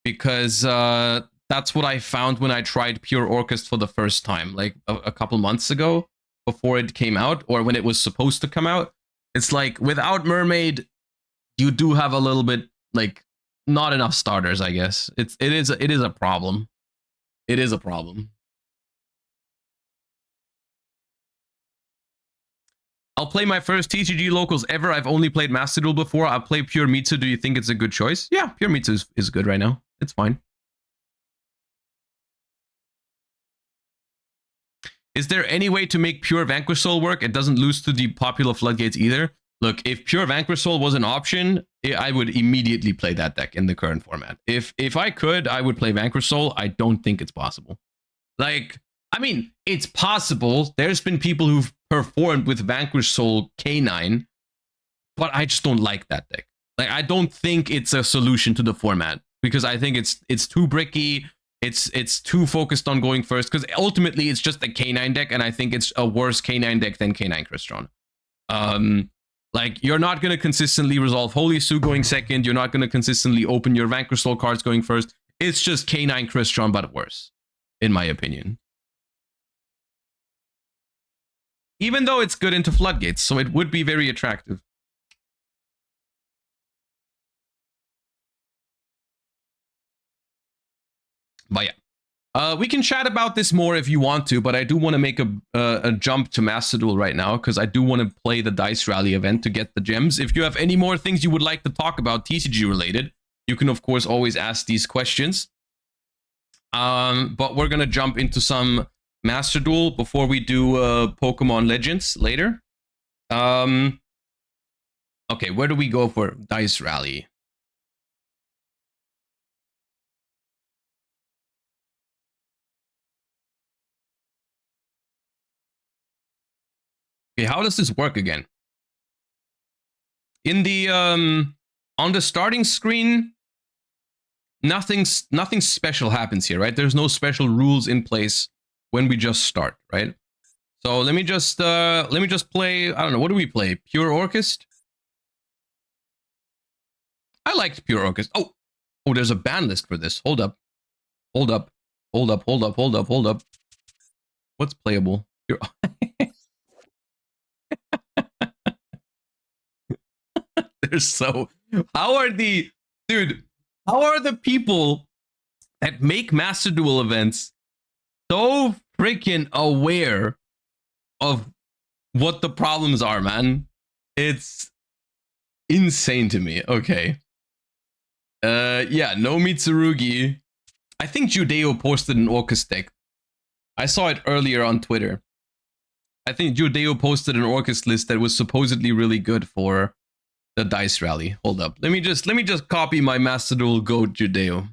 because that's what I found when I tried pure Orcust for the first time, like a couple months ago before it came out or when it was supposed to come out. It's like without Mermaid, you do have a little bit like not enough starters, I guess. It is a problem. It is a problem. I'll play my first TCG locals ever. I've only played Master Duel before. I'll play Pure Mitsu. Do you think it's a good choice? Yeah, Pure Mitsu is good right now. It's fine. Is there any way to make Pure Vanquish Soul work? It doesn't lose to the popular Floodgates either. Look, if Pure Vanquish Soul was an option, I would immediately play that deck in the current format. If I could, I would play Vanquish Soul. I don't think it's possible. Like, I mean, it's possible. There's been people who've performed with Vanquish Soul K9, but I just don't like that deck. Like, I don't think it's a solution to the format because I think it's too bricky. It's too focused on going first because ultimately it's just a K9 deck, and I think it's a worse K9 deck than K9 Crystron. Like, you're not going to consistently resolve Holy Sue going second. You're not going to consistently open your Vanquish Soul cards going first. It's just K9 Crystron, but worse, in my opinion. Even though it's good into Floodgates, so it would be very attractive. But yeah, we can chat about this more if you want to, but I do want to make a jump to Master Duel right now because I do want to play the Dice Rally event to get the gems. If you have any more things you would like to talk about TCG related, you can of course always ask these questions. But we're gonna jump into some Master Duel before we do Pokemon Legends later. Okay, where do we go for Dice Rally? Okay, how does this work again? In the on the starting screen, nothing special happens here, right? There's no special rules in place when we just start, right? So let me just play, I don't know, what do we play? Pure Orcust? I liked Pure Orcust. Oh, there's a ban list for this. Hold up. What's playable? There's so... How are the people that make Master Duel events so freaking aware of what the problems are, man. It's insane to me. Okay. Yeah, no Mitsurugi. I think yugioh posted an Orcus deck. I saw it earlier on Twitter. I think yugioh posted an Orcus list that was supposedly really good for the dice rally. Hold up. Let me just copy my Master Duel Goat yugioh.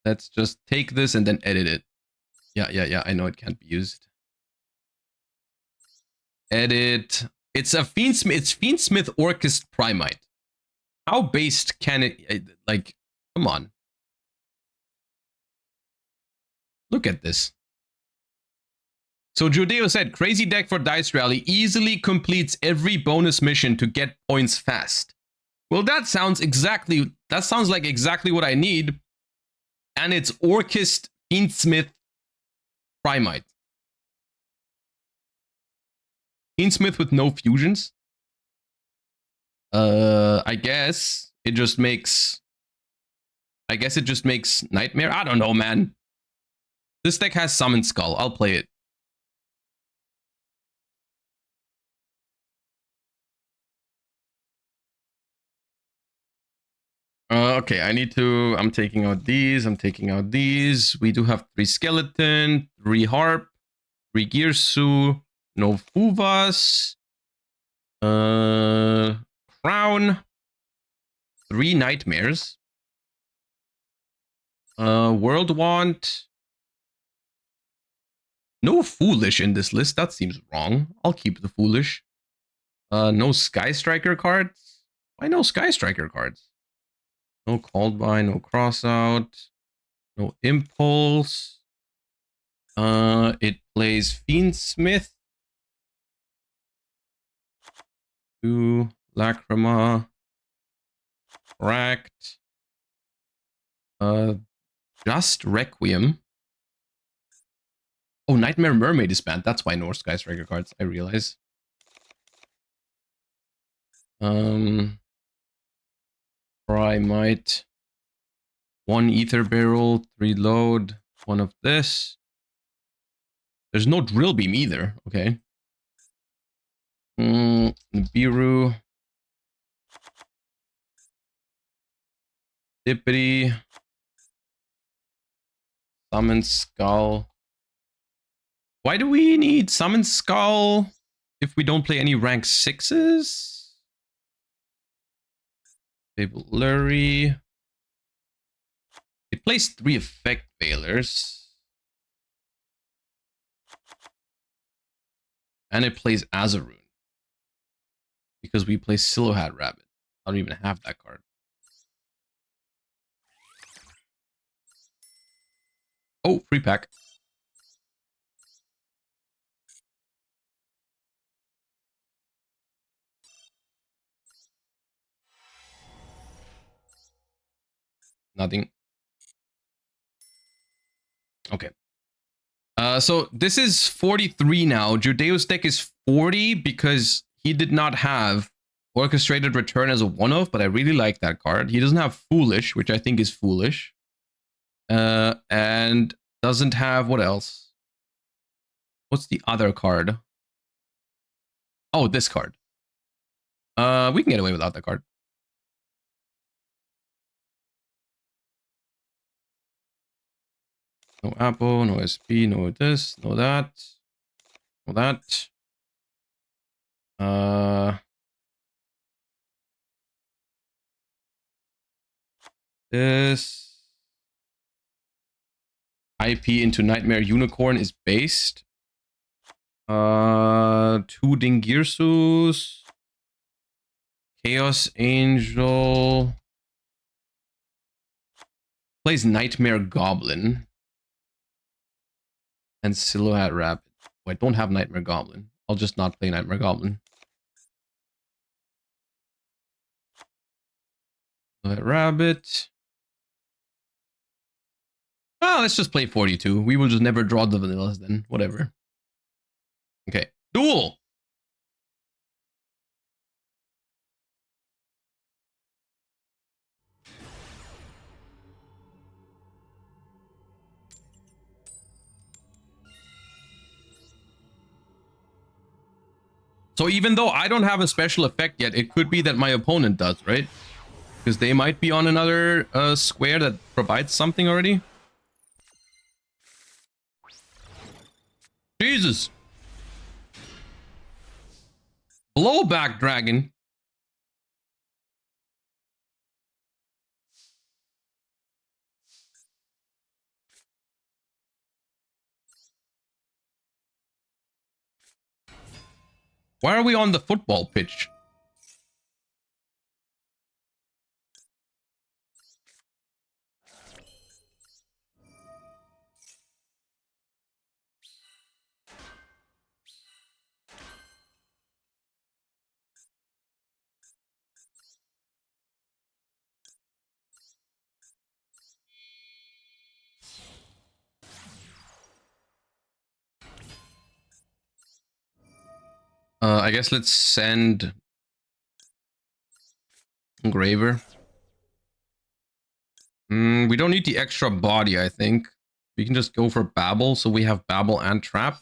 Let's just take this and then edit it. Yeah. I know it can't be used. Edit. It's a Fiendsmith. It's Fiendsmith Orcus Primite. How based can it, like, come on. Look at this. So yugioh said, crazy deck for Dice Rally, easily completes every bonus mission to get points fast. Well, that sounds like exactly what I need. And it's Orcus Fiendsmith Primite. Fiendsmith with no fusions? I guess it just makes Nightmare. I don't know, man. This deck has Summon Skull. I'll play it. Okay, I'm taking out these. We do have 3 Skeleton, 3 Harp, 3 Girsu, no Fuvas, Crown, 3 Nightmares, World Want, no Foolish in this list. That seems wrong. I'll keep the Foolish. No Sky Striker cards. Why no Sky Striker cards? No Called By, no Crossout, no Impulse. It plays Fiendsmith. 2 Lacrima. Cracked. Just Requiem. Oh, Nightmare Mermaid is banned. That's why no Sky Striker cards, I realize. Primite. 1 Ether Barrel, 3 Load, 1 of this. There's no Drill Beam either. Okay. Nibiru. Dippity. Summon Skull. Why do we need Summon Skull if we don't play any rank 6s? Fable Lurry. It plays 3 Effect Veilers. And it plays Azarune. Because we play Silhouette Rabbit. I don't even have that card. Oh, free pack. Nothing. Okay. So this is 43 now. yugioh's deck is 40 because he did not have Orchestrated Return as a one-off, but I really like that card. He doesn't have Foolish, which I think is foolish. And doesn't have, what else? What's the other card? Oh, this card. We can get away without that card. No Apple, no SP, no this, no that. No that. This IP into Nightmare Unicorn is based. 2 Dingirsus. Chaos Angel. Plays Nightmare Goblin. And Silhouette Rabbit. Oh, I don't have Nightmare Goblin. I'll just not play Nightmare Goblin. Silhouette Rabbit. Oh, let's just play 42. We will just never draw the vanillas then. Whatever. Okay. Duel! So even though I don't have a special effect yet, it could be that my opponent does, right? Because they might be on another square that provides something already. Jesus. Blowback dragon. Why are we on the football pitch? I guess let's send Engraver. We don't need the extra body, I think. We can just go for Babble, so we have Babble and Trap.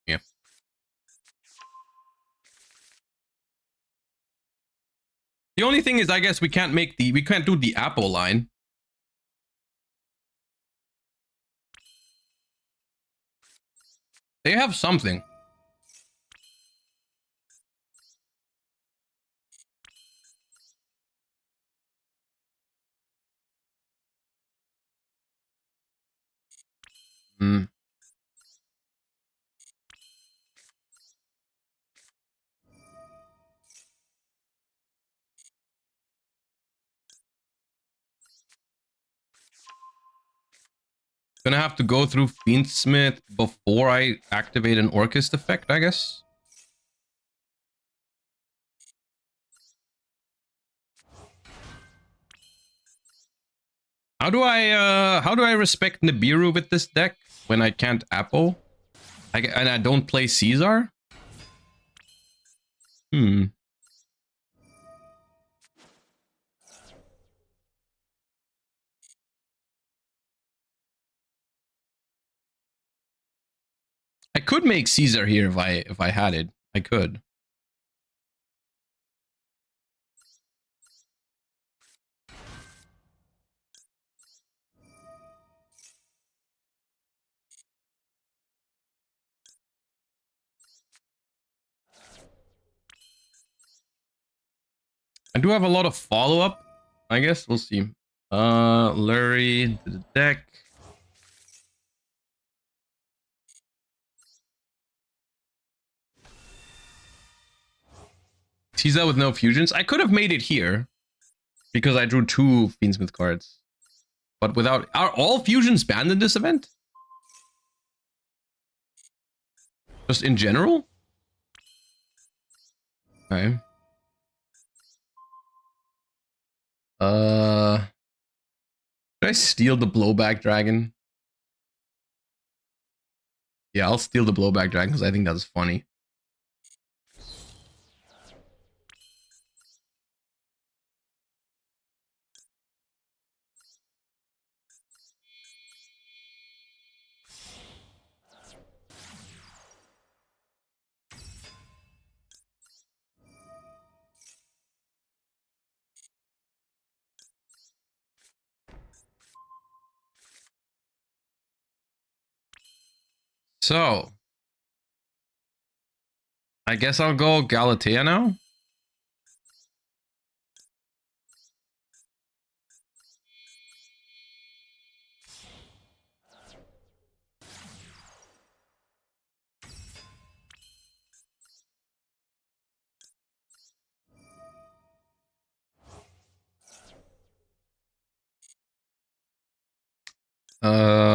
Yeah. The only thing is, I guess we can't do the Apple line. They have something. Hmm. Gonna have to go through Schmidt before I activate an Orchest effect, I guess. How do I respect Nibiru with this deck when I can't Apple? And I don't play Caesar? Hmm. I could make Caesar here if I had it. I could. I do have a lot of follow-up. I guess we'll see. Lurie to the deck. Caesar with no fusions. I could have made it here because I drew 2 Fiendsmith cards. But without... Are all fusions banned in this event? Just in general? Okay. Should I steal the blowback dragon? Yeah, I'll steal the blowback dragon because I think that's funny. So, I guess I'll go Galatea now.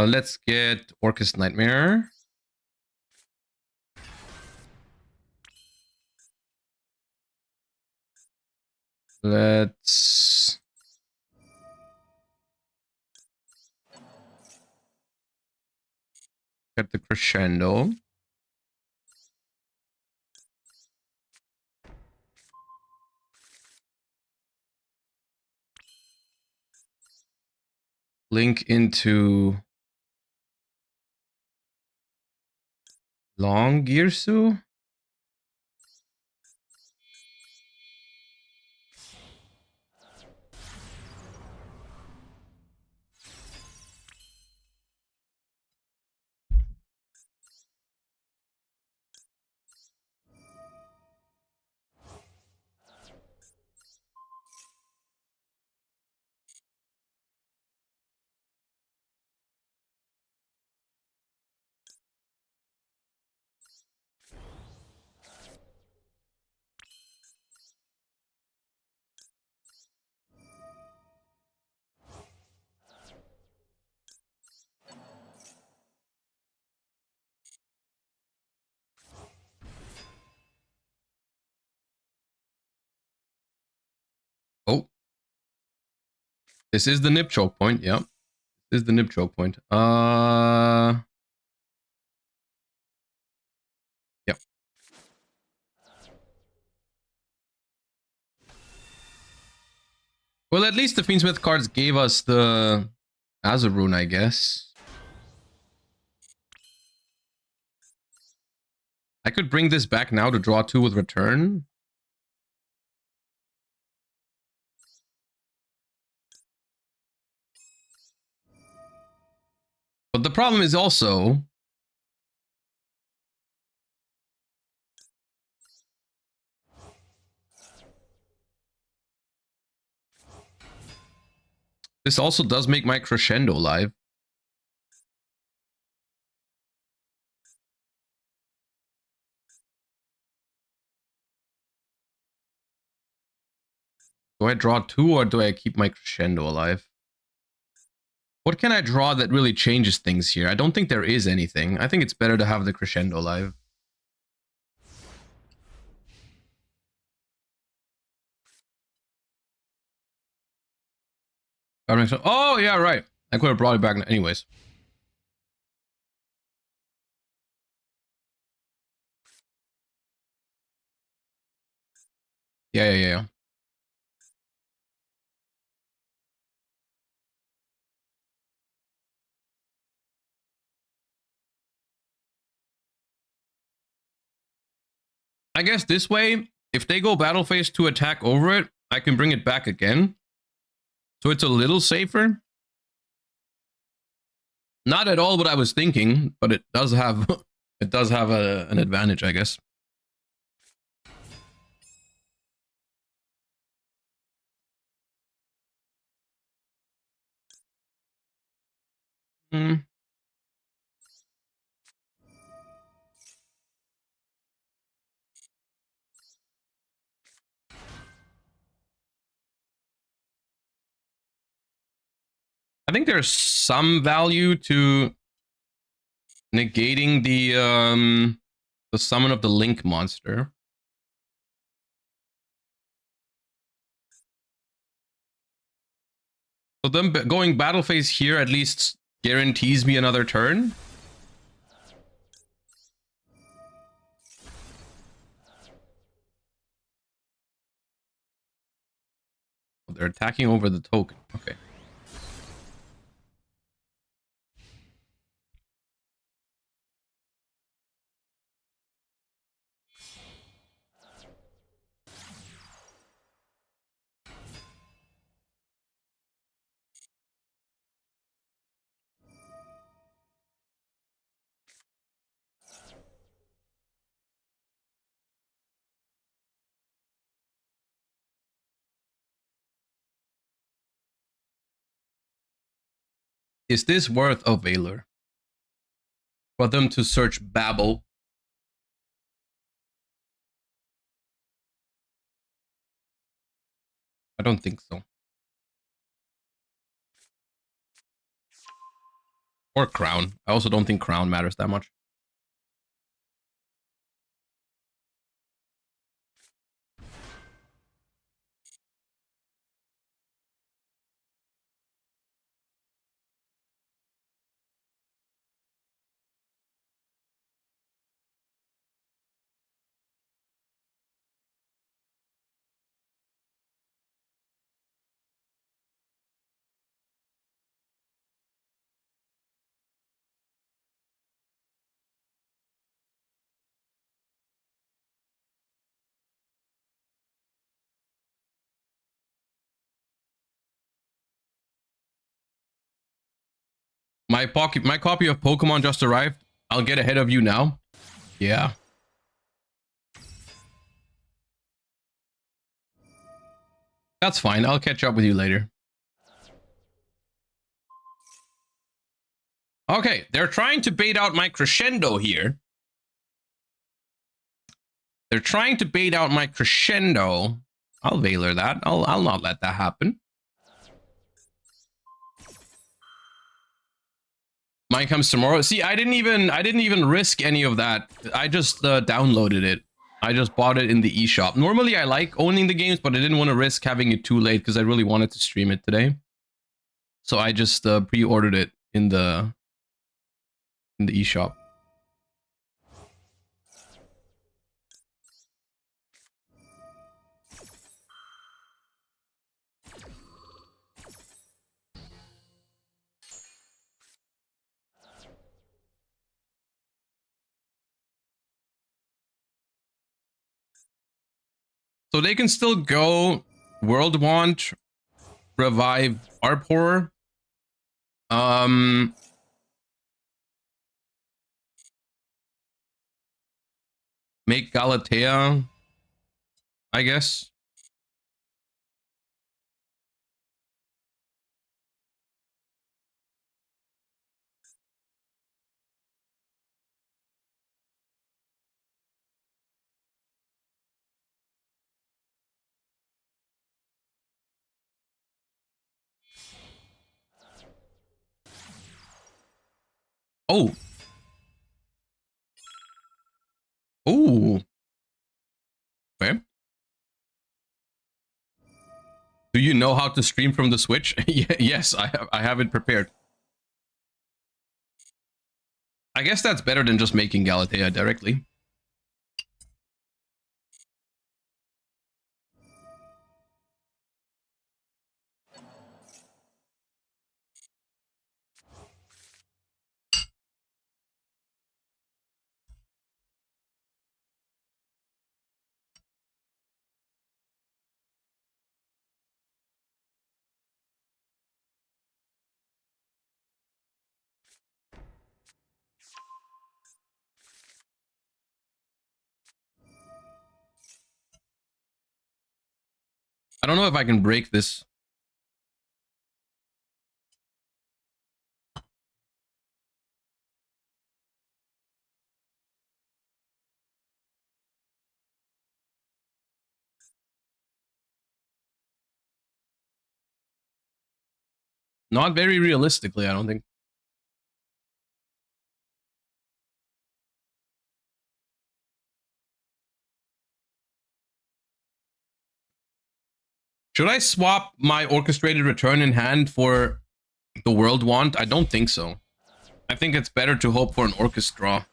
Let's get Orcust Nightmare. Let's get the Crescendo. Link into Long Girsu? Oh. This is the nip choke point, yeah. This is the nip choke point. Yep. Well, at least the Fiendsmith cards gave us the Azarune, I guess. I could bring this back now to draw 2 with return. But the problem is also... This also does make my Crescendo live. Do I draw 2 or do I keep my Crescendo alive? What can I draw that really changes things here? I don't think there is anything. I think it's better to have the Crescendo live. Oh, yeah, right. I could have brought it back anyways. Yeah. I guess this way, if they go battle phase to attack over it, I can bring it back again. So it's a little safer. Not at all what I was thinking, but it does have an advantage, I guess. Hmm. I think there's some value to negating the summon of the Link monster. So them going battle phase here at least guarantees me another turn. They're attacking over the token. Okay. Is this worth a Valor? For them to search Babel? I don't think so. Or Crown. I also don't think Crown matters that much. My copy of Pokemon just arrived. I'll get ahead of you now. Yeah. That's fine. I'll catch up with you later. Okay, they're trying to bait out my crescendo here. They're trying to bait out my crescendo. I'll Veiler that. I'll not let that happen. Mine comes tomorrow. See, I didn't even risk any of that. I just downloaded it. I just bought it in the eShop. Normally, I like owning the games, but I didn't want to risk having it too late because I really wanted to stream it today. So I just pre-ordered it in the eShop. So they can still go World Want, revive Arpor. Make Galatea, I guess. Oh. Oh. Okay. Do you know how to stream from the Switch? Yes, I have it prepared. I guess that's better than just making Galatea directly. I don't know if I can break this. Not very realistically, I don't think. Should I swap my orchestrated return in hand for the World Want? I don't think so. I think it's better to hope for an Orchestra.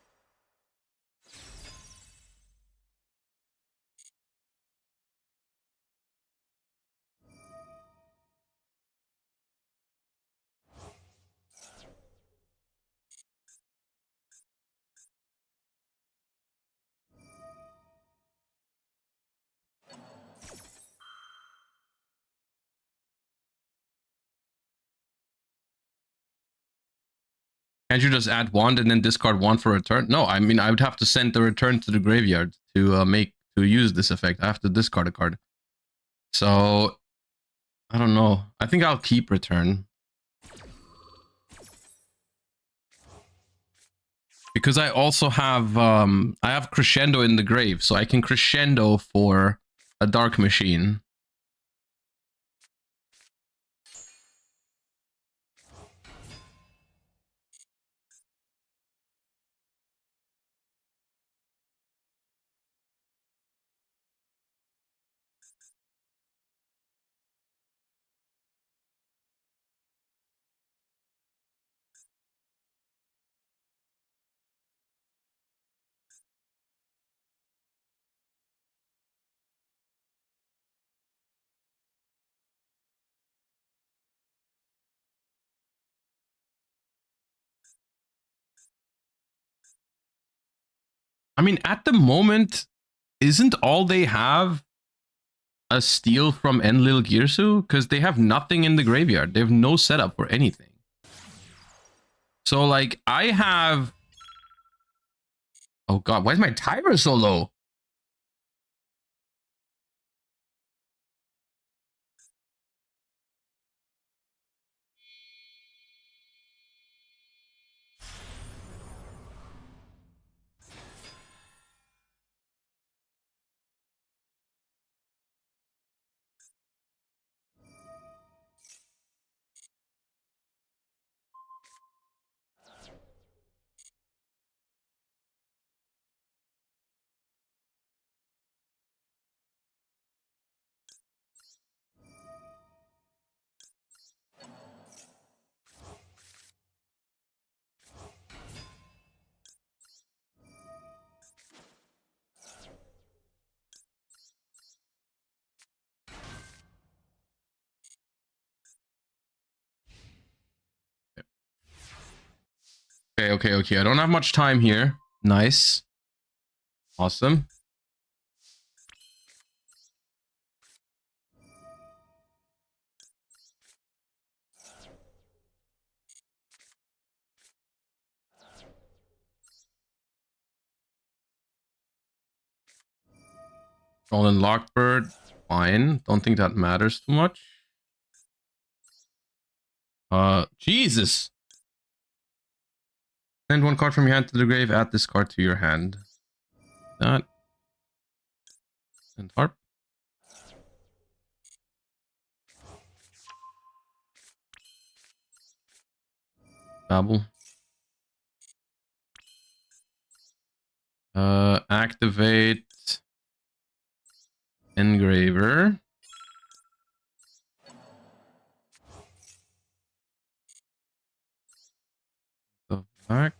Can't you just add wand and then discard wand for return? No, I mean I would have to send the return to the graveyard to use this effect. I have to discard a card. So I don't know. I think I'll keep return. Because I also have I have crescendo in the grave, so I can crescendo for a dark machine. I mean, at the moment, isn't all they have a steal from Enlil Girsu? Because they have nothing in the graveyard. They have no setup for anything. So like I have... Oh god, why is my timer so low? Okay. I don't have much time here. Nice. Awesome. Fallen Lockbird. Fine. Don't think that matters too much. Jesus. Send one card from your hand to the grave. Add this card to your hand. That. And harp. Babble. Activate Engraver. The back.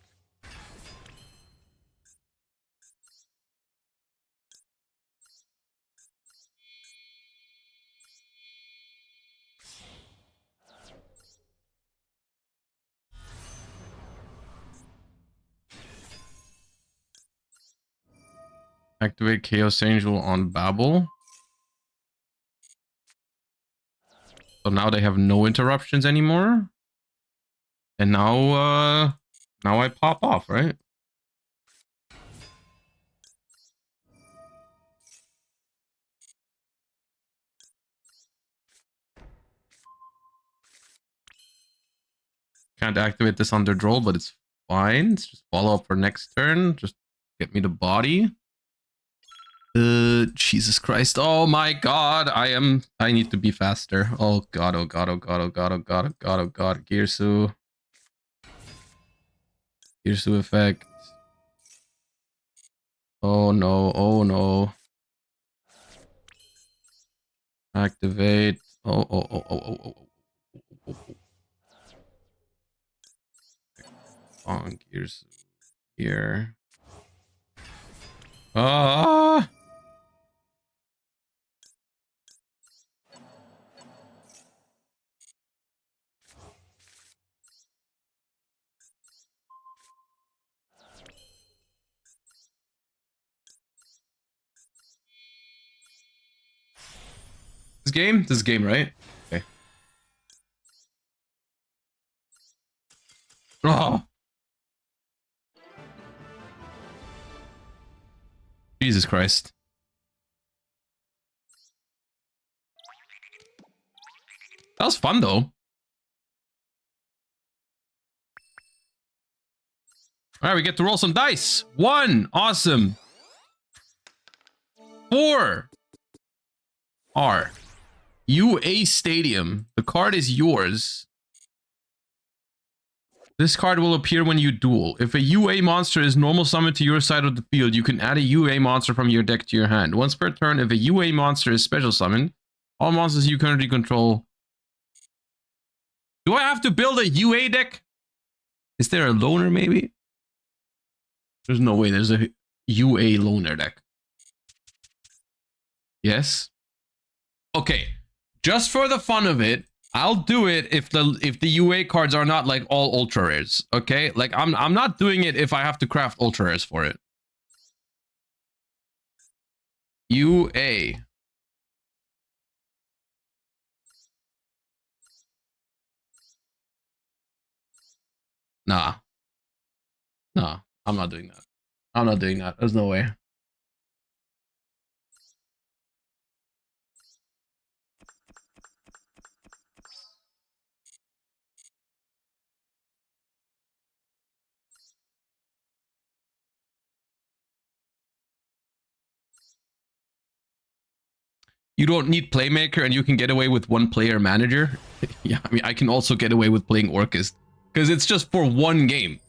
Activate Chaos Angel on Babel. So now they have no interruptions anymore. And now I pop off, right? Can't activate this under draw, but it's fine. It's just follow up for next turn. Just get me the body. Jesus Christ. Oh my god. I need to be faster. Oh god, oh god, oh god, oh god, oh god, oh god, oh god. Girsu. Girsu effect. Oh no, oh no. Activate. Oh. On Girsu here. Ah! This game? This game, right? Okay. Oh! Jesus Christ. That was fun, though. Alright, we get to roll some dice. 1. Awesome. 4. R. UA Stadium. The card is yours. This card will appear when you duel. If a UA monster is normal summoned to your side of the field, you can add a UA monster from your deck to your hand. Once per turn, if a UA monster is special summoned, all monsters you currently control... Do I have to build a UA deck? Is there a loner, maybe? There's no way there's a UA loner deck. Yes? Okay. Just for the fun of it, I'll do it if the UA cards are not like all ultra rares, okay? Like I'm not doing it if I have to craft ultra rares for it. UA. Nah. Nah. I'm not doing that. I'm not doing that. There's no way. You don't need Playmaker and you can get away with one player manager. Yeah, I mean, I can also get away with playing Orcust because it's just for one game.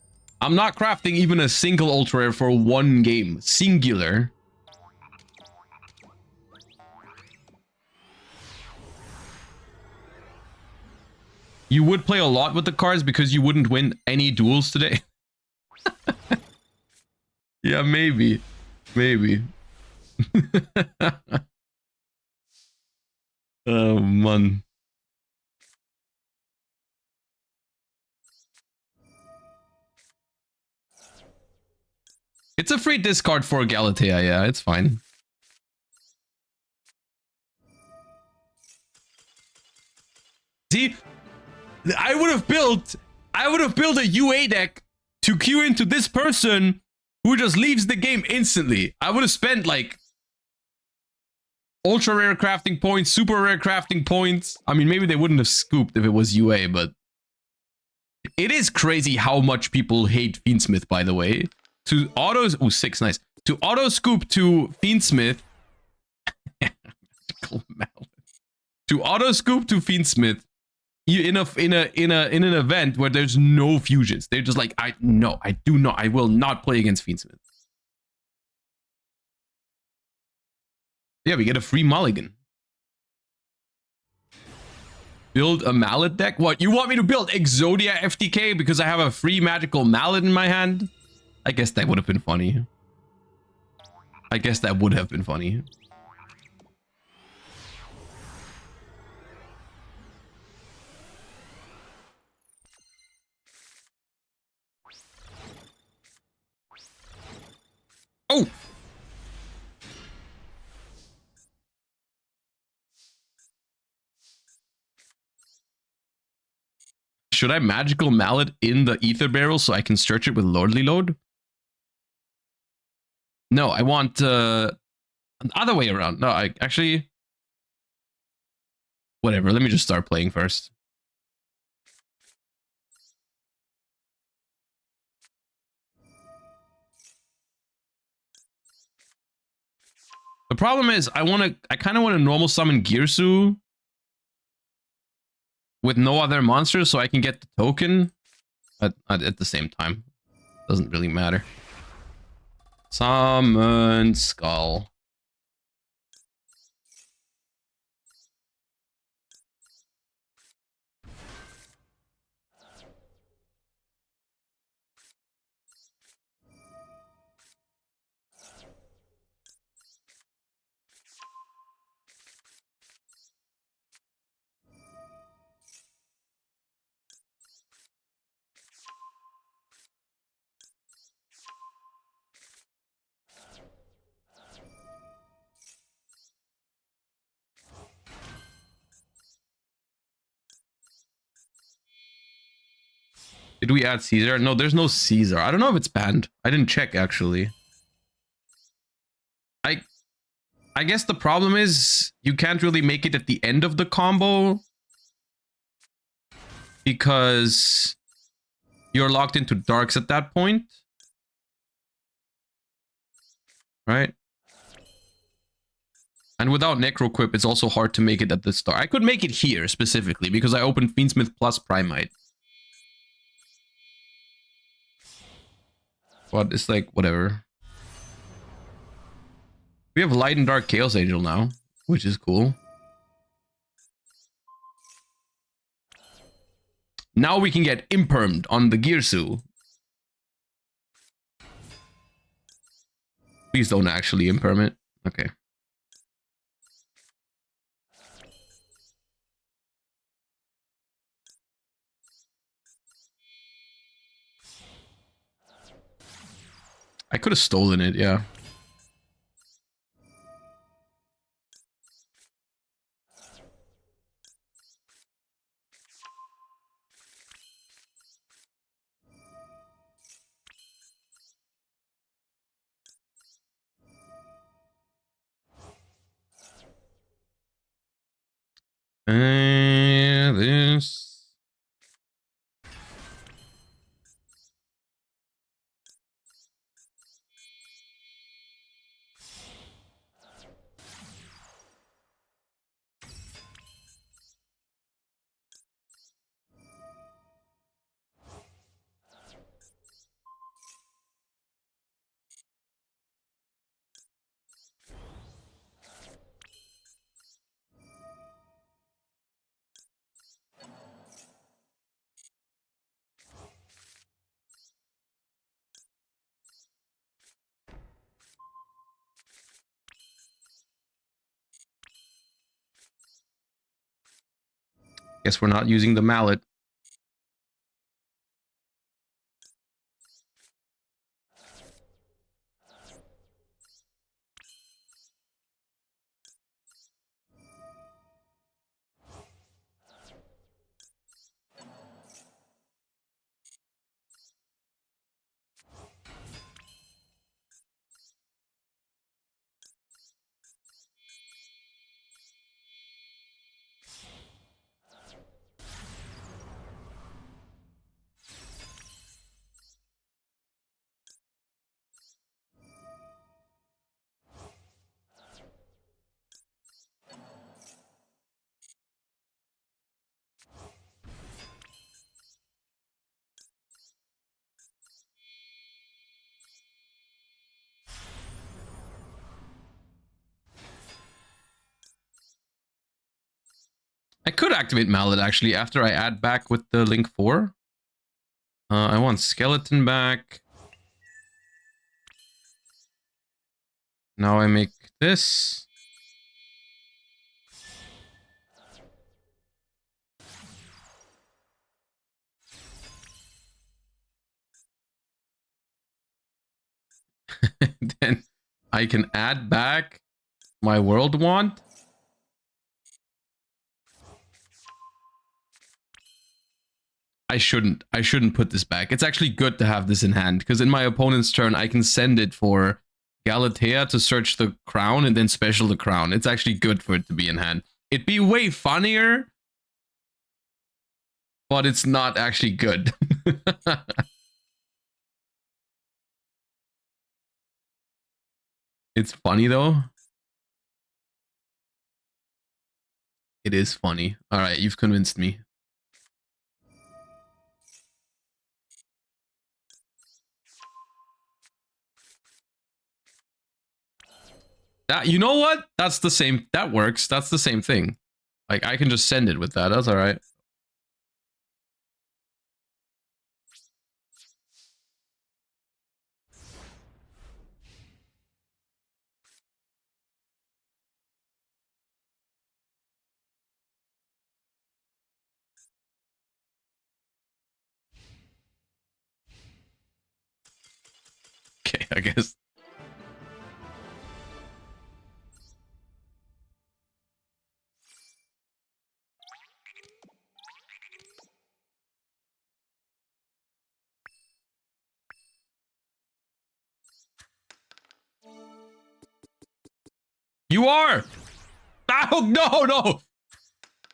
I'm not crafting even a single ultra rare for one game. Singular. You would play a lot with the cards because you wouldn't win any duels today. Yeah, maybe. Maybe. Oh, man. It's a free discard for Galatea, yeah, it's fine. See, I would have built a UA deck to queue into this person who just leaves the game instantly. I would have spent like ultra rare crafting points, super rare crafting points. I mean, maybe they wouldn't have scooped if it was UA, but it is crazy how much people hate Fiendsmith, by the way. To autos, oh, 6, nice. To auto scoop to Fiendsmith. To auto scoop to Fiendsmith. You in an event where there's no fusions. They're just like, I will not play against Fiendsmith. Yeah, we get a free mulligan. Build a mallet deck? What, you want me to build Exodia FTK because I have a free magical mallet in my hand? I guess that would have been funny. I guess that would have been funny. Oh! Should I magical mallet in the ether barrel so I can search it with lordly load? No, I want the other way around. No, I actually... Whatever, let me just start playing first. The problem is I kind of want to normal summon Girsu with no other monsters so I can get the token at the same time. Doesn't really matter. Summon Skull. Did we add Caesar? No, there's no Caesar. I don't know if it's banned. I didn't check, actually. I guess the problem is you can't really make it at the end of the combo because you're locked into darks at that point. Right? And without Necroquip, it's also hard to make it at the start. I could make it here specifically because I opened Fiendsmith plus Primite. But it's like, whatever. We have Light and Dark Chaos Angel now, which is cool. Now we can get Impermed on the Girsu. Please don't actually Imperm it. Okay. I could have stolen it, yeah. Guess we're not using the mallet. I could activate Mallet actually after I add back with the Link 4. I want Skeleton back. Now I make this. Then I can add back my World Wand. I shouldn't put this back. It's actually good to have this in hand, because in my opponent's turn, I can send it for Galatea to search the crown and then special the crown. It's actually good for it to be in hand. It'd be way funnier, but it's not actually good. It's funny though. It is funny. All right, you've convinced me. That, you know what? That's the same. That works. That's the same thing. Like, I can just send it with that. That's all right. Okay, I guess. You are! Oh, no, no!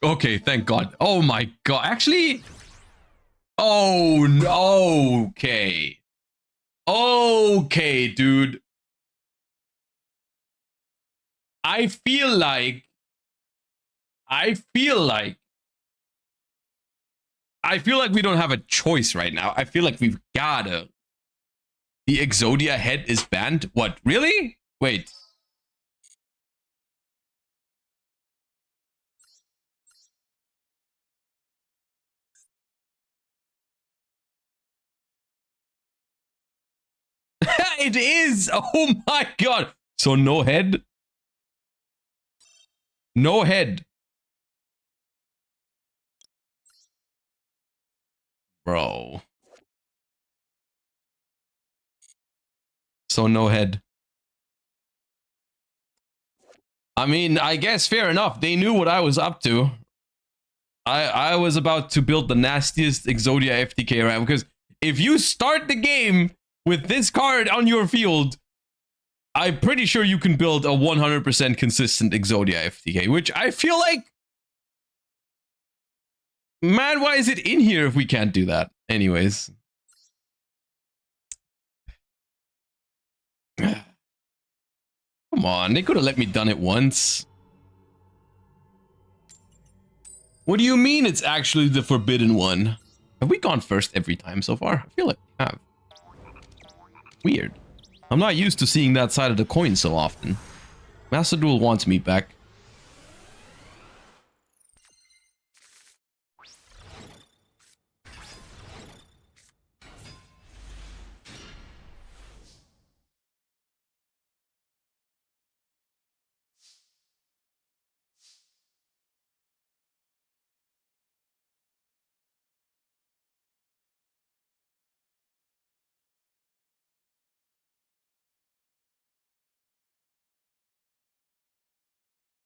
Okay, thank God. Oh my God. Actually... Oh, no. Okay. Okay, dude. I feel like... I feel like we don't have a choice right now. I feel like we've gotta... The Exodia head is banned? What, really? Wait. It is! Oh my God! So no head? No head. Bro. So no head. I mean, I guess fair enough. They knew what I was up to. I was about to build the nastiest Exodia FTK around, because if you start the game with this card on your field, I'm pretty sure you can build a 100% consistent Exodia FTK, which I feel like... Man, why is it in here if we can't do that? Anyways. Come on, they could have let me done it once. What do you mean it's actually the forbidden one? Have we gone first every time so far? I feel like we have. Weird. I'm not used to seeing that side of the coin so often. Master Duel wants me back.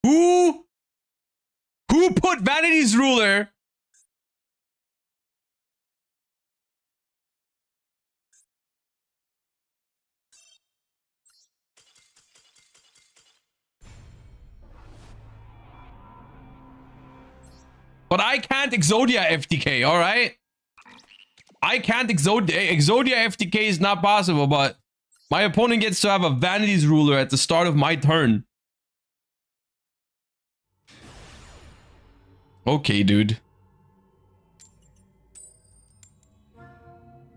Who put Vanity's Ruler? But I can't Exodia FTK, all right? I can't Exodia FTK is not possible, but my opponent gets to have a Vanity's Ruler at the start of my turn. Okay, dude.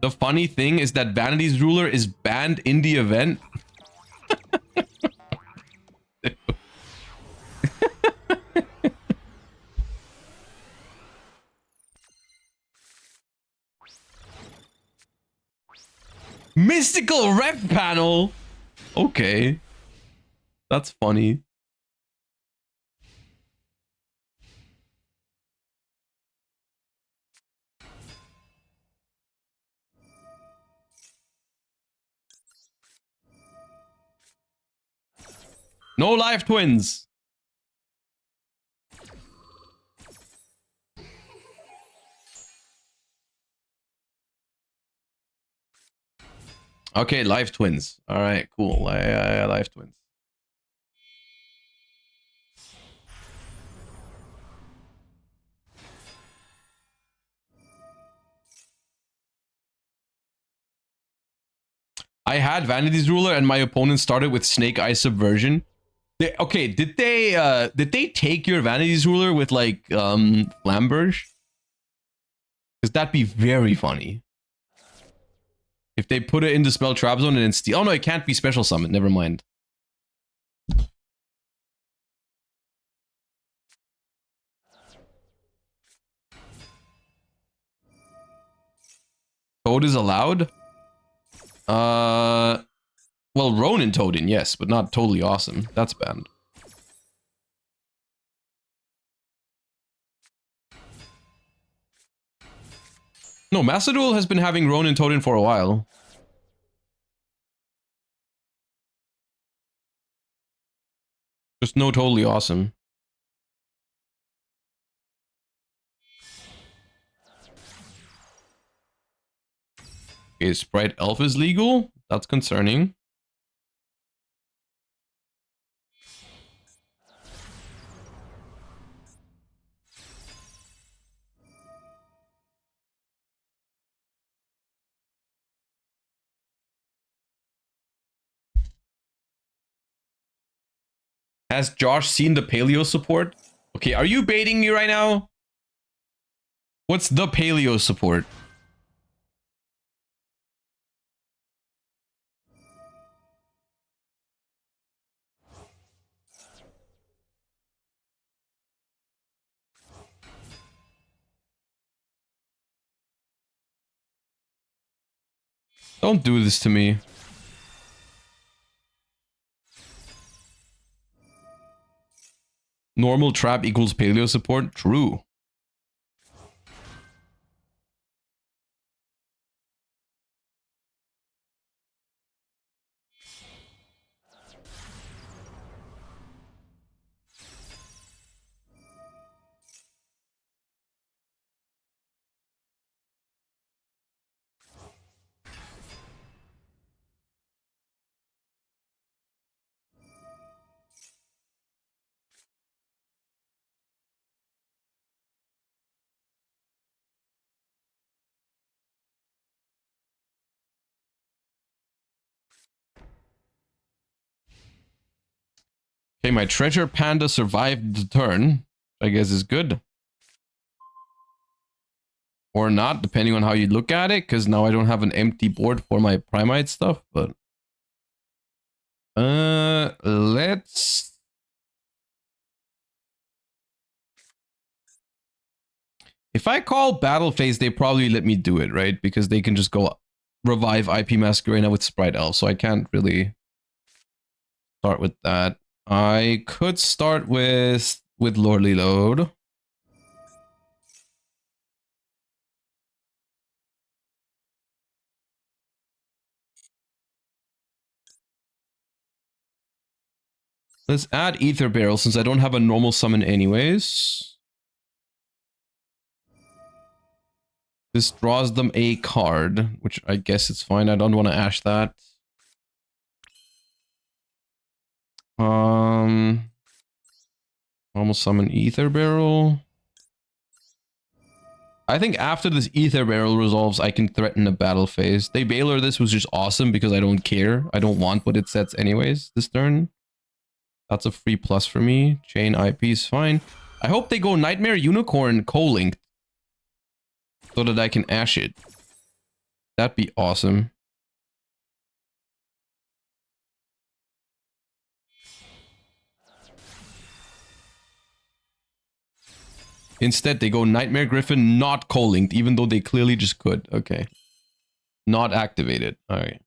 The funny thing is that Vanity's Ruler is banned in the event. Mystical rep panel. Okay. That's funny. No live twins. Okay, live twins. All right, cool. Live twins. I had Vanity's Ruler and my opponent started with Snake Eye Subversion. Okay, did they take your Vanity's Ruler with like Flamberge? Because that'd be very funny. If they put it into Spell Trap Zone and then steal. Oh no, it can't be Special Summon. Never mind. Toad is allowed? Well, Ronin Toadin, yes, but not totally awesome. That's banned. No, Master Duel has been having Ronin Toadin for a while. Just no totally awesome. Okay, Sprite Elf is legal? That's concerning. Has Josh seen the Paleo support? Okay, are you baiting me right now? What's the Paleo support? Don't do this to me. Normal trap equals Paleo support? True. Okay, my Treasure Panda survived the turn. I guess is good. Or not, depending on how you look at it, because now I don't have an empty board for my Primite stuff, but... let's... If I call Battle Phase, they probably let me do it, right? Because they can just go revive IP Masquerena with Sprite Elf, so I can't really start with that. I could start with Lordly Load. Let's add Ether Barrel since I don't have a normal summon anyways. This draws them a card, which I guess it's fine. I don't want to ash that. Normal summon Ether Barrel. I think after this Ether Barrel resolves, I can threaten a battle phase. They Baylor this was just awesome because I don't care. I don't want what it sets anyways this turn. That's a free plus for me. Chain IP is fine. I hope they go Nightmare Unicorn co-linked so that I can ash it. That'd be awesome. Instead, they go Nightmare Griffin, not co-linked, even though they clearly just could. Okay. Not activated. Alright.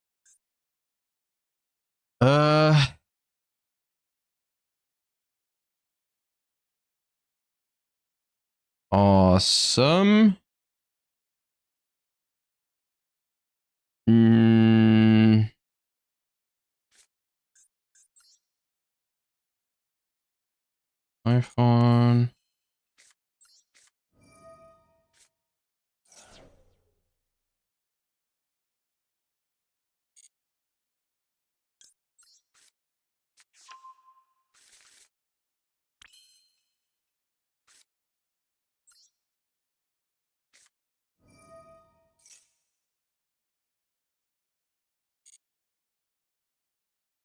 Awesome. iPhone.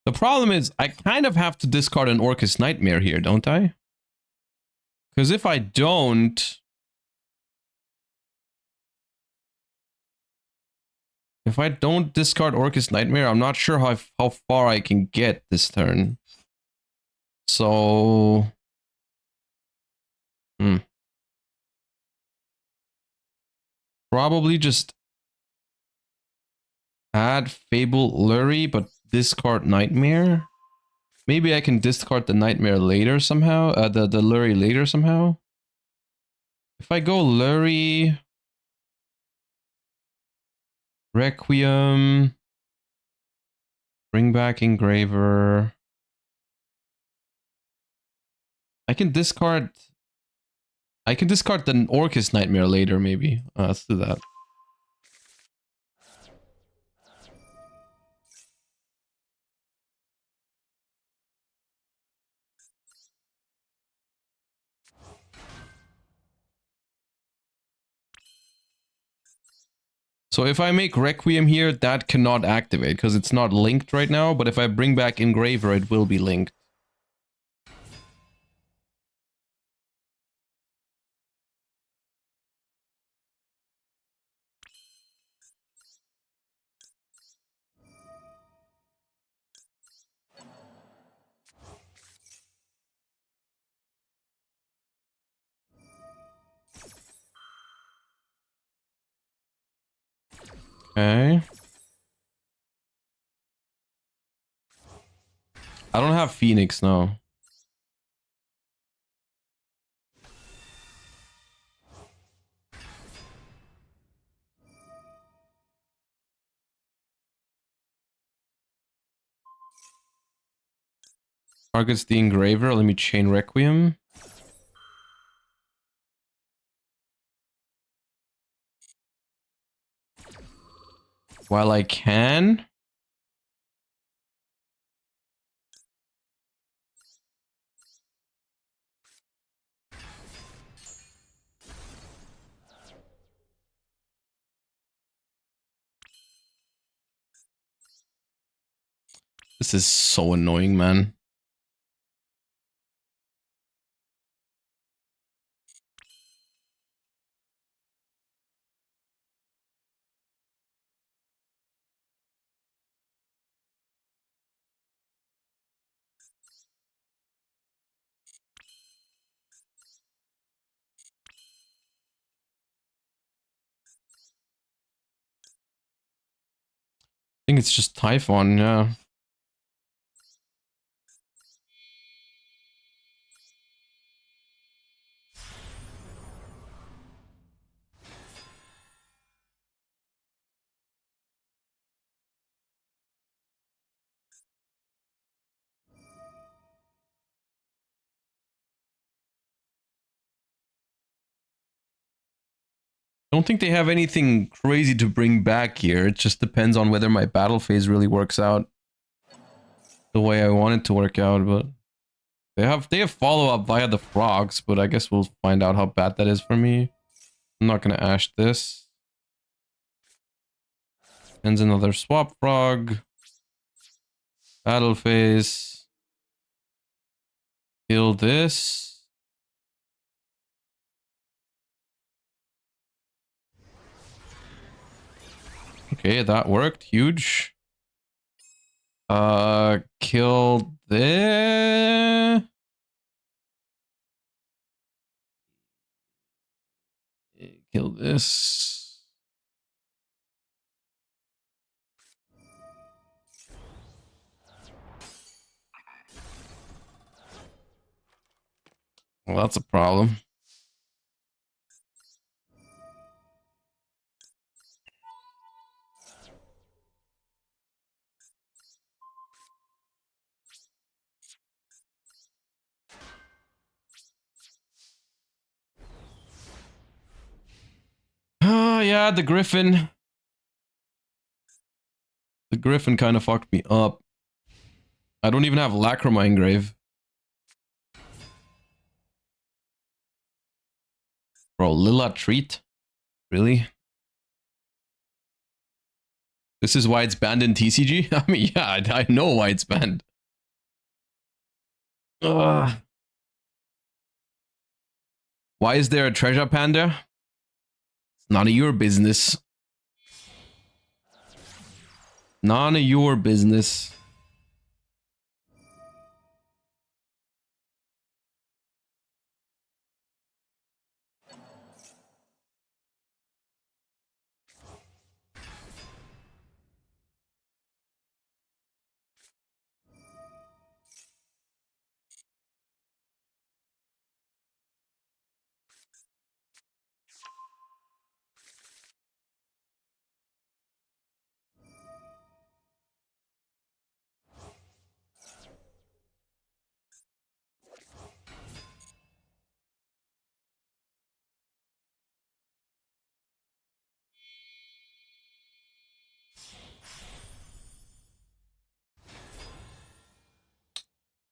The problem is, I kind of have to discard an Orcus Nightmare here, don't I? Because if I don't... If I don't discard Orcus Nightmare, I'm not sure how far I can get this turn. So... Probably just... add Fable Lurie, but discard Nightmare? Maybe I can discard the Nightmare later somehow? The Lurie later somehow? If I go Lurie... Requiem... Bring back Engraver... I can discard the Orcus Nightmare later, maybe. Let's do that. So if I make Requiem here, that cannot activate because it's not linked right now. But if I bring back Engraver, it will be linked. Okay. I don't have Phoenix now. Targets the Engraver. Let me chain Requiem. While I can. This is so annoying, man. I think it's just Typhon, yeah. I don't think they have anything crazy to bring back here. It just depends on whether my battle phase really works out the way I want it to work out, but they have follow-up via the frogs, but I guess we'll find out how bad that is for me. I'm not gonna ash this. Ends another swap frog. Battle phase. Kill this. Okay, that worked. Huge. Kill this. Kill this. Well, that's a problem. Oh, yeah, the Griffin. The Griffin kind of fucked me up. I don't even have Lacrima engrave. Bro, Lila Treat? Really? This is why it's banned in TCG? I mean, yeah, I know why it's banned. Ugh. Why is there a treasure panda? It's none of your business. None of your business.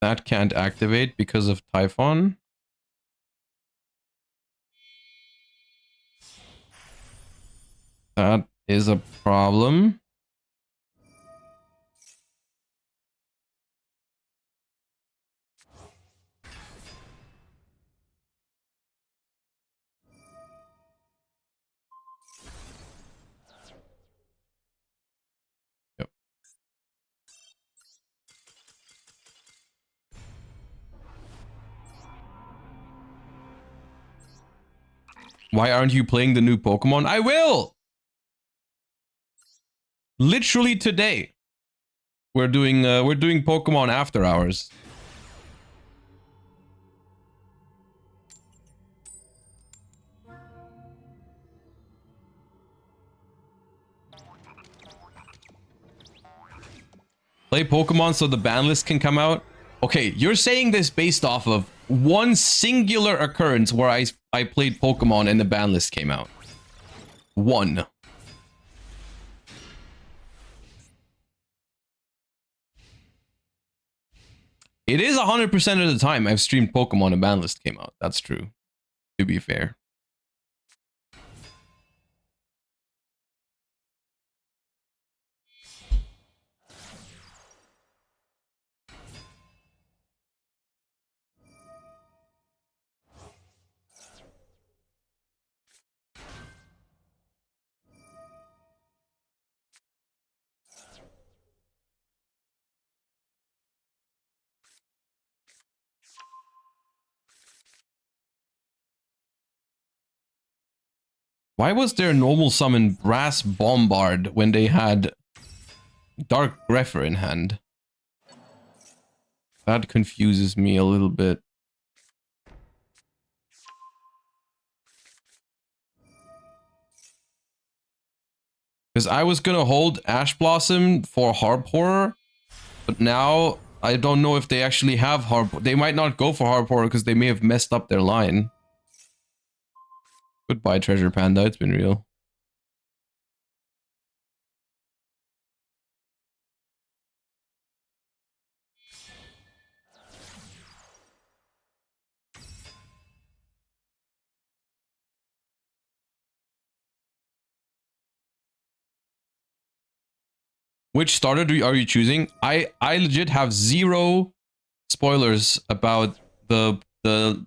That can't activate because of Typhon. That is a problem. Yep. Why aren't you playing the new Pokemon? I will! Literally today. We're doing Pokemon After Hours. Play Pokemon so the ban list can come out. Okay, you're saying this based off of one singular occurrence where I played Pokemon and the ban list came out. One. It is 100% of the time I've streamed Pokemon and ban list came out. That's true, to be fair. Why was there normal summon Brass Bombard when they had Dark Grepher in hand? That confuses me a little bit. Because I was gonna hold Ash Blossom for Harp Horror, but now I don't know if they actually have Harp. They might not go for Harp Horror because they may have messed up their line. Goodbye, Treasure Panda. It's been real. Which starter are you choosing? I legit have zero spoilers about the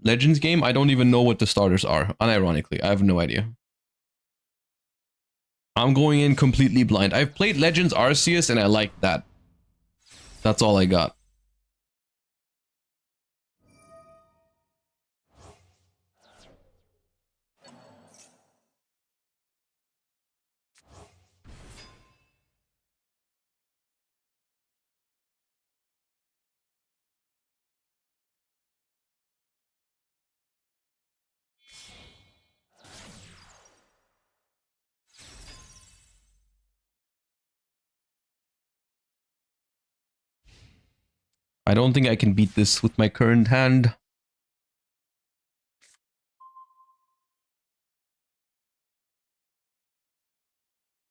Legends game. I don't even know what the starters are. Unironically, I have no idea. I'm going in completely blind. I've played Legends Arceus and I like that. That's all I got. I don't think I can beat this with my current hand.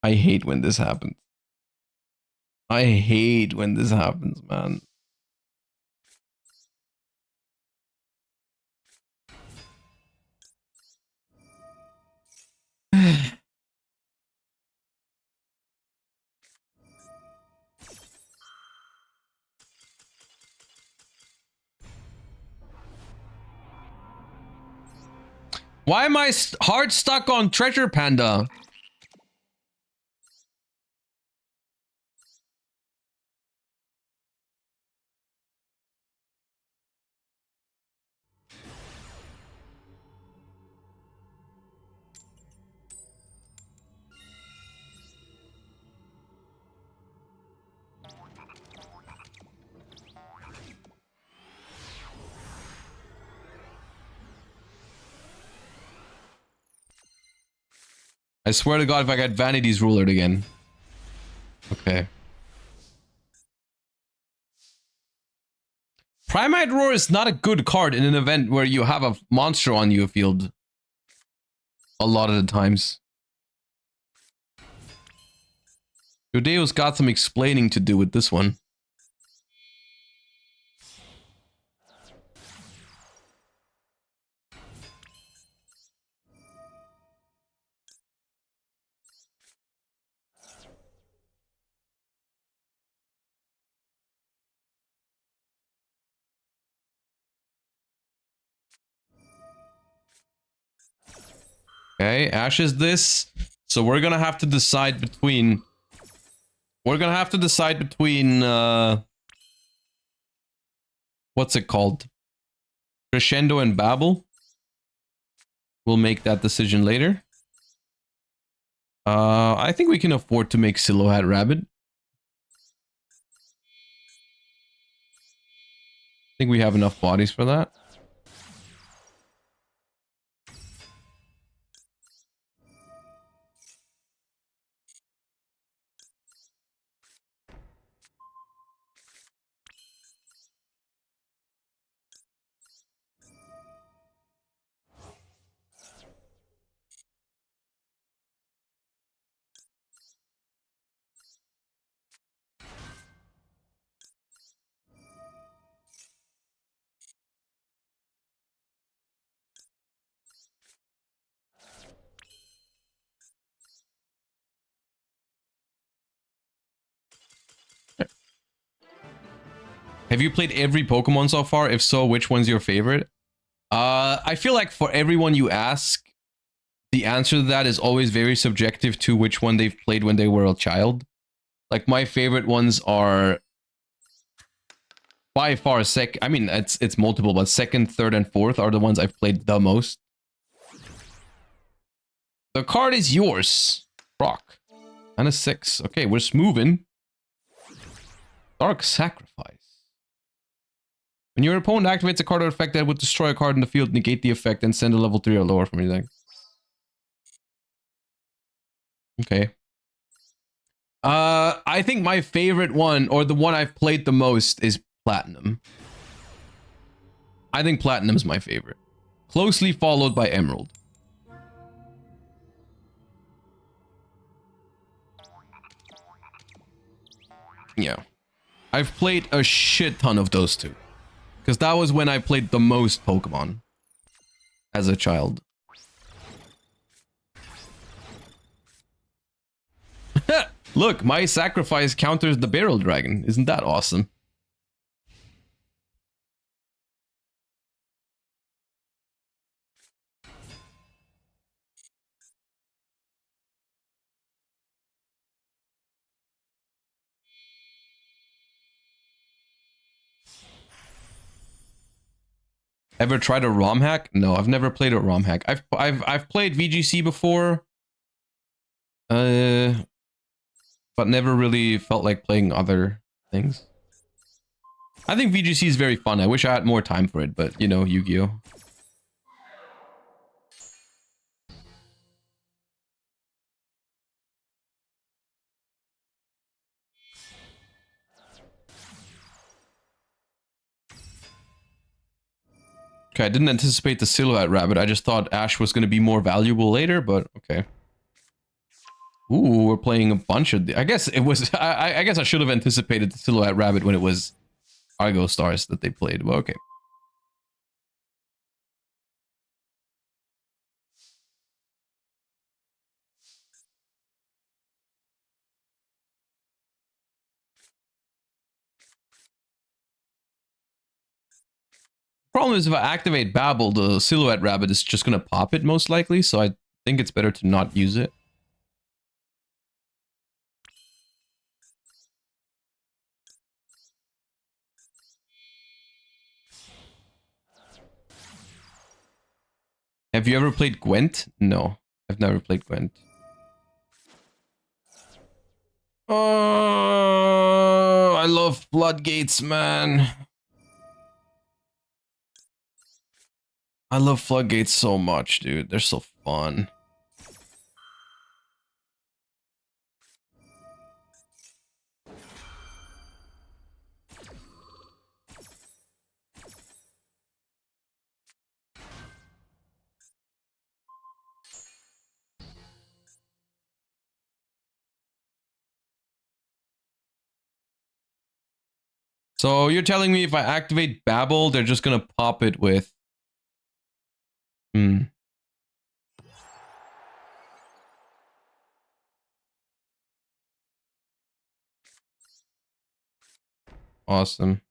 I hate when this happens. I hate when this happens, man. Why am I hard stuck on Treasure Panda? I swear to God, if I got Vanity's Ruler again. Okay. Primite Roar is not a good card in an event where you have a monster on your field. A lot of the times. Yugioh's got some explaining to do with this one. Okay, Ash is this. So we're gonna have to decide between... what's it called? Crescendo and Babel. We'll make that decision later. I think we can afford to make Silhouette Rabbit. I think we have enough bodies for that. Have you played every Pokemon so far? If so, which one's your favorite? I feel like for everyone you ask, the answer to that is always very subjective to which one they've played when they were a child. Like, my favorite ones are by far I mean, it's multiple, but second, third, and fourth are the ones I've played the most. The card is yours. Rock. And a 6. Okay, we're moving. Dark Sacrifice. When your opponent activates a card or effect that would destroy a card in the field, negate the effect and send a level 3 or lower from your deck. Okay. I think my favorite one, or the one I've played the most, is Platinum. I think Platinum's my favorite. Closely followed by Emerald. Yeah. I've played a shit ton of those two. Because that was when I played the most Pokemon. As a child. Look, my sacrifice counters the barrel dragon. Isn't that awesome? Ever tried a ROM hack? No, I've never played a ROM hack. I've played VGC before. But never really felt like playing other things. I think VGC is very fun. I wish I had more time for it, but you know, Yu-Gi-Oh. Okay, I didn't anticipate the Silhouette Rabbit. I just thought Ash was going to be more valuable later, but okay. Ooh, we're playing a bunch of... I guess it was... I guess I should have anticipated the Silhouette Rabbit when it was Argo Stars that they played, but okay. Problem is if I activate Babel, the Silhouette Rabbit is just going to pop it most likely, so I think it's better to not use it. Have you ever played Gwent? No, I've never played Gwent. Oh, I love Floodgates, man. I love Floodgates so much, dude. They're so fun. So you're telling me if I activate Babel, they're just gonna pop it with... Awesome.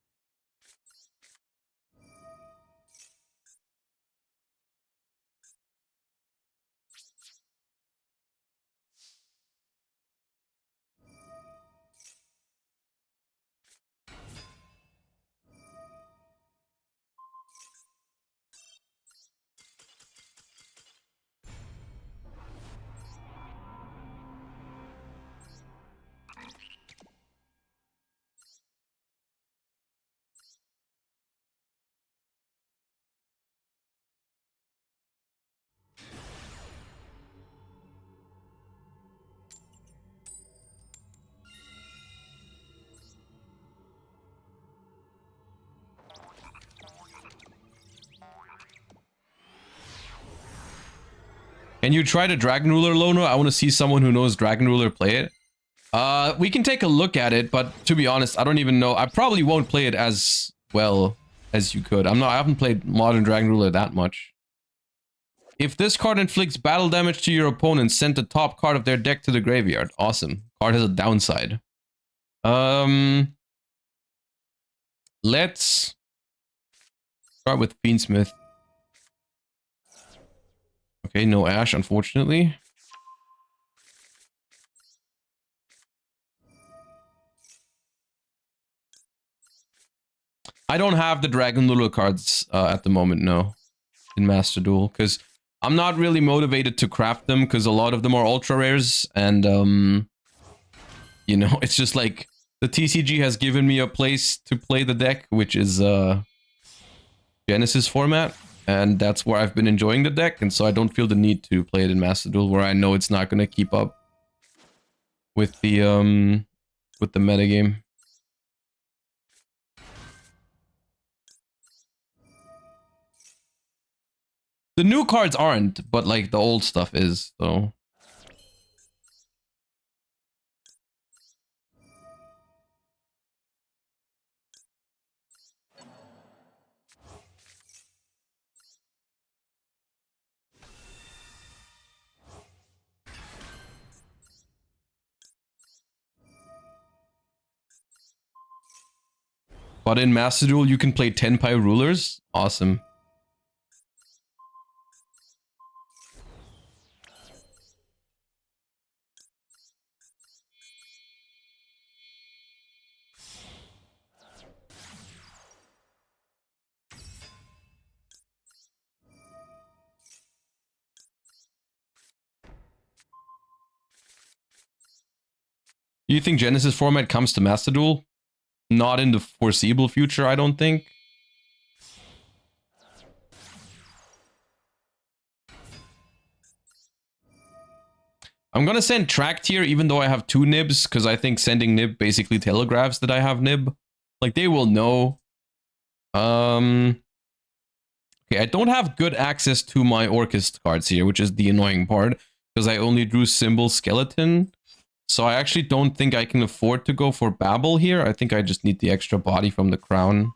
Can you try the Dragon Ruler, Lono? I want to see someone who knows Dragon Ruler play it. We can take a look at it, but to be honest, I don't even know. I probably won't play it as well as you could. I haven't played Modern Dragon Ruler that much. If this card inflicts battle damage to your opponent, send the top card of their deck to the graveyard. Awesome. Card has a downside. Let's start with Fiendsmith. Okay, no Ash, unfortunately. I don't have the Dragon Lulu cards at the moment, no, in Master Duel, because I'm not really motivated to craft them, because a lot of them are ultra rares, and you know, it's just like the TCG has given me a place to play the deck, which is Genesis format, and that's where I've been enjoying the deck, and so I don't feel the need to play it in Master Duel, where I know it's not going to keep up with the metagame. The new cards aren't, but like the old stuff is, so. But in Master Duel, you can play Tenpai Rulers. Awesome. Do you think Genesis format comes to Master Duel? Not in the foreseeable future, I don't think. I'm gonna send Tracked here, even though I have 2 nibs, because I think sending nib basically telegraphs that I have nib. Like, they will know. Okay, I don't have good access to my Orchist cards here, which is the annoying part, because I only drew Symbol Skeleton. So I actually don't think I can afford to go for Babel here. I think I just need the extra body from the crown.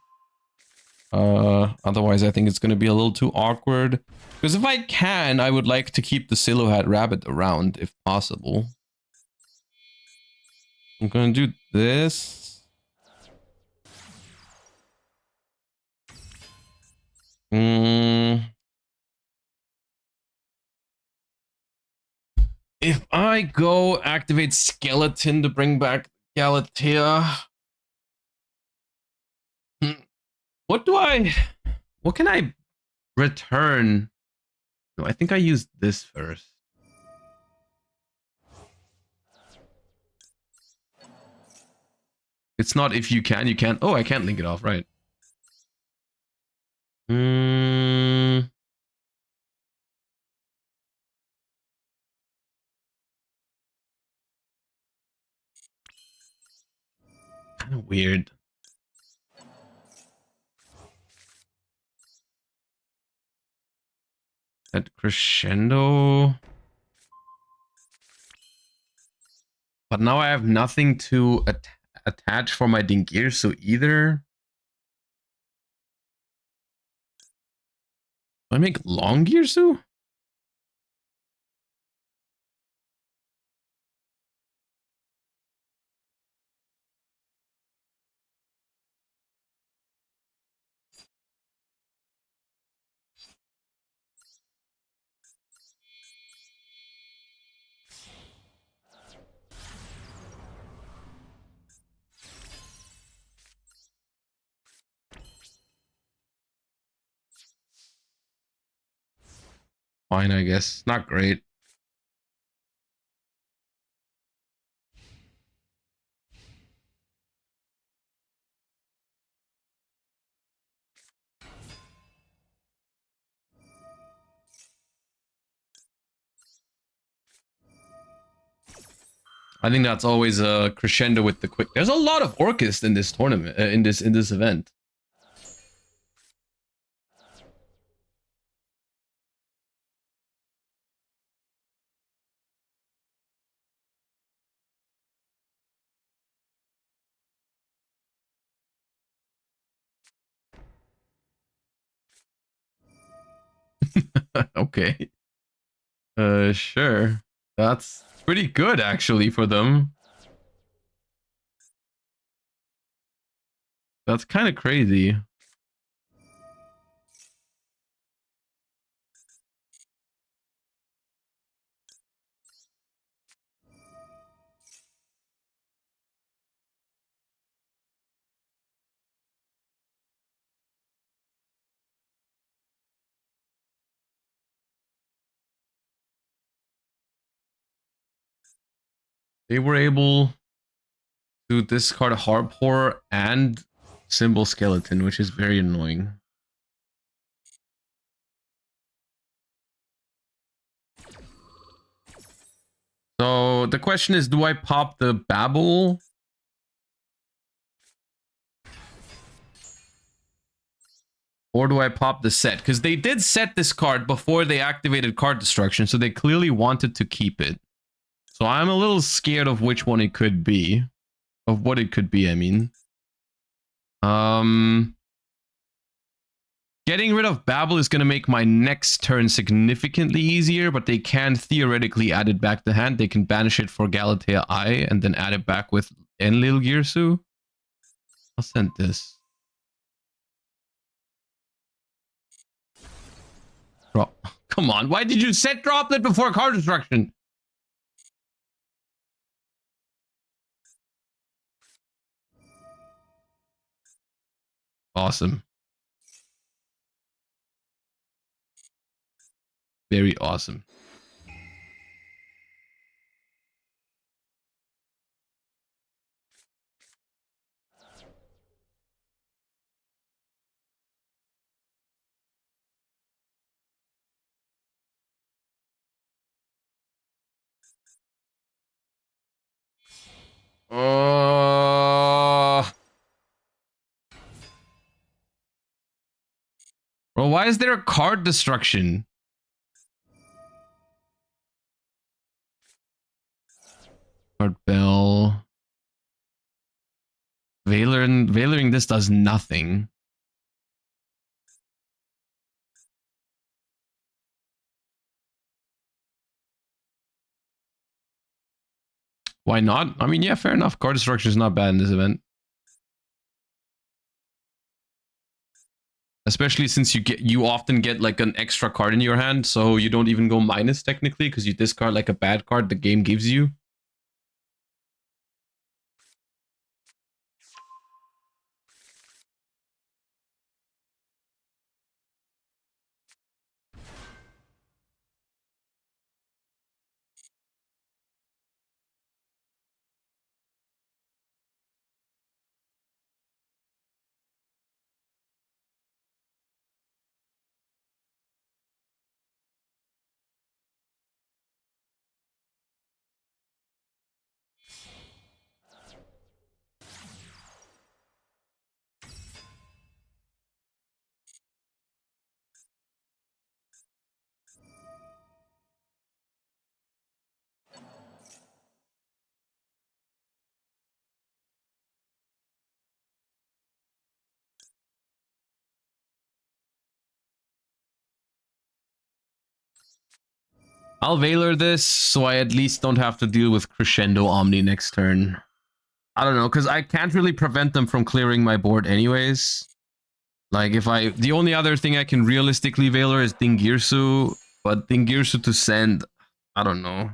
Otherwise I think it's going to be a little too awkward. Because if I can, I would like to keep the Silhouette Rabbit around, if possible. I'm going to do this. If I go activate Skeleton to bring back Galatea... What can I return? No, I think I used this first. It's not if you can, you can't. Oh, I can't link it off, right? Kind of weird. That crescendo. But now I have nothing to attach for my Dingirsu either. Do I make long Girsu? Fine, I guess. Not great. I think that's always a crescendo with the quick. There's a lot of Orchist in this tournament, in this event. Okay. Sure. That's pretty good actually for them. That's kind of crazy. They were able to discard Harpor and Symbol Skeleton, which is very annoying. So the question is, do I pop the Babel? Or do I pop the set? Because they did set this card before they activated card destruction, so they clearly wanted to keep it. So I'm a little scared of which one it could be. Of what it could be, I mean. Getting rid of Babel is going to make my next turn significantly easier, but they can theoretically add it back to hand. They can banish it for Galatea I and then add it back with Enlil Girsu. I'll send this. Drop. Come on, why did you set Droplet before card destruction? Awesome. Very awesome. Bro, why is there a card destruction? Card Bell. Veiling this does nothing. Why not? I mean, yeah, fair enough. Card destruction is not bad in this event. Especially since you often get like an extra card in your hand, so you don't even go minus technically because you discard like a bad card the game gives you. I'll Veiler this so I at least don't have to deal with Crescendo Omni next turn. I don't know, because I can't really prevent them from clearing my board anyways. Like, the only other thing I can realistically Veiler is Dingirsu, but Dingirsu to send, I don't know.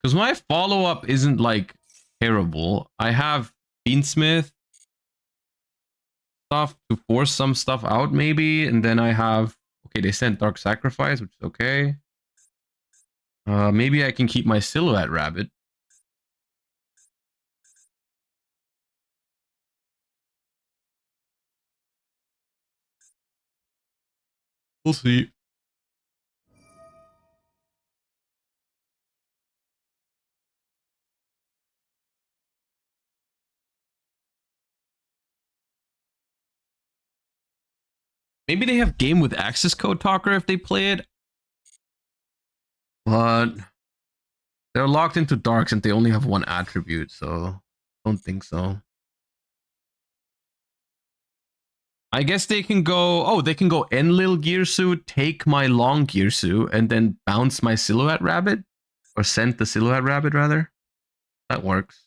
Because my follow-up isn't, like, terrible. I have Beansmith stuff to force some stuff out, maybe. And then I have... Okay, they sent Dark Sacrifice, which is okay. Maybe I can keep my Silhouette Rabbit. We'll see. Maybe they have Game with Access Code Talker if they play it. But they're locked into Darks and they only have one attribute, so I don't think so. I guess they can go... Oh, they can go Enlil Gearsu, take my Long Gearsu, and then bounce my Silhouette Rabbit? Or send the Silhouette Rabbit, rather? That works.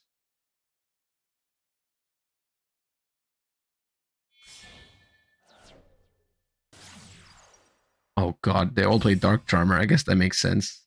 Oh god, they all play Dark Charmer. I guess that makes sense.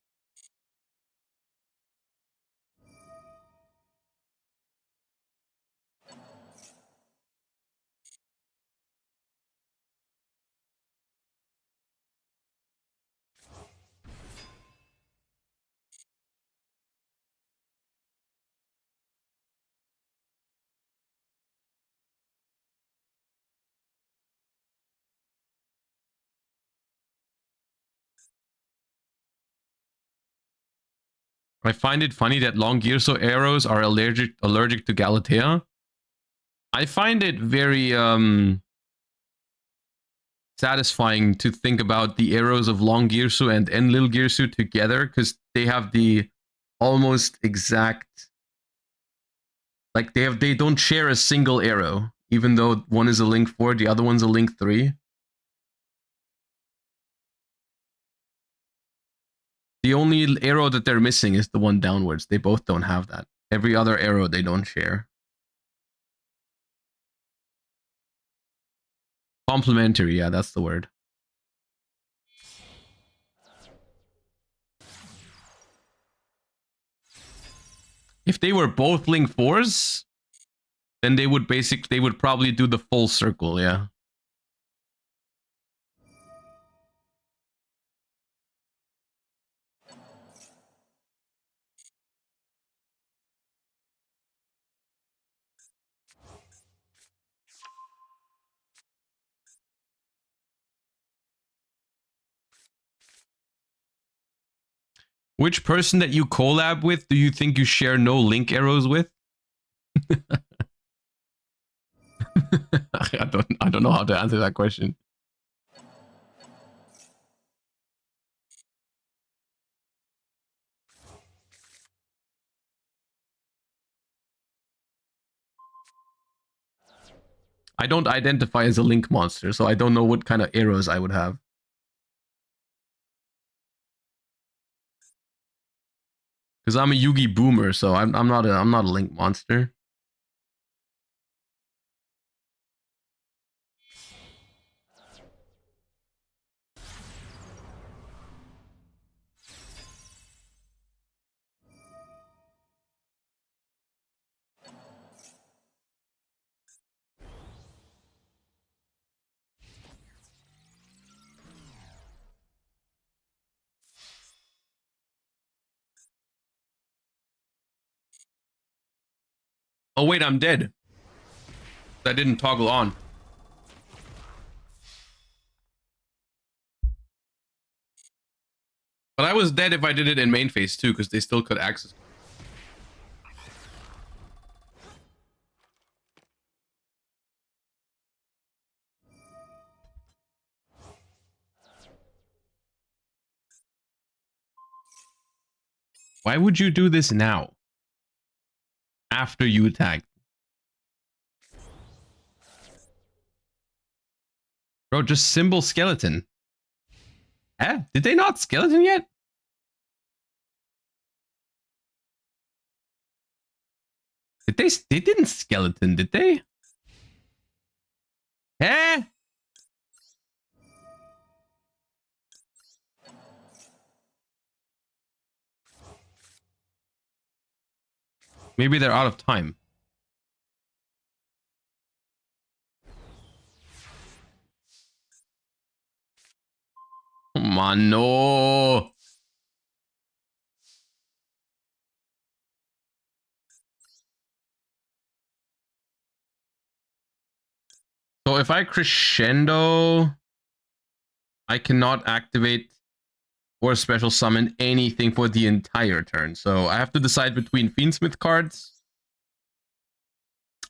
I find it funny that Long Gearso arrows are allergic to Galatea. I find it very satisfying to think about the arrows of Long Gearsu and Enlil Gearsu together, because they have the almost exact... Like, they don't share a single arrow, even though one is a link 4, the other one's a link 3. The only arrow that they're missing is the one downwards. They both don't have that. Every other arrow they don't share. Complementary, yeah, that's the word. If they were both link 4s, then they would probably do the full circle, yeah. Which person that you collab with do you think you share no link arrows with? I don't know how to answer that question. I don't identify as a link monster, so I don't know what kind of arrows I would have. Because I'm a Yugi boomer, so I'm not a link monster. Oh wait, I'm dead. I didn't toggle on. But I was dead if I did it in main phase too, because they still could access. Why would you do this now? After you attack? Bro, just symbol skeleton. Eh? Did they not skeleton yet? They didn't skeleton, did they? Eh? Maybe they're out of time. Come on, no. So if I crescendo, I cannot activate or special summon anything for the entire turn. So I have to decide between Fiendsmith cards.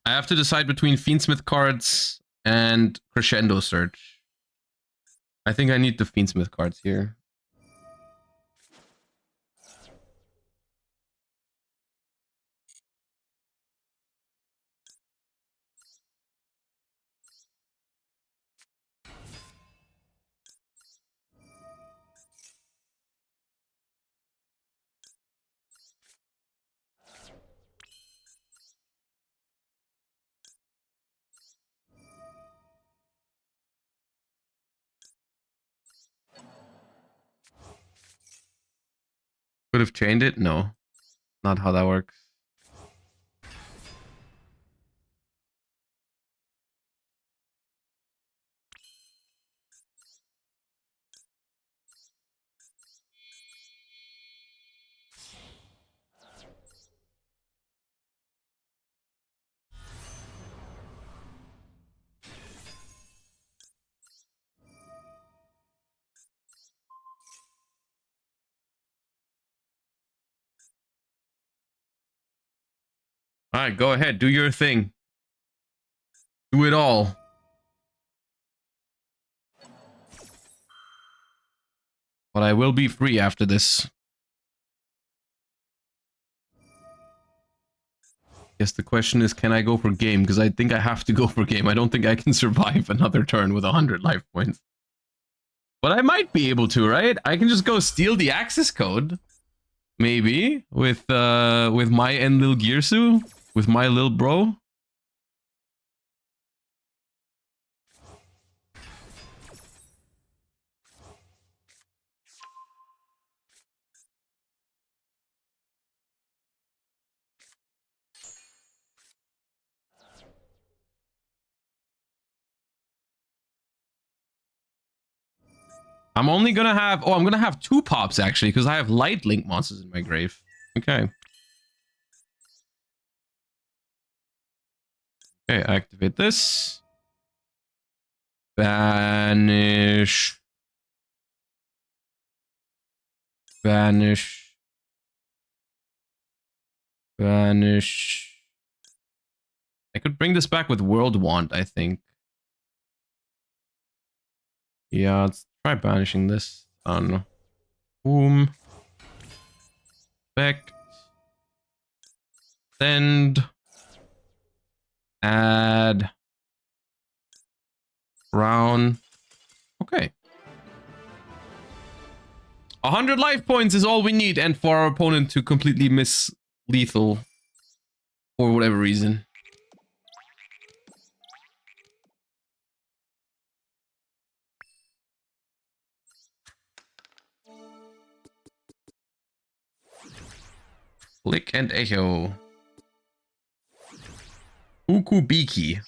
I have to decide between Fiendsmith cards and Crescendo Search. I think I need the Fiendsmith cards here. Could have chained it? No. Not how that works. Alright, go ahead. Do your thing. Do it all. But I will be free after this. Guess the question is, can I go for game? Because I think I have to go for game. I don't think I can survive another turn with 100 life points. But I might be able to, right? I can just go steal the access code. Maybe. With my Enlil Gearsu. With my little bro. I'm only gonna have... Oh, I'm gonna have 2 pops, actually, because I have light link monsters in my grave. Okay. Okay, activate this. Banish. Banish. Banish. I could bring this back with World Want, I think. Yeah, let's try banishing this. I don't know. Boom. Effect. Send. Add. Brown. Okay. 100 life points is all we need, and for our opponent to completely miss lethal for whatever reason. Click and echo. Ukubiki.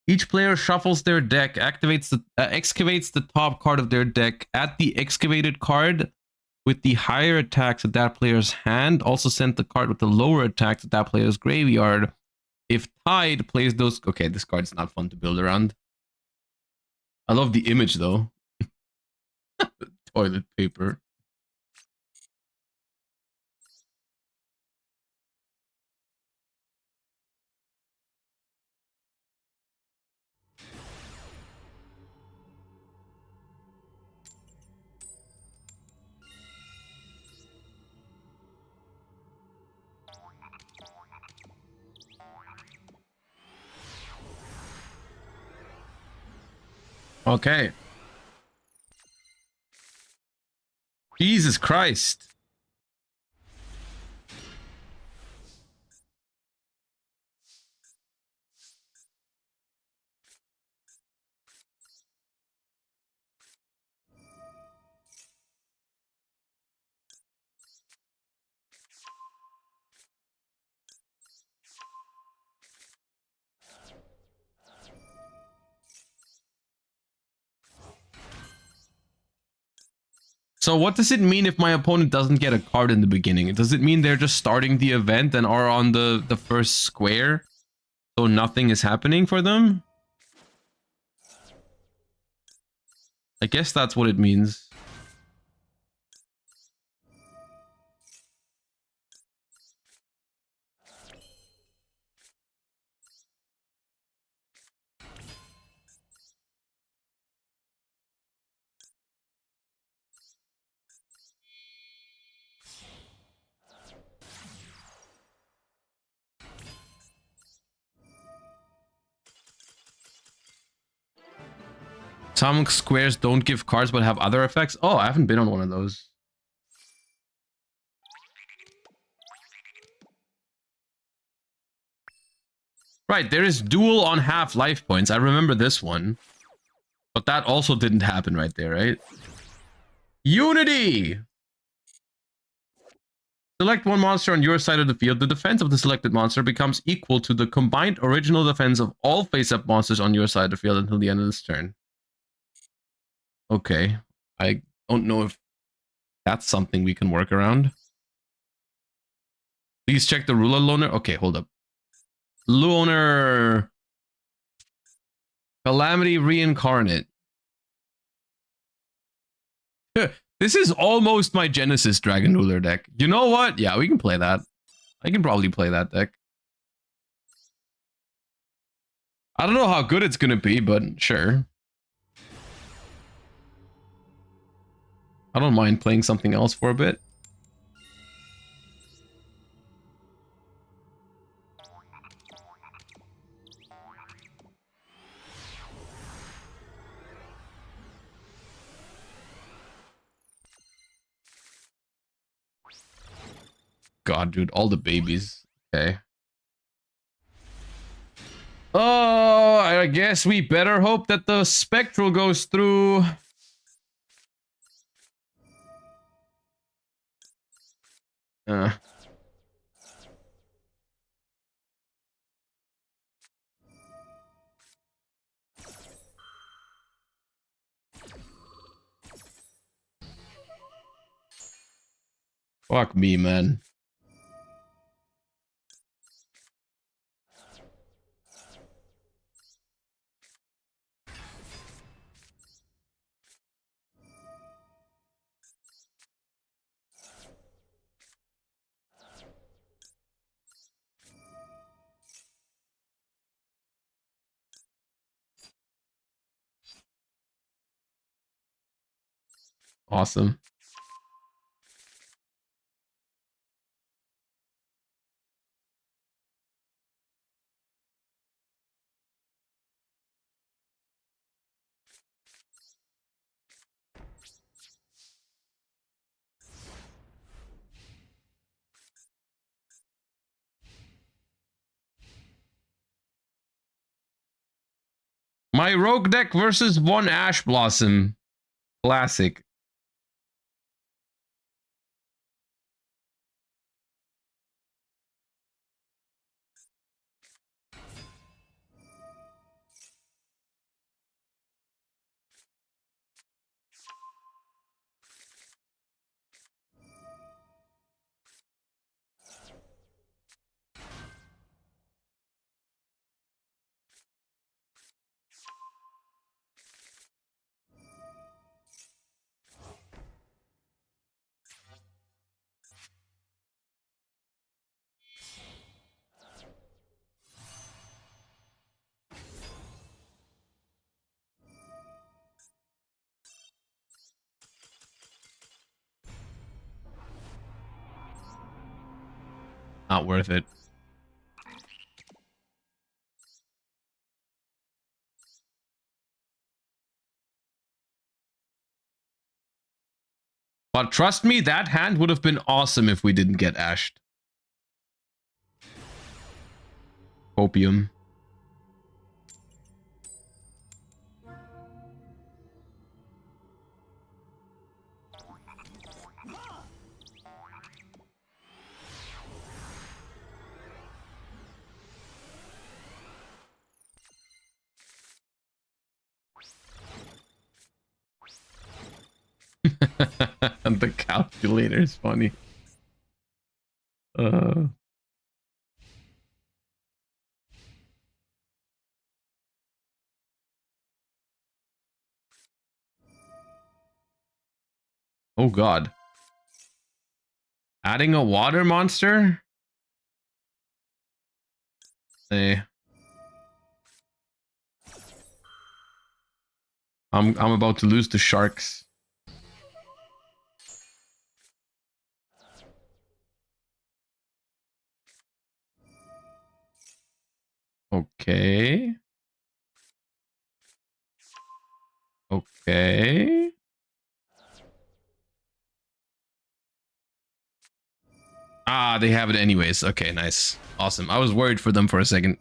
Each player shuffles their deck, activates the excavates the top card of their deck. Add the excavated card with the higher attacks at that player's hand. Also send the card with the lower attacks at that player's graveyard. If tied, plays those... Okay, this card's not fun to build around. I love the image, though. Toilet paper. Okay. Jesus Christ. So what does it mean if my opponent doesn't get a card in the beginning? Does it mean they're just starting the event and are on the first square? So nothing is happening for them? I guess that's what it means. Some squares don't give cards but have other effects. Oh, I haven't been on one of those. Right, there is duel on half life points. I remember this one. But that also didn't happen right there, right? Unity! Select one monster on your side of the field. The defense of the selected monster becomes equal to the combined original defense of all face-up monsters on your side of the field until the end of this turn. Okay. I don't know if that's something we can work around. Please check the ruler loaner. Okay, hold up. Loaner. Calamity Reincarnate. This is almost my Genesis Dragon Ruler deck. You know what? Yeah, we can play that. I can probably play that deck. I don't know how good it's going to be, but sure. I don't mind playing something else for a bit. god, dude, all the babies. Okay. Oh, I guess we better hope that the spectral goes through. Fuck me, man. Awesome. My rogue deck versus one Ash Blossom. Classic. Not worth it. But trust me, that hand would have been awesome if we didn't get ashed. Opium. The calculator is funny. Oh god. Adding a water monster? Hey. I'm about to lose to sharks. Okay. Okay. Ah, they have it anyways. Okay, nice. Awesome. I was worried for them for a second.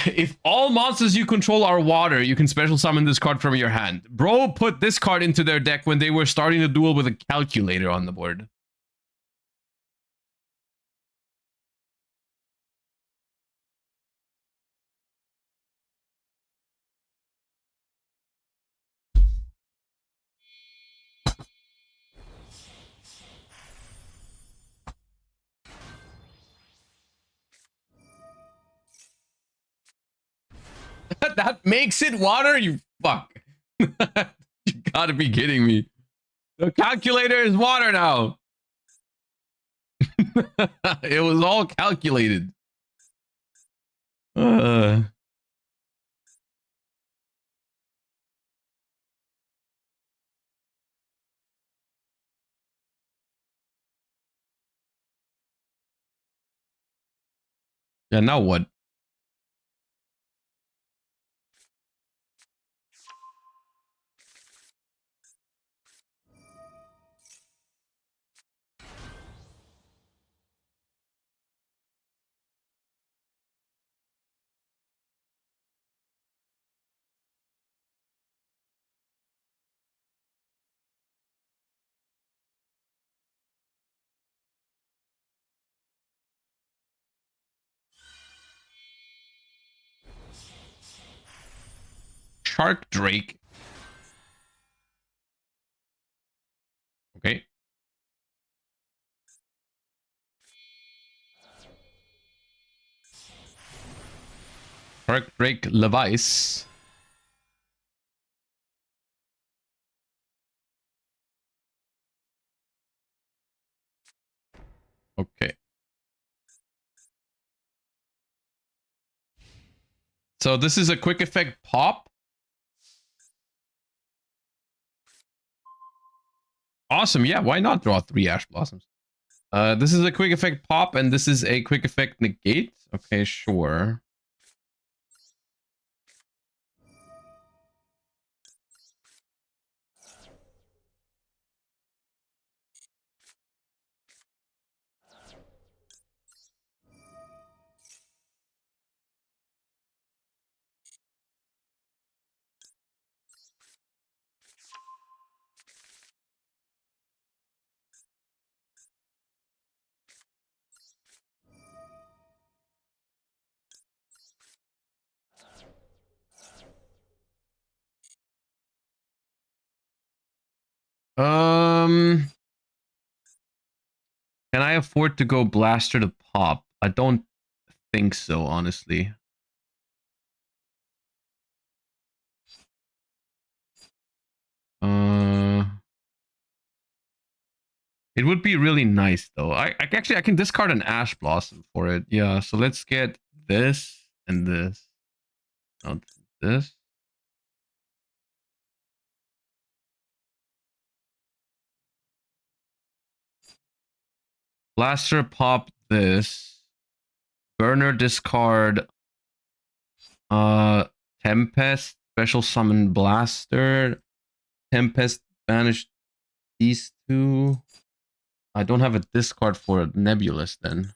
If all monsters you control are water, you can special summon this card from your hand. Bro put this card into their deck when they were starting the duel with a calculator on the board. That makes it water? You fuck. You gotta be kidding me. The calculator is water now. It was all calculated. Yeah, now what? Shark Drake. Okay. Shark Drake Levice. Okay. So this is a quick effect pop. Awesome. Yeah, why not draw 3 Ash Blossoms? This is a quick effect pop, and this is a quick effect negate. Okay, sure. Can I afford to go Blaster to pop? I don't think so, honestly. It would be really nice though. I can discard an Ash Blossom for it. Yeah, so let's get this and this. Not this. Blaster pop this. Burner discard Tempest, special summon Blaster. Tempest banish these two. I don't have a discard for Nebulous then.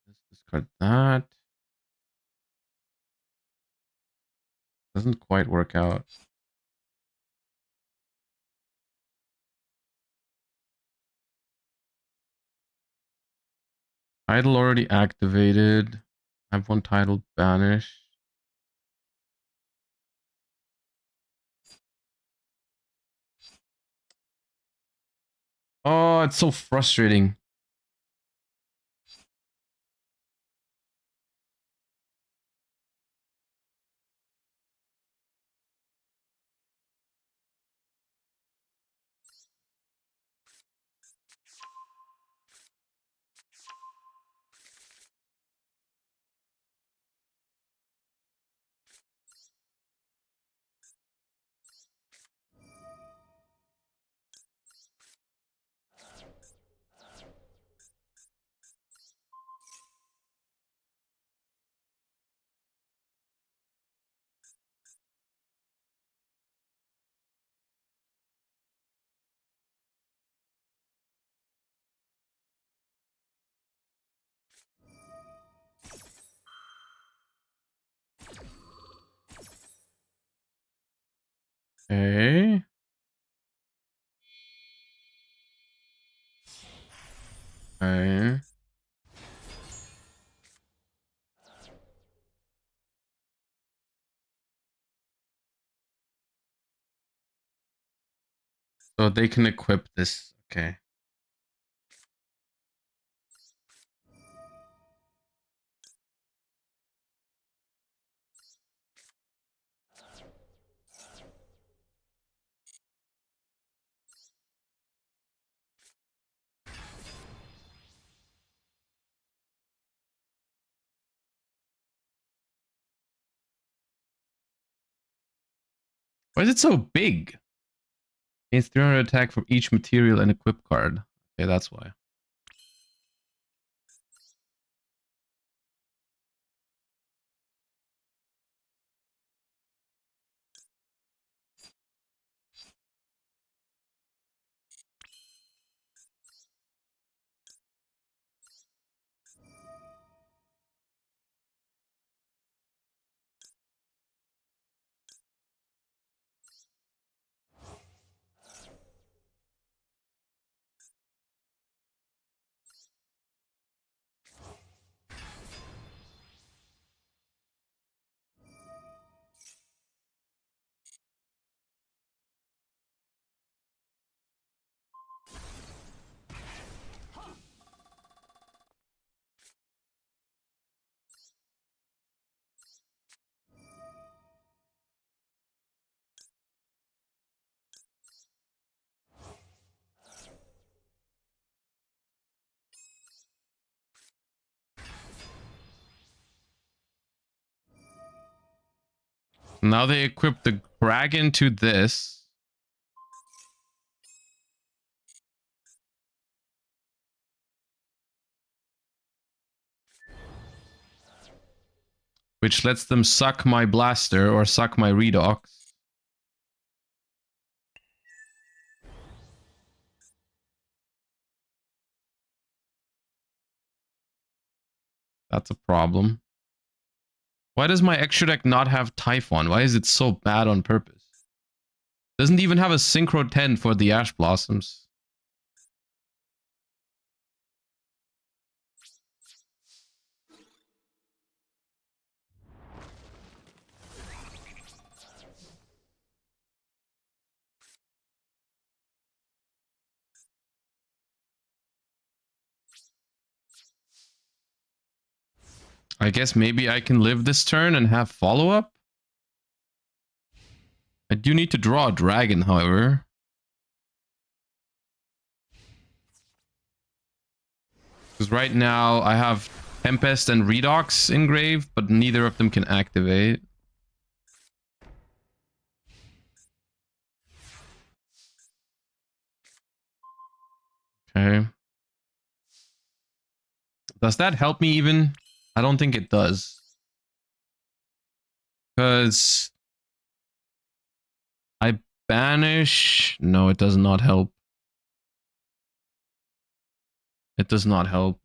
This discard that. Doesn't quite work out. Title already activated. I have one title banished. Oh, it's so frustrating. Okay. Okay. So they can equip this. Okay. Why is it so big? It's 300 attack from each material and equip card. Okay, that's why. Now they equip the dragon to this. Which lets them suck my blaster or suck my redox. That's a problem. Why does my extra deck not have Typhon? Why is it so bad on purpose? Doesn't even have a Synchro 10 for the Ash Blossoms. I guess maybe I can live this turn and have follow-up? I do need to draw a dragon, however. Because right now I have Tempest and Redox engraved, but neither of them can activate. Okay. Does that help me even? I don't think it does. Because I banish... No, it does not help. It does not help.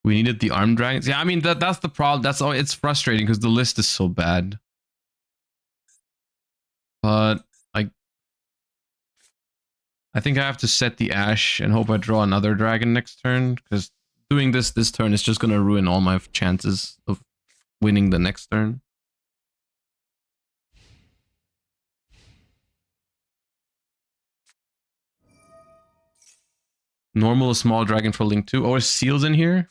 We needed the arm dragons. Yeah, I mean that's the problem. That's all. It's frustrating because the list is so bad. But I think I have to set the Ash and hope I draw another dragon next turn, because doing this turn is just gonna ruin all my chances of winning the next turn. Normal small dragon for Link 2. Oh, is Seals in here?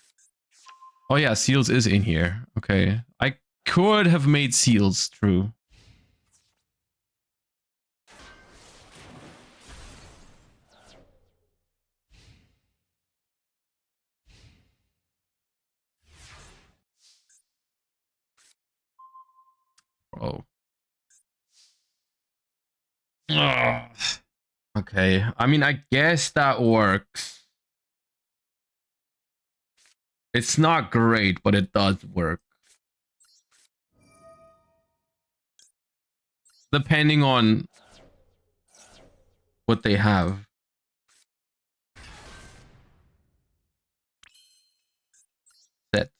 Oh yeah, Seals is in here. Okay. I could have made Seals, true. Oh. Ugh. Okay. I mean, I guess that works. It's not great, but it does work. Depending on what they have. Set.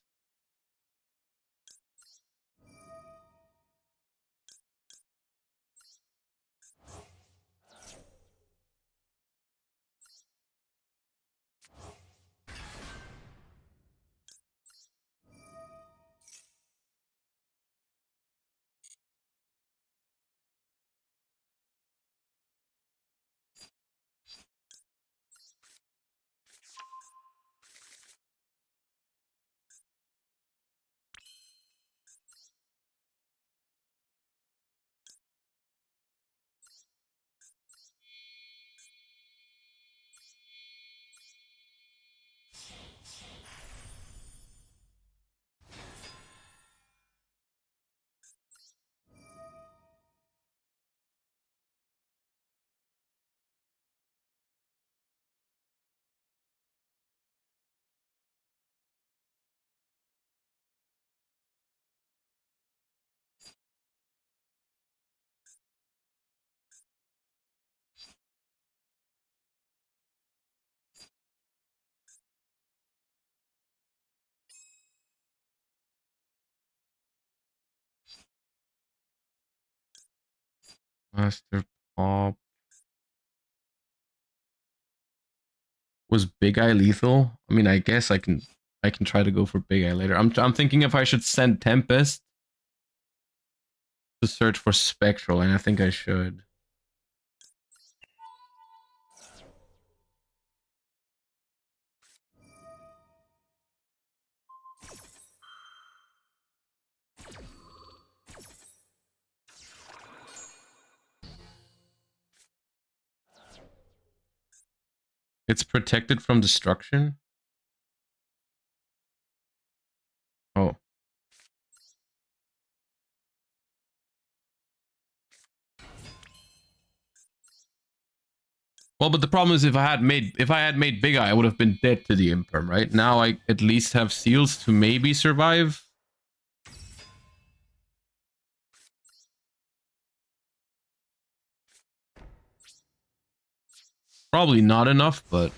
Master Pop. Was Big Eye lethal? I mean, I guess I can try to go for Big Eye later. I'm thinking if I should send Tempest to search for Spectral, and I think I should. It's protected from destruction? Oh. Well, but the problem is if I had made Big Eye, I would have been dead to the Imperm, right? Now I at least have seals to maybe survive. Probably not enough, but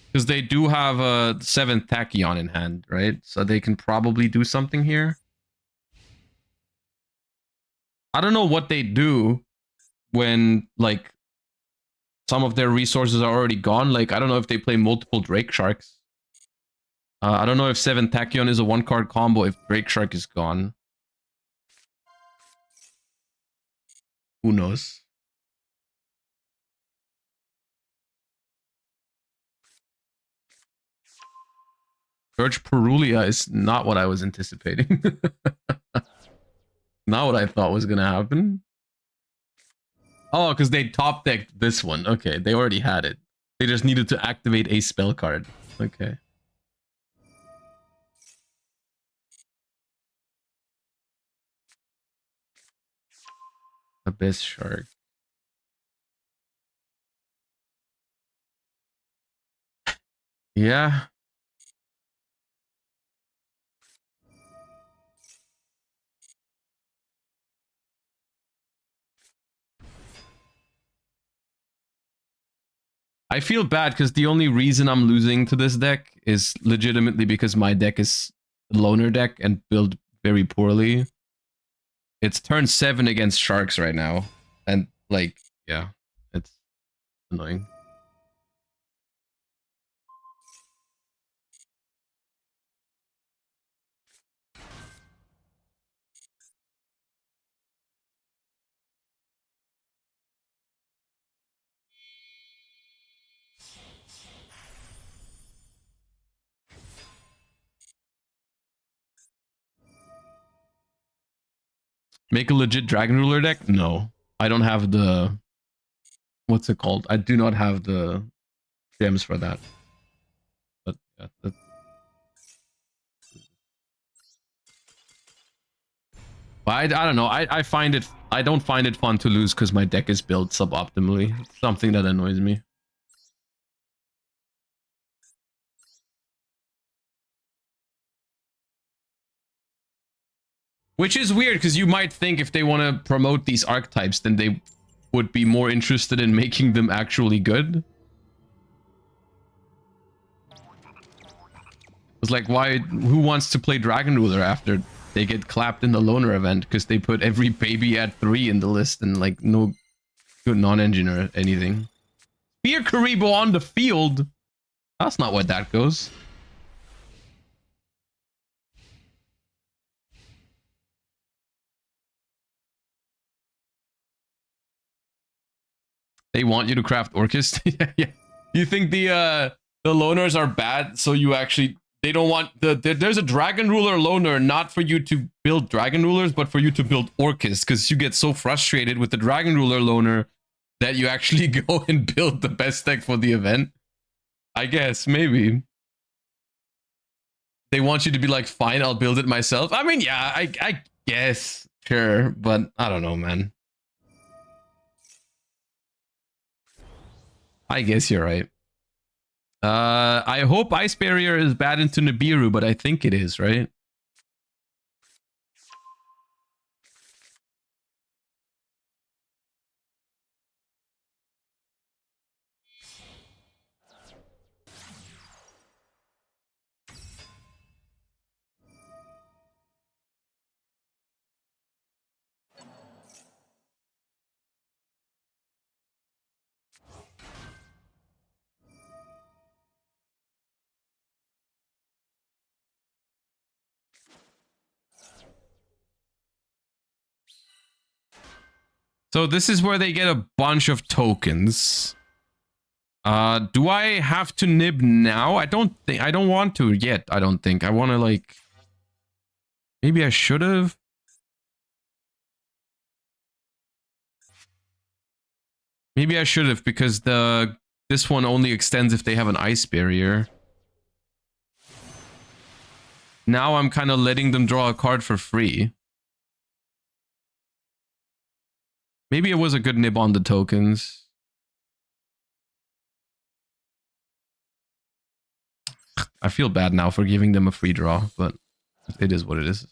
because they do have a 7th Tachyon in hand, right? So they can probably do something here. I don't know what they do when, like, some of their resources are already gone. Like, I don't know if they play multiple Drake Sharks. I don't know if 7 Tachyon is a 1-card combo if Drake Shark is gone. Who knows? Urge Perulia is not what I was anticipating. Not what I thought was gonna happen. Oh, because they top decked this one. Okay, they already had it. They just needed to activate a spell card. Okay. Abyss Shark. Yeah. I feel bad because the only reason I'm losing to this deck is legitimately because my deck is a loner deck and built very poorly. It's turn 7 against Sharks right now. And, like, yeah, it's annoying. Make a legit Dragon Ruler deck? No. I don't have the... What's it called? I do not have the gems for that. But, yeah, I don't know. I find it... I don't find it fun to lose because my deck is built suboptimally. It's something that annoys me. Which is weird, because you might think if they want to promote these archetypes, then they would be more interested in making them actually good. It's like, why? Who wants to play Dragon Ruler after they get clapped in the loner event because they put every baby at 3 in the list and like no good non-engine or anything? Spear Karibo on the field? That's not what that goes. They want you to craft Orcust? Yeah. You think the loners are bad, so you actually... They don't want... There's a Dragon Ruler loner not for you to build Dragon Rulers, but for you to build Orcust, because you get so frustrated with the Dragon Ruler loner that you actually go and build the best deck for the event. I guess, maybe. They want you to be like, fine, I'll build it myself. I mean, yeah, I guess. Sure, but I don't know, man. I guess you're right. I hope Ice Barrier is bad into Nibiru, but I think it is, right? So this is where they get a bunch of tokens. Do I have to nib now? I don't want to yet, I don't think. I want to like... Maybe I should have. Maybe I should have, because this this one only extends if they have an ice barrier. Now I'm kind of letting them draw a card for free. Maybe it was a good nib on the tokens. I feel bad now for giving them a free draw, but it is what it is.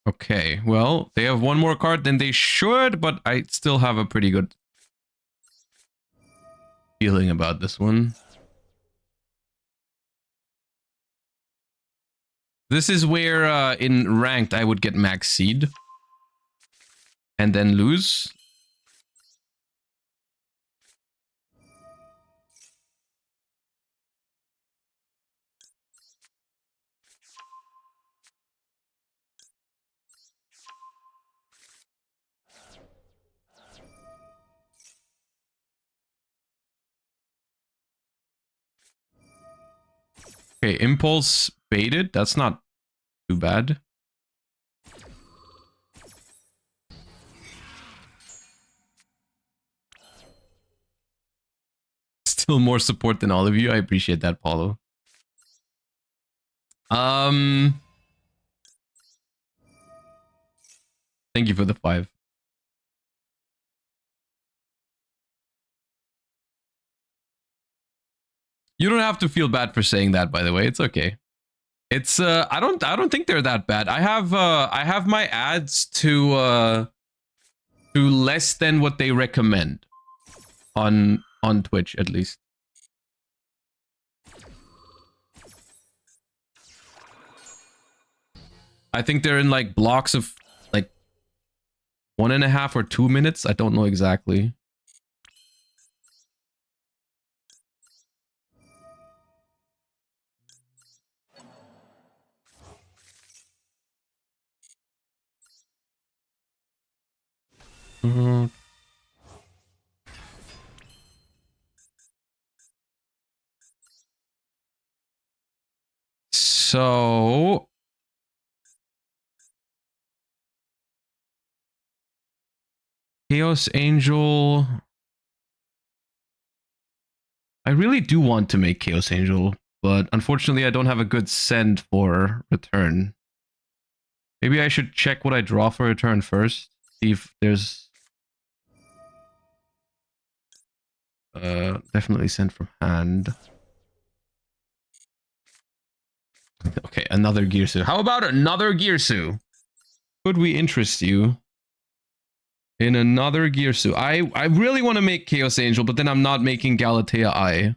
Okay, well, they have one more card than they should, but I still have a pretty good feeling about this one. This is where in ranked I would get max seed and then lose. Okay, impulse baited. That's not too bad. Still more support than all of you. I appreciate that, Paulo. Thank you for the 5. You don't have to feel bad for saying that, by the way. It's okay. It's I don't think they're that bad. I have my ads to less than what they recommend on Twitch at least. I think they're in like blocks of like 1.5 or 2 minutes. I don't know exactly. So Chaos Angel. I really do want to make Chaos Angel, but unfortunately I don't have a good send for return. Maybe I should check what I draw for return first. See if there's definitely send from hand. Okay, another Girsu. How about another Girsu? Could we interest you in another Girsu? I really want to make Chaos Angel, but then I'm not making Galatea Eye.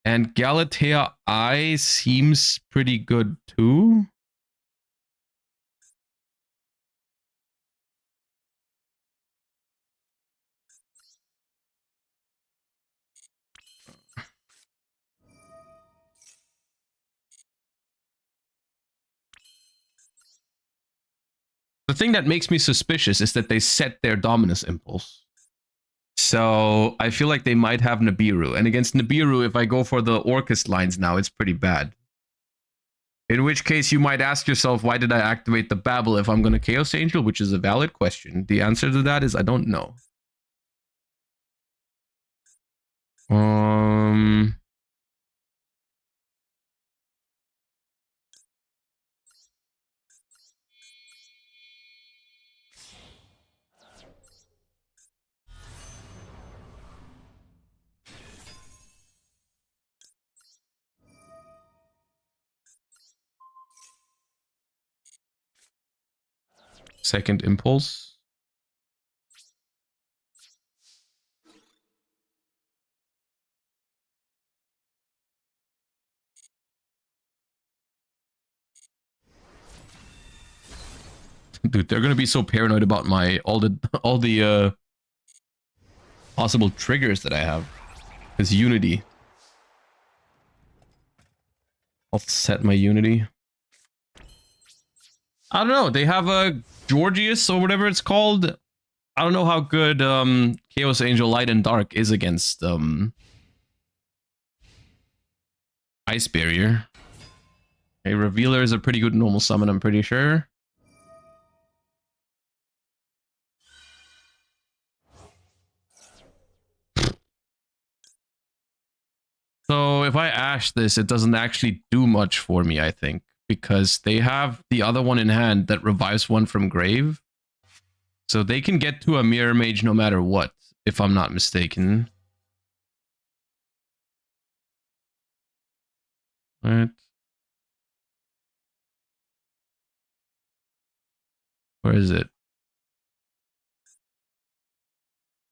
And Galatea Eye seems pretty good too. The thing that makes me suspicious is that they set their Dominus Impulse. So I feel like they might have Nibiru. And against Nibiru, if I go for the Orcust lines now, it's pretty bad. In which case, you might ask yourself, why did I activate the Babble if I'm going to Chaos Angel? Which is a valid question. The answer to that is I don't know. Second Impulse. Dude, they're gonna be so paranoid about my all the possible triggers that I have. It's Unity. I'll set my Unity. I don't know. They have a Georgius or whatever it's called. I don't know how good Chaos Angel Light and Dark is against Ice Barrier. Okay, Revealer is a pretty good normal summon, I'm pretty sure. So if I Ash this, it doesn't actually do much for me, I think. Because they have the other one in hand that revives one from grave. So they can get to a Mirror Mage no matter what, if I'm not mistaken. Right. Where is it?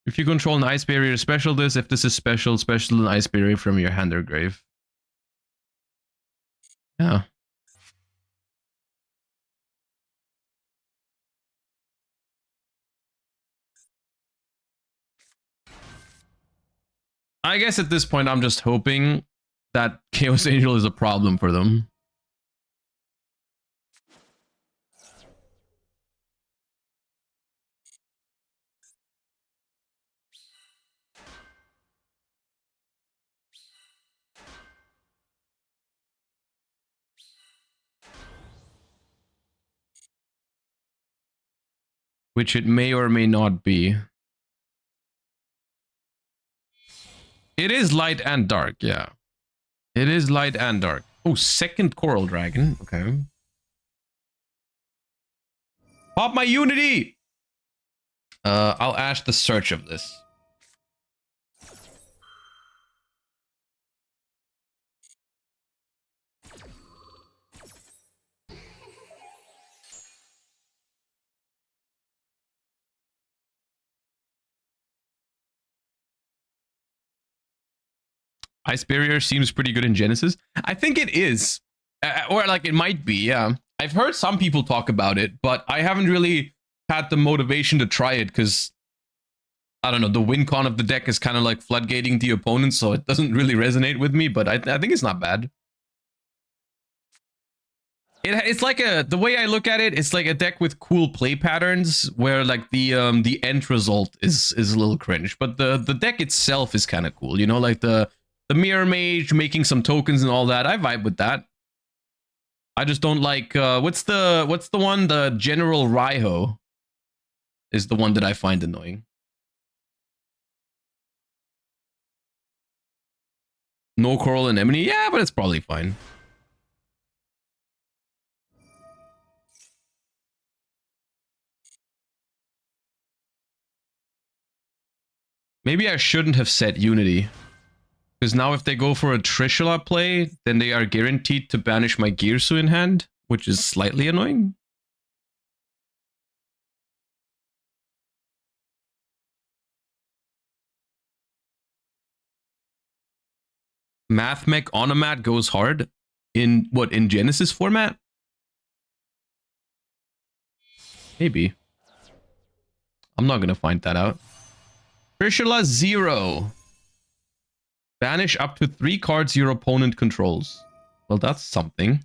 If you control an Ice Barrier, special this. If this is special, special an Ice Barrier from your hand or grave. Yeah. I guess at this point, I'm just hoping that Chaos Angel is a problem for them. Which it may or may not be. It is light and dark, yeah. It is light and dark. Oh, second Coral Dragon. Okay. Pop my Unity! I'll ash the search of this. Ice Barrier seems pretty good in Genesis. I think it is. Or like it might be, yeah. I've heard some people talk about it, but I haven't really had the motivation to try it because, I don't know, the win con of the deck is kind of like floodgating the opponent, so it doesn't really resonate with me, but I think it's not bad. It's like the way I look at it, it's like a deck with cool play patterns where like the end result is a little cringe, but the deck itself is kind of cool, you know, like the Mirror Mage making some tokens and all that. I vibe with that. I just don't like what's the one? The General Raiho is the one that I find annoying. No Coral Anemone? Yeah, but it's probably fine. Maybe I shouldn't have set Unity. Because now if they go for a Trishula play, then they are guaranteed to banish my Girsu in hand, which is slightly annoying. Math Mech Onomat goes hard in what, in Genesis format? Maybe. I'm not gonna find that out. Trishula 0. Banish up to 3 cards your opponent controls. Well, that's something.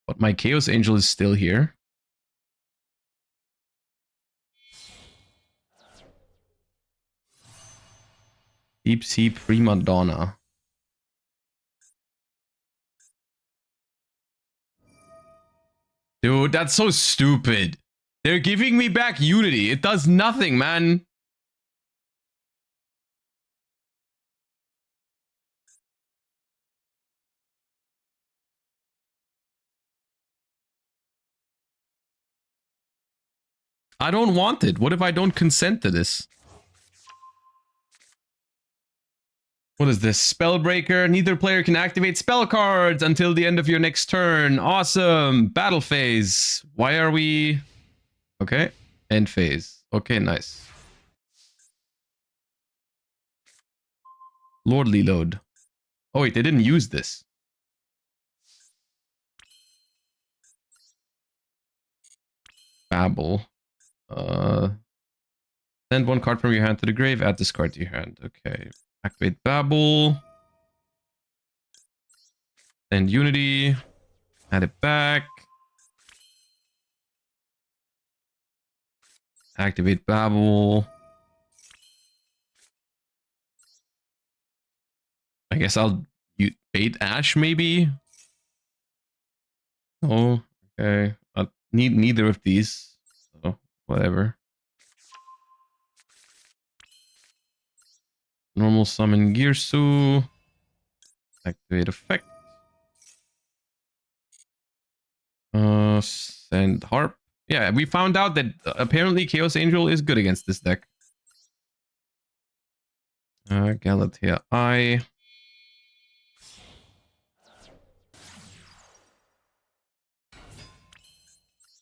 But my Chaos Angel is still here. Deep Sea Prima Donna. Dude, that's so stupid. They're giving me back Unity. It does nothing, man. I don't want it. What if I don't consent to this? What is this? Spellbreaker. Neither player can activate spell cards until the end of your next turn. Awesome. Battle phase. Why are we... Okay. End phase. Okay, nice. Lordly load. Oh wait, they didn't use this. Babble. Send one card from your hand to the grave, add this card to your hand. Okay. Activate Babble. Send Unity. Add it back. Activate Babble. I guess I'll bait Ash maybe. Oh, okay. Need neither of these. So whatever. Normal summon Girsu. Activate effect. Send Harp. Yeah, we found out that apparently Chaos Angel is good against this deck. Galatea Eye.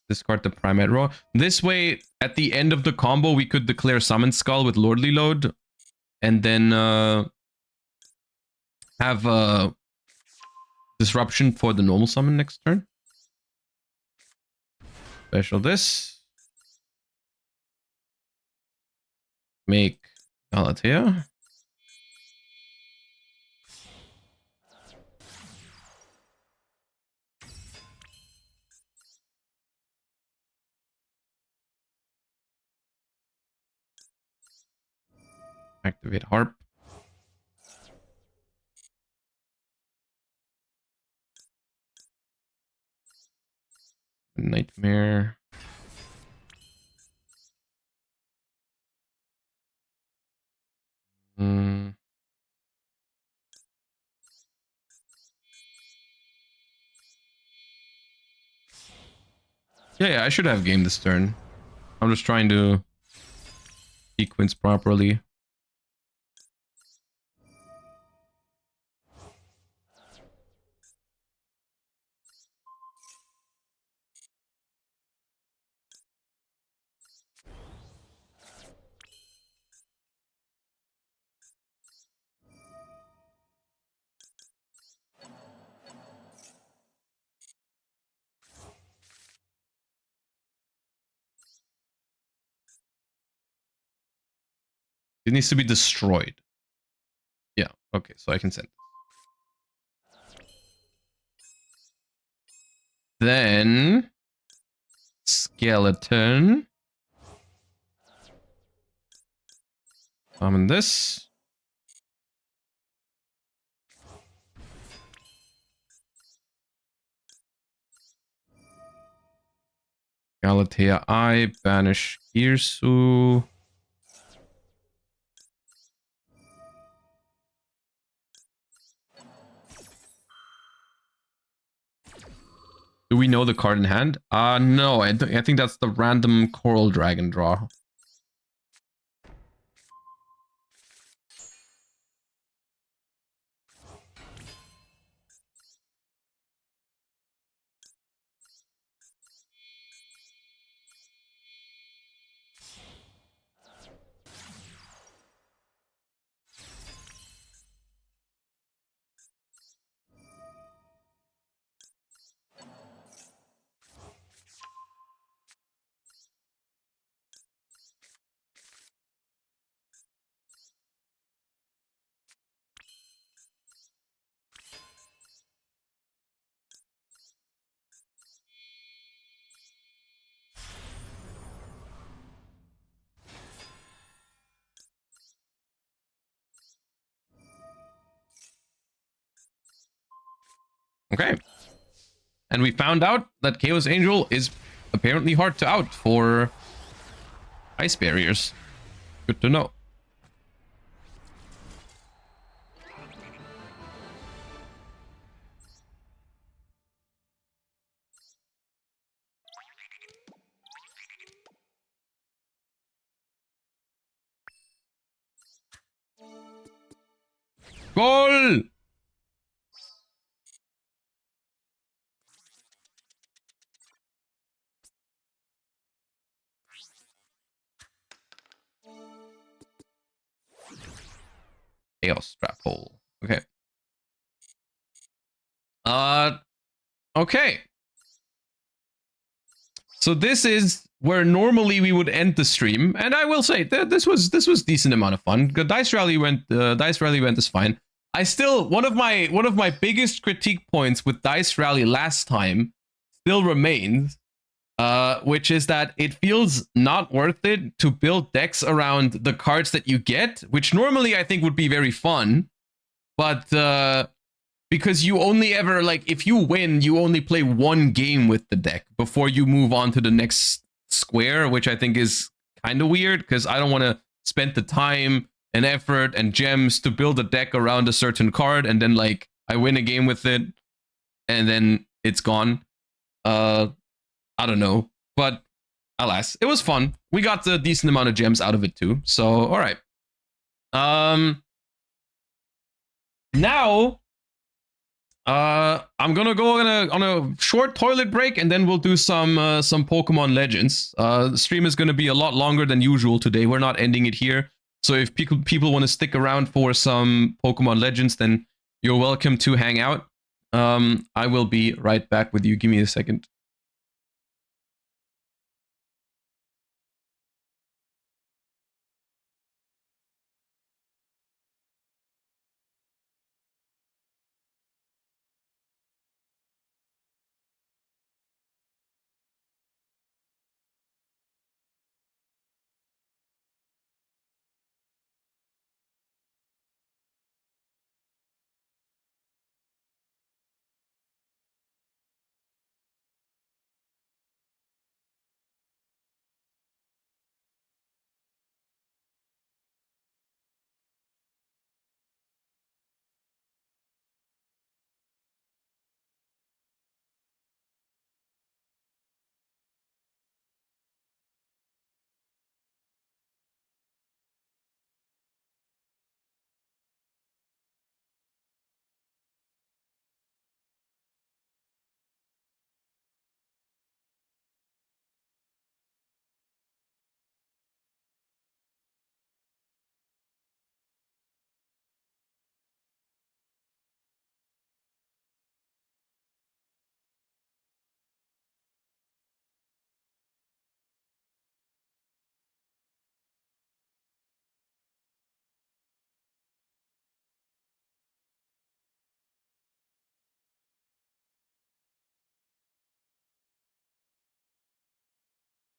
Discard the Primate Raw. This way, at the end of the combo, we could declare Summon Skull with Lordly Load. And then have Disruption for the normal summon next turn. Special this. Make Galatea. Activate Harp. Nightmare. Yeah, I should have game this turn. I'm just trying to sequence properly. It needs to be destroyed. Yeah, okay, so I can send. Then Skeleton. Summon this. Galatea Eye, banish Girsu. Do we know the card in hand? No, I think that's the random Coral Dragon draw. Okay. And we found out that Chaos Angel is apparently hard to out for ice barriers. Good to know. Goal! Chaos Trap Hole. Okay. Okay. So this is where normally we would end the stream, and I will say that this was decent amount of fun. The dice rally event is fine. I still one of my biggest critique points with dice rally last time still remains, which is that it feels not worth it to build decks around the cards that you get, which normally I think would be very fun, but because you only ever, like, if you win, you only play one game with the deck before you move on to the next square, which I think is kind of weird because I don't want to spend the time and effort and gems to build a deck around a certain card and then, like, I win a game with it and then it's gone. I don't know, but alas, it was fun. We got a decent amount of gems out of it too, so all right. Now I'm gonna go on a short toilet break, and then we'll do some Pokemon Legends. The stream is gonna be a lot longer than usual today. We're not ending it here, so if people want to stick around for some Pokemon Legends, then you're welcome to hang out. I will be right back with you. Give me a second.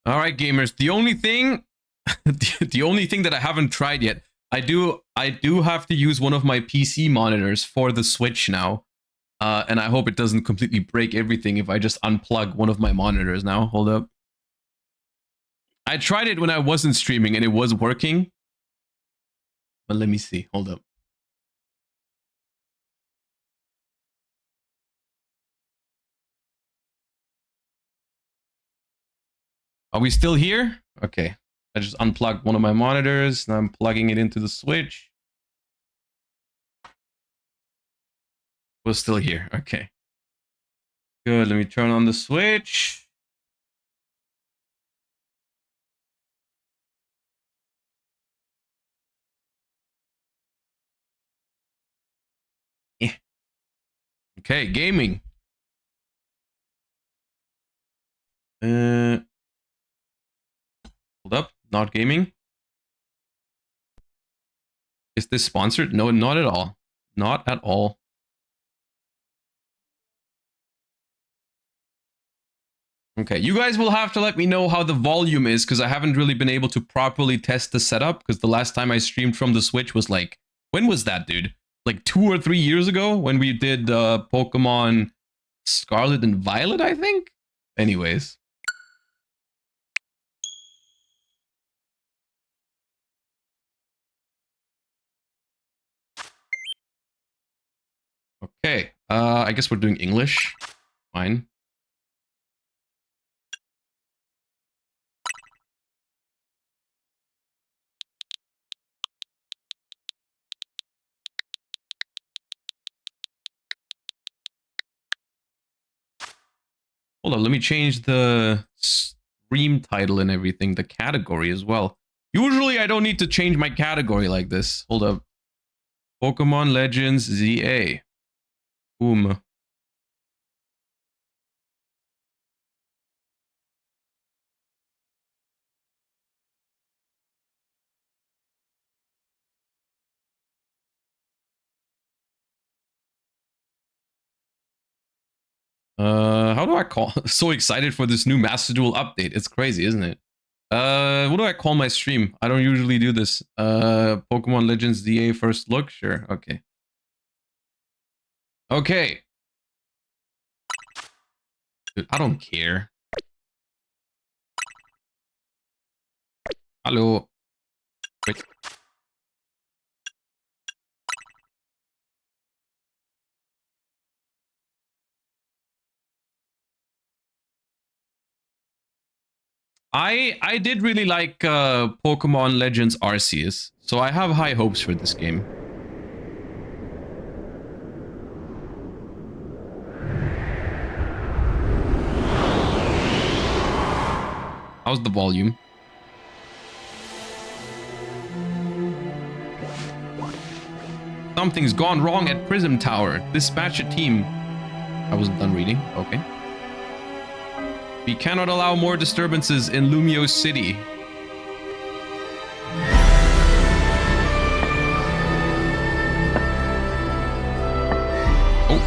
All right, gamers. The only thing, the only thing that I haven't tried yet, I do have to use one of my PC monitors for the Switch now, and I hope it doesn't completely break everything if I just unplug one of my monitors now. Hold up. I tried it when I wasn't streaming and it was working, but let me see. Hold up. Are we still here? Okay. I just unplugged one of my monitors. Now I'm plugging it into the Switch. We're still here. Okay. Good. Let me turn on the Switch. Yeah. Okay, gaming. Hold up. Not gaming. Is this sponsored? No, not at all. Not at all. Okay, you guys will have to let me know how the volume is because I haven't really been able to properly test the setup because the last time I streamed from the Switch was like, when was that, dude? Like 2 or 3 years ago when we did Pokemon Scarlet and Violet, I think? Anyways. Okay, I guess we're doing English. Fine. Hold on, let me change the stream title and everything, the category as well. Usually I don't need to change my category like this. Hold up. Pokemon Legends Z-A. Boom. How do I call? So excited for this new Master Duel update. It's crazy, isn't it? What do I call my stream? I don't usually do this. Pokemon Legends Z-A first look? Sure, okay. Okay. Dude, I don't care. Hello. Wait. I did really like Pokemon Legends Arceus, so I have high hopes for this game. How's the volume? Something's gone wrong at Prism Tower. Dispatch a team. I wasn't done reading. Okay. We cannot allow more disturbances in Lumio City. Oh.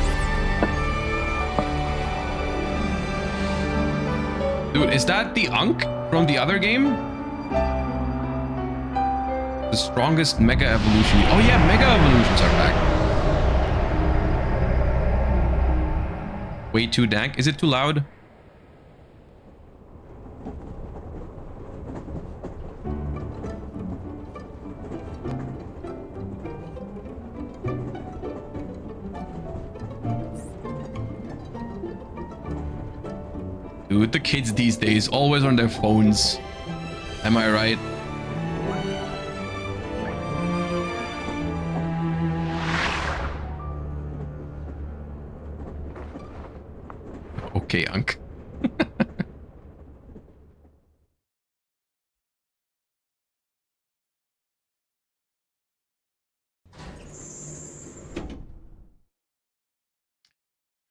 Dude, is that the Unk from the other game? The strongest Mega Evolution. Oh yeah, Mega Evolutions are back. Way too dank. Is it too loud? Dude, the kids these days always on their phones. Am I right? Okay, Unk.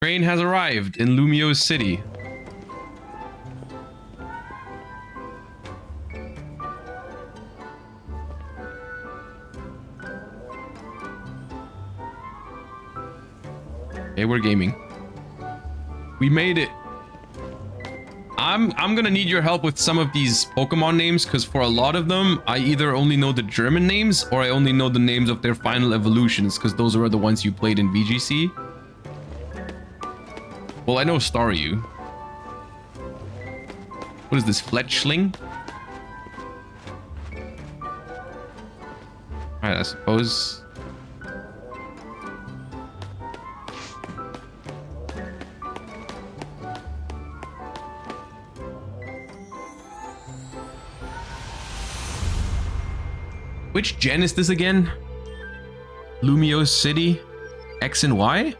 Train has arrived in Lumio City. Okay, we're gaming. We made it. I'm gonna need your help with some of these Pokemon names, because for a lot of them, I either only know the German names or I only know the names of their final evolutions, because those were the ones you played in VGC. Well, I know Staryu. What is this, Fletchling? Alright, I suppose. Which gen is this again? Lumio City? X and Y?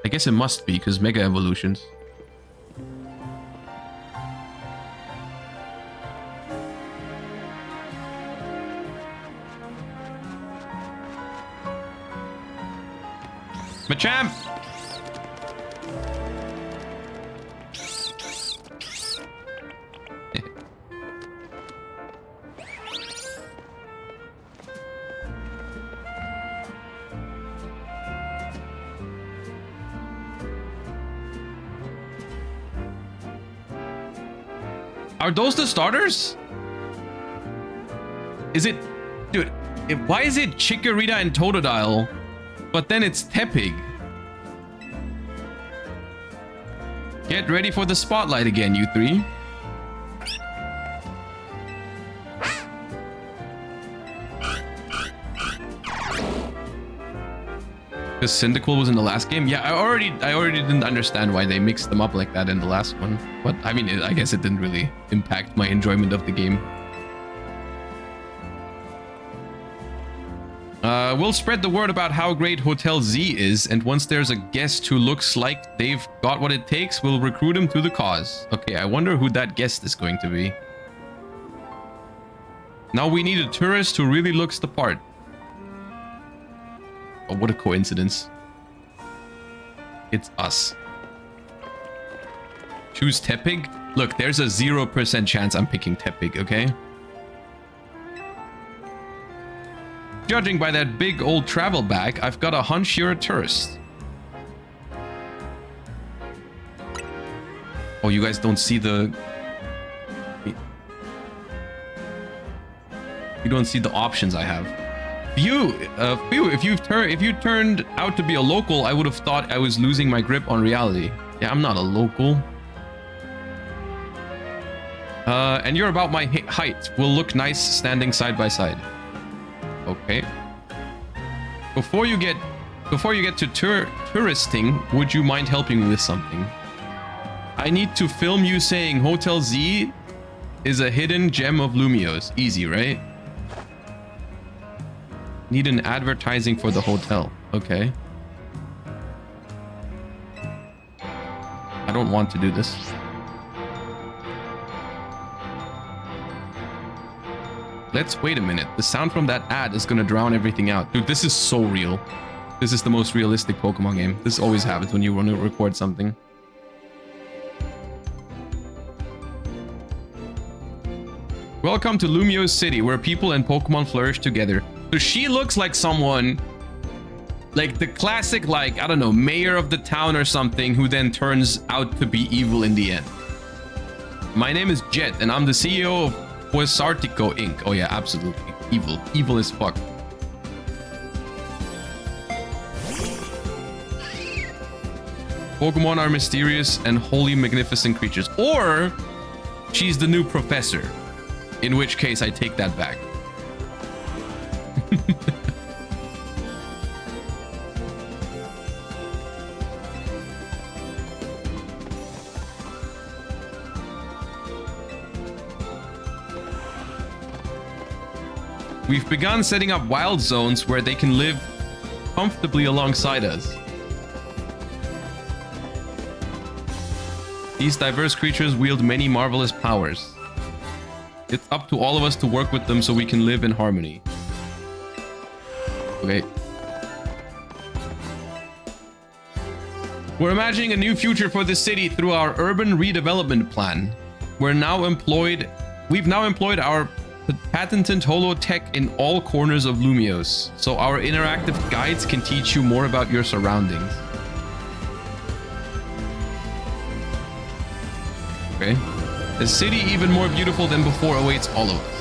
I guess it must be, because Mega Evolutions. Machamp! Are those the starters? Is it... Dude, why is it Chikorita and Totodile, but then it's Tepig? Get ready for the spotlight again, you three. Because Cyndaquil was in the last game? Yeah, I already didn't understand why they mixed them up like that in the last one. But, I mean, I guess it didn't really impact my enjoyment of the game. We'll spread the word about how great Hotel Z is, and once there's a guest who looks like they've got what it takes, we'll recruit him to the cause. Okay, I wonder who that guest is going to be. Now we need a tourist who really looks the part. Oh, what a coincidence. It's us. Choose Tepig? Look, there's a 0% chance I'm picking Tepig, okay? Judging by that big old travel bag, I've got a hunch you're a tourist. Oh, you guys don't see the... You don't see the options I have. If you turned out to be a local, I would have thought I was losing my grip on reality. Yeah, I'm not a local. And you're about my height. Will look nice standing side by side. Okay. Before you get to touristing, would you mind helping me with something? I need to film you saying Hotel Z is a hidden gem of Lumiose. Easy, right? Need an advertising for the hotel. Okay. I don't want to do this. Let's wait a minute. The sound from that ad is gonna drown everything out. Dude, this is so real. This is the most realistic Pokemon game. This always happens when you want to record something. Welcome to Lumiose City, where people and Pokemon flourish together. So she looks like someone, like the classic, like, I don't know, mayor of the town or something, who then turns out to be evil in the end. My name is Jet, and I'm the CEO of Puesartico Inc. Oh yeah, absolutely. Evil. Evil as fuck. Pokemon are mysterious and wholly magnificent creatures. Or she's the new professor. In which case, I take that back. We've begun setting up wild zones where they can live comfortably alongside us. These diverse creatures wield many marvelous powers. It's up to all of us to work with them so we can live in harmony. Okay. We're imagining a new future for the city through our urban redevelopment plan. We've now employed our patented holo tech in all corners of Lumiose, so our interactive guides can teach you more about your surroundings. Okay. A city even more beautiful than before awaits all of us.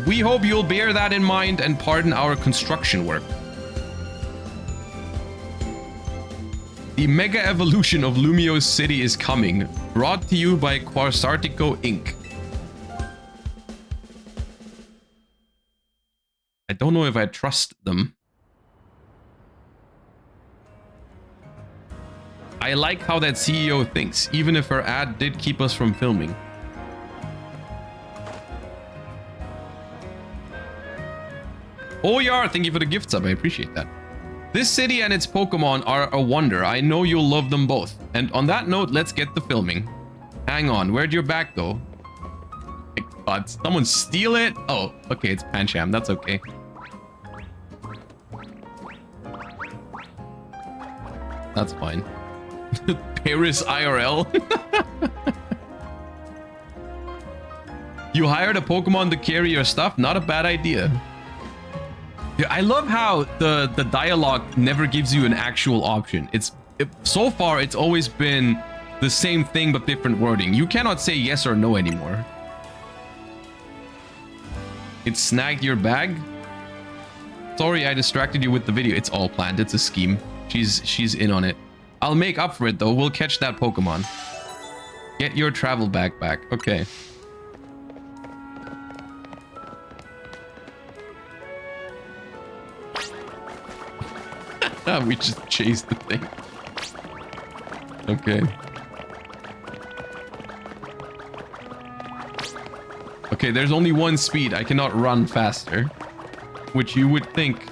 We hope you'll bear that in mind and pardon our construction work. The mega evolution of Lumiose City is coming, brought to you by Puesartico Inc. I don't know if I trust them. I like how that CEO thinks, even if her ad did keep us from filming. Oh, yeah, thank you for the gift sub. I appreciate that. This city and its Pokemon are a wonder. I know you'll love them both. And on that note, let's get the filming. Hang on, where'd your back go? My God, someone steal it? Oh, okay, it's Pancham. That's okay. That's fine. Paris IRL. You hired a Pokemon to carry your stuff? Not a bad idea. Yeah, I love how the dialogue never gives you an actual option. So far, it's always been the same thing but different wording. You cannot say yes or no anymore. It snagged your bag? Sorry, I distracted you with the video. It's all planned. It's a scheme. She's in on it. I'll make up for it though. We'll catch that Pokemon. Get your travel bag back. Okay. We just chased the thing. Okay. Okay, there's only one speed. I cannot run faster. Which you would think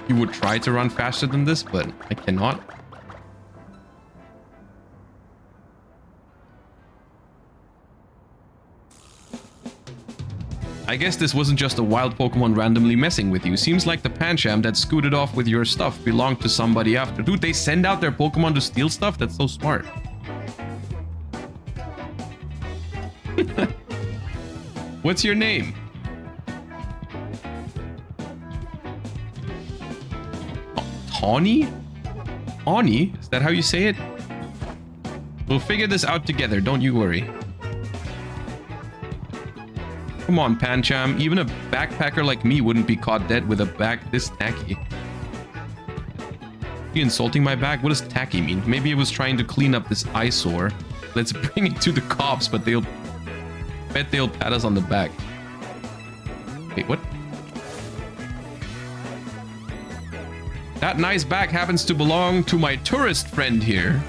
you would try to run faster than this, but I cannot. I guess this wasn't just a wild Pokemon randomly messing with you. Seems like the Pancham that scooted off with your stuff belonged to somebody after. Dude, they send out their Pokemon to steal stuff? That's so smart. What's your name? Oh, Tawny? Tawny? Is that how you say it? We'll figure this out together, don't you worry. Come on, Pancham. Even a backpacker like me wouldn't be caught dead with a bag this tacky. Are you insulting my bag? What does tacky mean? Maybe it was trying to clean up this eyesore. Let's bring it to the cops, but they'll pat us on the back. Wait, what? That nice bag happens to belong to my tourist friend here.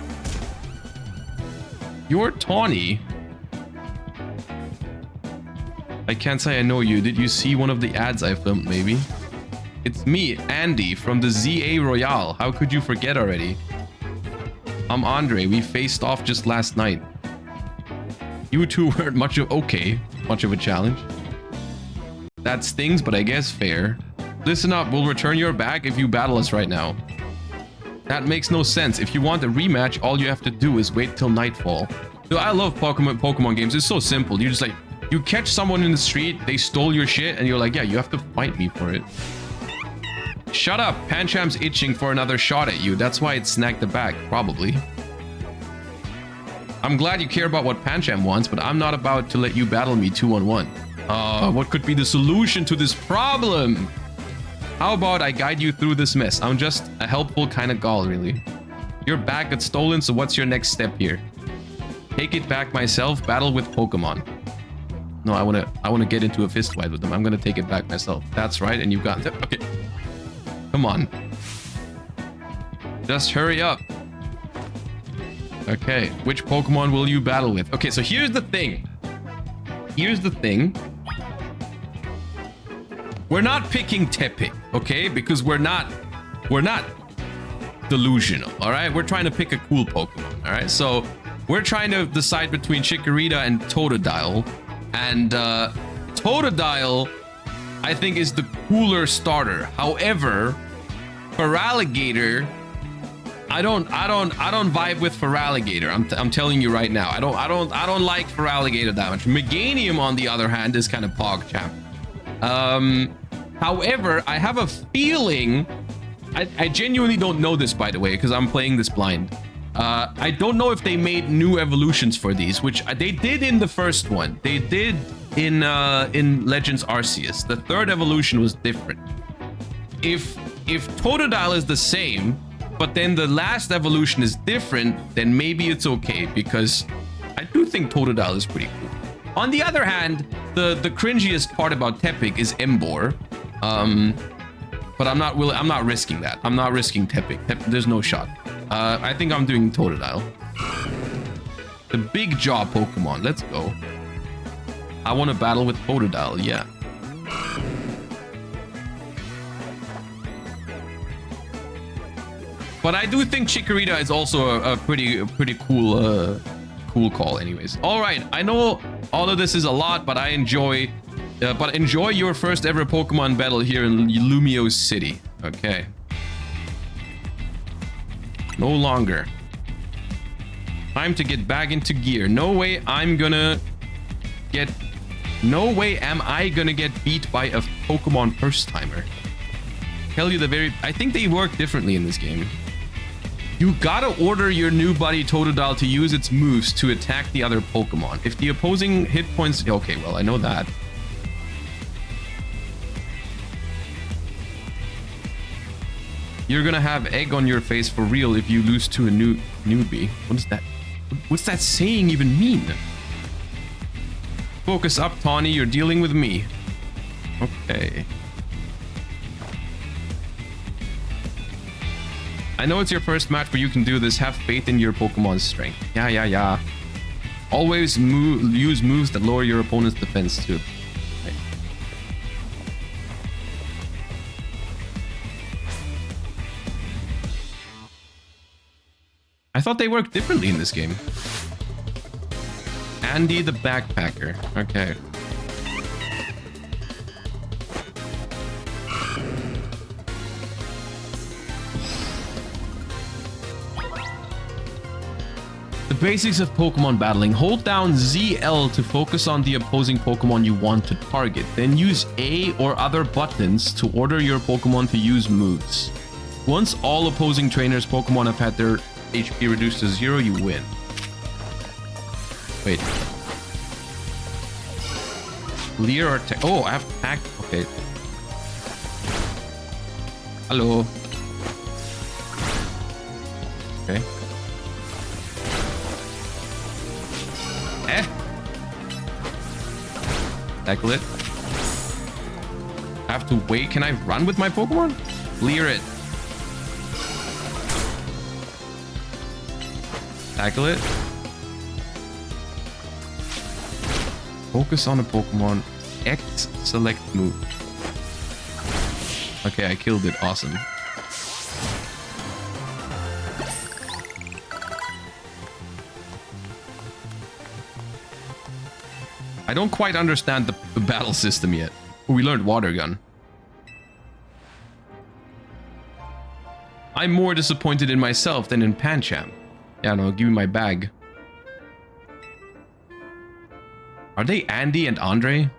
You're Tawny. I can't say I know you. Did you see one of the ads I filmed, maybe? It's me, Andy, from the Z-A Royale. How could you forget already? I'm Andre. We faced off just last night. You two weren't much of a challenge. That stings, but I guess fair. Listen up, we'll return your bag if you battle us right now. That makes no sense. If you want a rematch, all you have to do is wait till nightfall. Dude, I love Pokemon games. It's so simple. You just like, you catch someone in the street, they stole your shit, and you're like, yeah, you have to fight me for it. Shut up. Pancham's itching for another shot at you. That's why it snagged the bag, probably. I'm glad you care about what Pancham wants, but I'm not about to let you battle me 2-on-1. What could be the solution to this problem? How about I guide you through this mess? I'm just a helpful kind of gal, really. Your bag got stolen, so what's your next step here? Take it back myself, battle with Pokemon. No, I wanna get into a fist fight with them. I'm gonna take it back myself. That's right, and you've got it. Okay. Come on. Just hurry up. Okay, which Pokemon will you battle with? Okay, so here's the thing. We're not picking Tepig, okay? Because we're not delusional, all right? We're trying to pick a cool Pokemon, all right? So we're trying to decide between Chikorita and Totodile, and Totodile, I think, is the cooler starter. However, Feraligatr, I don't vibe with Feraligatr. I'm telling you right now. I don't like Feraligatr that much. Meganium, on the other hand, is kind of PogChamp. However, I have a feeling, I genuinely don't know this, by the way, because I'm playing this blind. I don't know if they made new evolutions for these, which they did in the first one. They did in Legends Arceus. The third evolution was different. If Totodile is the same, but then the last evolution is different, then maybe it's okay, because I do think Totodile is pretty cool. On the other hand, the cringiest part about Tepig is Emboar. But I'm not risking that. I'm not risking Tepig. There's no shot. I think I'm doing Totodile. The big jaw Pokemon. Let's go. I want to battle with Totodile. Yeah. But I do think Chikorita is also a pretty cool cool call anyways. All right, I know all of this is a lot, but enjoy your first ever Pokemon battle here in Lumio City. Okay. No longer. Time to get back into gear. No way am I gonna get beat by a Pokemon first timer. Tell you I think they work differently in this game. You gotta order your new buddy Totodile to use its moves to attack the other Pokemon. If the opposing hit points... Okay, well, I know that. You're gonna have egg on your face for real if you lose to a newbie. What is that? What's that saying even mean? Focus up, Tawny. You're dealing with me. Okay. I know it's your first match, but you can do this. Have faith in your Pokemon's strength. Yeah. Always use moves that lower your opponent's defense too. Okay. I thought they worked differently in this game. Andy the Backpacker. Okay. The basics of Pokemon battling. Hold down ZL to focus on the opposing Pokemon you want to target. Then use A or other buttons to order your Pokemon to use moves. Once all opposing trainers' Pokemon have had their HP reduced to 0, you win. Wait. Clear or oh, I have to act. Okay. Hello. Okay. Tackle it. I have to wait. Can I run with my Pokemon? Clear it. Tackle it. Focus on a Pokemon. X select move. Okay, I killed it. Awesome. I don't quite understand the battle system yet. We learned Water Gun. I'm more disappointed in myself than in Pancham. Yeah, no, give me my bag. Are they Andy and Andre?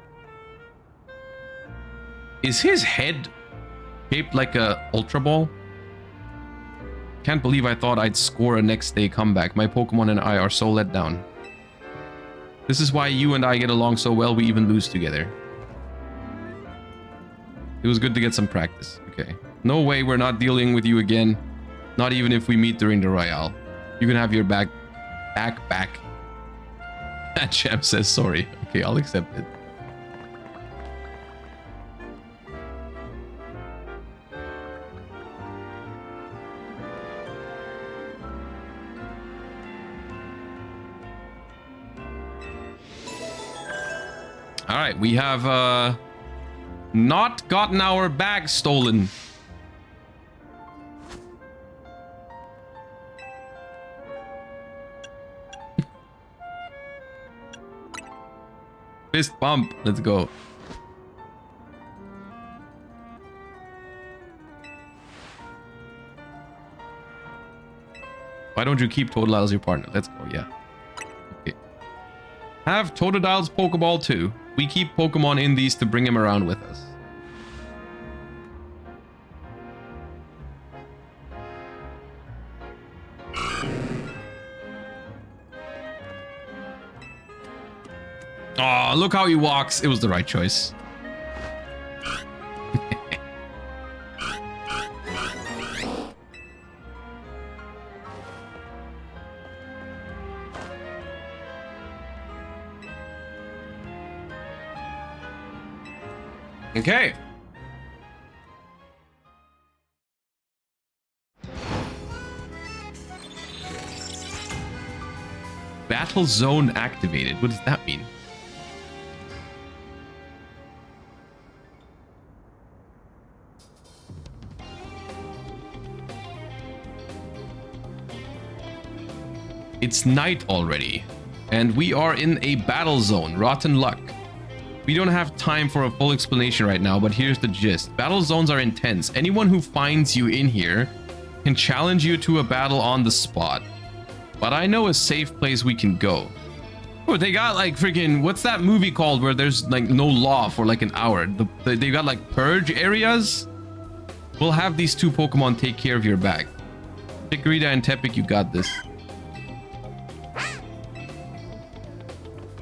Is his head shaped like a Ultra Ball? Can't believe I thought I'd score a next day comeback. My Pokemon and I are so let down. This is why you and I get along so well, we even lose together. It was good to get some practice. Okay. No way we're not dealing with you again. Not even if we meet during the Royale. You can have your back. That champ says sorry. Okay, I'll accept it. All right, we have not gotten our bag stolen. Fist bump. Let's go. Why don't you keep Totodile as your partner? Let's go, yeah. Okay. Have Totodile's Pokeball too. We keep Pokemon in these to bring him around with us. Oh, look how he walks. It was the right choice. Okay. Battle zone activated. What does that mean? It's night already, and we are in a battle zone. Rotten luck. We don't have time for a full explanation right now, but here's the gist. Battle zones are intense. Anyone who finds you in here can challenge you to a battle on the spot. But I know a safe place we can go. Oh, they got like freaking, what's that movie called where there's like no law for like an hour? They got like purge areas. We'll have these two Pokemon take care of your bag. Chikorita and Tepik, you got this.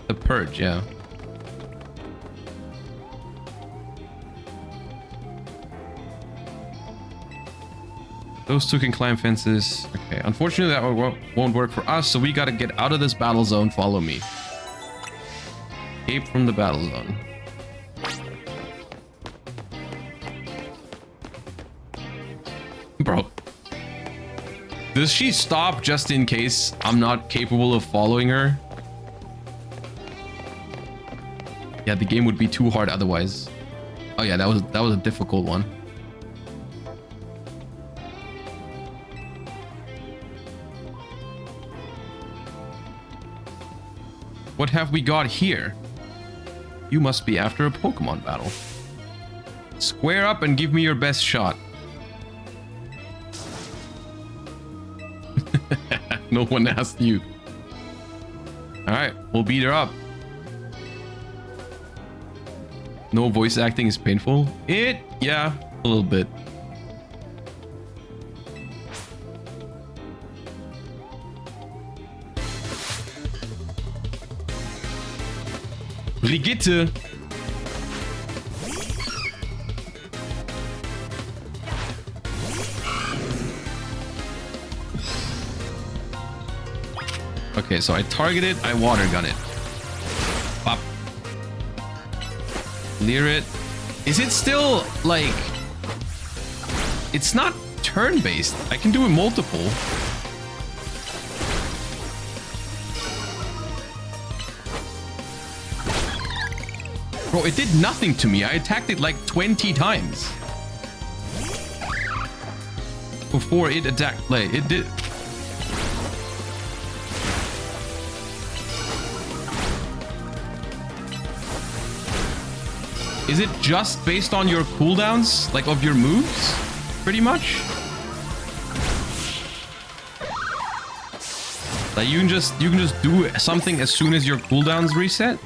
The purge, yeah. Those two can climb fences. Okay, unfortunately that won't work for us, so we gotta get out of this battle zone. Follow me. Escape from the battle zone. Bro. Does she stop just in case I'm not capable of following her? Yeah, the game would be too hard otherwise. Oh yeah, that was a difficult one. What have we got here? You must be after a Pokemon battle. Square up and give me your best shot. No one asked you. Alright, we'll beat her up. No voice acting is painful. Yeah, a little bit. Brigitte. Okay, so I target it, I water gun it. Pop. Clear it. Is it still, like... It's not turn-based. I can do it multiple. Bro, it did nothing to me. I attacked it like 20 times. Before it attacked, like, it did... Is it just based on your cooldowns, like of your moves, pretty much? Like you can just do something as soon as your cooldowns reset?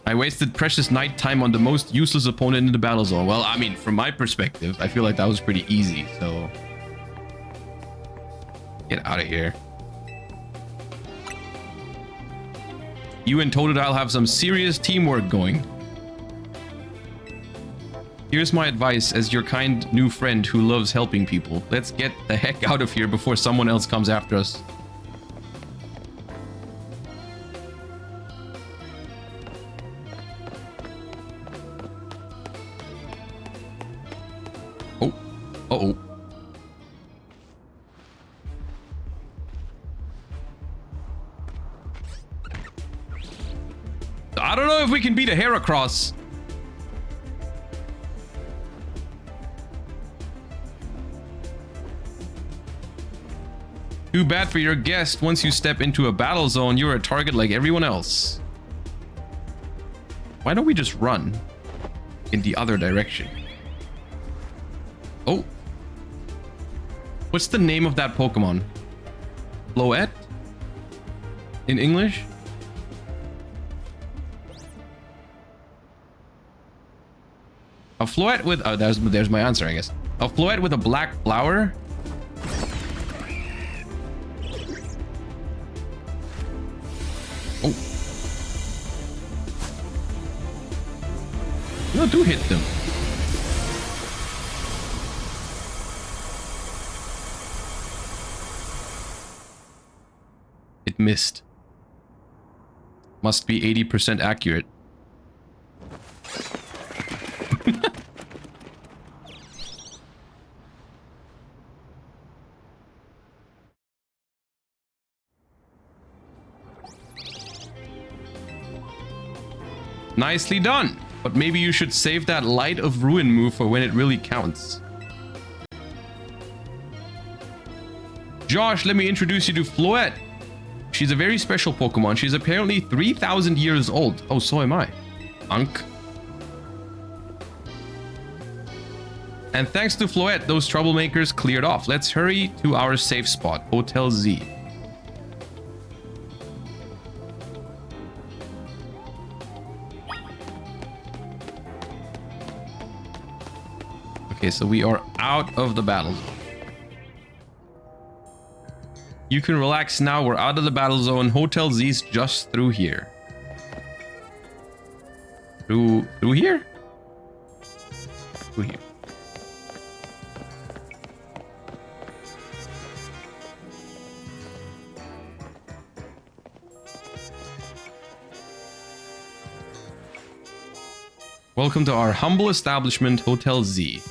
I wasted precious night time on the most useless opponent in the battle zone. Well, I mean, from my perspective, I feel like that was pretty easy, so... Get out of here. You and Totodile have some serious teamwork going. Here's my advice as your kind new friend who loves helping people. Let's get the heck out of here before someone else comes after us. Uh-oh. I don't know if we can beat a Heracross. Too bad for your guest. Once you step into a battle zone, you're a target like everyone else. Why don't we just run in the other direction? Oh. What's the name of that Pokemon? Floette? In English? A Floette with... Oh, there's my answer, I guess. A Floette with a black flower? Oh. No, do hit them. It missed. Must be 80% accurate. Nicely done. But maybe you should save that Light of Ruin move for when it really counts. Josh, let me introduce you to Floette. She's a very special Pokemon. She's apparently 3,000 years old. Oh, so am I. Unk. And thanks to Floette, those troublemakers cleared off. Let's hurry to our safe spot, Hotel Z. Okay, so we are out of the battle zone. You can relax now. We're out of the battle zone. Hotel Z's just through here. Through here? Through here. Welcome to our humble establishment, Hotel Z.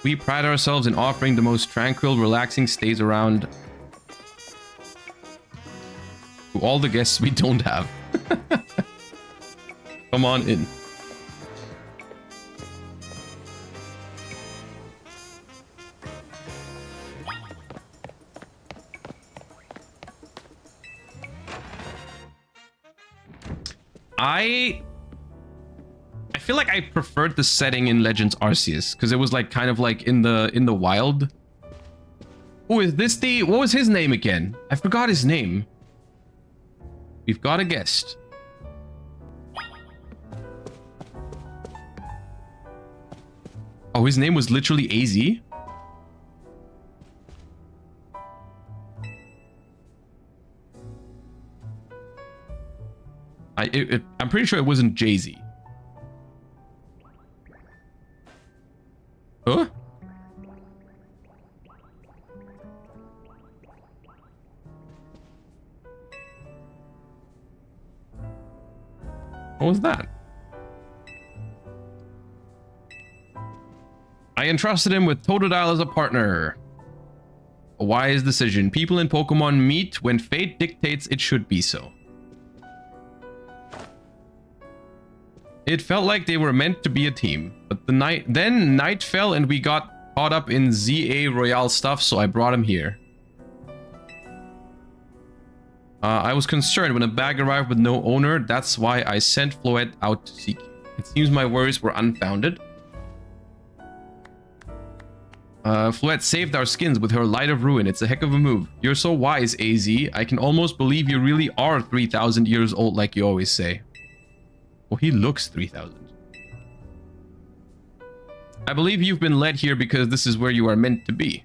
We pride ourselves in offering the most tranquil, relaxing stays around to all the guests we don't have. Come on in. I feel like I preferred the setting in Legends Arceus because it was like kind of like in the wild. Oh, is this the... What was his name again? I forgot his name. We've got a guest. Oh, his name was literally AZ? I'm pretty sure it wasn't Jay-Z. Huh? What was that? I entrusted him with Totodile as a partner. A wise decision. People in Pokemon meet when fate dictates it should be so. It felt like they were meant to be a team, but then night fell and we got caught up in Z-A Royale stuff, so I brought him here. I was concerned when a bag arrived with no owner. That's why I sent Floette out to seek you. It seems my worries were unfounded. Floette saved our skins with her Light of Ruin. It's a heck of a move. You're so wise, AZ. I can almost believe you really are 3,000 years old like you always say. Well, he looks 3,000. I believe you've been led here because this is where you are meant to be.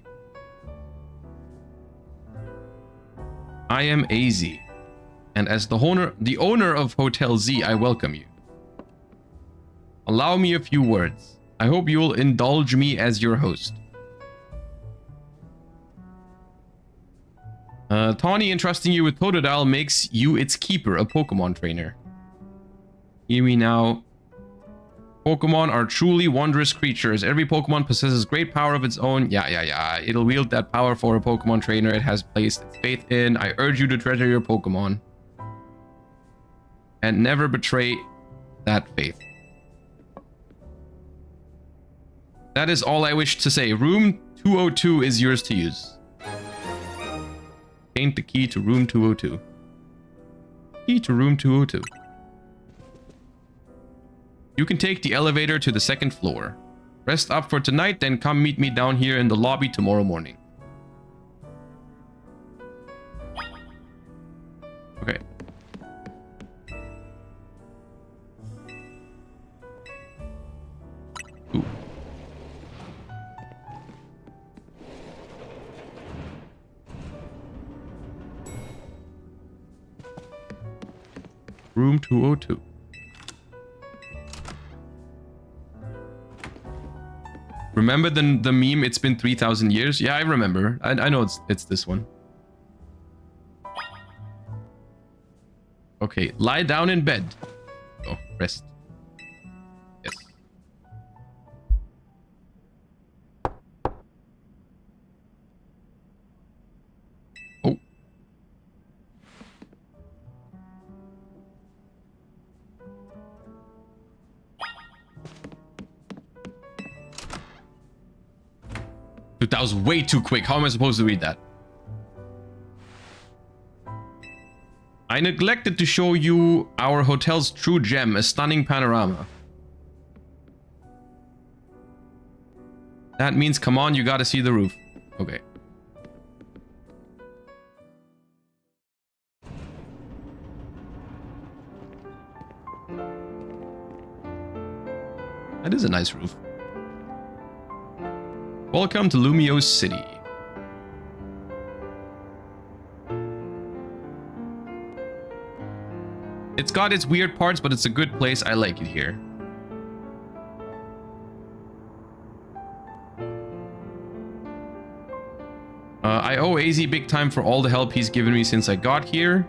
I am AZ, and as the owner of Hotel Z, I welcome you. Allow me a few words. I hope you will indulge me as your host. Tawny entrusting you with Totodile makes you its keeper, a Pokemon trainer. Hear me now. Pokemon are truly wondrous creatures. Every Pokemon possesses great power of its own. Yeah. It'll wield that power for a Pokemon trainer it has placed its faith in. I urge you to treasure your Pokemon. And never betray that faith. That is all I wish to say. Room 202 is yours to use. Paint the key to room 202. Key to room 202. You can take the elevator to the second floor. Rest up for tonight, then come meet me down here in the lobby tomorrow morning. Okay. Ooh. Room 202. Remember the meme, it's been 3,000 years? Yeah, I remember. I know it's this one. Okay, lie down in bed. Oh, rest. Yes. Oh. Dude, that was way too quick. How am I supposed to read that? I neglected to show you our hotel's true gem, a stunning panorama. That means, come on, you gotta see the roof. Okay. That is a nice roof. Welcome to Lumio City. It's got its weird parts, but it's a good place. I like it here. I owe AZ big time for all the help he's given me since I got here.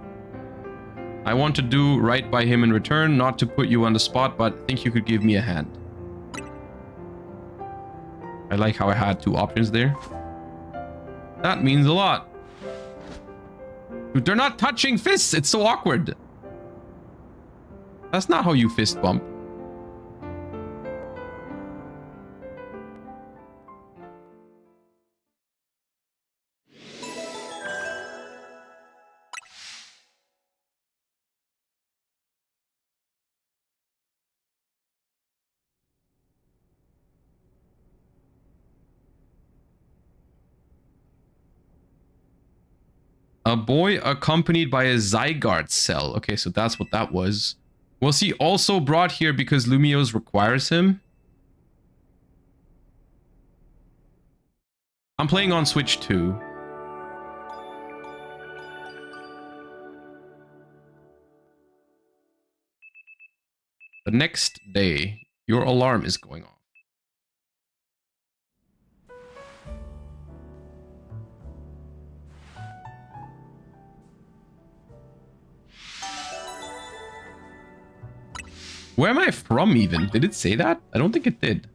I want to do right by him in return, not to put you on the spot, but I think you could give me a hand. I like how I had two options there. That means a lot. Dude, they're not touching fists. It's so awkward. That's not how you fist bump. A boy accompanied by a Zygarde cell. Okay, so that's what that was. Was he also brought here because Lumiose requires him? I'm playing on Switch 2. The next day, your alarm is going off. Where am I from even? Did it say that? I don't think it did.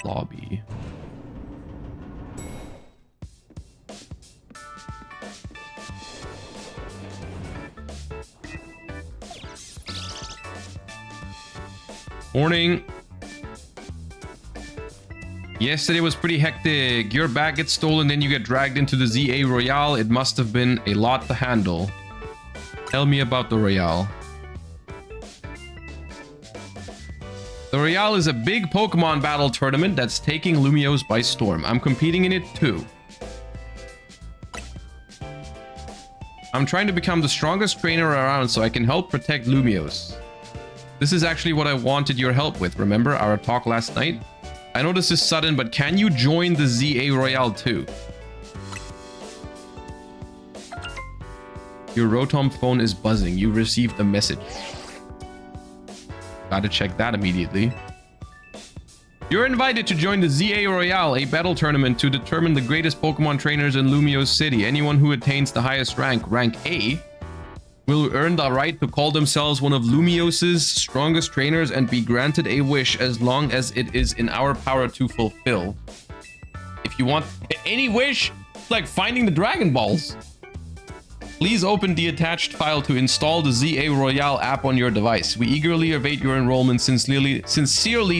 Lobby. Morning. Yesterday was pretty hectic. Your bag gets stolen, then you get dragged into the Z-A Royale. It must have been a lot to handle. Tell me about the Royale. The Royale is a big Pokemon battle tournament that's taking Lumiose by storm. I'm competing in it too. I'm trying to become the strongest trainer around so I can help protect Lumiose. This is actually what I wanted your help with, remember our talk last night? I know this is sudden, but can you join the Z-A Royale too? Your Rotom phone is buzzing. You received a message. Gotta check that immediately. You're invited to join the Z-A Royale, a battle tournament to determine the greatest Pokemon trainers in Lumiose City. Anyone who attains the highest rank, rank A, will earn the right to call themselves one of Lumiose's strongest trainers and be granted a wish as long as it is in our power to fulfill. If you want any wish, it's like finding the Dragon Balls. Please open the attached file to install the Z-A Royale app on your device. We eagerly await your enrollment. Sincerely,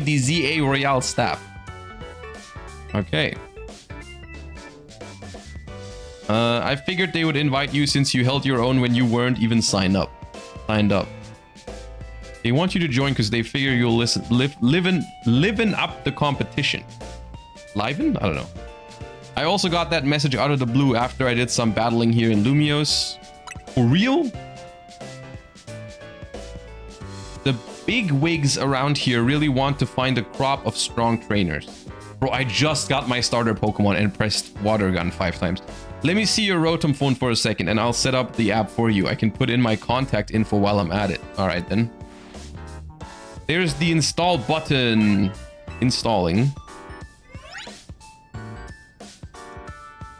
the Z-A Royale staff. Okay. I figured they would invite you since you held your own when you weren't even signed up. They want you to join because they figure you'll liven up the competition. Liven? I don't know. I also got that message out of the blue after I did some battling here in Lumiose. For real? The big wigs around here really want to find a crop of strong trainers. Bro, I just got my starter Pokemon and pressed water gun 5 times. Let me see your Rotom phone for a second and I'll set up the app for you. I can put in my contact info while I'm at it. All right then. There's the install button. Installing.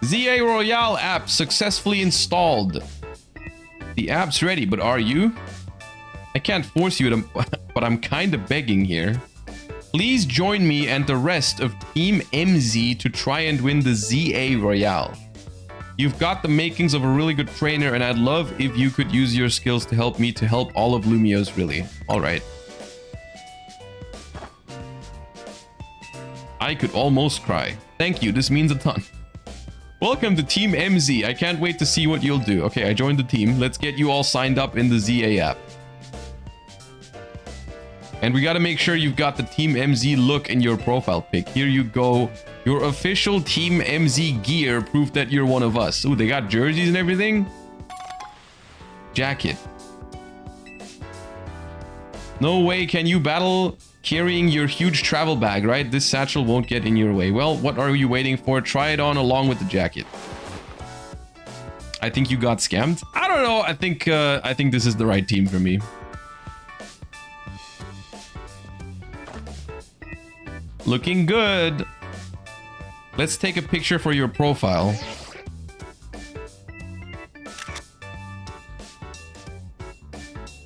Z-A Royale app successfully installed. The app's ready, but are you? I can't force you to, but I'm kind of begging here. Please join me and the rest of Team MZ to try and win the Z-A Royale. You've got the makings of a really good trainer, and I'd love if you could use your skills to help me to help all of Lumiose, really. All right. I could almost cry. Thank you, this means a ton. Welcome to Team MZ. I can't wait to see what you'll do. Okay, I joined the team. Let's get you all signed up in the Z-A app. And we gotta make sure you've got the Team MZ look in your profile pic. Here you go. Your official Team MZ gear, proof that you're one of us. Ooh, they got jerseys and everything. Jacket. No way can you battle carrying your huge travel bag, right? This satchel won't get in your way. Well, what are you waiting for? Try it on along with the jacket. I think you got scammed. I don't know. I think this is the right team for me. Looking good. Let's take a picture for your profile.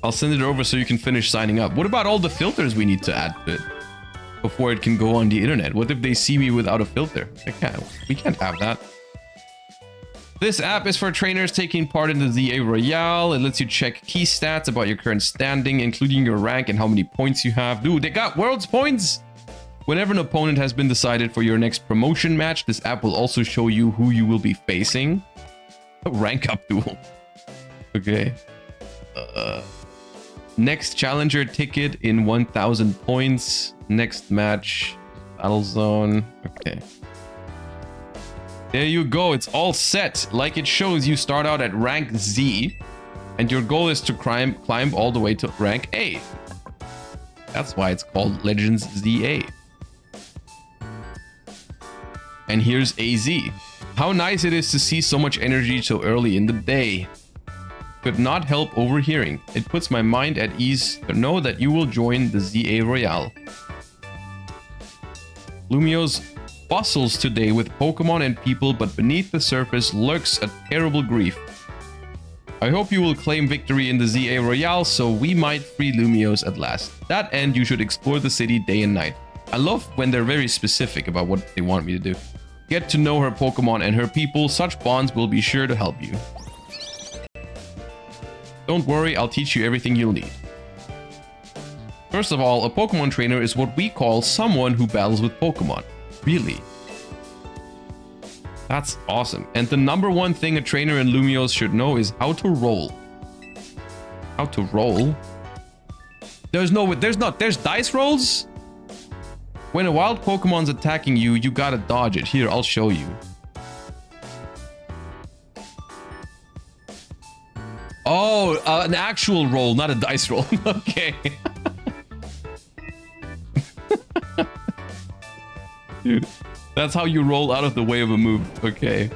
I'll send it over so you can finish signing up. What about all the filters we need to add to it before it can go on the internet? What if they see me without a filter? We can't have that. This app is for trainers taking part in the Z-A Royale. It lets you check key stats about your current standing, including your rank and how many points you have. Dude, they got world's points! Whenever an opponent has been decided for your next promotion match, this app will also show you who you will be facing. A rank up duel. Okay. Next challenger ticket in 1000 points. Next match. Battle zone. Okay. There you go. It's all set. Like it shows, you start out at rank Z. And your goal is to climb all the way to rank A. That's why it's called Legends Z-A. And here's AZ. How nice it is to see so much energy so early in the day. Could not help overhearing. It puts my mind at ease to know that you will join the Z-A Royale. Lumio's bustles today with Pokemon and people, but beneath the surface lurks a terrible grief. I hope you will claim victory in the Z-A Royale so we might free Lumios at last. That end, you should explore the city day and night. I love when they're very specific about what they want me to do. Get to know her Pokemon and her people. Such bonds will be sure to help you. Don't worry, I'll teach you everything you'll need. First of all, a Pokemon trainer is what we call someone who battles with Pokemon. Really? That's awesome. And the number one thing a trainer in Lumios should know is how to roll. How to roll? There's dice rolls? When a wild Pokemon's attacking you, you gotta dodge it. Here, I'll show you. Oh, an actual roll, not a dice roll. Okay. Dude, that's how you roll out of the way of a move. Okay.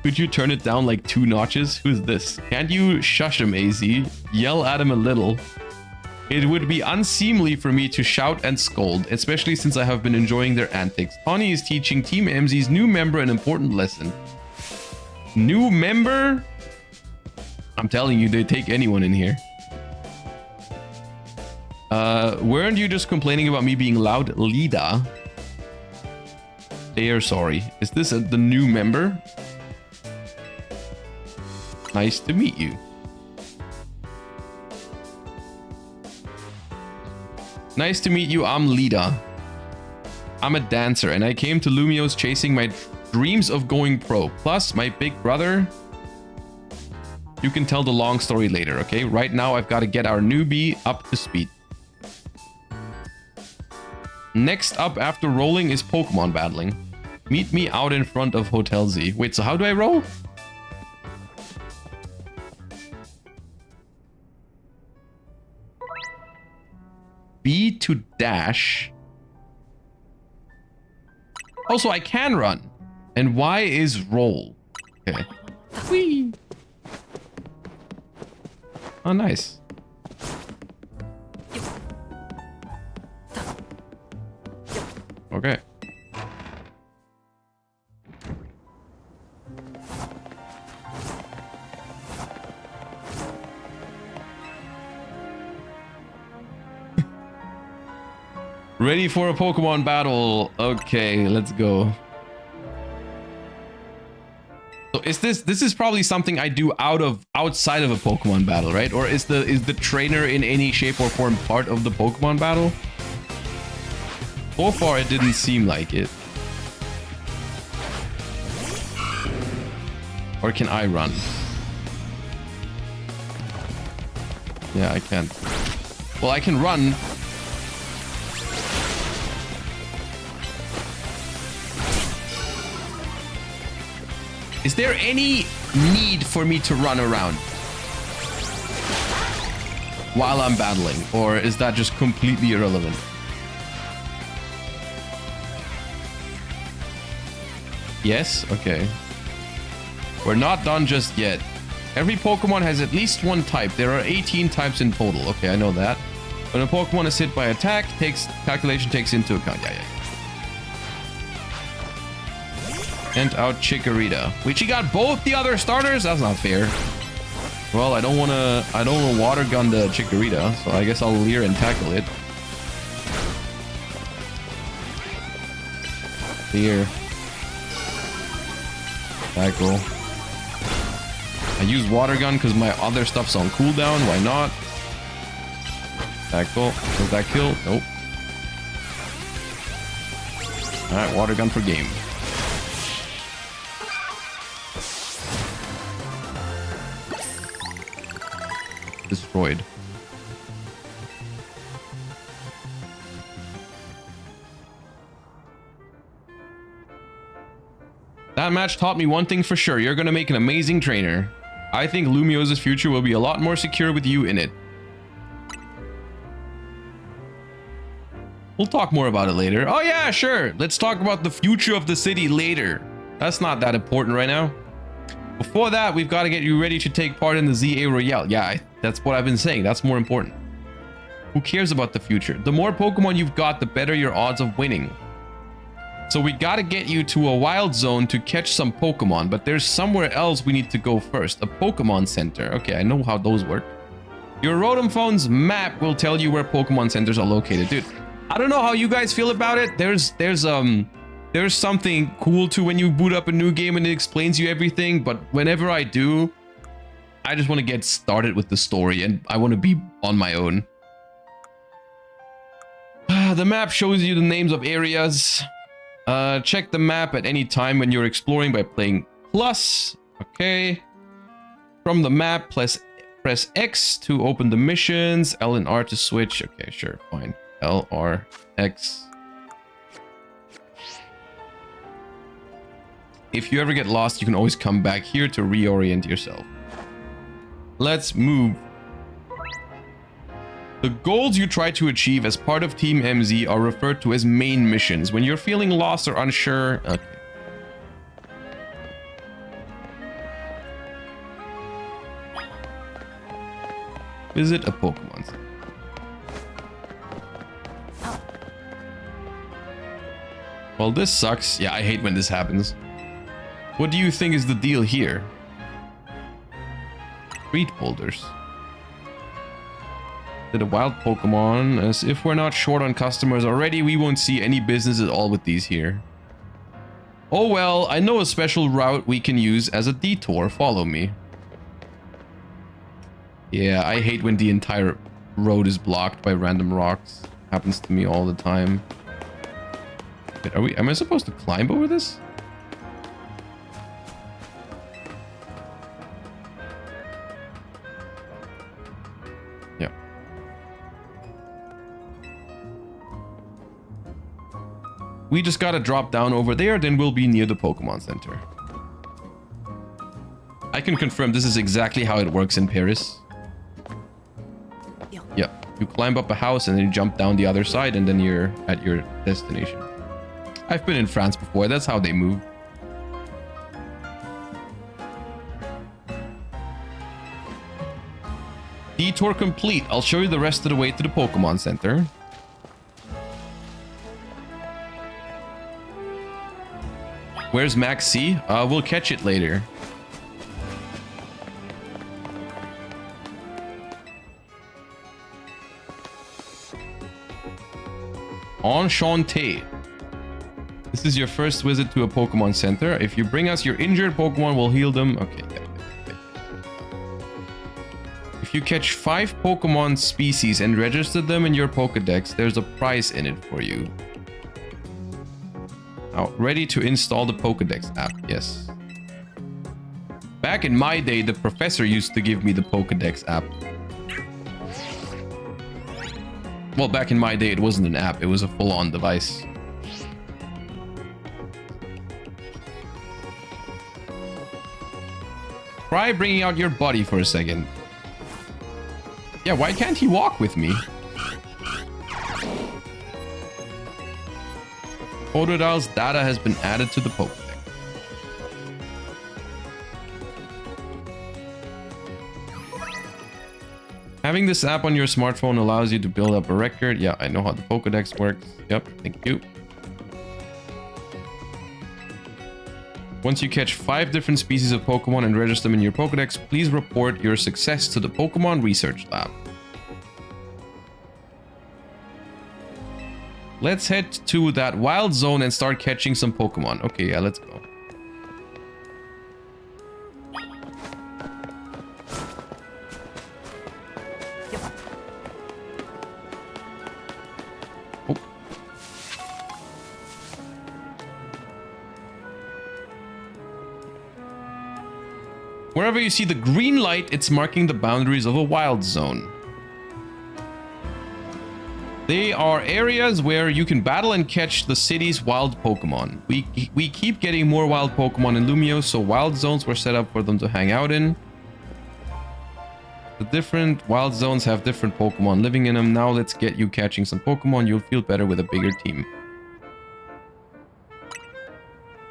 Could you turn it down like 2 notches? Who's this? Can't you shush him, AZ? Yell at him a little. It would be unseemly for me to shout and scold, especially since I have been enjoying their antics. Tawny is teaching Team MZ's new member an important lesson. New member? I'm telling you, they take anyone in here. Weren't you just complaining about me being loud? Lida. They are sorry. Is this the new member? Nice to meet you. Nice to meet you. I'm Lida. I'm a dancer and I came to Lumios chasing my dreams of going pro. Plus, my big brother. You can tell the long story later, okay? Right now, I've got to get our newbie up to speed. Next up after rolling is Pokemon battling. Meet me out in front of Hotel Z. Wait, so how do I roll? B to dash. Also, I can run. And Y is roll. Okay. Whee! Oh, nice. Okay. Ready for a Pokemon battle. Okay, let's go. So is this is probably something I do outside of a Pokemon battle, right? Or is the trainer in any shape or form part of the Pokemon battle? So far, it didn't seem like it. Or can I run? Yeah, I can. Well, I can run. Is there any need for me to run around while I'm battling? Or is that just completely irrelevant? Yes? Okay. We're not done just yet. Every Pokemon has at least one type. There are 18 types in total. Okay, I know that. When a Pokemon is hit by attack, calculation takes into account. Yeah. And out Chikorita. Wait, she got both the other starters? That's not fair. Well, I don't wanna water gun the Chikorita, so I guess I'll leer and tackle it. Leer. Tackle. I use water gun because my other stuff's on cooldown. Why not? Tackle. Does that kill? Nope. Alright, water gun for game. destroyed. That match taught me one thing for sure. You're gonna make an amazing trainer. I think Lumiosa's future will be a lot more secure with you in it. We'll talk more about it later. Oh yeah, sure. Let's talk about the future of the city later. That's not that important right now. Before that, we've got to get you ready to take part in the Z-A Royale. Yeah, that's what I've been saying. That's more important. Who cares about the future? The more Pokemon you've got, the better your odds of winning. So we got to get you to a wild zone to catch some Pokemon, but there's somewhere else we need to go first. A Pokemon Center. Okay, I know how those work. Your Rotom Phone's map will tell you where Pokemon Centers are located. Dude, I don't know how you guys feel about it. There's something cool to when you boot up a new game and it explains you everything, but whenever I do, I just want to get started with the story and I want to be on my own. The map shows you the names of areas. Check the map at any time when you're exploring by playing plus. Okay. From the map, press X to open the missions, L and R to switch. Okay, sure, fine. L, R, X. If you ever get lost, you can always come back here to reorient yourself. Let's move. The goals you try to achieve as part of Team MZ are referred to as main missions. When you're feeling lost or unsure... Okay. Visit a Pokemon Center. Well, this sucks. Yeah, I hate when this happens. What do you think is the deal here? Treat holders. Did a wild Pokemon. As if we're not short on customers already, we won't see any business at all with these here. Oh well, I know a special route we can use as a detour. Follow me. Yeah, I hate when the entire road is blocked by random rocks. Happens to me all the time. Wait, am I supposed to climb over this? Yeah. We just gotta drop down over there, then we'll be near the Pokemon Center. I can confirm this is exactly how it works in Paris. Yeah, you climb up a house and then you jump down the other side and then you're at your destination. I've been in France before, that's how they move. Detour complete. I'll show you the rest of the way to the Pokemon Center. Where's Max C? We'll catch it later. Enchanté. This is your first visit to a Pokemon Center. If you bring us your injured Pokemon, we'll heal them. Okay. If you catch 5 Pokemon species and register them in your Pokedex, there's a prize in it for you. Now, ready to install the Pokedex app. Yes. Back in my day, the professor used to give me the Pokedex app. Well, back in my day, it wasn't an app. It was a full-on device. Try bringing out your buddy for a second. Yeah, why can't he walk with me? Totodil's data has been added to the Pokedex. Having this app on your smartphone allows you to build up a record. Yeah, I know how the Pokedex works. Yep, thank you. Once you catch 5 different species of Pokemon and register them in your Pokedex, please report your success to the Pokemon Research Lab. Let's head to that wild zone and start catching some Pokemon. Okay, yeah, let's go. Oh. Wherever you see the green light, it's marking the boundaries of a wild zone. They are areas where you can battle and catch the city's wild Pokemon. We keep getting more wild Pokemon in Lumio, so wild zones were set up for them to hang out in. The different wild zones have different Pokemon living in them. Now let's get you catching some Pokemon. You'll feel better with a bigger team.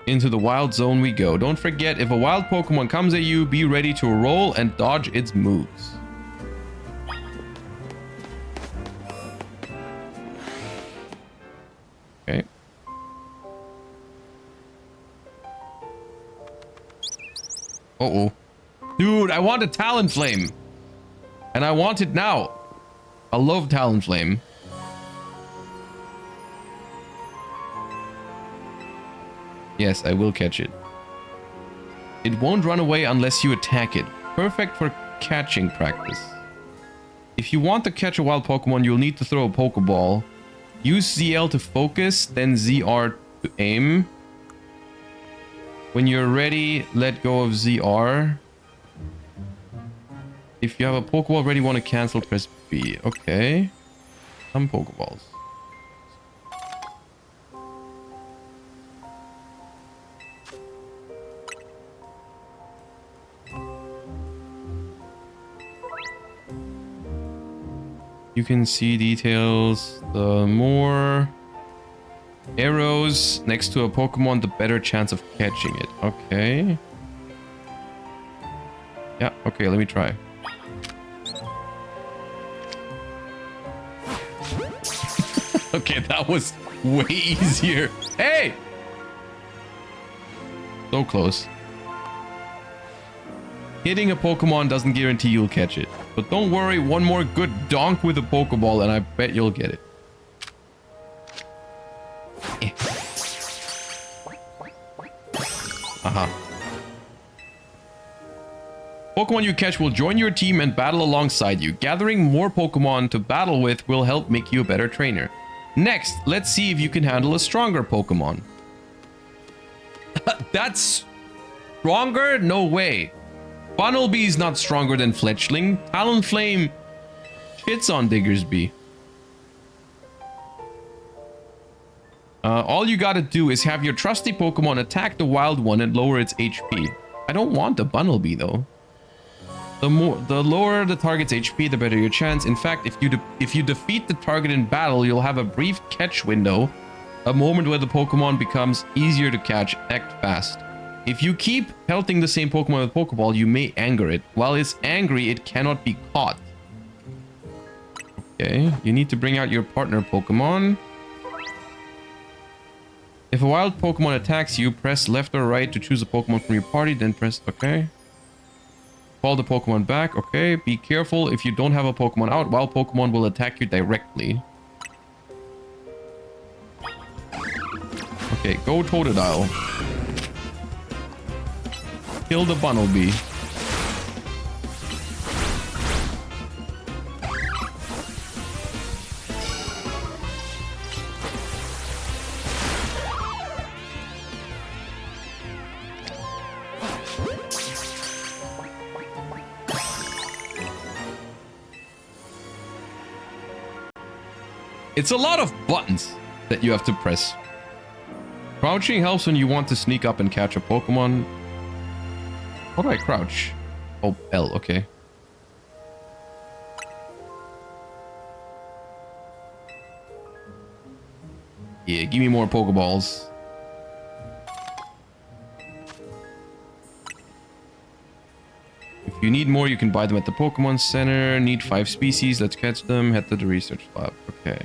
Into the wild zone we go. Don't forget, if a wild Pokemon comes at you, be ready to roll and dodge its moves. Okay. Uh-oh. Dude, I want a Talonflame. And I want it now. I love Talonflame. Yes, I will catch it. It won't run away unless you attack it. Perfect for catching practice. If you want to catch a wild Pokemon, you'll need to throw a Pokeball. Use ZL to focus, then ZR to aim. When you're ready, let go of ZR. If you have a Pokeball ready, want to cancel, press B. Okay. Some Pokeballs. You can see details. The more arrows next to a Pokemon, the better chance of catching it. Okay. Yeah, okay, let me try. Okay, that was way easier. Hey! So close. Hitting a Pokemon doesn't guarantee you'll catch it. But don't worry, one more good donk with a Pokeball and I bet you'll get it. Pokemon you catch will join your team and battle alongside you. Gathering more Pokemon to battle with will help make you a better trainer. Next, let's see if you can handle a stronger Pokemon. That's stronger? No way. Bunnelby's not stronger than Fletchling. Talonflame shits on Diggersby. All you gotta do is have your trusty Pokemon attack the wild one and lower its HP. I don't want a Bunnelby though. The lower the target's HP, the better your chance. In fact, if you defeat the target in battle, you'll have a brief catch window, a moment where the Pokemon becomes easier to catch. Act fast. If you keep pelting the same Pokemon with Pokeball, you may anger it. While it's angry, it cannot be caught. Okay, you need to bring out your partner Pokemon. If a wild Pokemon attacks you, press left or right to choose a Pokemon from your party, then press OK. Call the Pokemon back. Okay, be careful. If you don't have a Pokemon out, wild Pokemon will attack you directly. Okay, go Totodile. Kill the Bunnelby. It's a lot of buttons that you have to press. Crouching helps when you want to sneak up and catch a Pokemon. How do I crouch? Oh, L, okay. Yeah, give me more Pokeballs. If you need more, you can buy them at the Pokemon Center. Need 5 species, let's catch them. Head to the research lab, okay.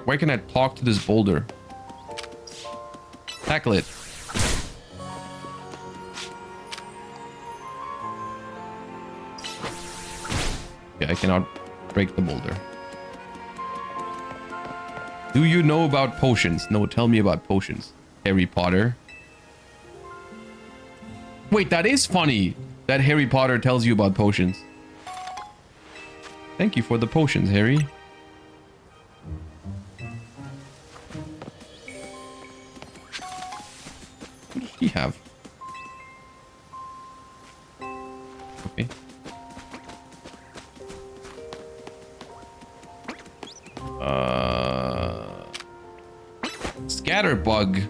Why can I talk to this boulder? Tackle it. Yeah, I cannot break the boulder. Do you know about potions? No, tell me about potions. Harry Potter. Wait, that is funny. that Harry Potter tells you about potions. Thank you for the potions, Harry. What does he have? Okay. Scatterbug.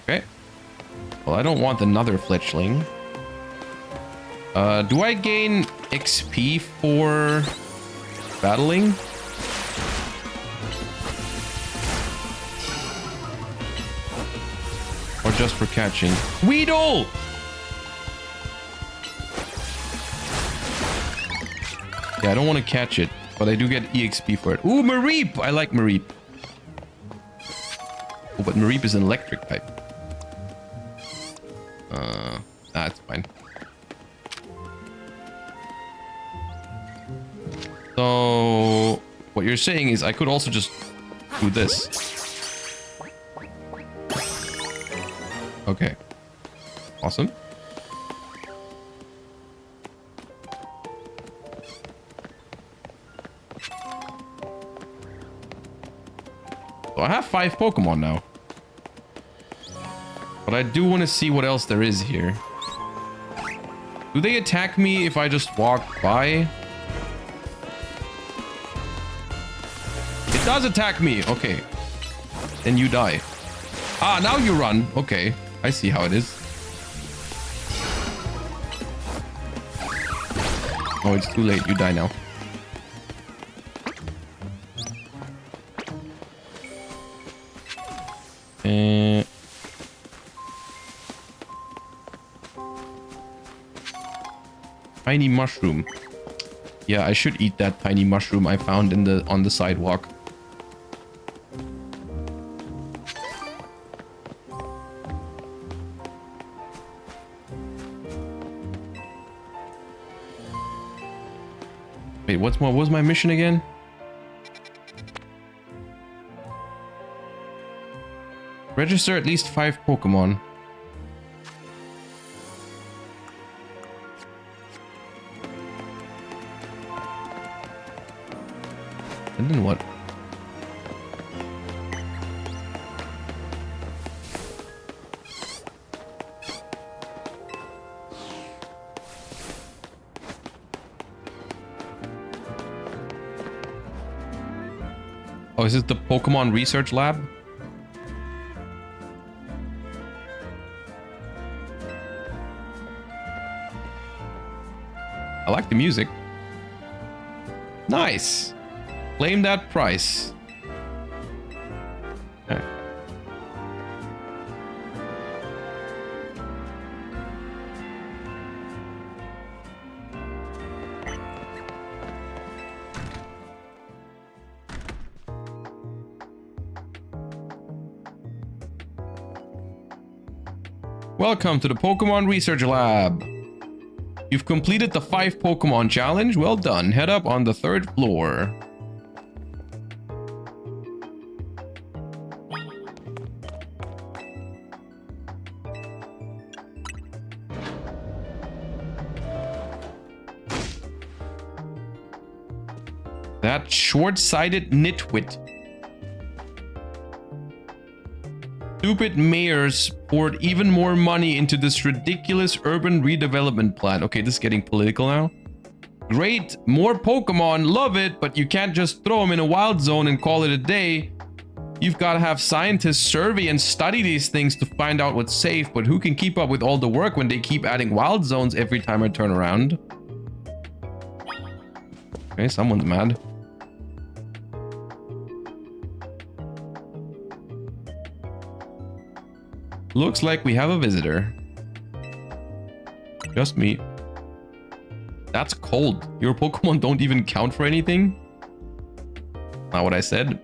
Okay. Well, I don't want another fletchling. Do I gain XP for battling? Or just for catching? Weedle! Yeah, I don't want to catch it, but I do get EXP for it. Ooh, Mareep! I like Mareep. Oh, but Mareep is an electric type. That's fine. So, what you're saying is I could also just do this. Okay. Awesome. So I have 5 Pokemon now. But I do want to see what else there is here. Do they attack me if I just walk by? It does attack me. Okay. Then you die. Ah, now you run. Okay. I see how it is. Oh, it's too late. You die now. Tiny mushroom. Yeah, I should eat that tiny mushroom I found on the sidewalk. Wait, what was my mission again? Register at least 5 Pokemon. And then what? Oh, is this the Pokemon Research Lab? I like the music. Nice. Claim that price. Okay. Welcome to the Pokemon Research Lab. You've completed the 5 Pokemon challenge. Well done. Head up on the 3rd floor. That short-sighted nitwit. Stupid mayors poured even more money into this ridiculous urban redevelopment plan. Okay, this is getting political now. Great, more Pokemon, love it, but you can't just throw them in a wild zone and call it a day. You've got to have scientists survey and study these things to find out what's safe, but who can keep up with all the work when they keep adding wild zones every time I turn around? Okay, someone's mad. Looks like we have a visitor. Just me. That's cold. Your Pokemon don't even count for anything? Not what I said.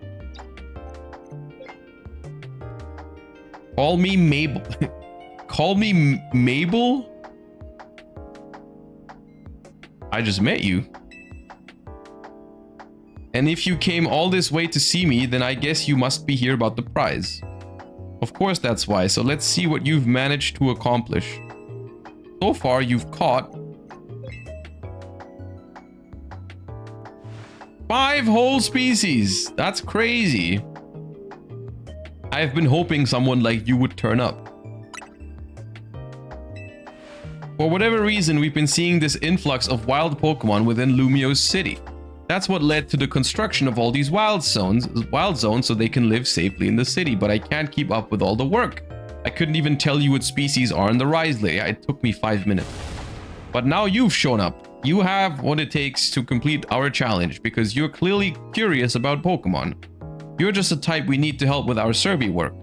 Call me Mabel. Call me Mabel? I just met you. And if you came all this way to see me, then I guess you must be here about the prize. Of course that's why, so let's see what you've managed to accomplish. So far, you've caught 5 whole species. That's crazy. I've been hoping someone like you would turn up. For whatever reason, we've been seeing this influx of wild Pokemon within Lumio's city. That's what led to the construction of all these wild zones so they can live safely in the city, but I can't keep up with all the work. I couldn't even tell you what species are in the Risley. It took me 5 minutes. But now you've shown up. You have what it takes to complete our challenge because you're clearly curious about Pokemon. You're just a type we need to help with our survey work.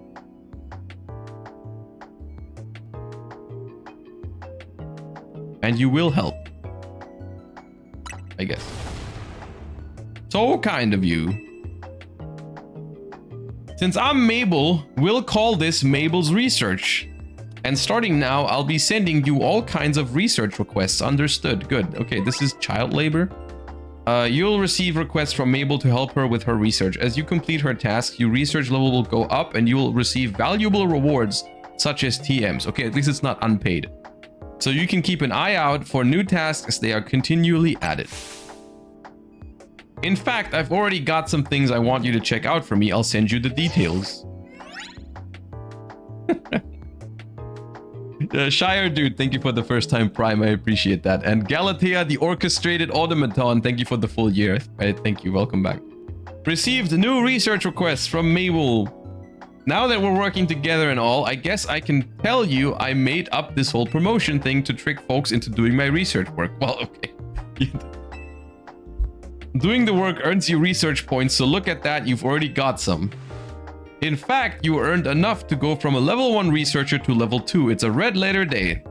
And you will help. I guess. So kind of you. Since I'm Mabel, we'll call this Mabel's Research. And starting now, I'll be sending you all kinds of research requests. Understood. Good. Okay, this is child labor. You'll receive requests from Mabel to help her with her research. As you complete her tasks, your research level will go up and you'll receive valuable rewards such as TMs. Okay, at least it's not unpaid. So you can keep an eye out for new tasks as they are continually added. In fact, I've already got some things I want you to check out for me. I'll send you the details. Shire Dude, thank you for the first time Prime. I appreciate that. And Galatea, the orchestrated automaton, thank you for the full year. Thank you. Welcome back. Received new research requests from Mabel. Now that we're working together and all, I guess I can tell you I made up this whole promotion thing to trick folks into doing my research work. Well, okay. Doing the work earns you research points, so look at that, you've already got some. In fact, you earned enough to go from a level 1 researcher to level 2. It's a red letter day.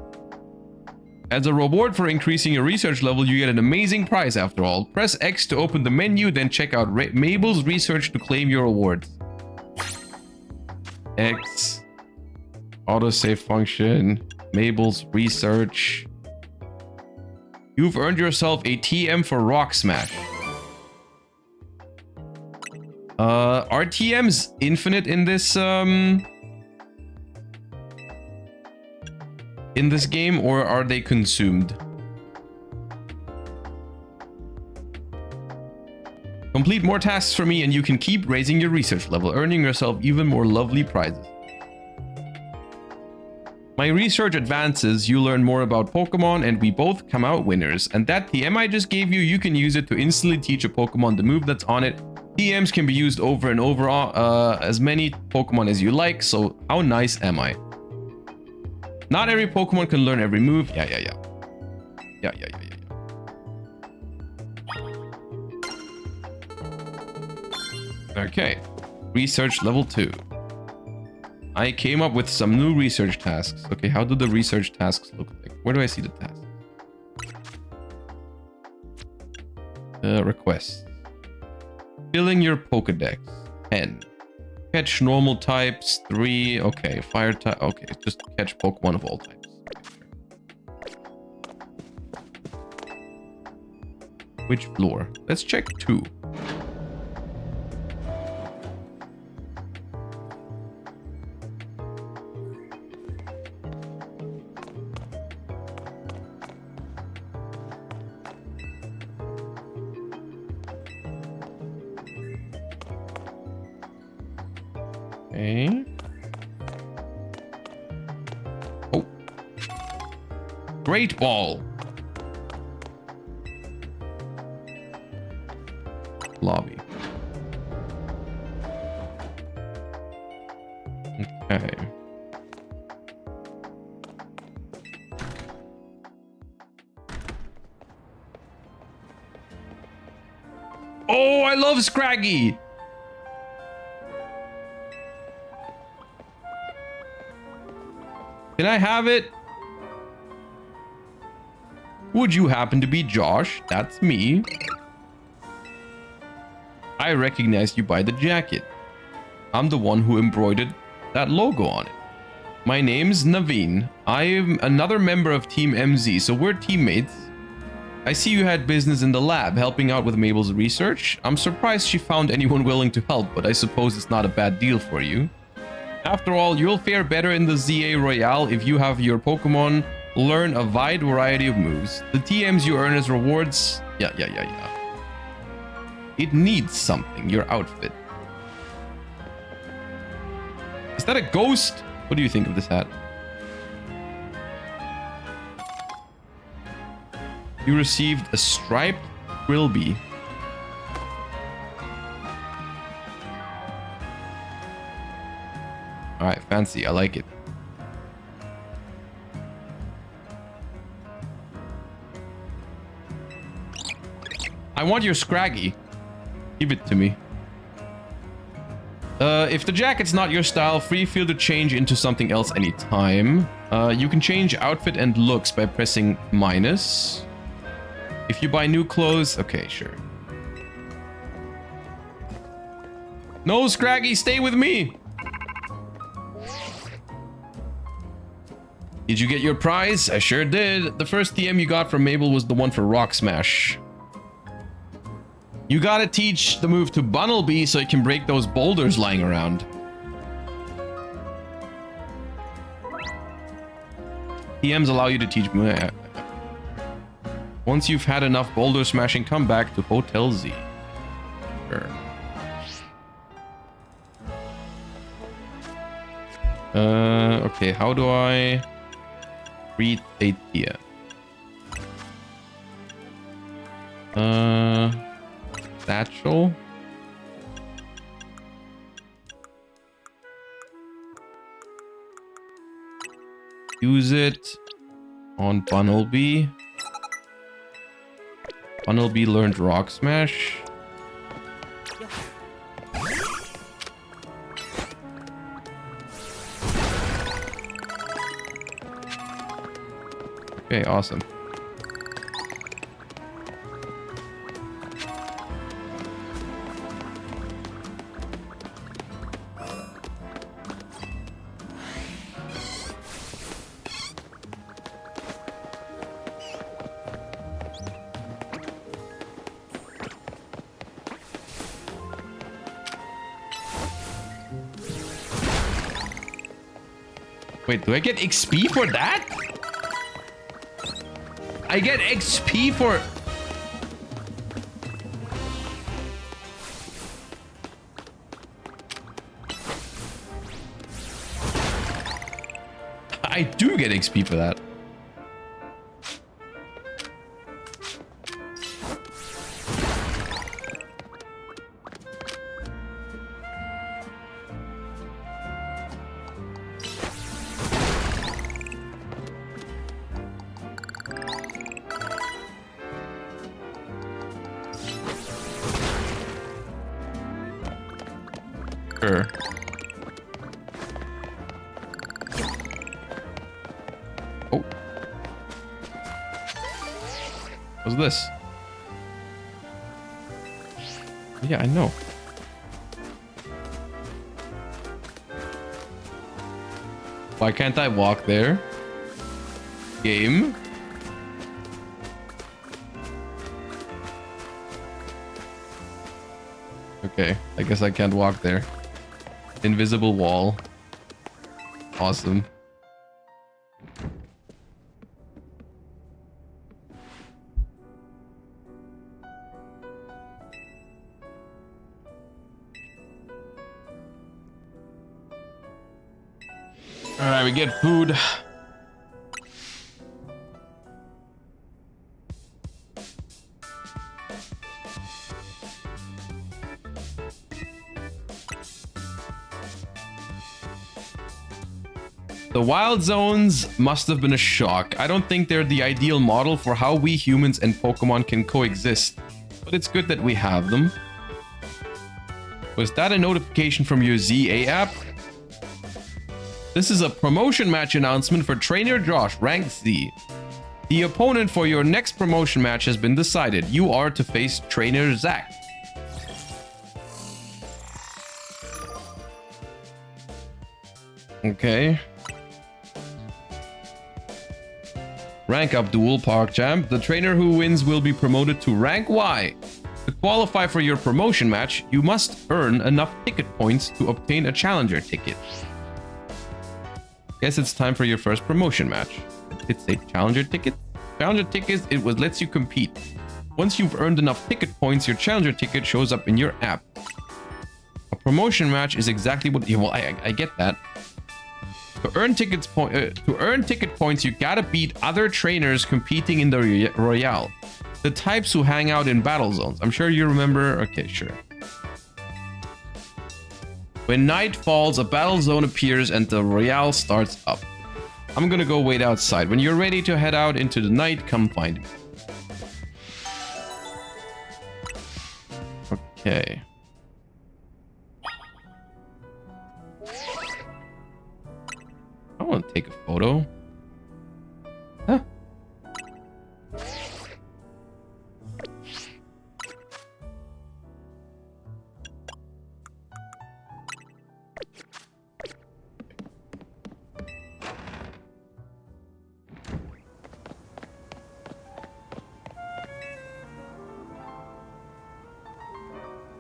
As a reward for increasing your research level, you get an amazing prize after all. Press X to open the menu, then check out Mabel's Research to claim your awards. X. Autosave function. Mabel's Research. You've earned yourself a TM for Rock Smash. Are TMs infinite in this game, or are they consumed? Complete more tasks for me and you can keep raising your research level, earning yourself even more lovely prizes. My research advances, you learn more about Pokemon, and we both come out winners. And that TM I just gave you, you can use it to instantly teach a Pokemon the move that's on it. TMs can be used over and over as many Pokemon as you like, so how nice am I? Not every Pokemon can learn every move. Yeah. Okay, research level 2. I came up with some new research tasks. Okay, how do the research tasks look like? Where do I see the tasks? Requests. Filling your Pokedex. 10. Catch normal types. 3. Okay, fire type. Okay, just catch Pokemon of all types. Which floor? Let's check 2. Okay. Oh. Great Ball. Lobby. Okay. Oh, I love Scraggy. Can I have it? Would you happen to be Josh? That's me. I recognize you by the jacket. I'm the one who embroidered that logo on it. My name's Naveen. I am another member of Team MZ, so we're teammates. I see you had business in the lab, helping out with Mabel's research. I'm surprised she found anyone willing to help, but I suppose it's not a bad deal for you. After all, you'll fare better in the Z-A Royale if you have your Pokemon learn a wide variety of moves. The TMs you earn as rewards... Yeah. It needs something, your outfit. Is that a ghost? What do you think of this hat? You received a striped Quilby. Alright, fancy. I like it. I want your Scraggy. Give it to me. If the jacket's not your style, feel to change into something else anytime. You can change outfit and looks by pressing minus. If you buy new clothes... Okay, sure. No, Scraggy, stay with me! Did you get your prize? I sure did. The first TM you got from Mabel was the one for Rock Smash. You gotta teach the move to Bunnelby so it can break those boulders lying around. TMs allow you to teach... Once you've had enough boulder smashing, come back to Hotel Z. Sure. Okay, how do I read a TM? Satchel. Use it on Bunnelby. Bunnelby learned Rock Smash. Okay, awesome. Wait, do I get XP for that? I get XP for... I do get XP for that. Sure. Oh. What's this? Yeah, I know. Why can't I walk there? Game? Okay, I guess I can't walk there. Invisible wall. Awesome. Alright, we get food. The wild zones must have been a shock. I don't think they're the ideal model for how we humans and Pokemon can coexist, but it's good that we have them. Was that a notification from your Z-A app? This is a promotion match announcement for Trainer Josh, Rank Z. The opponent for your next promotion match has been decided. You are to face Trainer Zach. Okay. Rank up Duel Pokemon. The trainer who wins will be promoted to rank Y. To qualify for your promotion match, you must earn enough ticket points to obtain a challenger ticket. Guess it's time for your first promotion match. It's a challenger ticket. Challenger tickets, lets you compete. Once you've earned enough ticket points, your challenger ticket shows up in your app. A promotion match is exactly what. Well, I get that. To earn ticket points, you gotta beat other trainers competing in the Royale. The types who hang out in battle zones. I'm sure you remember. Okay, sure. When night falls, a battle zone appears and the Royale starts up. I'm gonna go wait outside. When you're ready to head out into the night, come find me. Okay. I want to take a photo. Huh?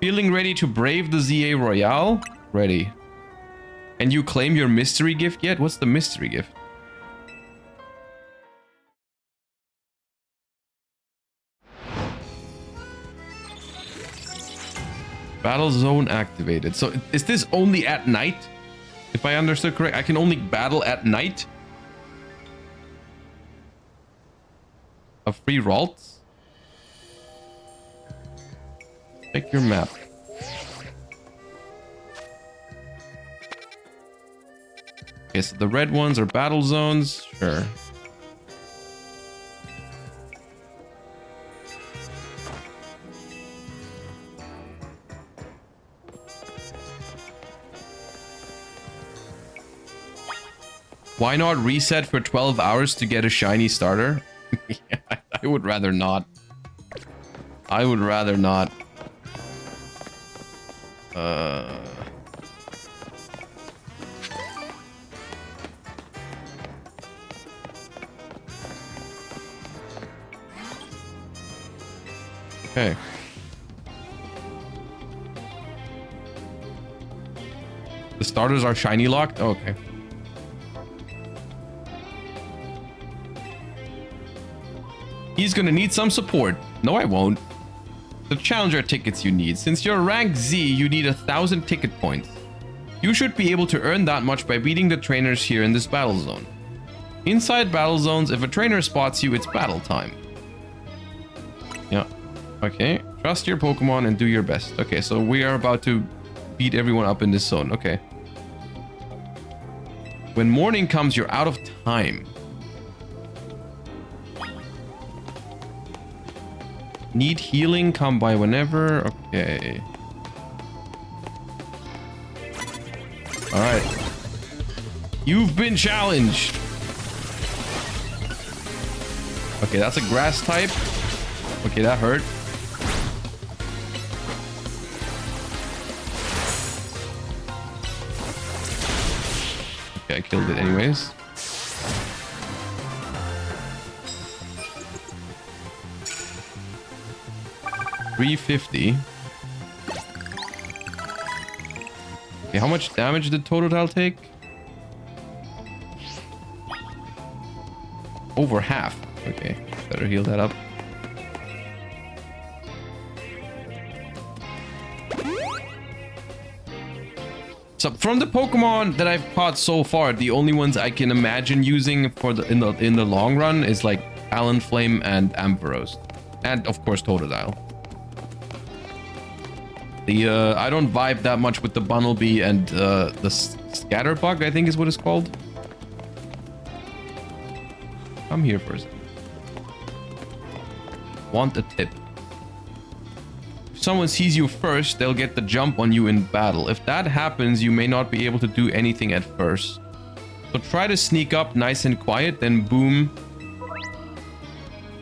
Feeling ready to brave the Z-A Royale? Ready. And you claim your mystery gift yet? What's the mystery gift? Battle zone activated. So is this only at night? If I understood correct, I can only battle at night? A free Ralts? Check your map. Okay, so the red ones are battle zones. Sure. Why not reset for 12 hours to get a shiny starter? I would rather not. I would rather not. Okay. The starters are shiny locked? Oh, okay. He's gonna need some support. No, I won't. The challenger tickets you need. Since you're rank Z, you need 1,000 ticket points. You should be able to earn that much by beating the trainers here in this battle zone. Inside battle zones, if a trainer spots you, it's battle time. Yeah. Okay. Trust your Pokemon and do your best. Okay, so we are about to beat everyone up in this zone. Okay. When morning comes, you're out of time. Need healing, come by whenever. Okay. Alright. You've been challenged. Okay, that's a grass type. Okay, that hurt. Okay, I killed it anyways. $350. Okay, how much damage did Totodile take? Over half. Okay, better heal that up. So from the Pokemon that I've caught so far, the only ones I can imagine using for in the long run is like Talonflame and Ampharos, and of course Totodile. I don't vibe that much with the Bunnelby and the Scatterbug, I think is what it's called. I'm here for a second. Want a tip. If someone sees you first, they'll get the jump on you in battle. If that happens, you may not be able to do anything at first. So try to sneak up nice and quiet, then boom.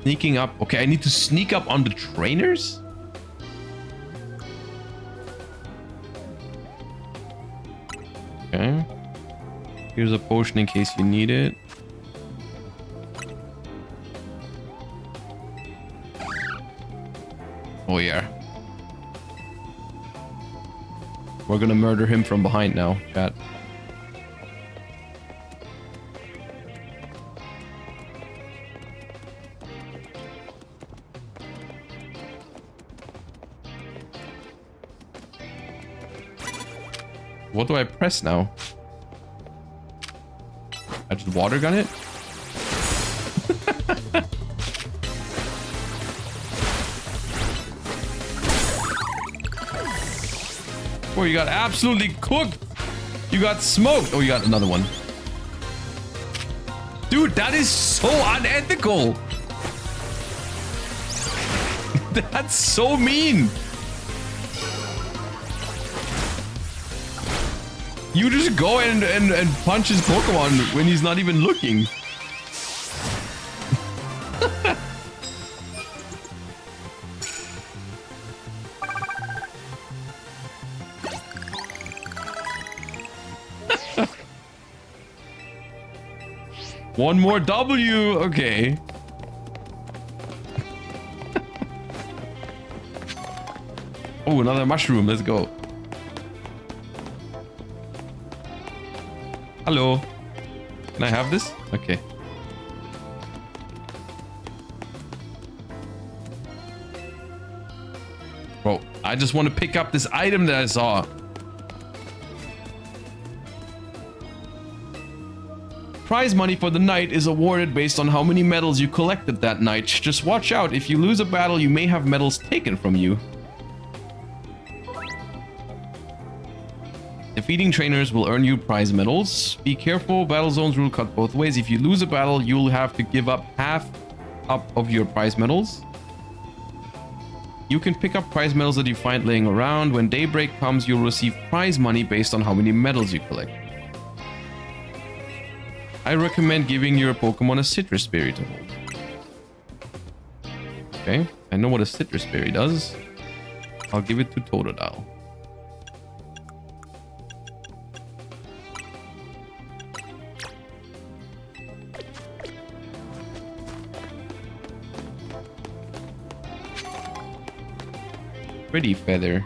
Sneaking up. Okay, I need to sneak up on the trainers? Okay. Here's a potion in case you need it. Oh yeah. We're gonna murder him from behind now, chat. What do I press now? I just water gun it? Oh, you got absolutely cooked. You got smoked. Oh, you got another one. Dude, that is so unethical. That's so mean. You just go and punch his Pokemon when he's not even looking. One more W. Okay. Oh, another mushroom. Let's go. Hello. Can I have this? Okay. Bro, I just want to pick up this item that I saw. Prize money for the night is awarded based on how many medals you collected that night. Just watch out. If you lose a battle, you may have medals taken from you. Defeating trainers will earn you prize medals. Be careful, battle zones rule cut both ways. If you lose a battle, you'll have to give up half of your prize medals. You can pick up prize medals that you find laying around. When daybreak comes, you'll receive prize money based on how many medals you collect. I recommend giving your Pokemon a citrus berry to hold. Okay, I know what a citrus berry does. I'll give it to Totodile. Pretty feather.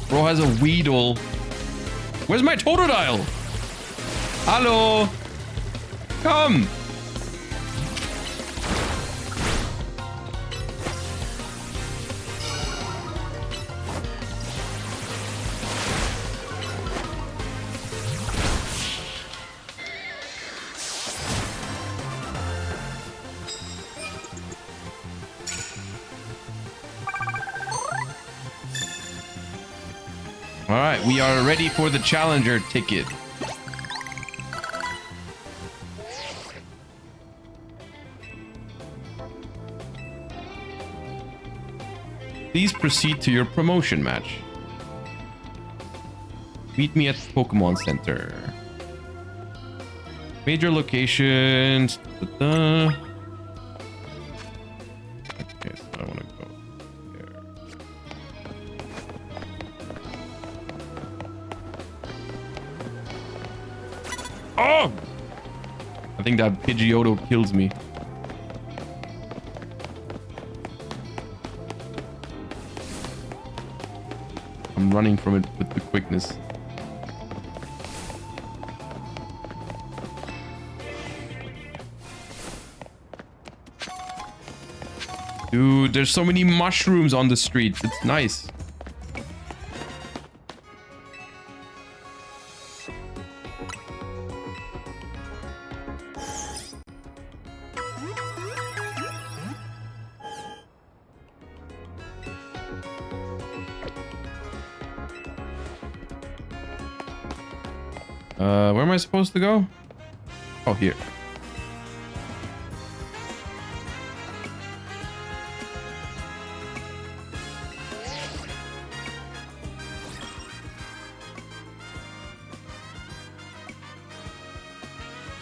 Bro has a Weedle. Where's my Totodile? Hello. Come. All right, we are ready for the challenger ticket. Please proceed to your promotion match. Meet me at the Pokemon Center. Major locations. Okay, so I want to go there. Oh! I think that Pidgeotto kills me. I'm running from it with the quickness. Dude, there's so many mushrooms on the street. It's nice. Where am I supposed to go? Oh, here.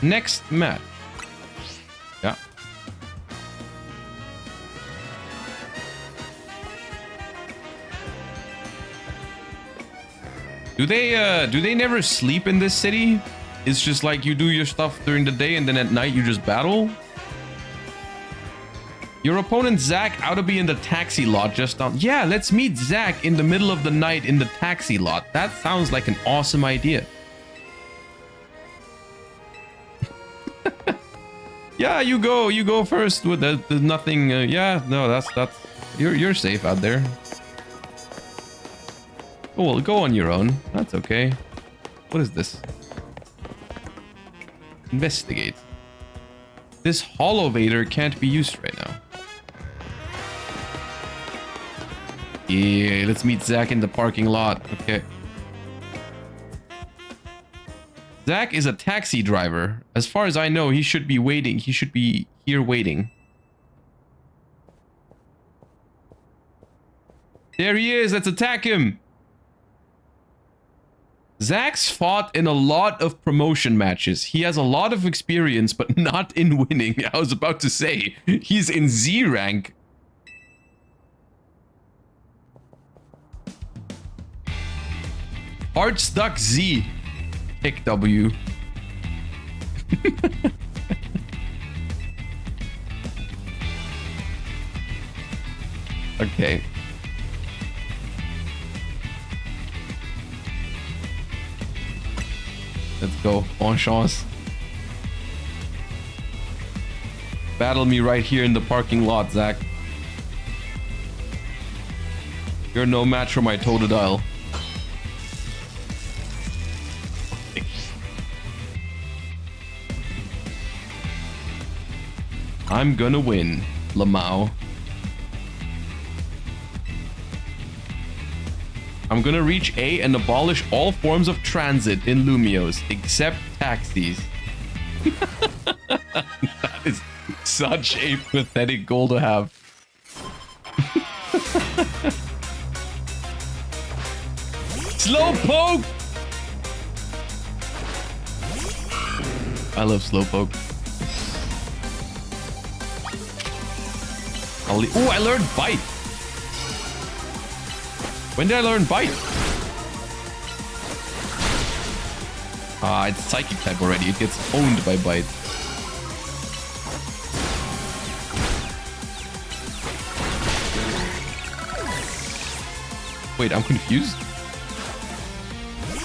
Next match. Yeah. Do they never sleep in this city? It's just like you do your stuff during the day and then at night you just battle? Your opponent Zach ought to be in the taxi lot just on... Yeah, let's meet Zach in the middle of the night in the taxi lot. That sounds like an awesome idea. Yeah, you go first with the nothing. Yeah, no, that's you're safe out there. Oh, well, go on your own. That's okay. What is this? Investigate. This holovator can't be used right now. Yeah, let's meet Zach in the parking lot. Okay. Zach is a taxi driver. As far as I know, he should be waiting. He should be here waiting. There he is. Let's attack him. Zach's fought in a lot of promotion matches. He has a lot of experience, but not in winning. I was about to say, he's in Z rank. Hard stuck Z. Pick W. Okay. Let's go. Bon chance. Battle me right here in the parking lot, Zach. You're no match for my Totodile. I'm gonna win, Lamau. I'm gonna reach A and abolish all forms of transit in Lumios, except taxis. That is such a pathetic goal to have. Slowpoke! I love Slowpoke. Oh, I learned Bite. When did I learn Bite? It's Psychic type already. It gets owned by Bite. Wait, I'm confused.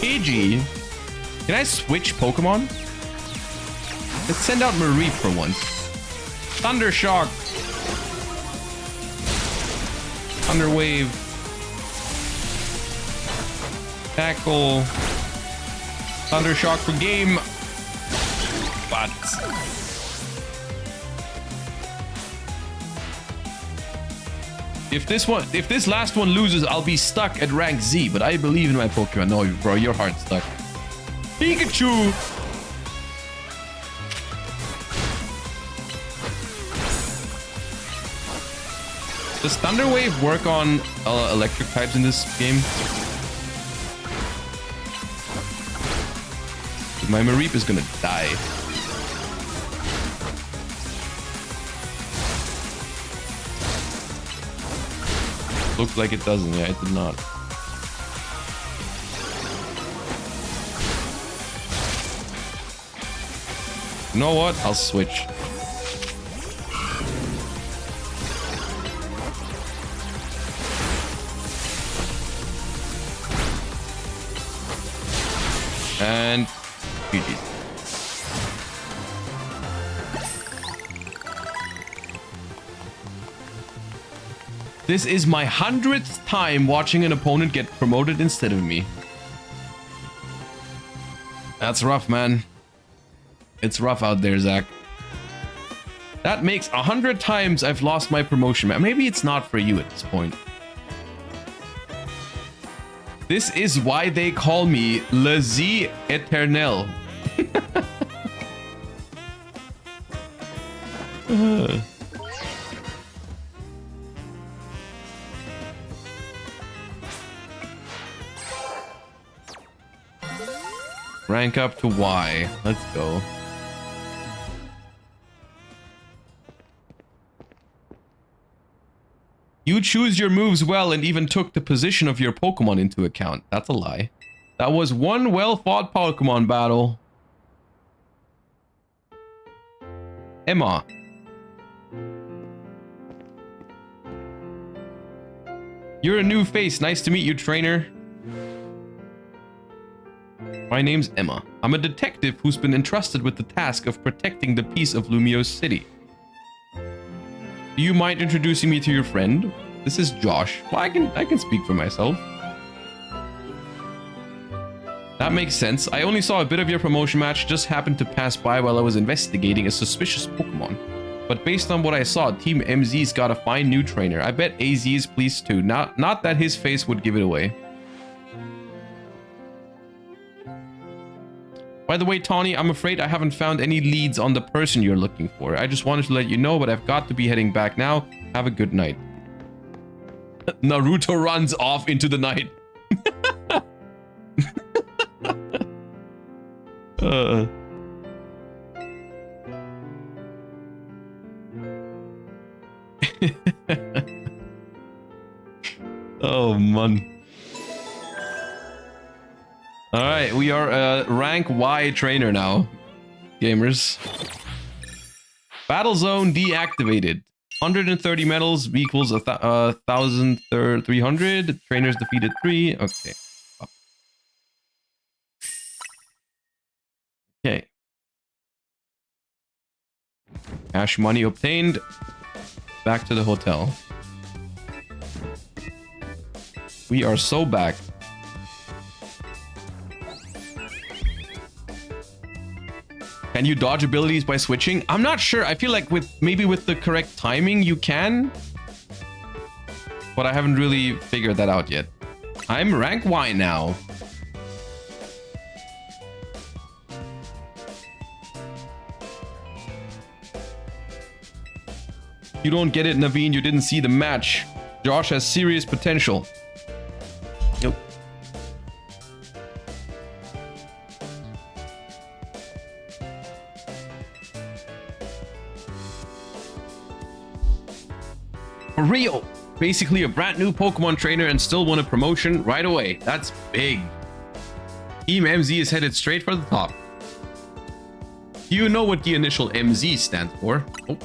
AG. Can I switch Pokemon? Let's send out Marie for once. Thunder Shock. Thunder Wave. Tackle. Thunder Shock for game. But if this last one loses, I'll be stuck at rank Z, but I believe in my Pokemon. No, bro, your heart's stuck. Pikachu! Does Thunder Wave work on electric types in this game? My Mareep is gonna die. Looks like it doesn't. Yeah, it did not. You know what? I'll switch. And GG. This is my 100th time watching an opponent get promoted instead of me. That's rough, man. It's rough out there, Zach. That makes 100 times I've lost my promotion. Maybe it's not for you at this point. This is why they call me Le Z Eternel. Rank up to Y. Let's go. You choose your moves well and even took the position of your Pokemon into account. That's a lie. That was one well-fought Pokemon battle. Emma. You're a new face. Nice to meet you, trainer. My name's Emma. I'm a detective who's been entrusted with the task of protecting the peace of Lumio's city. Do you mind introducing me to your friend? This is Josh. Well, I can speak for myself. That makes sense. I only saw a bit of your promotion match, just happened to pass by while I was investigating a suspicious Pokemon. But based on what I saw, Team MZ's got a fine new trainer. I bet AZ is pleased too. Not that his face would give it away. By the way, Tawny, I'm afraid I haven't found any leads on the person you're looking for. I just wanted to let you know, but I've got to be heading back now. Have a good night. Naruto runs off into the night. Oh, man. Alright, we are a rank Y trainer now, gamers. Battle zone deactivated. 130 medals equals 1,300. Trainers defeated 3. Okay. Okay. Cash money obtained. Back to the hotel. We are so back. Can you dodge abilities by switching? I'm not sure. I feel like maybe with the correct timing you can. But I haven't really figured that out yet. I'm rank Y now. You don't get it, Naveen. You didn't see the match. Josh has serious potential. Nope. For real. Basically a brand new Pokemon trainer and still won a promotion right away. That's big. Team MZ is headed straight for the top. Do you know what the initial MZ stands for? Oh.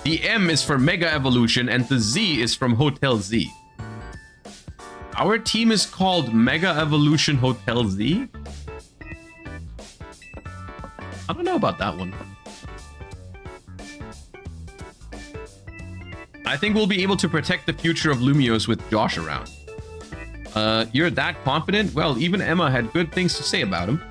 The M is for Mega Evolution and the Z is from Hotel Z. Our team is called Mega Evolution Hotel Z? I don't know about that one. I think we'll be able to protect the future of Lumiose with Josh around. You're that confident? Well, even Emma had good things to say about him.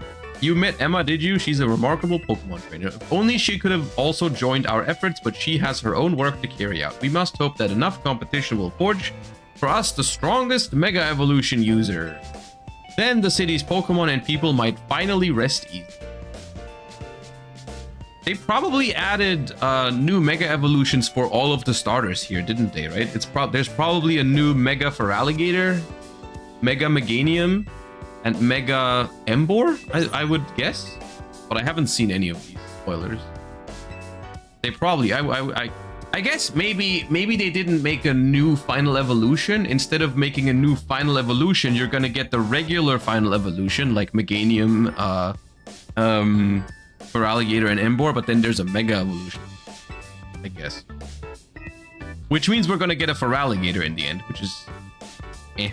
You met Emma, did you? She's a remarkable Pokemon trainer. If only she could have also joined our efforts, but she has her own work to carry out. We must hope that enough competition will forge for us the strongest Mega Evolution user. Then the city's Pokemon and people might finally rest easy. They probably added new Mega Evolutions for all of the starters here, didn't they, right? There's probably a new Mega Feraligatr, Mega Meganium, and Mega Emboar, I would guess. But I haven't seen any of these spoilers. They probably, I guess maybe they didn't make a new final evolution. Instead of making a new final evolution, you're gonna get the regular final evolution, like Meganium, Feraligatr, and Emboar, but then there's a Mega Evolution, I guess. Which means we're gonna get a Feraligatr in the end, which is... eh.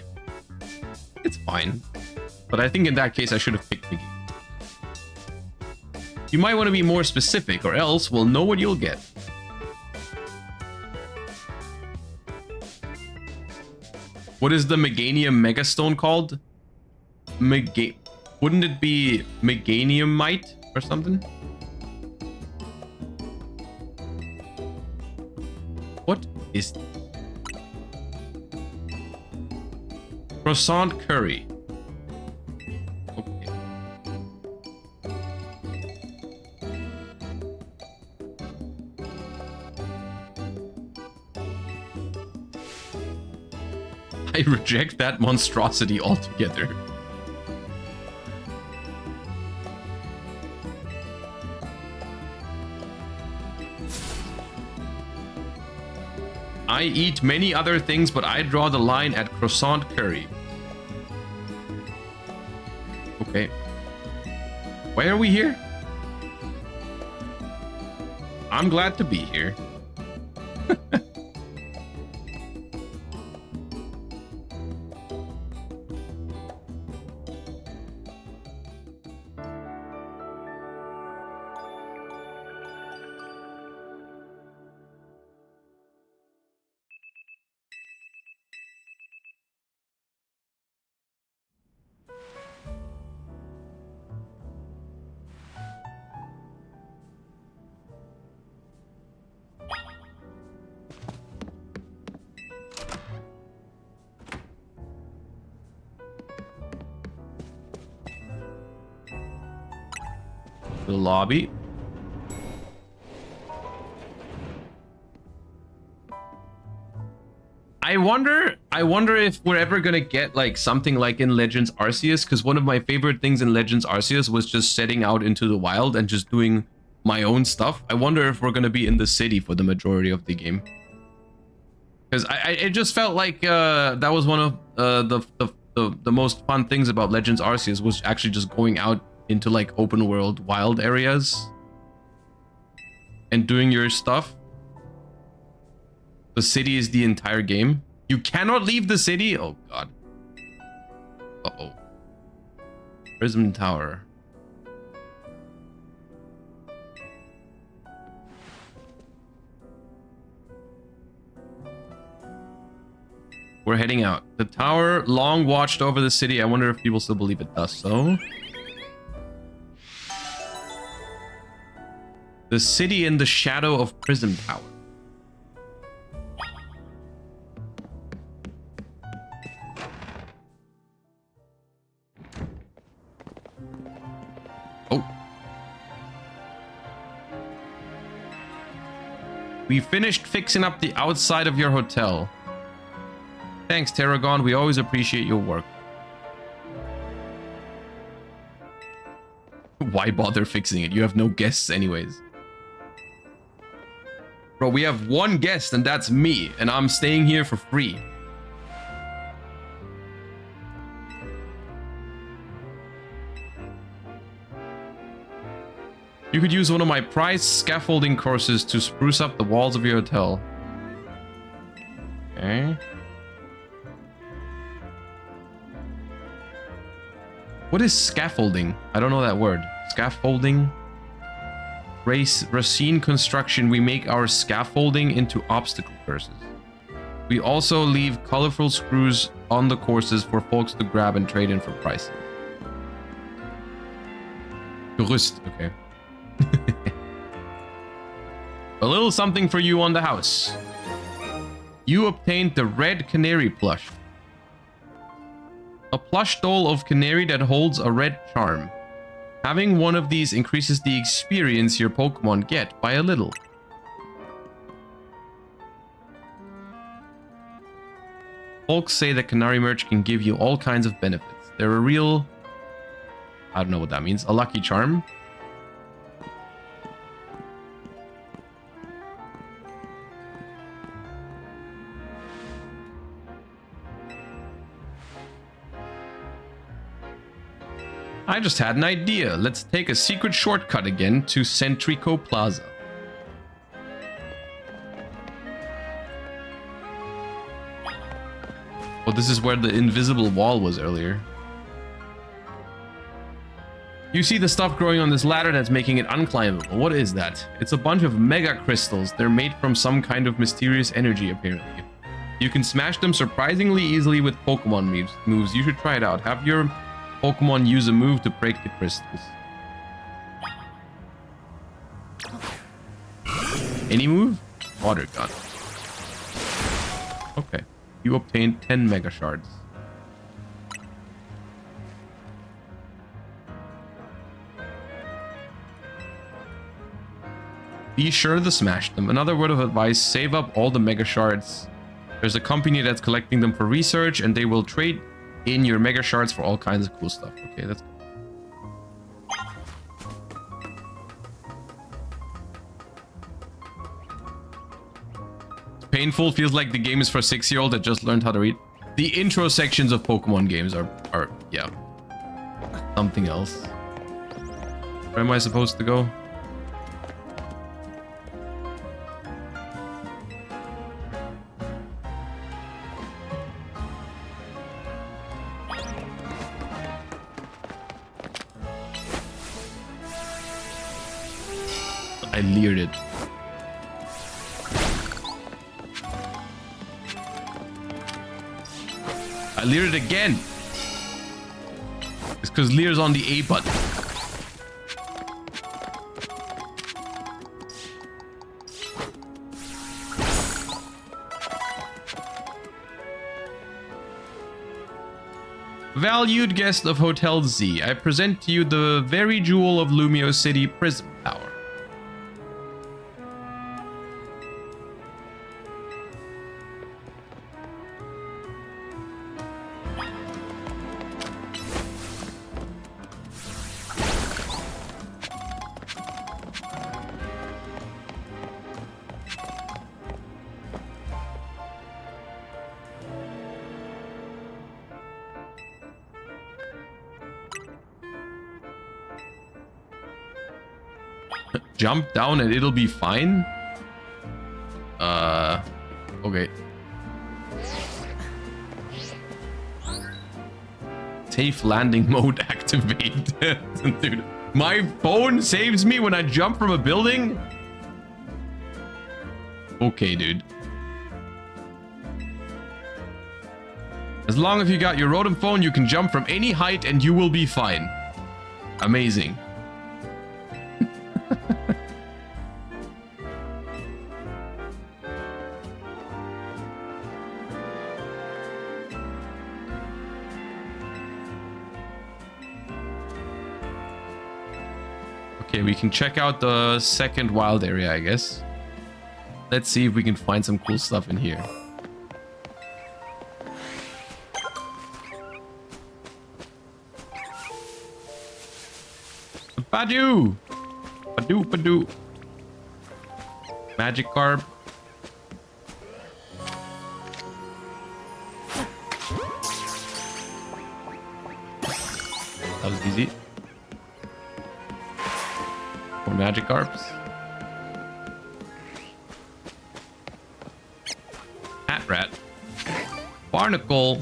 It's fine. But I think in that case, I should have picked Meganium. You might want to be more specific, or else we'll know what you'll get. What is the Meganium Megastone called? Wouldn't it be Meganiumite or something? What is... Croissant curry. Okay. I reject that monstrosity altogether. I eat many other things, but I draw the line at croissant curry. Okay. Why are we here? I'm glad to be here. the lobby. I wonder if we're ever gonna get like something like in Legends Arceus, because one of my favorite things in Legends Arceus was just setting out into the wild and just doing my own stuff. I wonder if we're gonna be in the city for the majority of the game, because it just felt like that was one of the most fun things about Legends Arceus, was actually just going out into like open world wild areas and doing your stuff. The city is the entire game. You cannot leave the city. Oh god. Uh-oh. Prism Tower. We're heading out. The tower long watched over the city. I wonder if people still believe it does so. The city in the shadow of Prism Tower. Oh. We finished fixing up the outside of your hotel. Thanks, Terragon. We always appreciate your work. Why bother fixing it? You have no guests anyways. Bro, we have one guest and that's me, and I'm staying here for free. You could use one of my prized scaffolding courses to spruce up the walls of your hotel. Okay. What is scaffolding? I don't know that word. Scaffolding. Racine construction. We make our scaffolding into obstacle courses. We also leave colorful screws on the courses for folks to grab and trade in for prices. Gerüst. Okay. A little something for you on the house. You obtained the red canary plush. A plush doll of canary that holds a red charm. Having one of these increases the experience your Pokemon get by a little. Folks say that canary merch can give you all kinds of benefits. They're a real... I don't know what that means. A lucky charm. I just had an idea. Let's take a secret shortcut again to Centrico Plaza. Oh, this is where the invisible wall was earlier. You see the stuff growing on this ladder that's making it unclimbable. What is that? It's a bunch of mega crystals. They're made from some kind of mysterious energy, apparently. You can smash them surprisingly easily with Pokemon moves. You should try it out. Have your Pokemon use a move to break the crystals. Any move? Water gun. Okay. You obtained 10 Mega Shards. Be sure to smash them. Another word of advice, save up all the Mega Shards. There's a company that's collecting them for research, and they will trade in your Mega Shards for all kinds of cool stuff. Okay, that's good. It's painful. Feels like the game is for a 6-year-old that just learned how to read. The intro sections of Pokemon games are yeah, something else. Where am I supposed to go? I leered it. I leered it again. It's because leer's on the A button. Valued guest of Hotel Z, I present to you the very jewel of Lumio City Prism Tower. Jump down and it'll be fine? Okay. Safe landing mode activate. Dude, my phone saves me when I jump from a building? Okay, dude. As long as you got your Rotom phone, you can jump from any height and you will be fine. Amazing. Okay, we can check out the second wild area, I guess. Let's see if we can find some cool stuff in here. Badoo! Badoo, badoo. Magic Carp. That was easy. More Magic Carps. Hat Rat. Barnacle.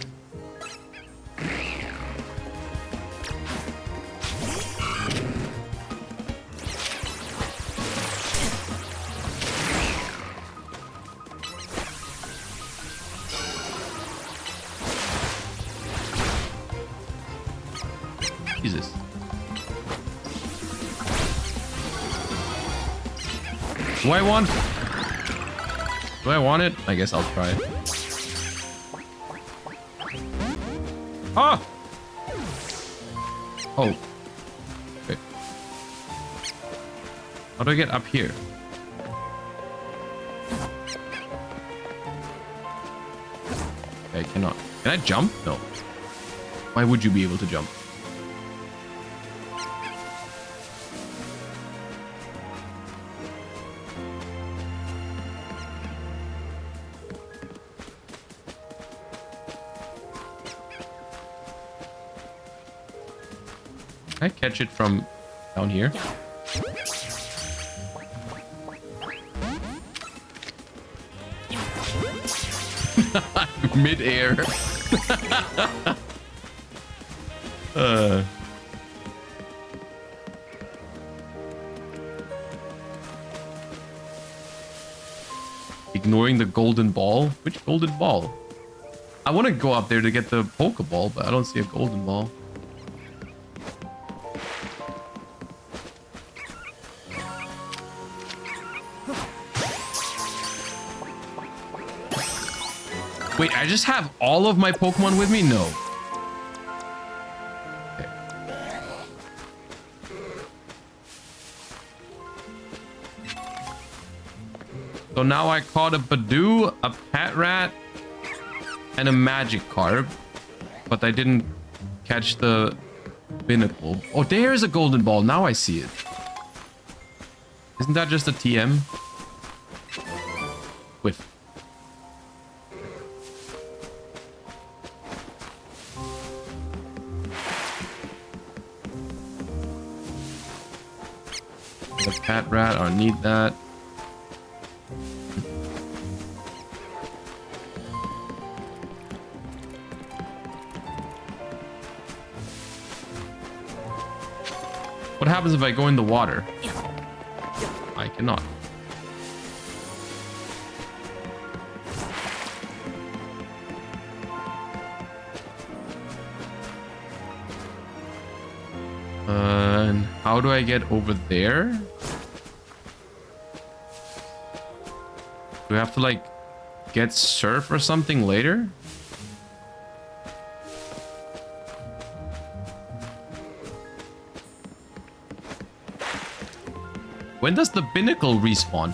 Jesus. Do I want... Do I want it? I guess I'll try. Ah! Oh. Okay. How do I get up here? Okay, I cannot. Can I jump? No. Why would you be able to jump? Can I catch it from down here? Mid-air. Ignoring the golden ball? Which golden ball? I want to go up there to get the Pokeball, but I don't see a golden ball. Wait, I just have all of my Pokemon with me? No. Okay. So now I caught a Badoo, a Patrat, and a Magikarp, but I didn't catch the Binnacle. Oh, there's a golden ball. Now I see it. Isn't that just a TM? Whiff. The Patrat, I don't need that. What happens if I go in the water? I cannot. And how do I get over there? Do we have to like get surf or something later? When does the binnacle respawn?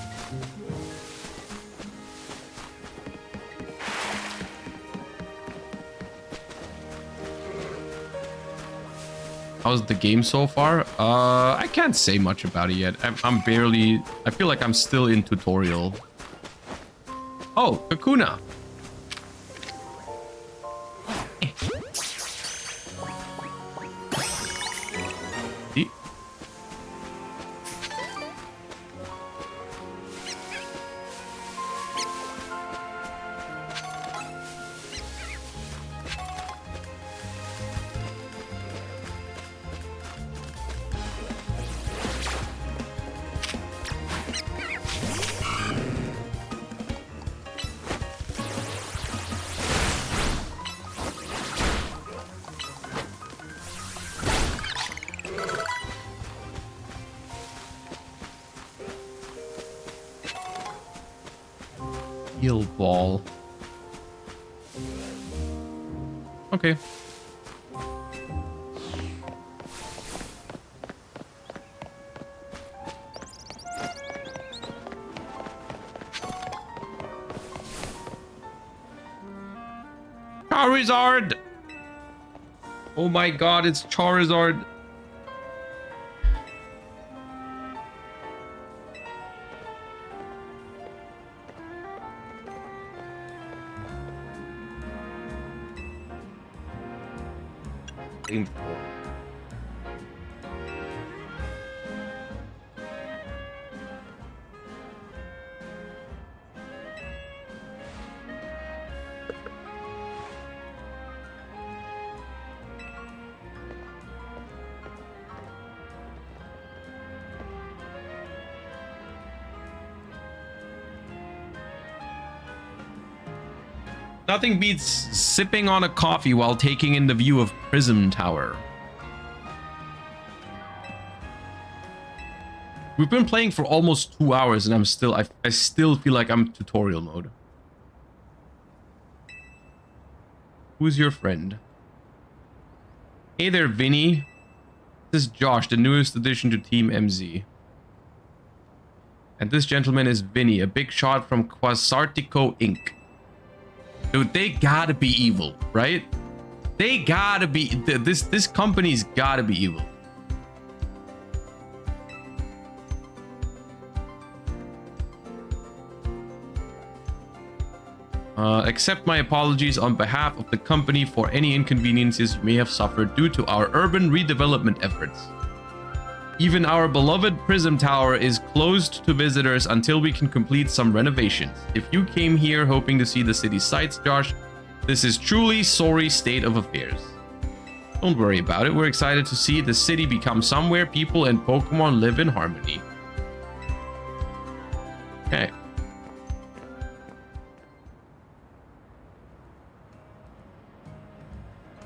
How's the game so far? I can't say much about it yet. I'm barely... I feel like I'm still in tutorial. Oh, Kakuna. See? Heal ball. Okay. Charizard! Oh my god, it's Charizard. Nothing beats sipping on a coffee while taking in the view of Prism Tower. We've been playing for almost 2 hours and I still feel like I'm tutorial mode. Who's your friend? Hey there, Vinny. This is Josh, the newest addition to Team MZ. And this gentleman is Vinny, a big shot from Quasartico Inc. Dude, they gotta be evil, right? They gotta be... This company's gotta be evil. Accept my apologies on behalf of the company for any inconveniences you may have suffered due to our urban redevelopment efforts. Even our beloved Prism Tower is closed to visitors until we can complete some renovations. If you came here hoping to see the city sights, Josh, this is truly sorry state of affairs. Don't worry about it. We're excited to see the city become somewhere people and Pokemon live in harmony. Okay.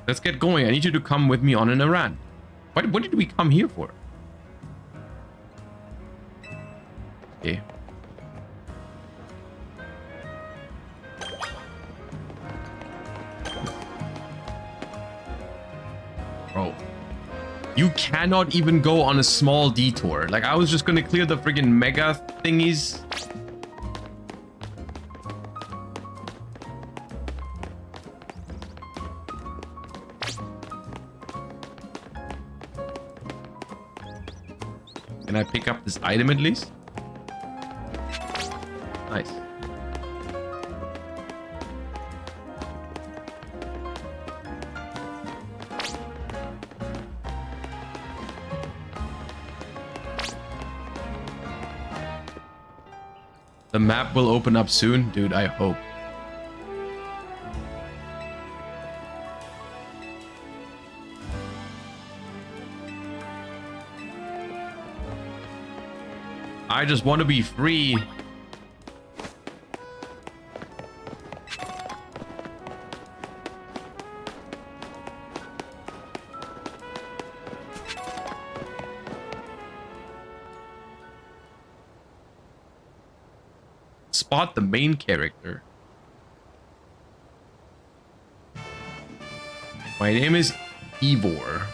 Let's get going. I need you to come with me on an errand. What did we come here for? Okay. Bro. You cannot even go on a small detour. Like, I was just gonna clear the friggin' mega thingies. Can I pick up this item at least? Nice. The map will open up soon, dude, I hope. I just want to be free. Spot the main character. My name is Ivor.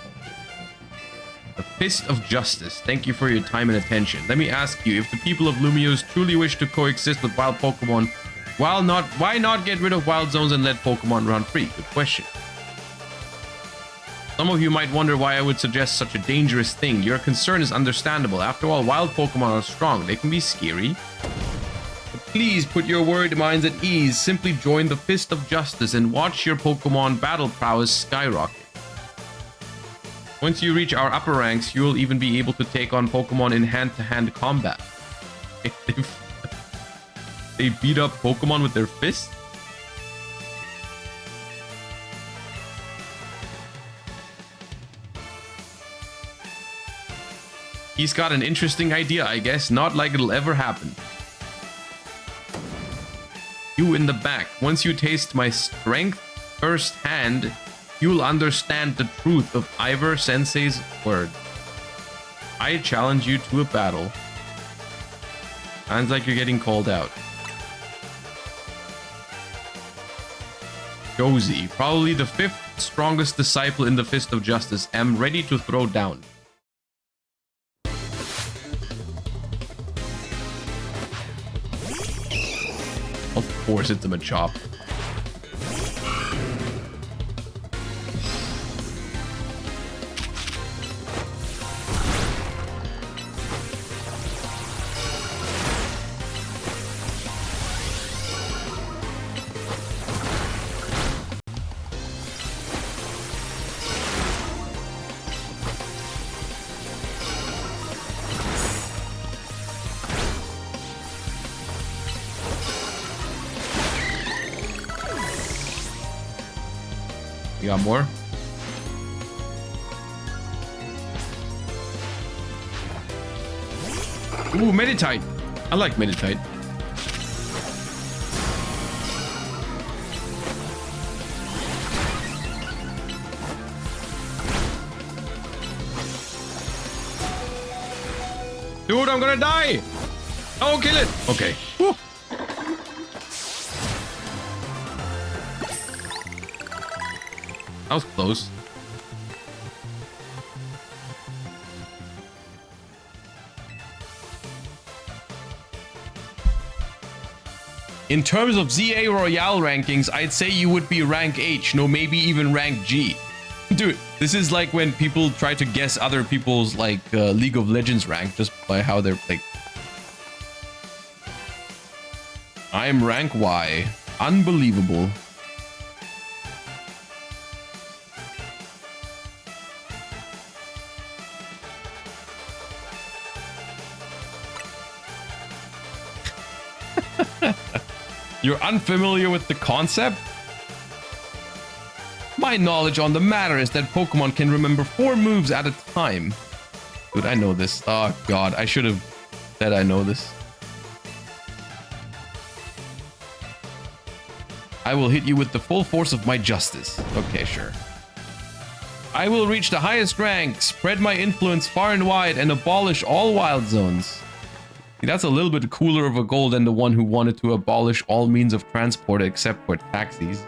The Fist of Justice. Thank you for your time and attention. Let me ask you, if the people of Lumiose truly wish to coexist with wild Pokemon, why not get rid of wild zones and let Pokemon run free? Good question. Some of you might wonder why I would suggest such a dangerous thing. Your concern is understandable. After all, wild Pokemon are strong. They can be scary. But please put your worried minds at ease. Simply join the Fist of Justice and watch your Pokemon battle prowess skyrocket. Once you reach our upper ranks, you will even be able to take on Pokemon in hand-to-hand combat. They beat up Pokemon with their fists? He's got an interesting idea, I guess. Not like it'll ever happen. You in the back. Once you taste my strength firsthand, you'll understand the truth of Ivor Sensei's words. I challenge you to a battle. Sounds like you're getting called out. Josie, probably the 5th strongest disciple in the Fist of Justice. Am ready to throw down. Of course it's a Machop. You got more? Ooh, Meditite. I like Meditite. Dude, I'm gonna die! Oh, kill it! Okay. Woo. That was close. In terms of Z-A Royale rankings, I'd say you would be rank H, no, maybe even rank G. Dude, this is like when people try to guess other people's like League of Legends rank just by how they're like. I'm rank Y. Unbelievable. You're unfamiliar with the concept? My knowledge on the matter is that Pokemon can remember 4 moves at a time. Dude, I know this. Oh god, I should have said I know this. I will hit you with the full force of my justice. Okay, sure. I will reach the highest rank, spread my influence far and wide, and abolish all wild zones. That's a little bit cooler of a goal than the one who wanted to abolish all means of transport except for taxis.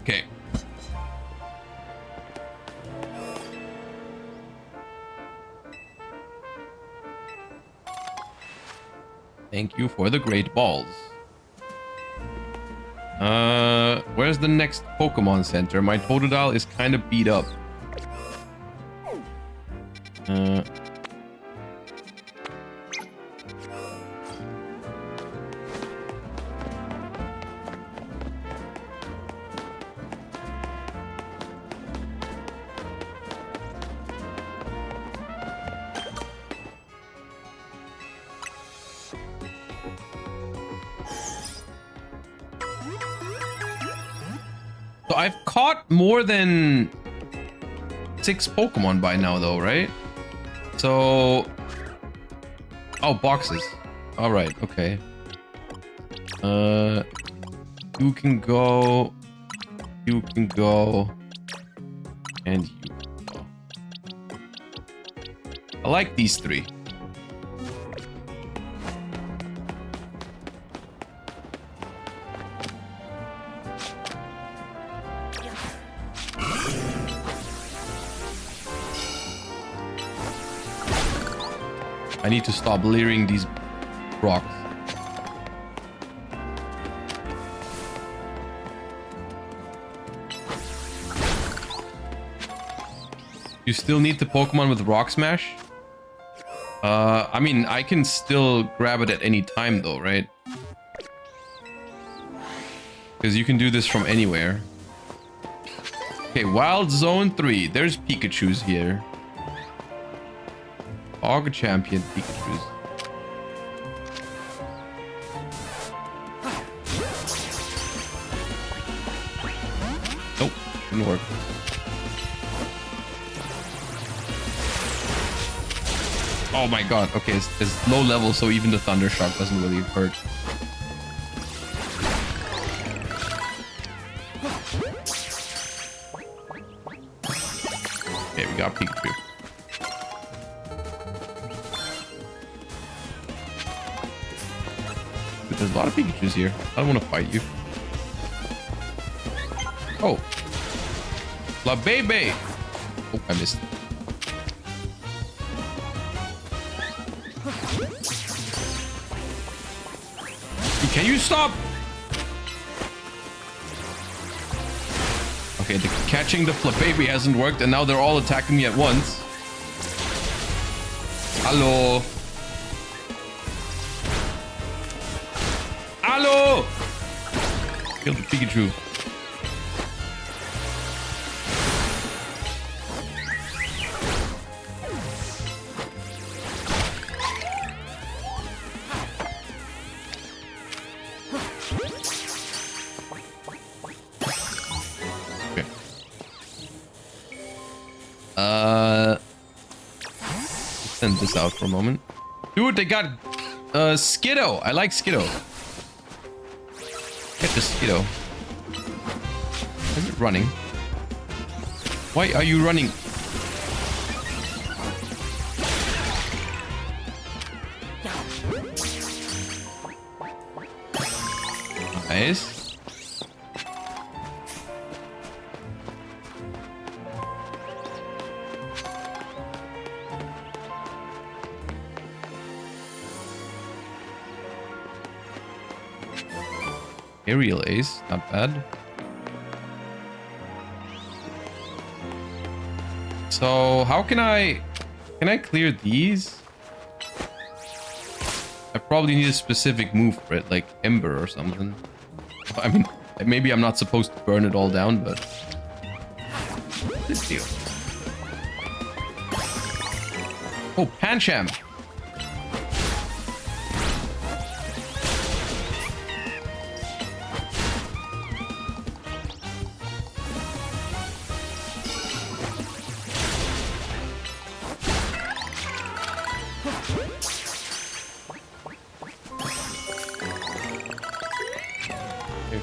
Okay. Thank you for the great balls. Where's the next Pokemon Center? My Totodile is kind of beat up. So I've caught more than 6 Pokemon by now though, right? So... Oh, boxes. Alright, okay. You can go... You can go... And you. Oh. I like these three. I need to stop leering these rocks. You still need the Pokemon with Rock Smash? I mean, I can still grab it at any time though, right? Because you can do this from anywhere. Okay, Wild Zone 3. There's Pikachus here. Hog Champion Pikachus. Nope, didn't work. Oh my god, okay, it's low level, so even the Thunder Shock doesn't really hurt. Okay, we got Pikachu. But there's a lot of Pikachus here. I don't want to fight you. Oh. La Bebe! Oh, I missed. Can you stop? Okay, the catching the Flababy hasn't worked, and now they're all attacking me at once. Hello. Hello. Kill the Pikachu. Send this out for a moment. Dude, they got Skiddo. I like Skiddo. Get the Skiddo. Is it running? Why are you running? Nice. Aerial Ace, not bad. So how can I clear these? I probably need a specific move for it, like Ember or something. I mean, maybe I'm not supposed to burn it all down, but this deal. Oh, Pancham.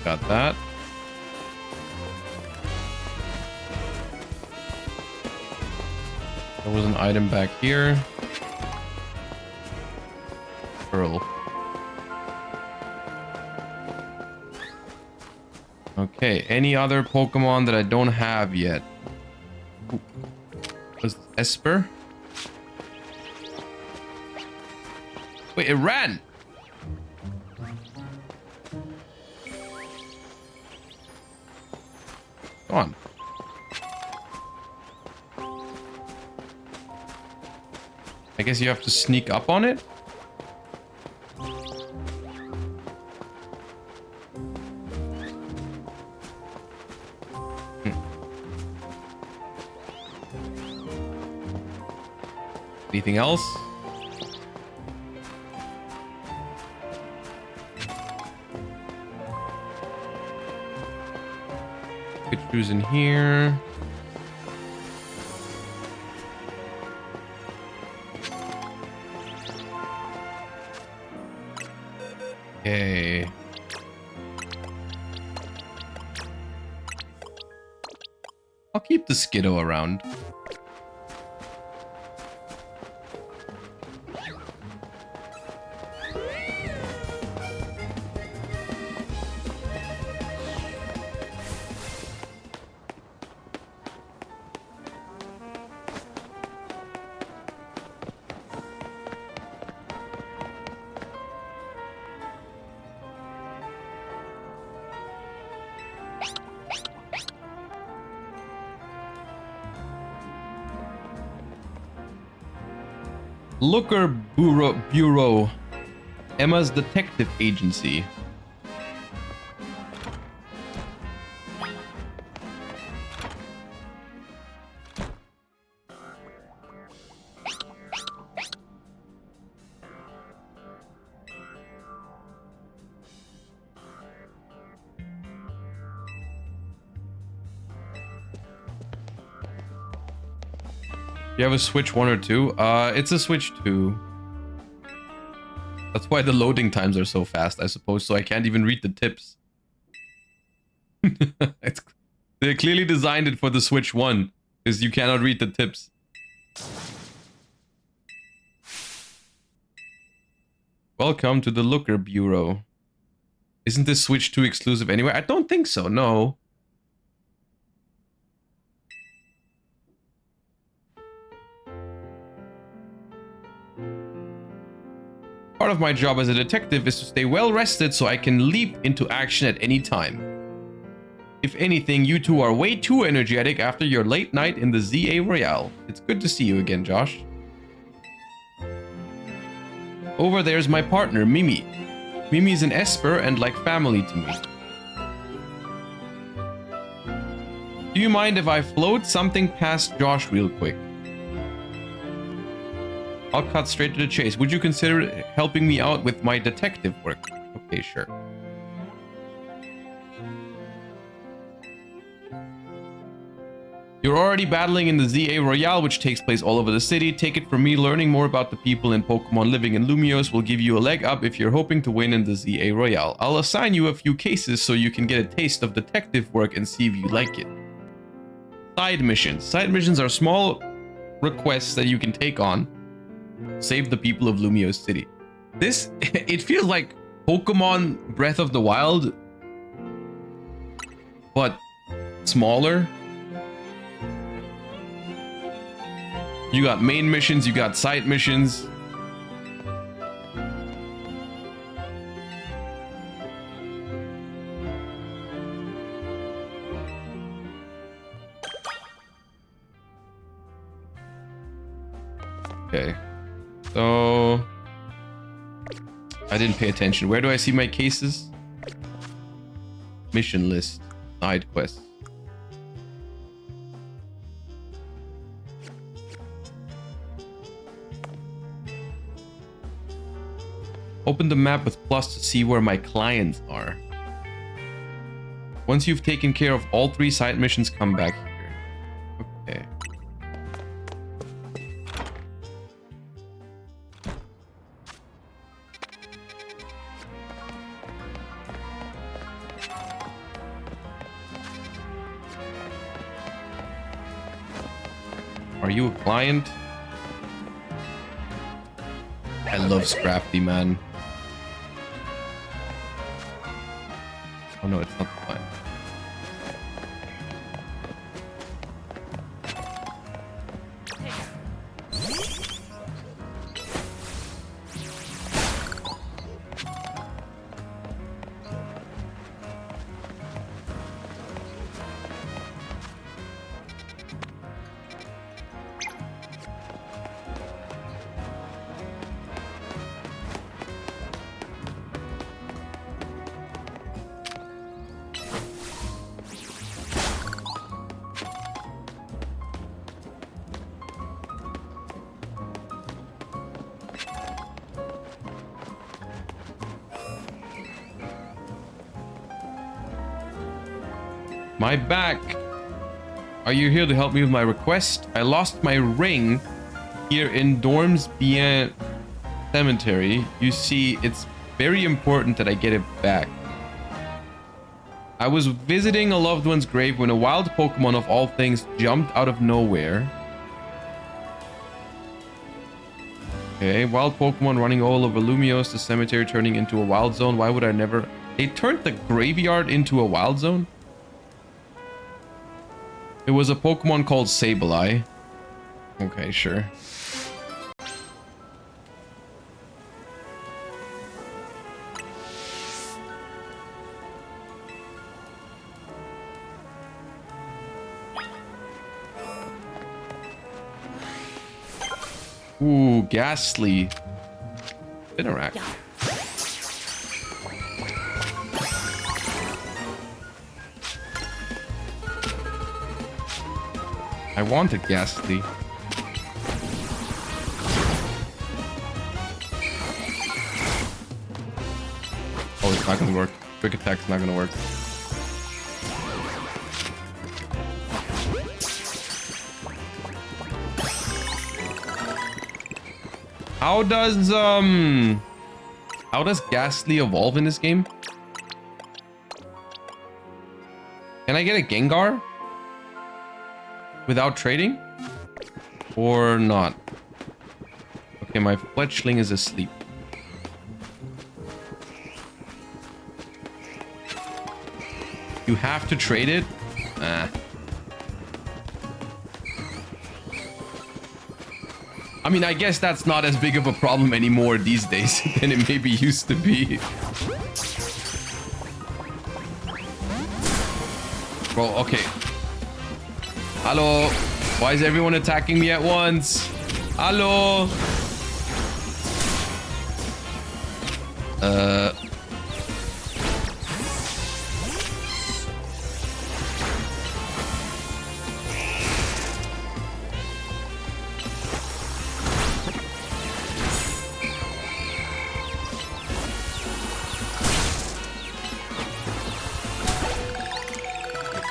Got that. There was an item back here. Pearl. Okay, any other Pokemon that I don't have yet? Ooh. Was it Esper? Wait, it ran! Go on. I guess you have to sneak up on it? Anything else? Pikachu's in here. Okay. I'll keep the Skiddo around. Looker Bureau. Emma's detective agency. You have a Switch 1 or 2? It's a Switch 2. That's why the loading times are so fast, I suppose, so I can't even read the tips. They clearly designed it for the Switch 1, because you cannot read the tips. Welcome to the Looker Bureau. Isn't this Switch 2 exclusive anyway? I don't think so, no. Part of my job as a detective is to stay well rested so I can leap into action at any time. If anything, you two are way too energetic after your late night in the Z-A Royale. It's good to see you again, Josh. Over there's my partner, Mimi. Mimi's an Esper and like family to me. Do you mind if I float something past Josh real quick? I'll cut straight to the chase. Would you consider helping me out with my detective work? Okay, sure. You're already battling in the Z-A Royale, which takes place all over the city. Take it from me, learning more about the people and Pokemon living in Lumiose will give you a leg up if you're hoping to win in the Z-A Royale. I'll assign you a few cases so you can get a taste of detective work and see if you like it. Side missions. Side missions are small requests that you can take on. Save the people of Lumiose City. This, it feels like Pokemon Breath of the Wild, but smaller. You got main missions, you got side missions. Okay. So, I didn't pay attention. Where do I see my cases? Mission list. Side quests. Open the map with plus to see where my clients are. Once you've taken care of all 3 side missions, come back here. Okay. Are you a client? I love Scrafty, man. Oh no, it's not the client. My back. Are you here to help me with my request? I lost my ring here in Dorms Bien Cemetery. You see, it's very important that I get it back. I was visiting a loved one's grave when a wild Pokemon of all things jumped out of nowhere. Okay, wild Pokemon running all over Lumios, the cemetery turning into a wild zone. Why would I never... They turned the graveyard into a wild zone? It was a Pokemon called Sableye. Okay, sure. Ooh, Ghastly. Interact. I wanted Ghastly. Oh, it's not gonna work. Quick attack's not gonna work. How does Ghastly evolve in this game? Can I get a Gengar without trading? Or not? Okay, my fletchling is asleep. You have to trade it? Ah. I mean, I guess that's not as big of a problem anymore these days than it maybe used to be. Bro, okay. Hello? Why is everyone attacking me at once? Hello?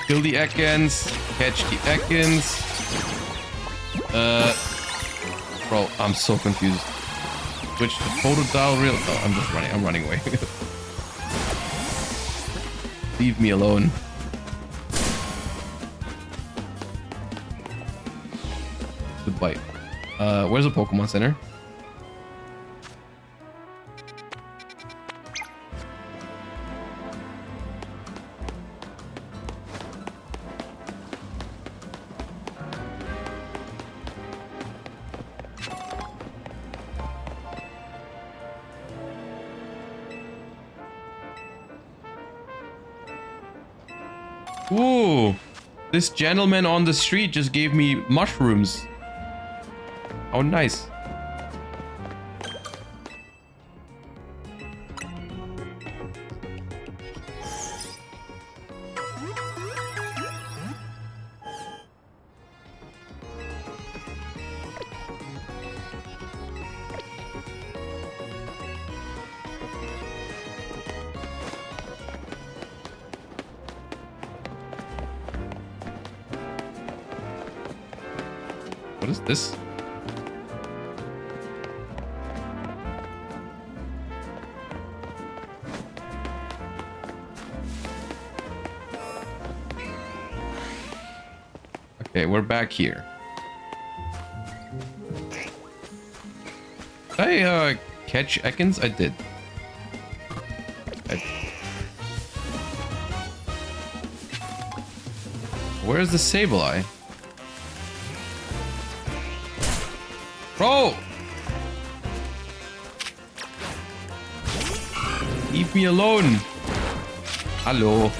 Kill the Ekans, catch the Ekans. Bro, I'm so confused. Switch to Photodial Real. Oh, I'm just running. I'm running away. Leave me alone. Goodbye. Where's the Pokemon Center? Ooh, this gentleman on the street just gave me mushrooms. How nice. What is this? Okay, we're back here. Did I catch Ekans? I did. Where's the Sableye? Bro! Leave me alone. Hello.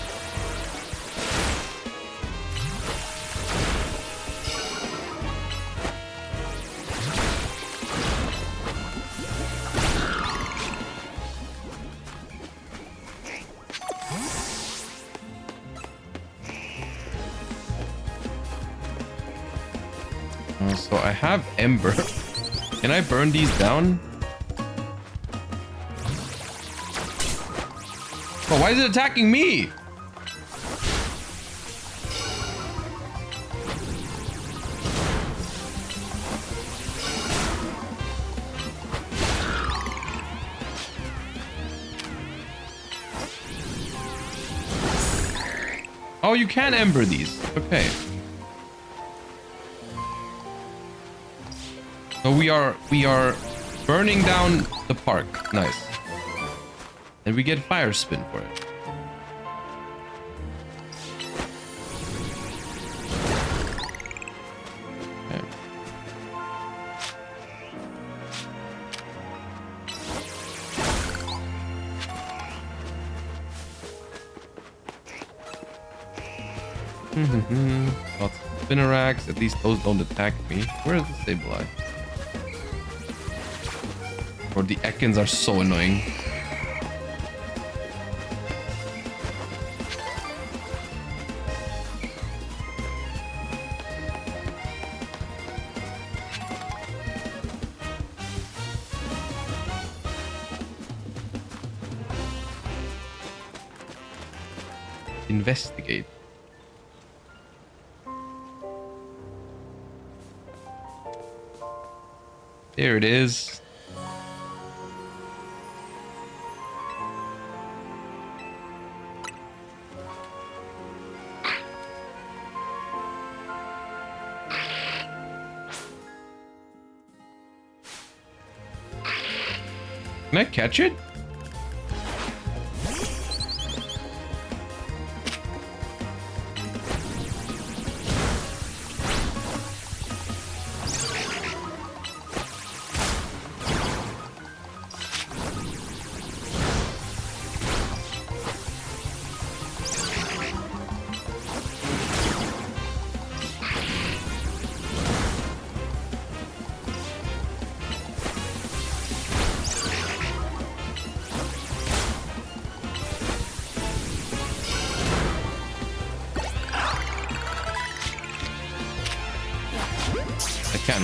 So I have Ember. Can I burn these down? Oh, why is it attacking me? Oh, you can ember these. Okay. So we are burning down the park. Nice. And we get fire spin for it. Lots of Spinnerags. At least those don't attack me. Where is the Sableye? Or the Ekans are so annoying. Investigate. There it is. Can I catch it?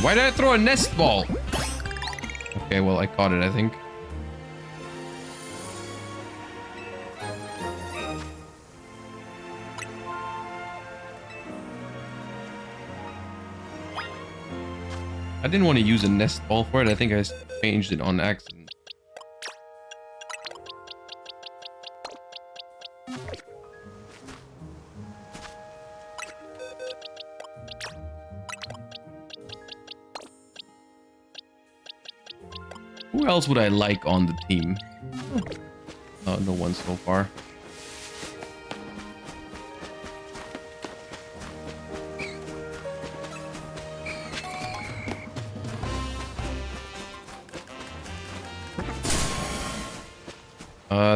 Why did I throw a nest ball? Okay, well, I caught it, I think. I didn't want to use a nest ball for it. I think I changed it on accident. Who else would I like on the team? No one so far.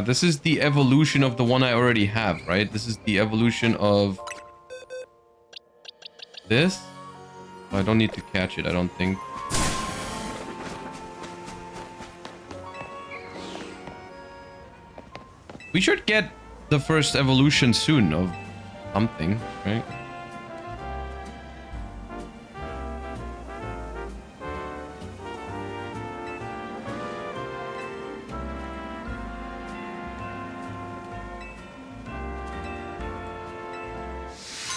This is the evolution of the one I already have, right? This is the evolution of this. I don't need to catch it, I don't think. We should get the first evolution soon of something, right?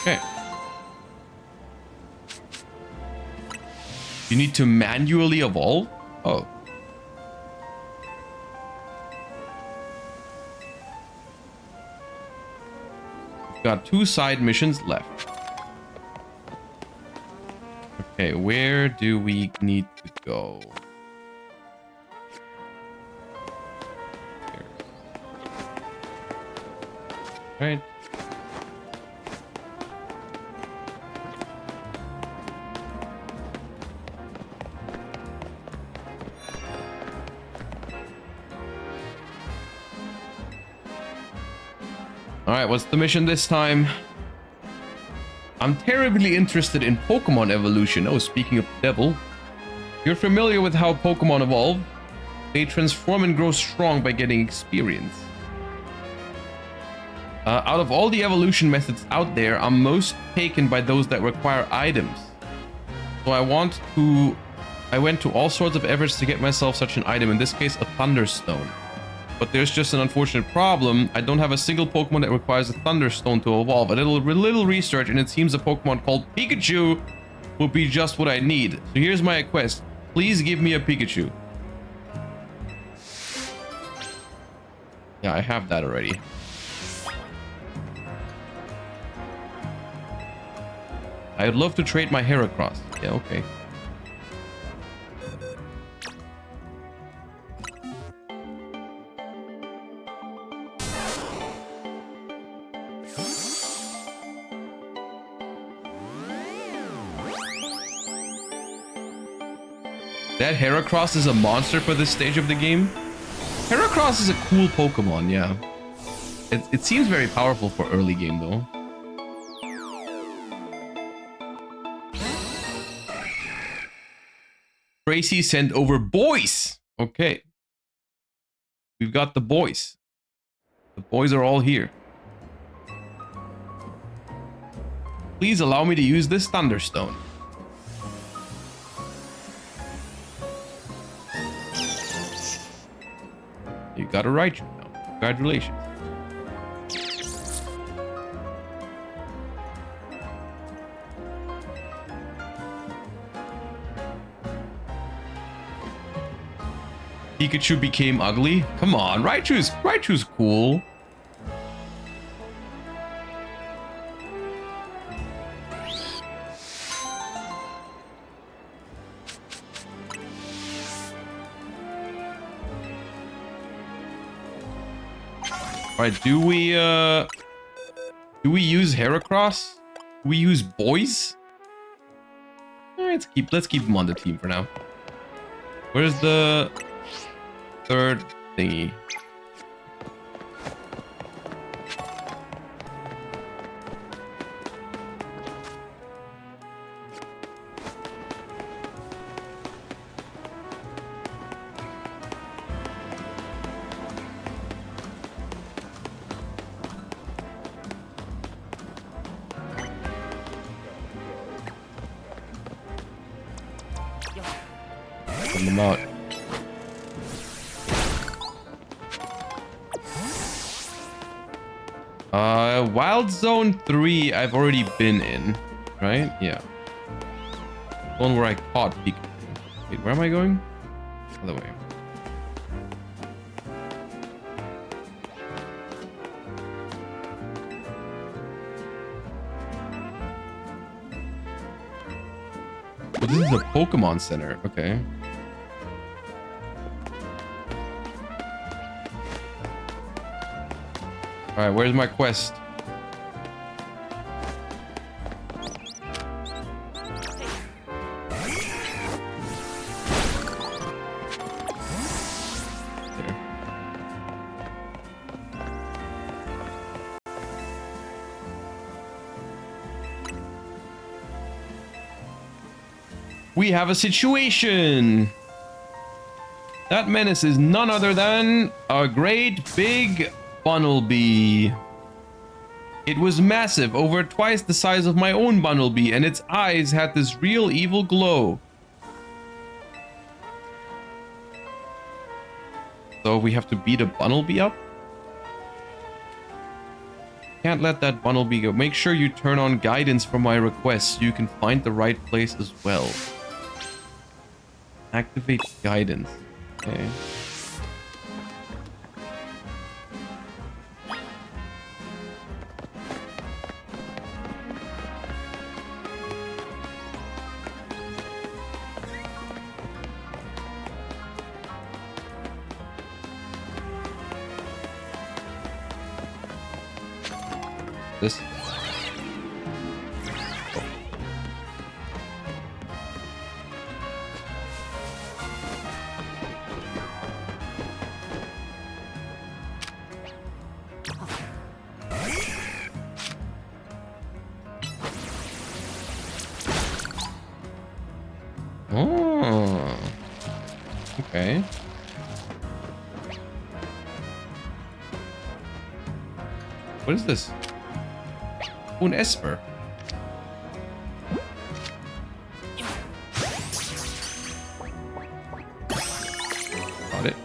Okay. You need to manually evolve? Oh. Got 2 side missions left. Okay, where do we need to go? Here. Right. Alright, what's the mission this time? I'm terribly interested in Pokemon evolution. Oh, speaking of the devil. You're familiar with how Pokemon evolve? They transform and grow strong by getting experience. Out of all the evolution methods out there, I'm most taken by those that require items. So I went to all sorts of efforts to get myself such an item, in this case a Thunderstone. But there's just an unfortunate problem. I don't have a single Pokemon that requires a Thunderstone to evolve. A little research, and it seems a Pokemon called Pikachu would be just what I need. So here's my request. Please give me a Pikachu. Yeah, I have that already. I'd love to trade my Heracross. Yeah, okay. That Heracross is a monster for this stage of the game. Heracross is a cool Pokemon, yeah. It seems very powerful for early game, though. Tracy sent over boys. Okay. We've got the boys. The boys are all here. Please allow me to use this Thunderstone. You got a Raichu now. Congratulations. Pikachu became ugly? Come on, Raichu's cool. Alright, do we use Heracross? Do we use boys? Alright, let's keep him on the team for now. Where's the third thingy? Send them out. Wild Zone 3 I've already been in, right? Yeah. The one where I caught Pikachu. Wait, where am I going? Other way. Oh, this is the Pokemon Center. Okay. Alright, where's my quest? There. We have a situation! That menace is none other than a great big Bunnelby. It was massive, over twice the size of my own Bunnelby, and its eyes had this real evil glow. So we have to beat a Bunnelby up? Can't let that Bunnelby go. Make sure you turn on guidance for my request so you can find the right place as well. Activate guidance. Okay. This. Oh. Okay. What is this? An Esper. Got it.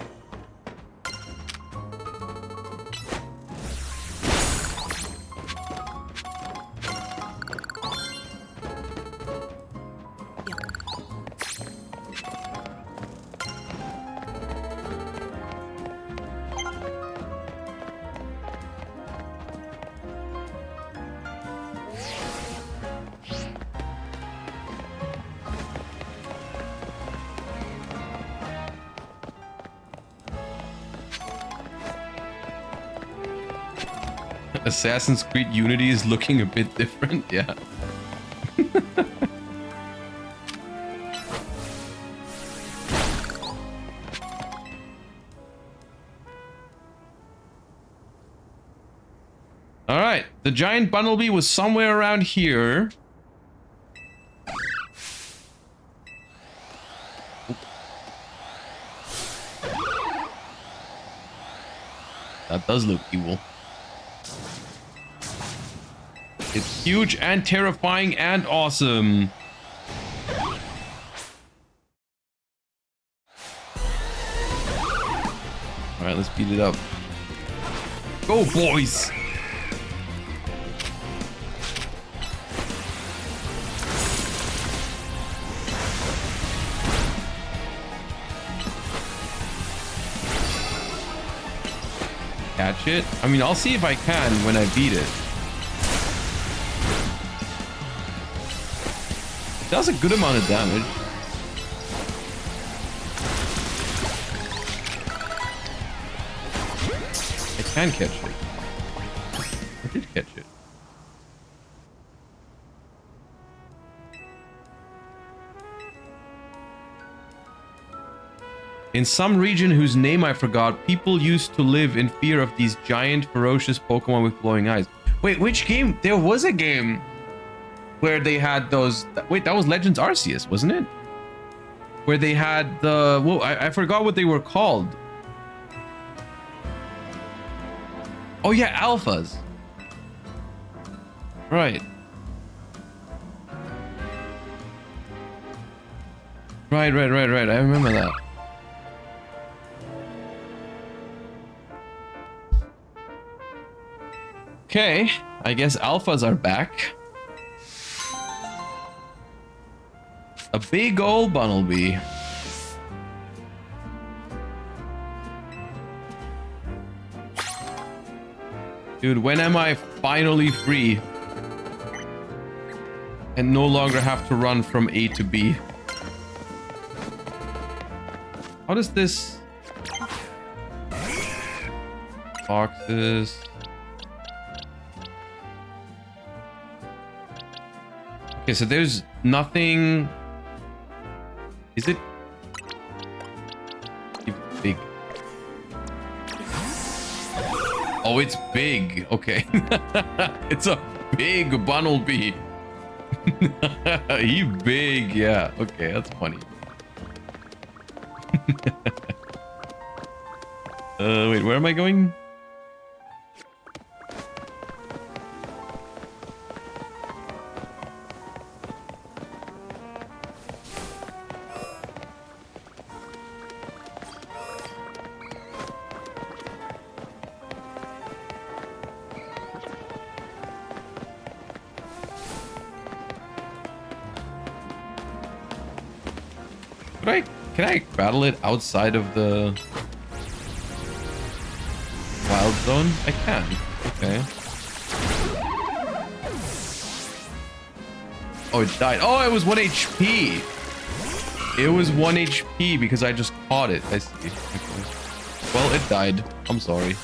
Assassin's Creed Unity is looking a bit different. Yeah. All right, the giant Bunnelby was somewhere around here. That does look evil. It's huge and terrifying and awesome. All right, let's beat it up. Go, boys! Catch it? I mean, I'll see if I can when I beat it. It does a good amount of damage. I can catch it. I did catch it. In some region whose name I forgot, people used to live in fear of these giant, ferocious Pokemon with glowing eyes. Wait, which game? There was a game where they had those... Wait, that was Legends Arceus, wasn't it? Where they had the... Whoa, I forgot what they were called. Oh yeah, alphas. Right. Right. I remember that. Okay, I guess alphas are back. A big old Bunnelby. Dude, when am I finally free? And no longer have to run from A to B? How does this... Boxes... Okay, so there's nothing... Is it... Big? Oh, it's big. Okay. It's a big Bunnelby. He big, yeah. Okay, that's funny. Wait, where am I going? Can I battle it outside of the wild zone? I can. Okay. Oh, it died. Oh, it was 1 HP. It was 1 HP because I just caught it. I see. Okay. Well, it died. I'm sorry.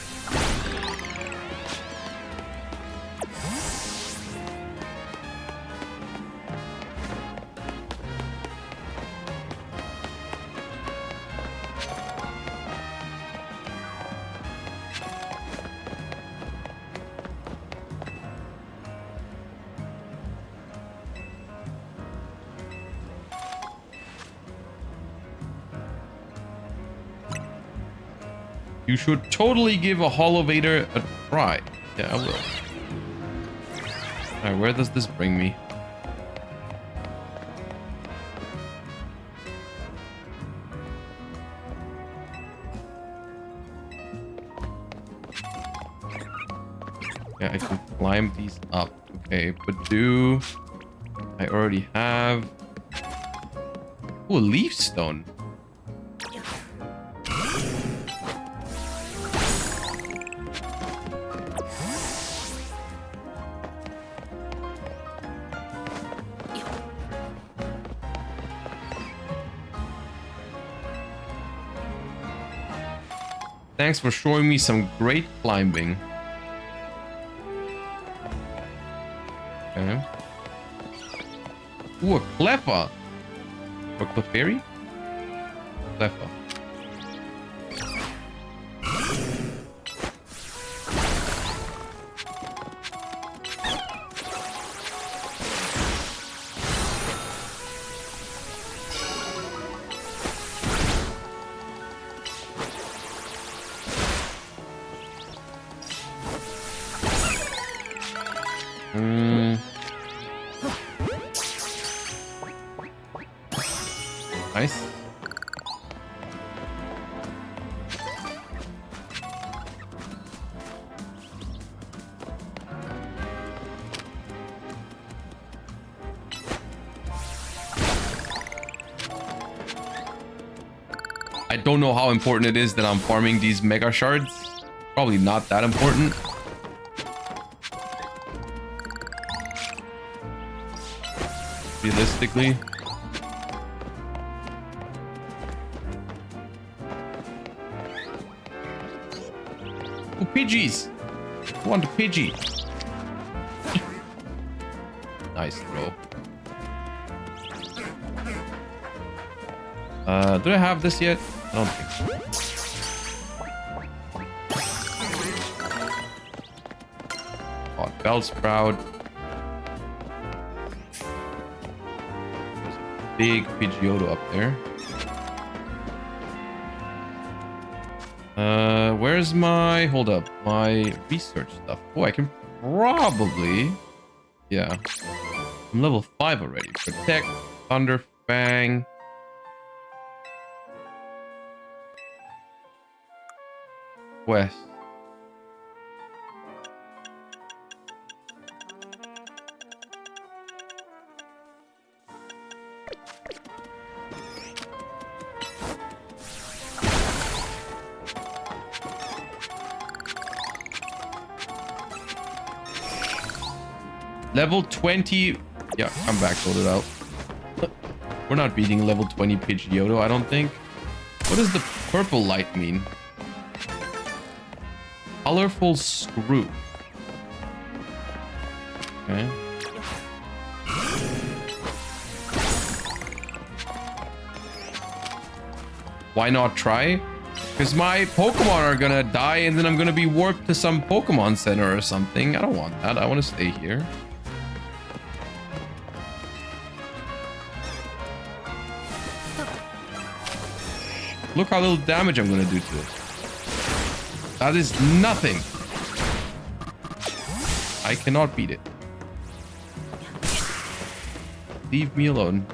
You should totally give a Holovator a try. Yeah, I will. Alright, where does this bring me? Yeah, I can climb these up. Okay, but do... I already have... Ooh, a leaf stone. Thanks for showing me some great climbing. Ooh, a Cleffa. Or Clefairy? Cleffa. Nice. I don't know how important it is that I'm farming these mega shards. Probably not that important. Realistically. Oh, Pidgeys! I want a Pidgey. Nice throw. Do I have this yet? I don't think so. Oh, Bellsprout. There's a big Pidgeotto up there. Where's my... Hold up. My research stuff. Oh, I can probably... Yeah. I'm level 5 already. Protect, Thunder Fang. Quest. Level 20. Yeah, I'm backloaded out. We're not beating level 20 Pidgeotto, I don't think. What does the purple light mean? Colorful screw. Okay. Why not try? Because my Pokemon are gonna die and then I'm gonna be warped to some Pokemon Center or something. I don't want that. I want to stay here. Look how little damage I'm gonna do to it. That is nothing. I cannot beat it. Leave me alone.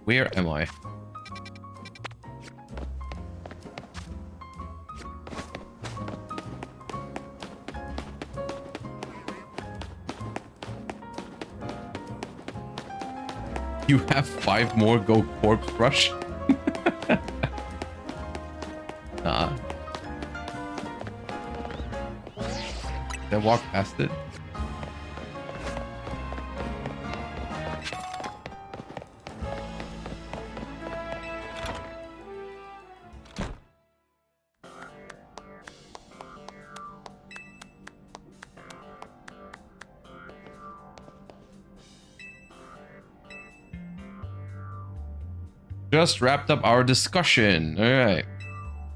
Where am I? You have 5 more go corpse rush? Nah. Did I walk past it? Just wrapped up our discussion. All right.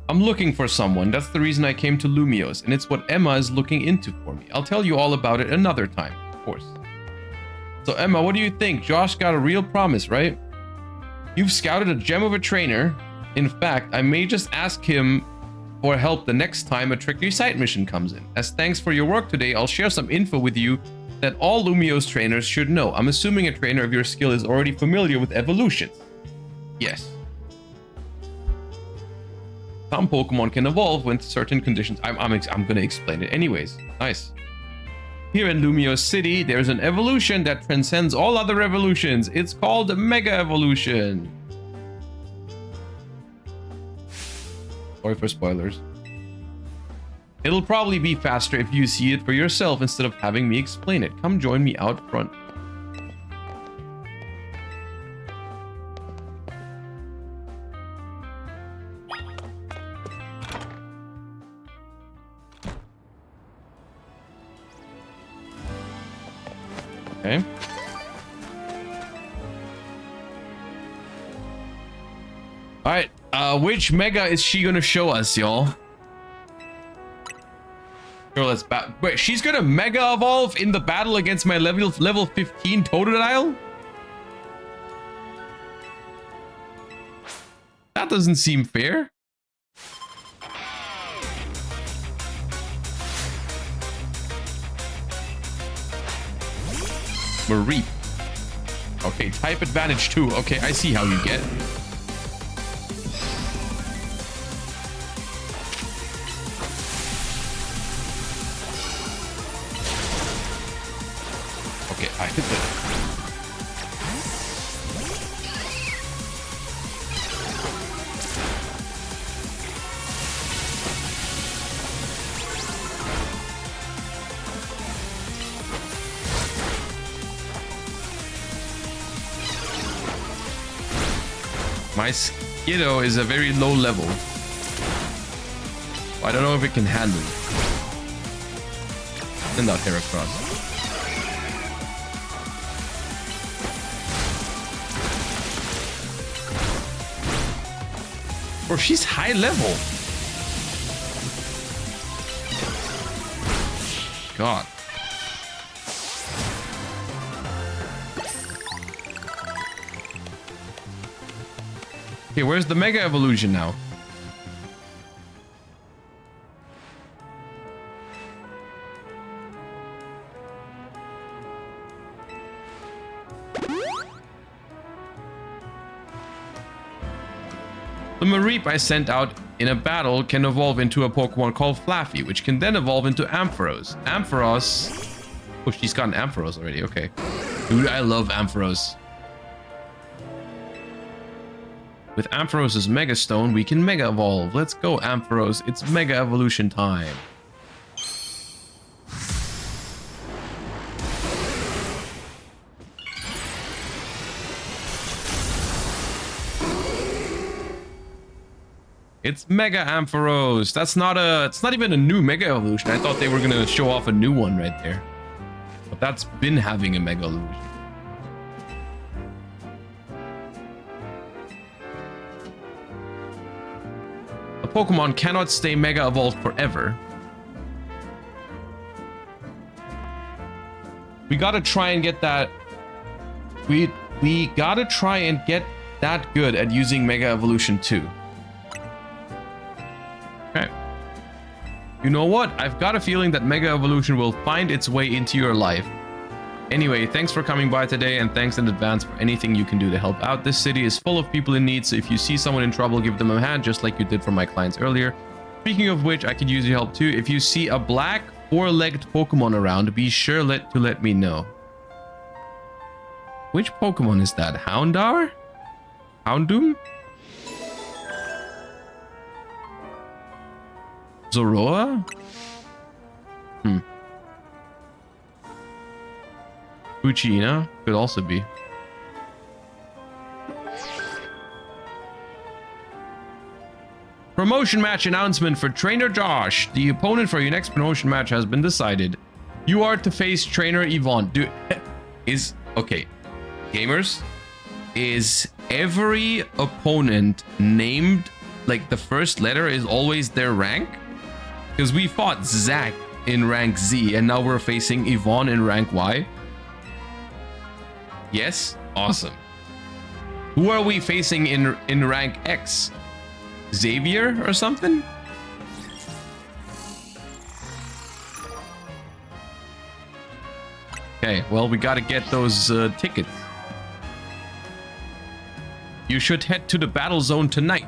I'm looking for someone. That's the reason I came to Lumiose, and it's what Emma is looking into for me. I'll tell you all about it another time, of course. So Emma, what do you think? Josh got a real promise, right? You've scouted a gem of a trainer. In fact, I may just ask him for help the next time a tricky site mission comes in. As thanks for your work today, I'll share some info with you that all Lumiose trainers should know. I'm assuming a trainer of your skill is already familiar with evolutions. Yes. Some Pokemon can evolve when certain conditions... I'm gonna explain it anyways. Nice. Here in Lumiose City, there's an evolution that transcends all other evolutions. It's called Mega Evolution. Sorry for spoilers. It'll probably be faster if you see it for yourself instead of having me explain it. Come join me out front. Okay. All right. Which mega is she gonna show us, y'all? Sure, let's wait, she's gonna mega evolve in the battle against my level 15 Totodile? That doesn't seem fair. Marie. Okay, type advantage 2. Okay, I see how you get it. Okay, I hit that. My Skiddo is a very low level. I don't know if it can handle it. Send out Heracross. Bro, she's high level. God. Okay, where's the Mega Evolution now? The Mareep I sent out in a battle can evolve into a Pokemon called Flaffy, which can then evolve into Ampharos. Ampharos... Oh, she's got an Ampharos already, okay. Dude, I love Ampharos. With Ampharos' Mega Stone, we can Mega Evolve. Let's go, Ampharos. It's Mega Evolution time. It's Mega Ampharos. That's not a... It's not even a new Mega Evolution. I thought they were going to show off a new one right there. But that's been having a Mega Evolution. A Pokemon cannot stay Mega Evolved forever. We gotta try and get that... We gotta try and get that good at using Mega Evolution 2. Okay. You know what? I've got a feeling that Mega Evolution will find its way into your life. Anyway, thanks for coming by today, and thanks in advance for anything you can do to help out. This city is full of people in need, so if you see someone in trouble, give them a hand, just like you did for my clients earlier. Speaking of which, I could use your help too. If you see a black four-legged Pokemon around, be sure to let me know. Which Pokemon is that? Houndour? Houndoom? Zoroa? Uchina could also be. Promotion match announcement for Trainer Josh. The opponent for your next promotion match has been decided. You are to face Trainer Yvonne. Okay, gamers, is every opponent named like the first letter is always their rank? Because we fought Zach in rank Z and now we're facing Yvonne in rank Y. Yes? Awesome. Who are we facing in rank X? Xavier or something? Okay, well, we gotta get those tickets. You should head to the battle zone tonight.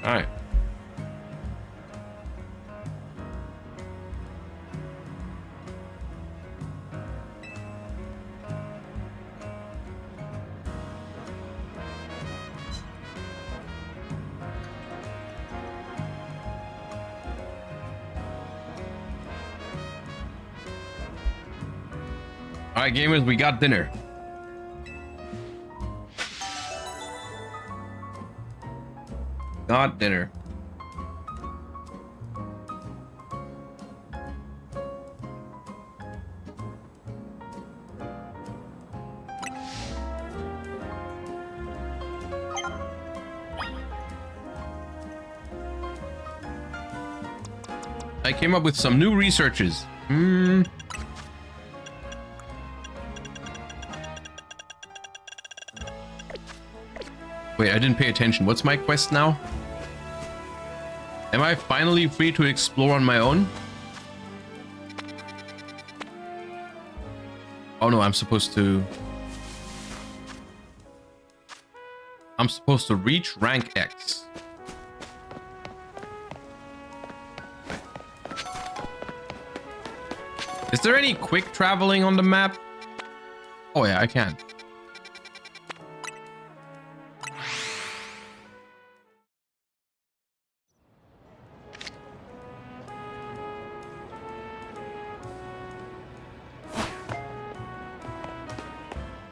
Alright. All right, gamers, we got dinner. Got dinner. I came up with some new researches. Wait, I didn't pay attention. What's my quest now? Am I finally free to explore on my own? Oh no, I'm supposed to reach rank X. Is there any quick traveling on the map? Oh yeah, I can.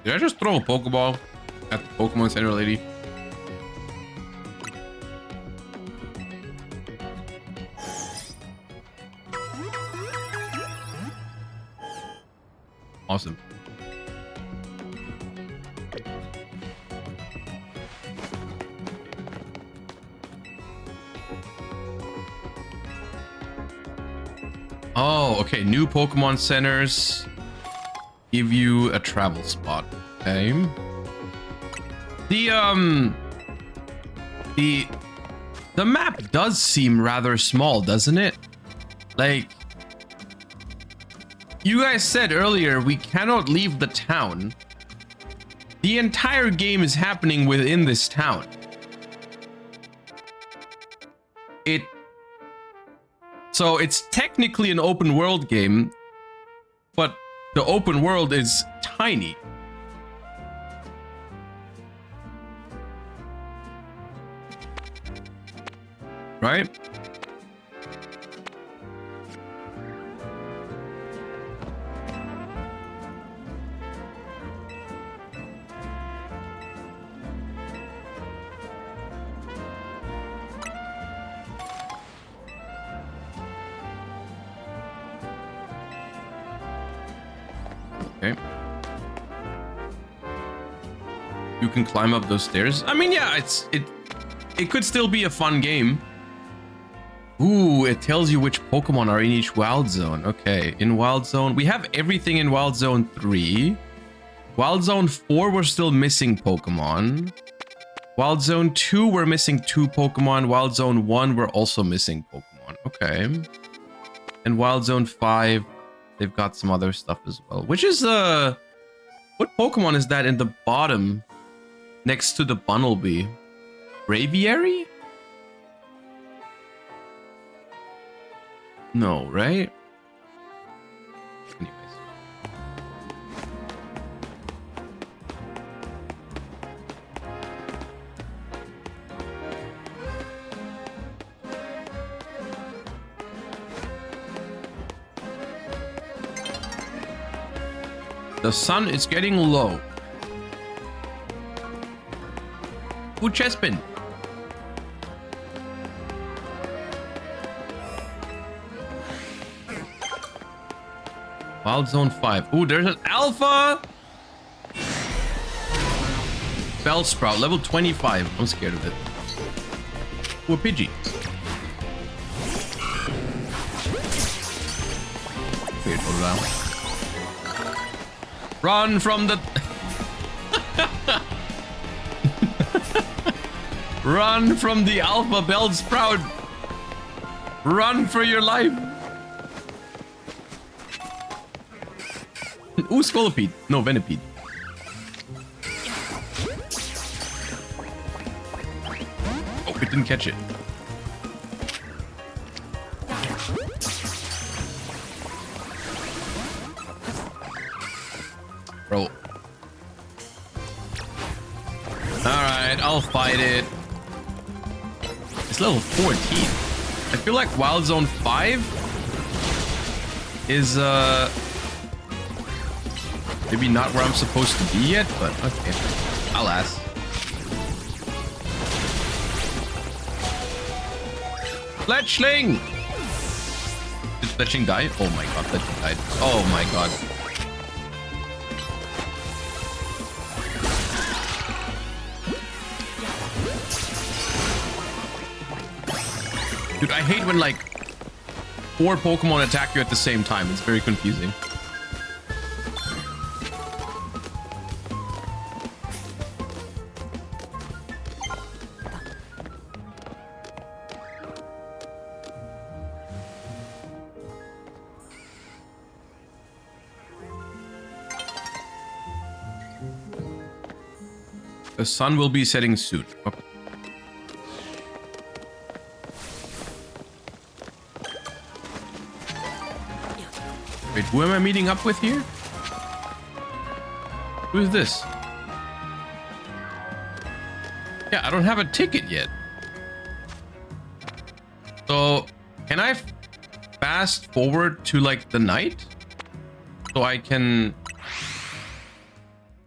Did I just throw a Pokeball at the Pokemon Center lady? Awesome. Oh, okay. New Pokemon centers give you a travel spot. Okay. The map does seem rather small, doesn't it? Like, you guys said earlier we cannot leave the town. The entire game is happening within this town. So it's technically an open world game, but the open world is tiny. Right? Okay. You can climb up those stairs. I mean, yeah, it could still be a fun game. Ooh, it tells you which Pokemon are in each Wild Zone. Okay, in Wild Zone, we have everything in Wild Zone 3. Wild Zone 4, we're still missing Pokemon. Wild Zone 2, we're missing 2 Pokemon. Wild Zone 1, we're also missing Pokemon. Okay. And Wild Zone 5, they've got some other stuff as well. Which is, what Pokemon is that in the bottom next to the Bunnelby? Braviary? No, right? Anyways. The sun is getting low. Ooh, Chespin. Wild Zone 5. Ooh, there's an Alpha! Bellsprout, level 25. I'm scared of it. Ooh, a Pidgey. Weird, hold on. Run from the... Run from the Alpha Bellsprout! Run for your life! Ooh, Scolipede. No, Venipede. Oh, it didn't catch it. Bro. Alright, I'll fight it. It's level 14. I feel like Wild Zone 5 is, Maybe not where I'm supposed to be yet, but okay. I'll ask. Fletchling! Did Fletchling die? Oh my god, Fletchling died. Oh my god. Dude, I hate when like 4 Pokemon attack you at the same time. It's very confusing. The sun will be setting soon. Okay. Wait, who am I meeting up with here? Who is this? Yeah, I don't have a ticket yet. So, can I fast forward to like the night? So I can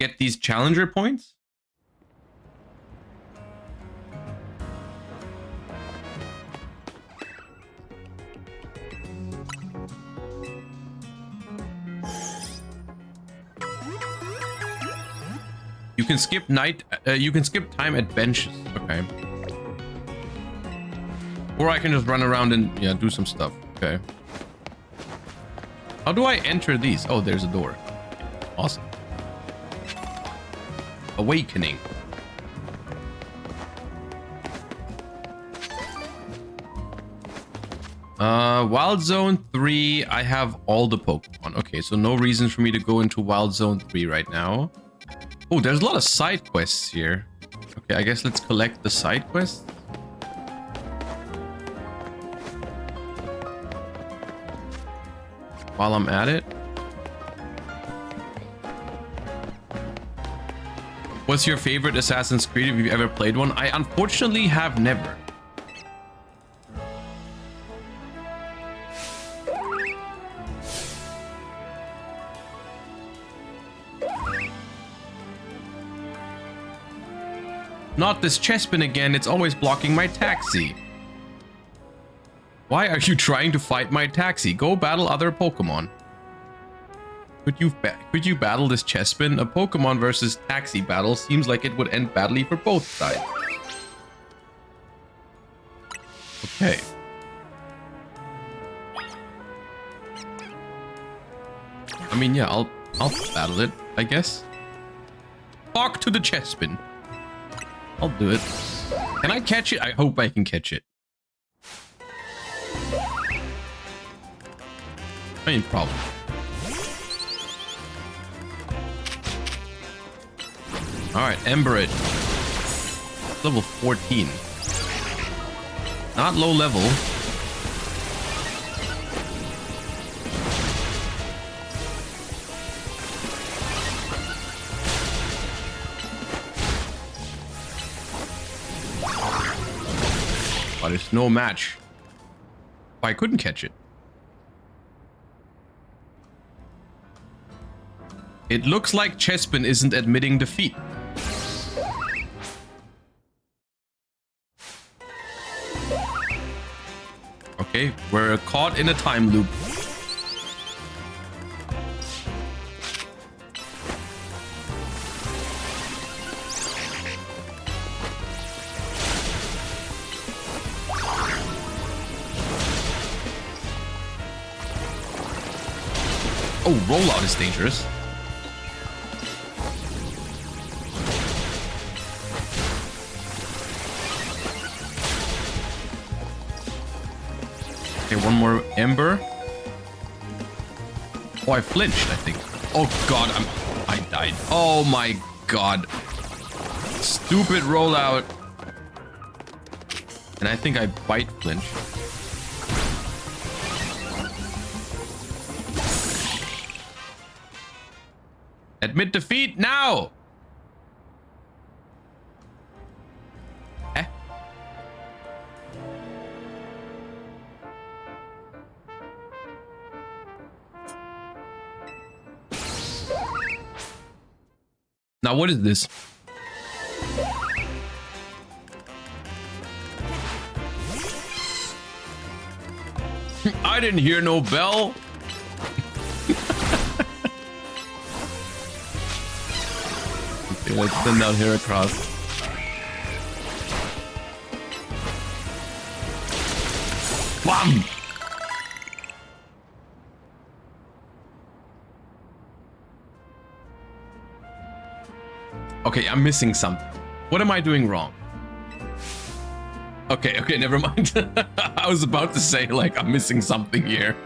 get these challenger points? You can skip night. You can skip time at benches. Okay. Or I can just run around and yeah, do some stuff. Okay. How do I enter these? Oh, there's a door. Awesome. Awakening. Wild Zone 3, I have all the Pokemon. Okay, so no reason for me to go into Wild Zone 3 right now. Oh, there's a lot of side quests here. Okay, I guess let's collect the side quests. While I'm at it. What's your favorite Assassin's Creed if you've ever played one? I unfortunately have never. Not this Chespin again, it's always blocking my taxi. Why are you trying to fight my taxi? Go battle other Pokemon. Could you battle this Chespin? A Pokemon versus taxi battle seems like it would end badly for both sides. Okay. I mean, yeah, I'll battle it, I guess. Talk to the Chespin. I'll do it. Can I catch it? I hope I can catch it. I mean, probably. Alright, Ember it. Level 14. Not low level. But it's no match. I couldn't catch it. It looks like Chespin isn't admitting defeat. Okay, we're caught in a time loop. Oh, rollout is dangerous. Okay, one more Ember. Oh, I flinched, I think. Oh god, I died. Oh my god. Stupid rollout. And I think I bite flinch. Admit defeat now! Eh? Now, what is this? I didn't hear no bell. Okay, let's send out here across. Bam! Okay, I'm missing something. What am I doing wrong? Okay, okay, never mind. I was about to say, like, I'm missing something here.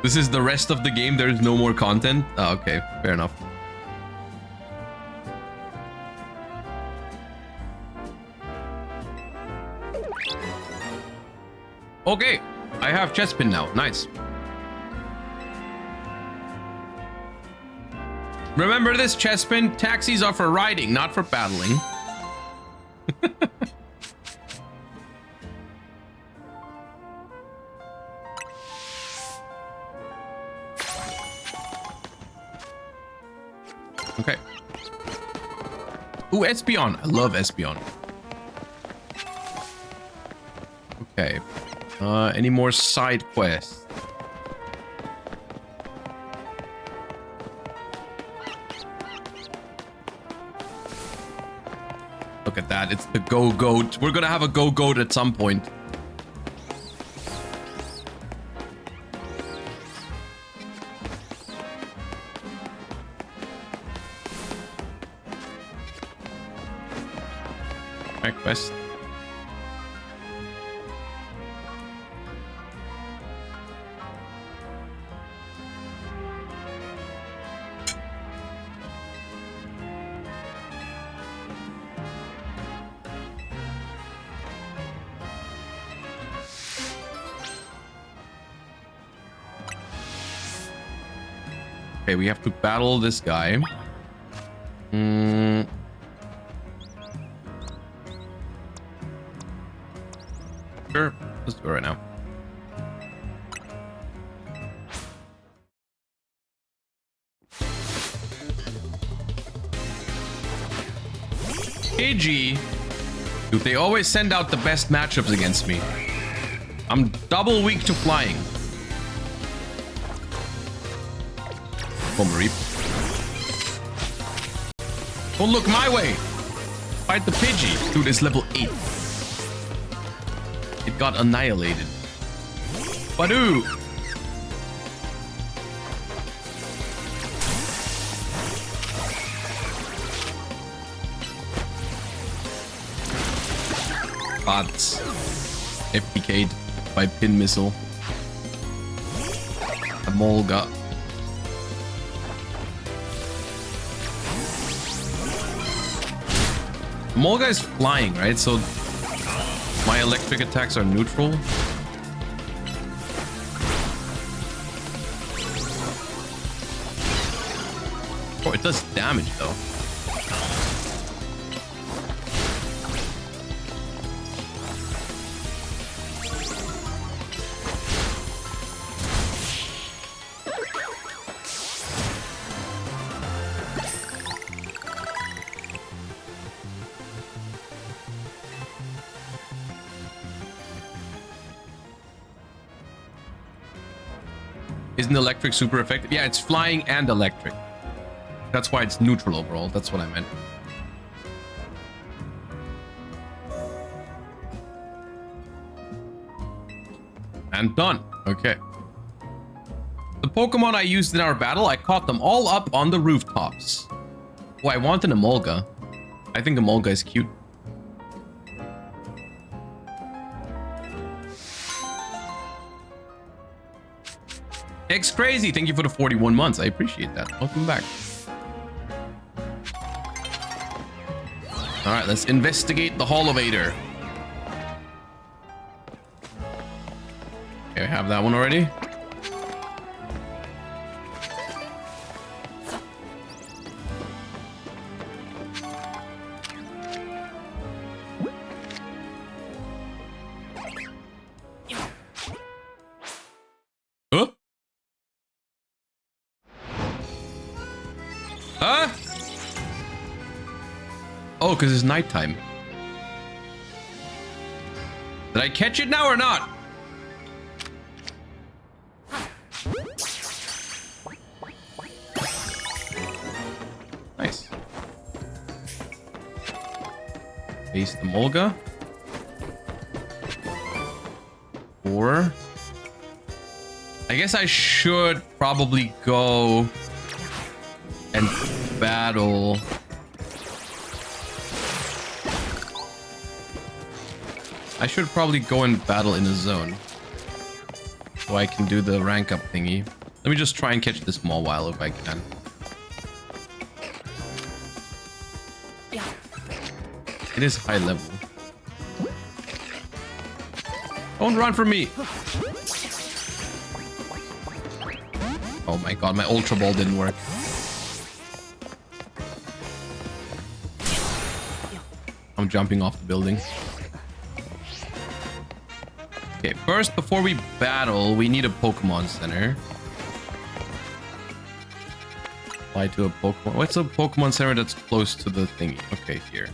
This is the rest of the game. There is no more content. Oh, okay, fair enough. Okay, I have Chespin now. Nice. Remember this, Chespin? Taxis are for riding, not for battling. Okay. Ooh, Espeon. I love Espeon. Okay. Any more side quests? Look at that. It's the Go-Goat. We're gonna have a Go-Goat at some point. Quest. Okay, we have to battle this guy. Sure, let's do it right now. KG. Dude, they always send out the best matchups against me. I'm double weak to flying. Home Reap. Don't look my way. Fight the Pidgey. Dude, it's level 8. It got annihilated. Badoo! Bots. FPK'd by Pin Missile. Amolga. Amolga is flying, right? So my electric attacks are neutral. Oh, it does damage though. Isn't electric super effective? Yeah, it's flying and electric. That's why it's neutral overall. That's what I meant. And done. Okay. The Pokemon I used in our battle, I caught them all up on the rooftops. Oh, I want an Amolga. I think Amolga is cute. X Crazy, thank you for the 41 months. I appreciate that. Welcome back. All right, let's investigate the Holovator. Okay, I have that one already. Huh? Oh, because it's nighttime. Did I catch it now or not? Nice. Face the Mulga. 4. I guess I should probably go and battle. I should probably go and battle in a zone so I can do the rank up thingy. Let me just try and catch this Mawile if I can. It is high level. Don't run from me. Oh my god, my Ultra Ball didn't work. I'm jumping off the building. Okay, first, before we battle, we need a Pokemon Center. Apply to a Pokemon. What's a Pokemon Center that's close to the thingy? Okay, here.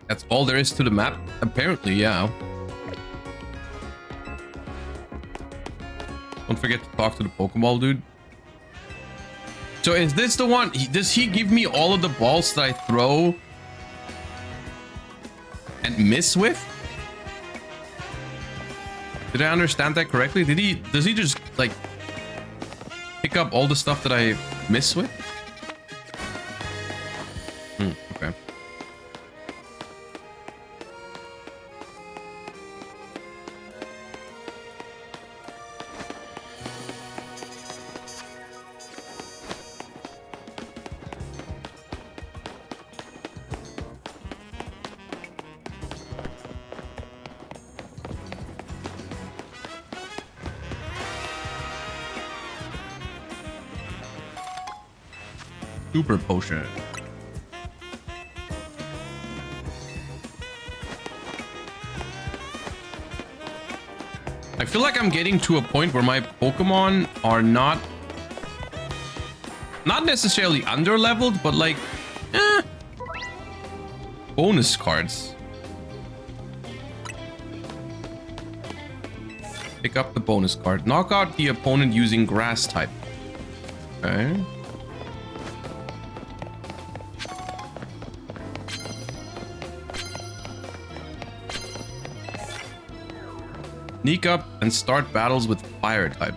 That's all there is to the map? Apparently, yeah. Don't forget to talk to the Pokeball dude. So is this the one? Does he give me all of the balls that I throw and miss with? Did I understand that correctly? Does he just like pick up all the stuff that I miss with? Okay. Super potion. I feel like I'm getting to a point where my Pokemon are not necessarily under leveled, but like bonus cards. Pick up the bonus card. Knock out the opponent using grass type. Okay. Sneak up and start battles with fire type.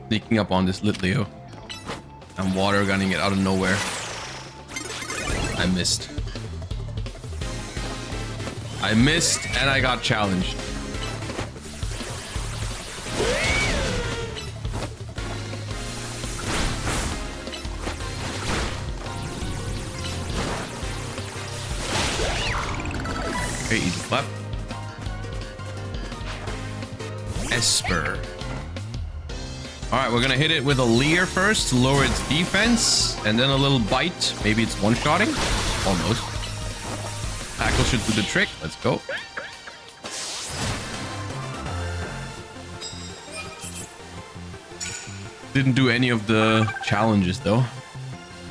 Sneaking up on this Litleo. I'm water gunning it out of nowhere. I missed. I missed and I got challenged. Okay, easy clap. Esper. Alright, we're gonna hit it with a Leer first to lower its defense, and then a little bite. Maybe it's one-shotting? Almost. Tackle should do the trick. Let's go. Didn't do any of the challenges though.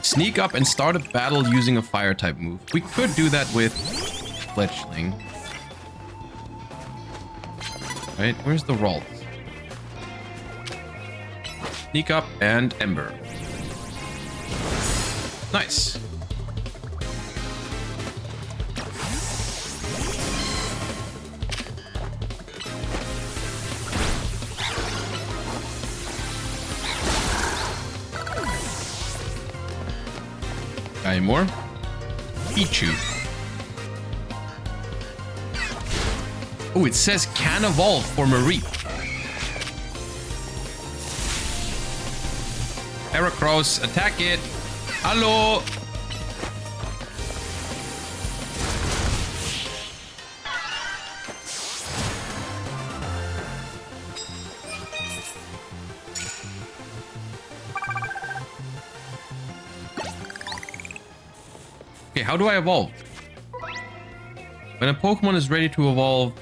Sneak up and start a battle using a fire type move. We could do that with Fletchling. Right, where's the Ralt? Sneak up and Ember. Nice. Any more? Pichu. Oh, it says can evolve for Marie. Heracross, attack it. Hello. Okay, how do I evolve? When a Pokemon is ready to evolve,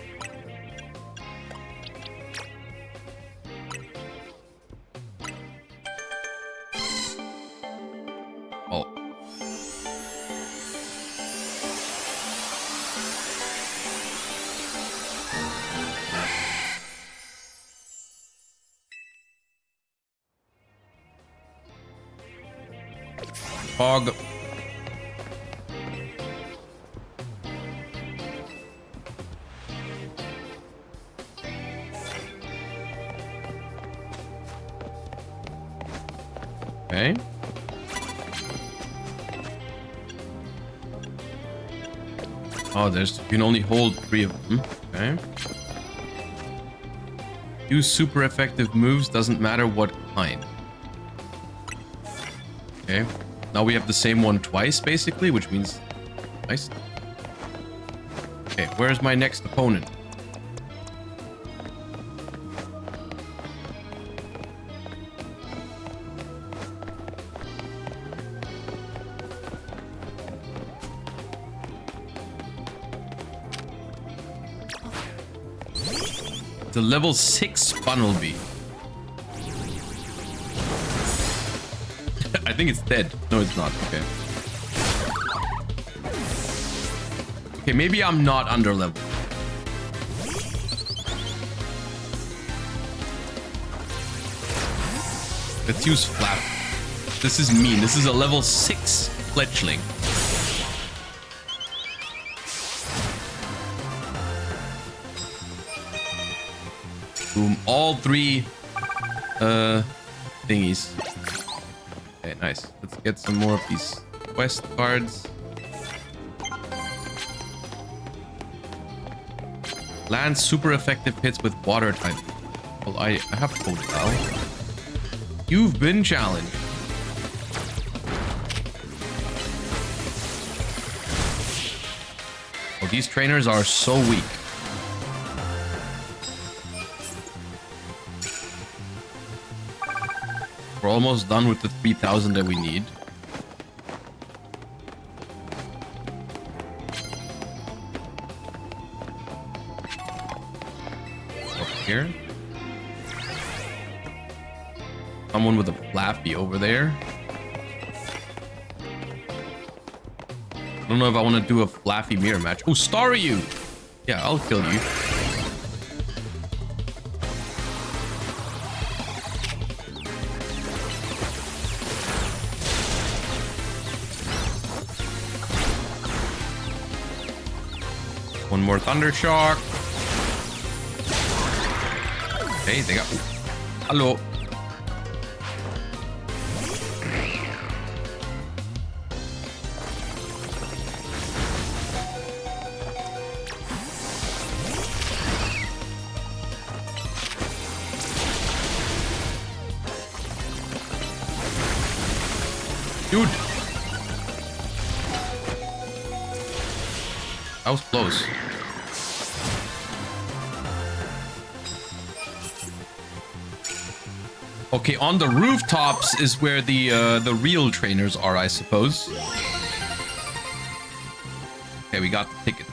oh. Fog. Okay. Oh, you can only hold 3 of them. Okay. Use super effective moves, doesn't matter what kind. Okay. Now we have the same one twice, basically, which means... Nice. Okay, where's my next opponent? The level 6 Funnelby. I think it's dead. No, it's not. Okay. Okay, maybe I'm not under level. Let's use Flap. This is mean. This is a level 6 Fletchling. Boom. All 3 thingies. Okay, nice. Let's get some more of these quest cards. Land super effective hits with water type. Well, I have Toadflower. You've been challenged. Oh, these trainers are so weak. We're almost done with the 3,000 that we need. Up here. Someone with a Flappy over there. I don't know if I want to do a Flappy mirror match. Oh, Staryu! Yeah, I'll kill you. One more Thunder Shock. Hey, they got... Hello. Dude. That was close. Okay, on the rooftops is where the real trainers are, I suppose. Okay, we got the ticket.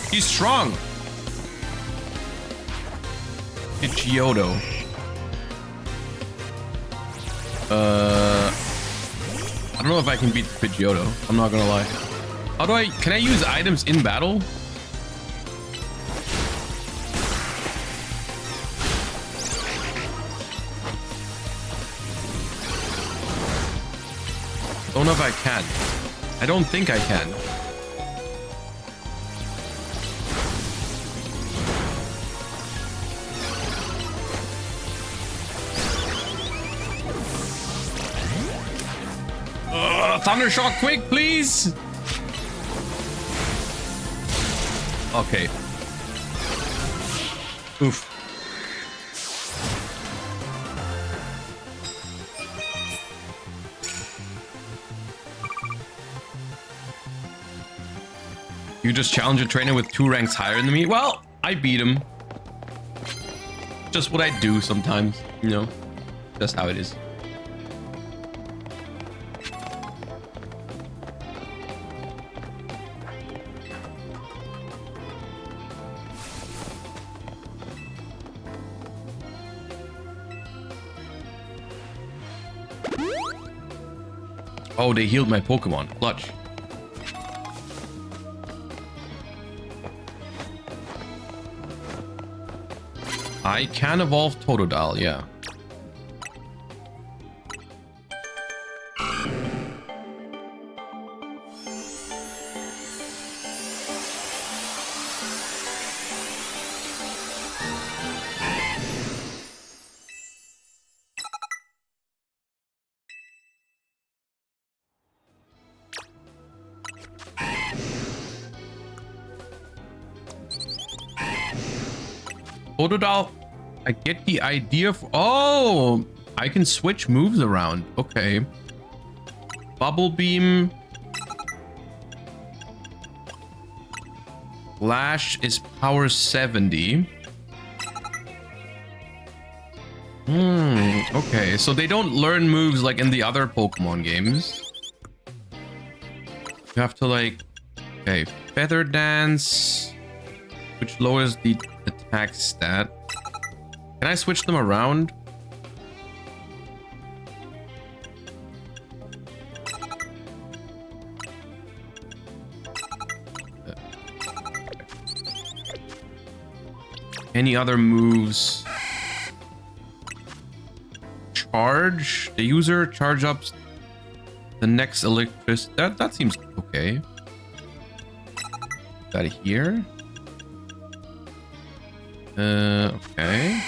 He's strong. Yugioh. I don't know if I can beat Yugioh. I'm not gonna lie. How do I... Can I use items in battle? Don't know if I can. I don't think I can. Thundershock quick, please. Okay. Oof. You just challenge a trainer with 2 ranks higher than me? Well, I beat him. Just what I do sometimes, you know. That's how it is. Oh, they healed my Pokemon. Clutch. I can evolve Totodile, yeah. Totodile, I get the idea for... Oh, I can switch moves around. Okay. Bubble Beam. Lash is power 70. Okay, so they don't learn moves like in the other Pokemon games. You have to like... Okay, Feather Dance, which lowers the attack stat. Can I switch them around? Any other moves? Charge. The user charge up the next electricity. That seems okay. Got it here. Okay.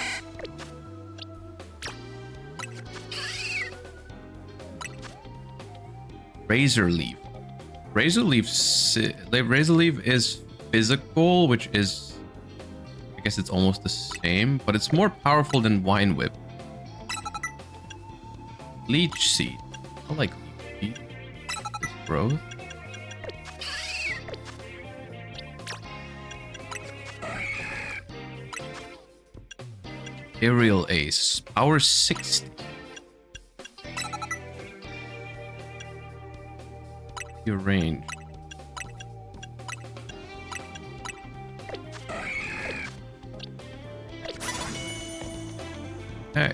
Razor Leaf. Razor Leaf is physical, which is, I guess it's almost the same, but it's more powerful than Wine Whip. Leech Seed. I like Leech Seed. This growth. Aerial Ace. Power 60. Your range. Okay.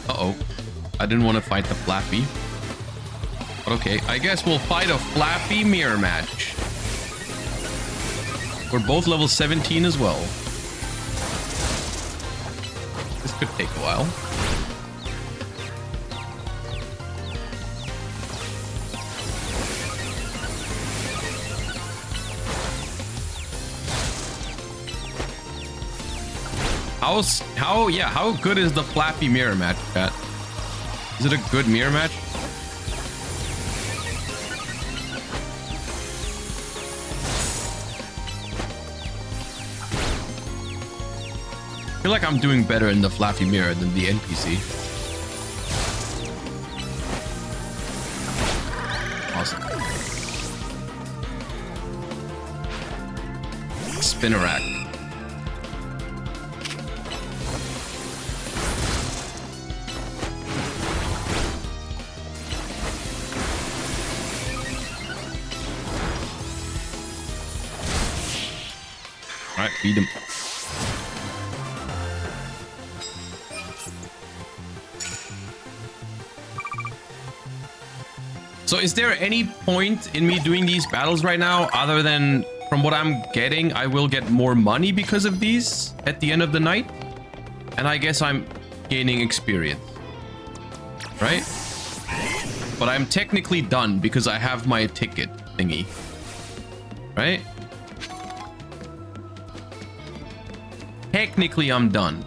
Uh-oh. I didn't want to fight the Flappy. But okay, I guess we'll fight a Flappy mirror match. We're both level 17 as well. This could take a while. How good is the Flappy mirror match, chat? Is it a good mirror match? I feel like I'm doing better in the Flappy mirror than the NPC. Awesome. Spinnerack. Alright, beat him. So is there any point in me doing these battles right now other than from what I'm getting, I will get more money because of these at the end of the night? And I guess I'm gaining experience, right? But I'm technically done because I have my ticket thingy, right? Technically, I'm done.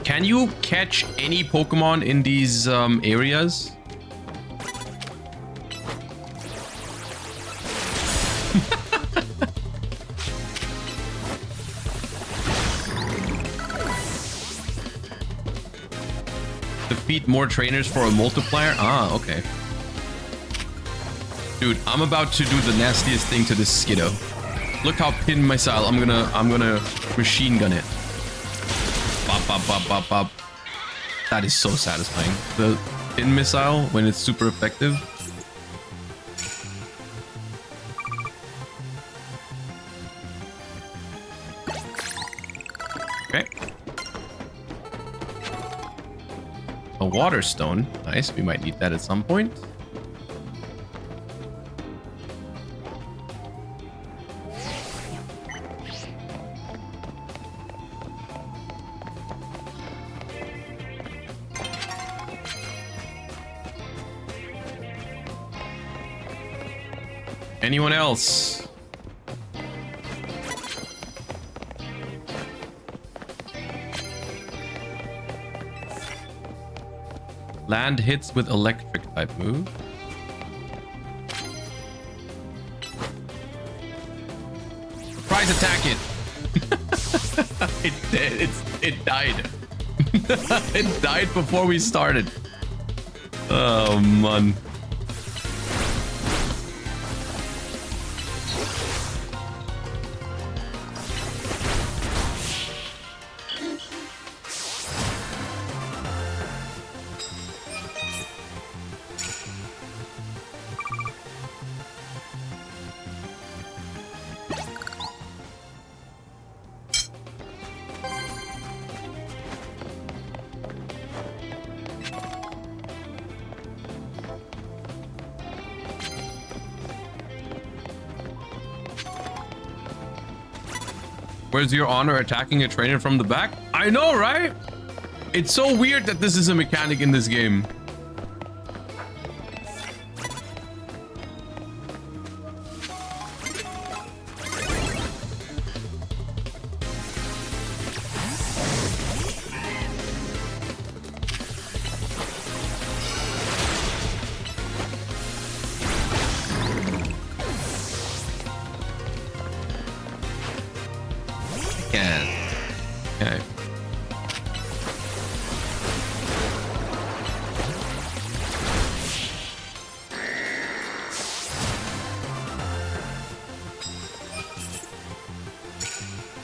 Can you catch any Pokemon in these areas? Defeat more trainers for a multiplier? Ah, okay. Dude, I'm about to do the nastiest thing to this Skiddo. Look how pin missile. I'm gonna machine gun it. Bop, bop, bop, bop, bop. That is so satisfying. The pin missile when it's super effective. Okay. A water stone. Nice. We might need that at some point. Anyone else? Land hits with electric type move. Surprise attack it. It died. It died before we started. Oh man. Where's your honor attacking a trainer from the back? I know, right? It's so weird that this is a mechanic in this game. Okay.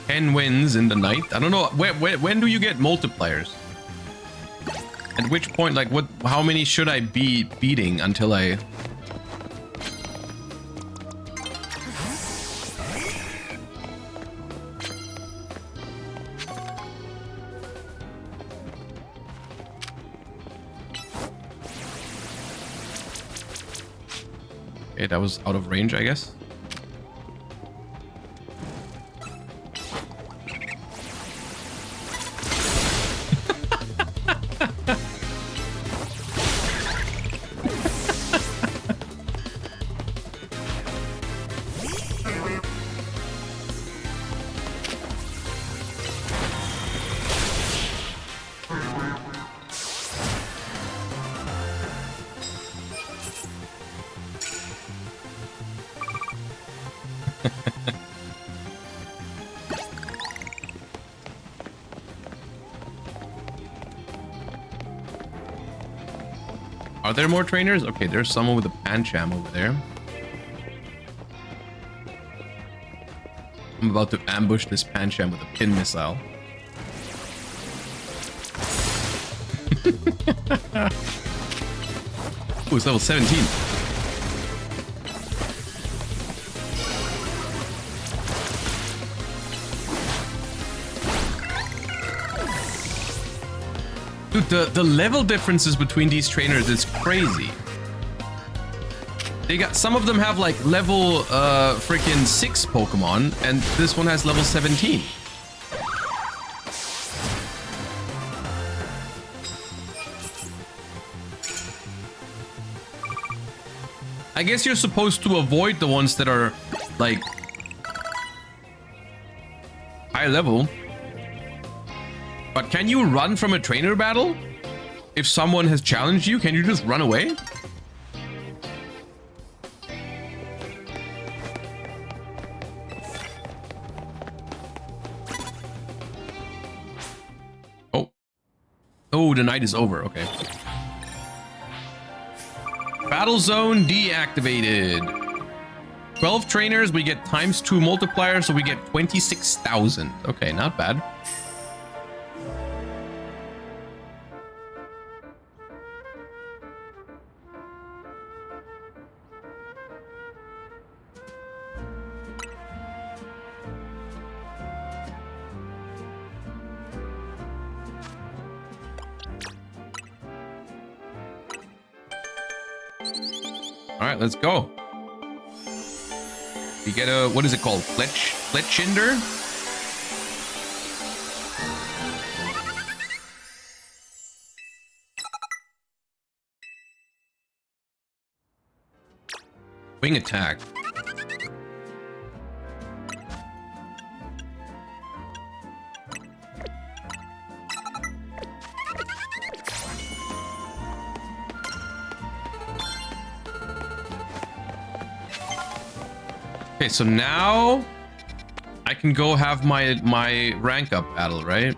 Ten wins in the night. I don't know. When do you get multipliers? At which point, like, what? How many should I be beating until I? Okay, that was out of range, I guess. Are there more trainers? Okay, there's someone with a Pancham over there. I'm about to ambush this Pancham with a pin missile. Oh, it's level 17. Dude, the level differences between these trainers is crazy. They got, some of them have like level freaking 6 Pokemon, and this one has level 17. I guess you're supposed to avoid the ones that are like high level. But can you run from a trainer battle? If someone has challenged you, can you just run away? Oh. Oh, the night is over. Okay. Battle zone deactivated. 12 trainers, we get ×2 multiplier, so we get 26,000. Okay, not bad. All right, let's go. We get a, what is it called? Fletchinder? Wing attack. Okay, so now I can go have my rank up battle, right?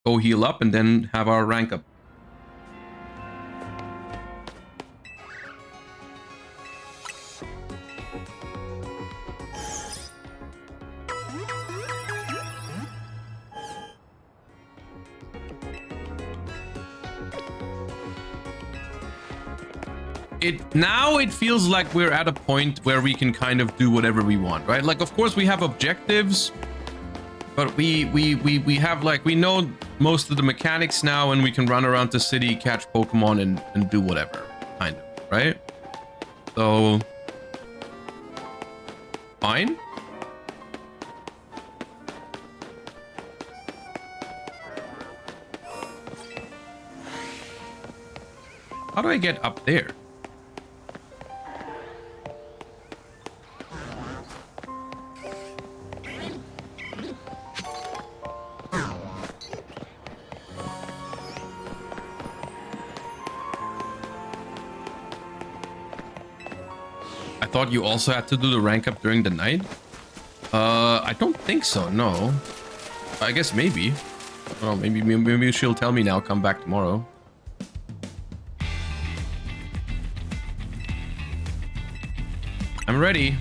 Go heal up and then have our rank up. Now it feels like we're at a point where we can kind of do whatever we want, right? Like, of course we have objectives, but we have, like, we know most of the mechanics now, and we can run around the city, catch Pokemon, and do whatever, kind of, right? So fine. How do I get up there? I thought you also had to do the rank up during the night. I don't think so. No. I guess maybe. Oh, maybe she'll tell me now. Come back tomorrow. I'm ready.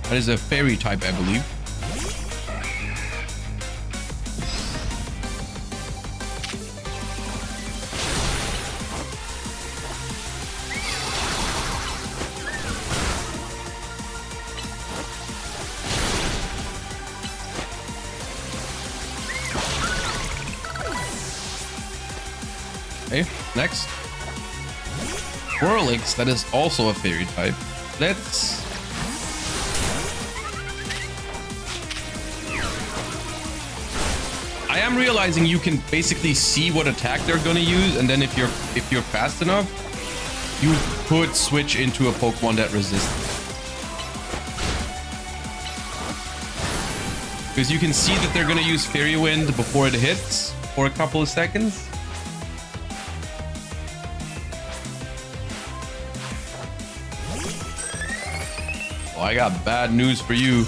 That is a fairy type, I believe. Okay, next. Whirlix, that is also a fairy type. Let's... I am realizing you can basically see what attack they're gonna use, and then if you're fast enough, you could switch into a Pokemon that resists. Because you can see that they're gonna use Fairy Wind before it hits for a couple of seconds. Oh, I got bad news for you.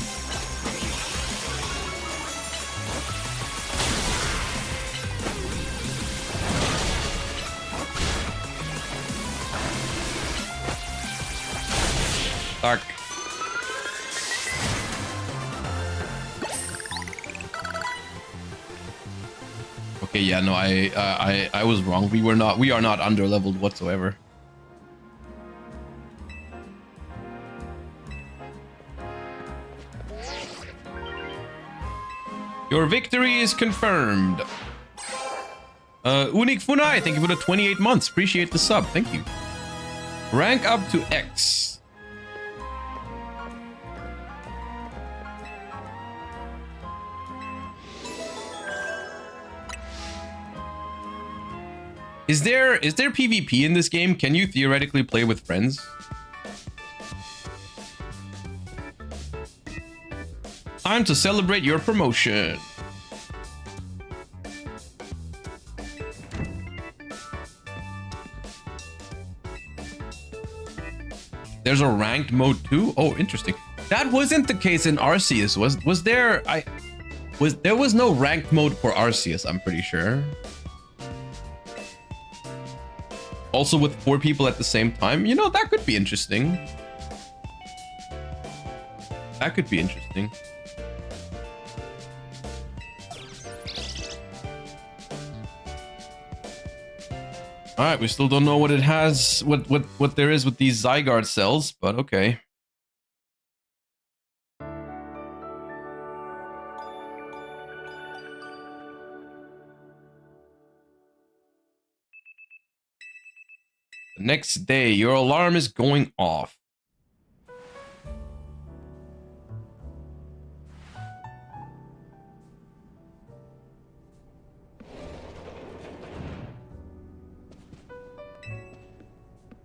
Stuck. Okay, yeah, no, I was wrong. We are not under-leveled whatsoever. Your victory is confirmed. Unik Funai, thank you for the 28 months. Appreciate the sub. Thank you. Rank up to X. Is there PvP in this game? Can you theoretically play with friends? Time to celebrate your promotion. There's a ranked mode too? Oh, interesting. That wasn't the case in Arceus. Was there? There was no ranked mode for Arceus, I'm pretty sure. Also with 4 people at the same time. You know, that could be interesting. That could be interesting. All right, we still don't know what it has, what there is with these Zygarde cells, but okay. The next day, your alarm is going off.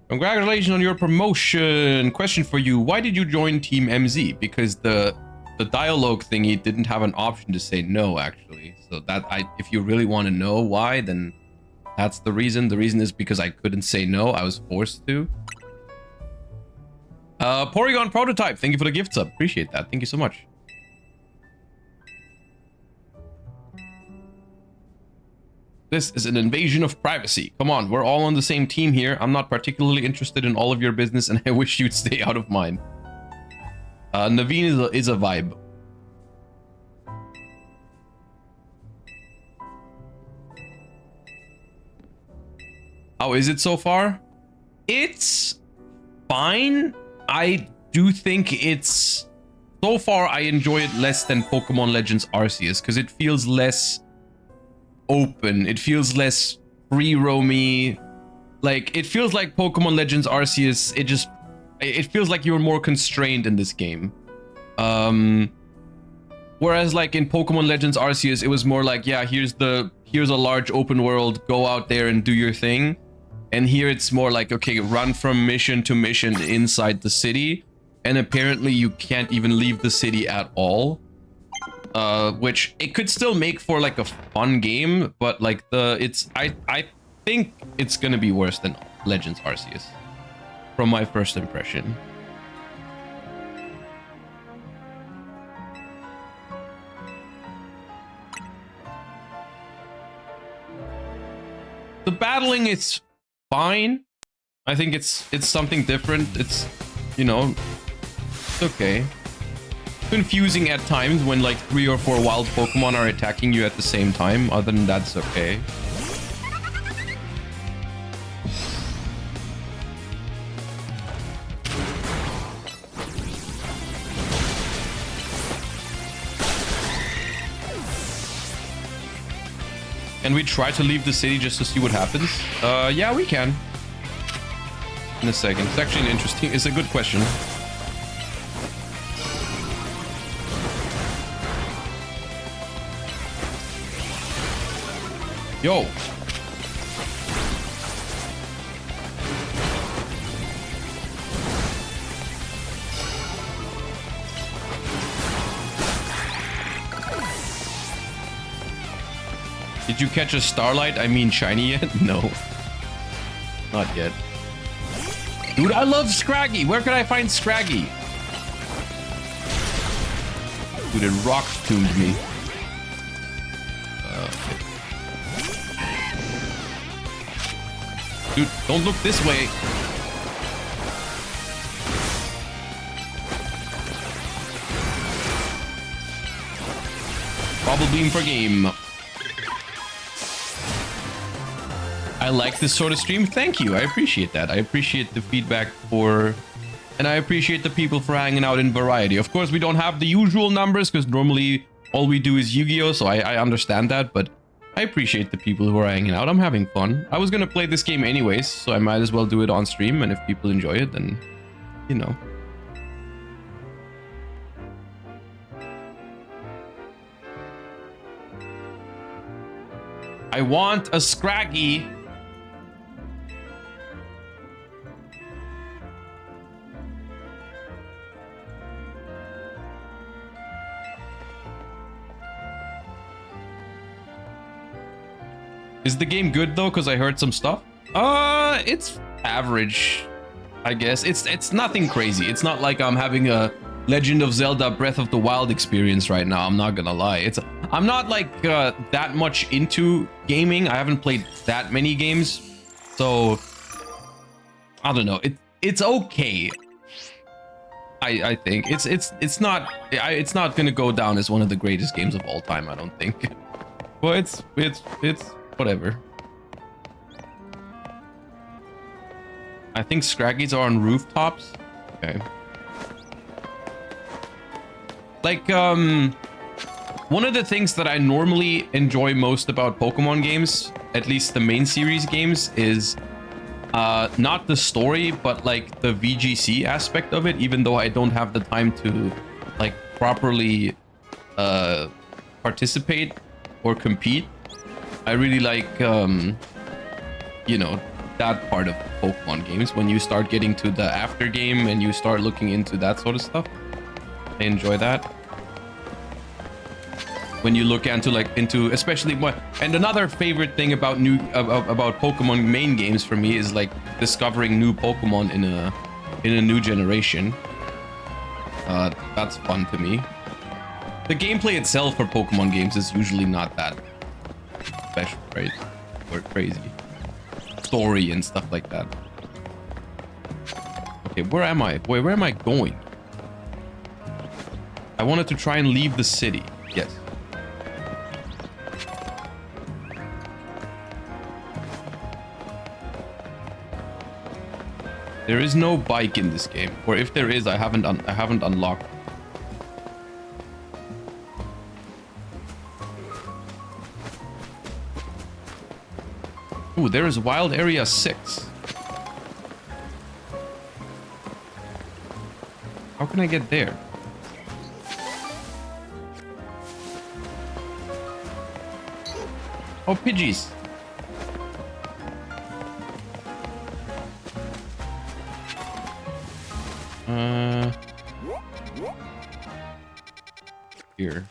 Congratulations on your promotion. Question for you. Why did you join Team MZ? Because the dialogue thingy didn't have an option to say no, actually. So that if you really want to know why, then that's the reason. The reason is because I couldn't say no. I was forced to. Porygon Prototype. Thank you for the gift sub. Appreciate that. Thank you so much. This is an invasion of privacy. Come on, we're all on the same team here. I'm not particularly interested in all of your business, and I wish you'd stay out of mine. Naveen is a vibe. How is it so far? It's fine. I do think it's... So far, I enjoy it less than Pokemon Legends Arceus, because it feels less open. It feels less free-roamy. Like, it feels like Pokemon Legends Arceus, it feels like you're more constrained in this game. Whereas like in Pokemon Legends Arceus, it was more like, yeah, here's a large open world, go out there and do your thing. And here it's more like, okay, run from mission to mission inside the city. And apparently you can't even leave the city at all. Which it could still make for like a fun game, but like I think it's gonna be worse than Legends Arceus from my first impression. The battling is fine. I think it's something different. It's, you know, it's okay. Confusing at times when like 3 or 4 wild Pokemon are attacking you at the same time. Other than that, it's okay. Can we try to leave the city just to see what happens? Yeah, we can. In a second. It's actually it's a good question. Yo. Did you catch a Starlight? I mean shiny yet? No. Not yet. Dude, I love Scraggy. Where could I find Scraggy? Dude, it rock-tuned me. Okay. Dude, don't look this way. Bubble Beam for game. I like this sort of stream. Thank you. I appreciate that. I appreciate the feedback and I appreciate the people for hanging out in variety. Of course, we don't have the usual numbers because normally all we do is Yu-Gi-Oh! So I understand that, but I appreciate the people who are hanging out. I'm having fun. I was gonna play this game anyways, so I might as well do it on stream, and if people enjoy it, then, you know. I want a Scraggy. Is the game good though? Because I heard some stuff. It's average, I guess. It's nothing crazy. It's not like I'm having a Legend of Zelda Breath of the Wild experience right now. I'm not gonna lie. I'm not like that much into gaming. I haven't played that many games, so I don't know. It's okay. I think it's not gonna go down as one of the greatest games of all time. I don't think. Well, it's whatever. I think Scraggies are on rooftops. Okay. Like, one of the things that I normally enjoy most about Pokemon games, at least the main series games, is not the story, but like the VGC aspect of it, even though I don't have the time to like properly participate or compete. I really like, you know, that part of Pokemon games, when you start getting to the after game and you start looking into that sort of stuff. I enjoy that. When you look into especially what, and another favorite thing about about Pokemon main games for me is like discovering new Pokemon in a new generation. That's fun to me. The gameplay itself for Pokemon games is usually not that special, right? Or crazy story and stuff like that. Okay, where am I? Wait, where am I going? I wanted to try and leave the city. Yes. There is no bike in this game, or if there is, I haven't unlocked. Ooh, there is Wild Area 6. How can I get there? Oh, Pidgeys. Here.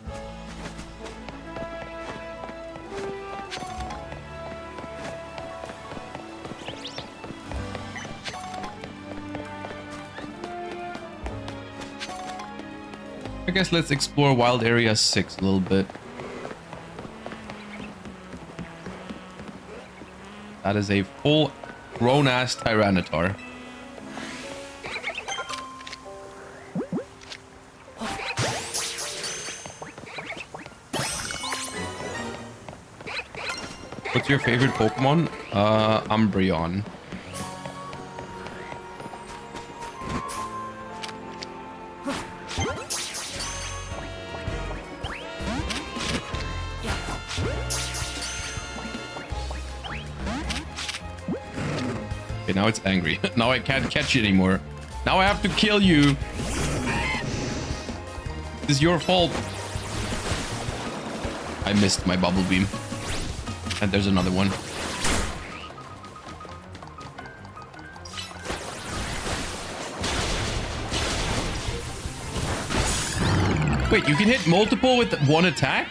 I guess let's explore Wild Area 6 a little bit. That is a full grown-ass Tyranitar. What's your favorite Pokemon? Umbreon. Okay, now it's angry. Now I can't catch it anymore. Now I have to kill you. This is your fault. I missed my Bubble Beam. And there's another one. Wait, you can hit multiple with one attack?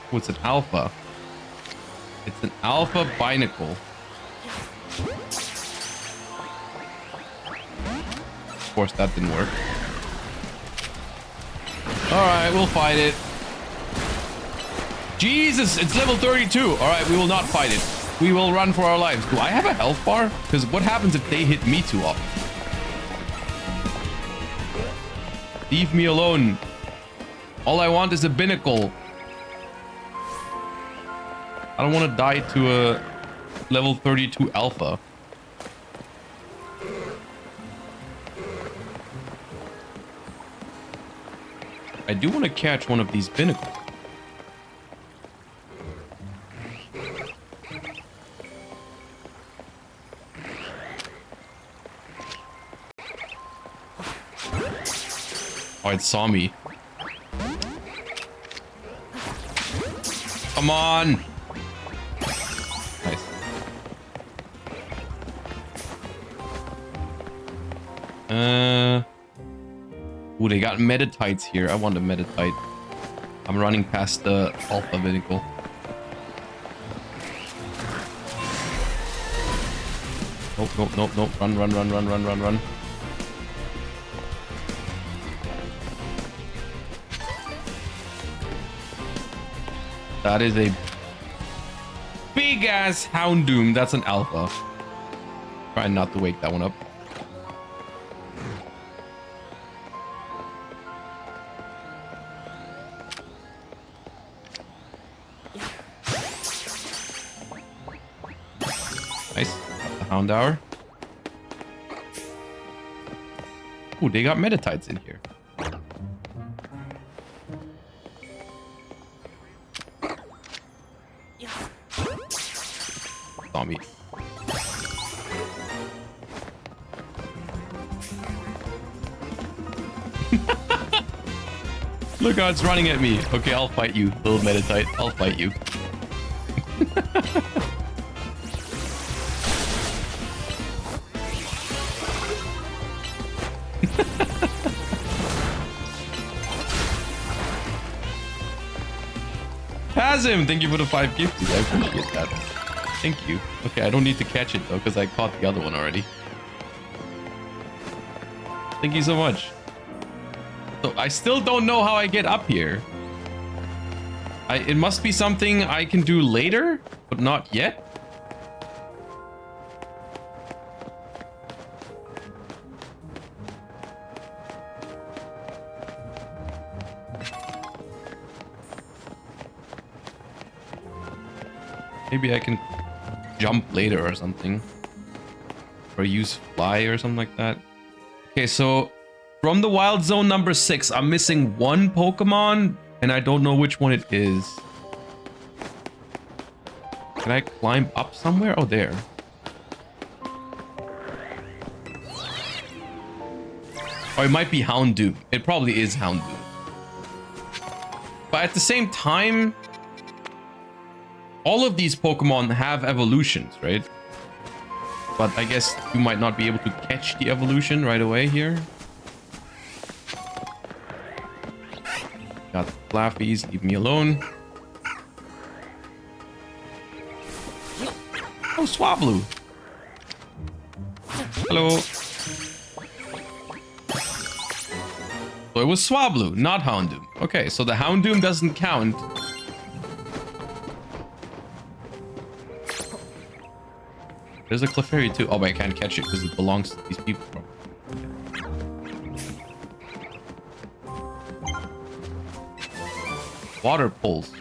Oh, it's an alpha. It's an alpha binacle. course, that didn't work. Alright, we'll fight it. Jesus, it's level 32. Alright, we will not fight it. We will run for our lives. Do I have a health bar? Because what happens if they hit me too often? Leave me alone. All I want is a binnacle. I don't want to die to a level 32 alpha. I do want to catch one of these binnacles. Oh, it saw me. Come on. Nice. Ooh, they got metatites here. I want a metatite. I'm running past the alpha vehicle. Nope, nope, nope, nope. Run, run, run, run, run, run, run. That is a big ass Houndoom. That's an alpha. Trying not to wake that one up. Nice. Got the Houndour. Ooh, they got metatites in here. Me. Look how it's running at me. Okay, I'll fight you, little metatite. I'll fight you. Has him. Thank you for the 5 gifts. I appreciate that. Thank you. Okay, I don't need to catch it though, because I caught the other one already. Thank you so much. So I still don't know how I get up here. It must be something I can do later, but not yet. Maybe I can jump later or something, or use fly or something like that. Okay, so from the wild zone number 6, I'm missing one Pokemon and I don't know which one it is. Can I climb up somewhere? Oh, there. Or it might be Houndoom. It probably is Houndoom. But at the same time, all of these Pokemon have evolutions, right? But I guess you might not be able to catch the evolution right away here. Got the Flaffies, leave me alone. Oh, Swablu. Hello. So it was Swablu, not Houndoom. Okay, so the Houndoom doesn't count. There's a Clefairy too. Oh, but I can't catch it because it belongs to these people. Water pulse.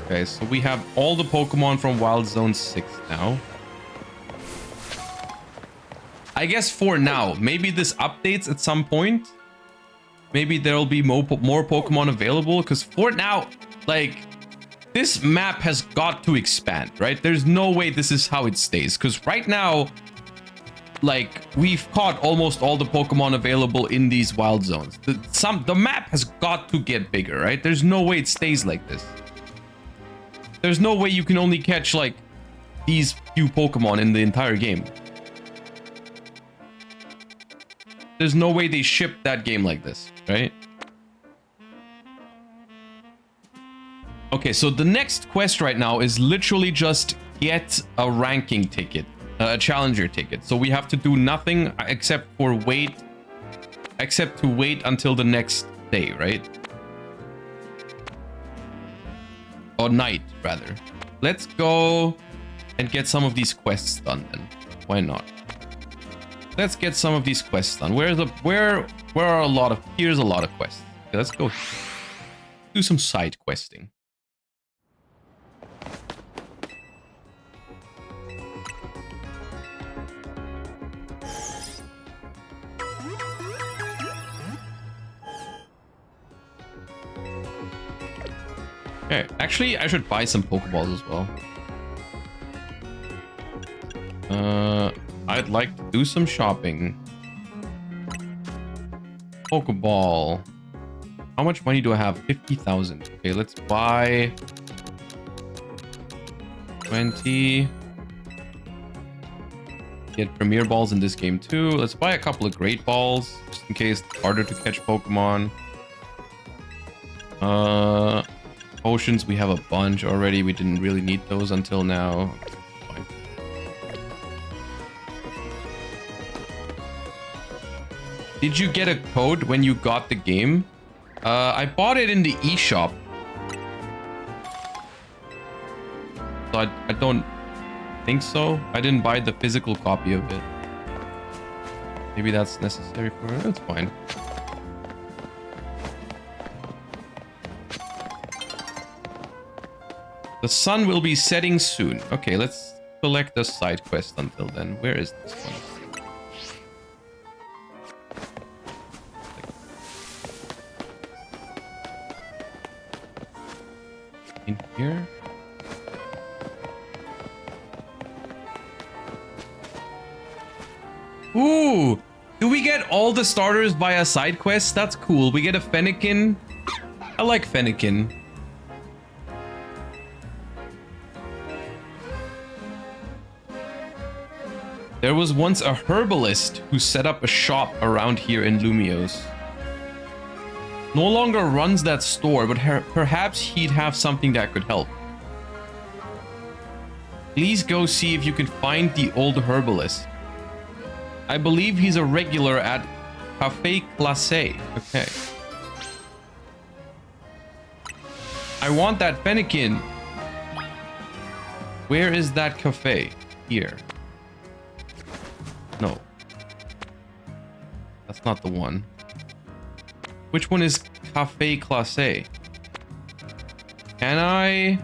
Okay, so we have all the Pokemon from Wild Zone 6 now. I guess for now. Maybe this updates at some point. Maybe there'll be more Pokemon available. Because for now, like, this map has got to expand, right? There's no way this is how it stays. Because right now, like, we've caught almost all the Pokemon available in these wild zones. The map has got to get bigger, right? There's no way it stays like this. There's no way you can only catch, like, these few Pokemon in the entire game. There's no way they shipped that game like this, right? Okay, so the next quest right now is literally just get a ranking ticket, a challenger ticket. So we have to do nothing except to wait until the next day, right? Or night, rather. Let's go and get some of these quests done then. Why not? Let's get some of these quests done. Where are a lot of... Here's a lot of quests. Okay, let's go do some side questing. Okay, actually, I should buy some Pokeballs as well. I'd like to do some shopping. Pokeball. How much money do I have? 50,000. Okay, let's buy 20. Get Premier Balls in this game too. Let's buy a couple of Great Balls, just in case it's harder to catch Pokemon. Potions, we have a bunch already. We didn't really need those until now. Fine. Did you get a code when you got the game? I bought it in the eShop. So I don't think so. I didn't buy the physical copy of it. Maybe that's necessary for it. That's fine. The sun will be setting soon. Okay, let's collect the side quest until then. Where is this one? In here? Ooh! Do we get all the starters via side quests? That's cool. We get a Fennekin. I like Fennekin. There was once a herbalist who set up a shop around here in Lumiose. No longer runs that store, but perhaps he'd have something that could help. Please go see if you can find the old herbalist. I believe he's a regular at Café Classé. Okay. I want that Fennekin. Where is that cafe? Here. No. That's not the one. Which one is Café Classé? Can I...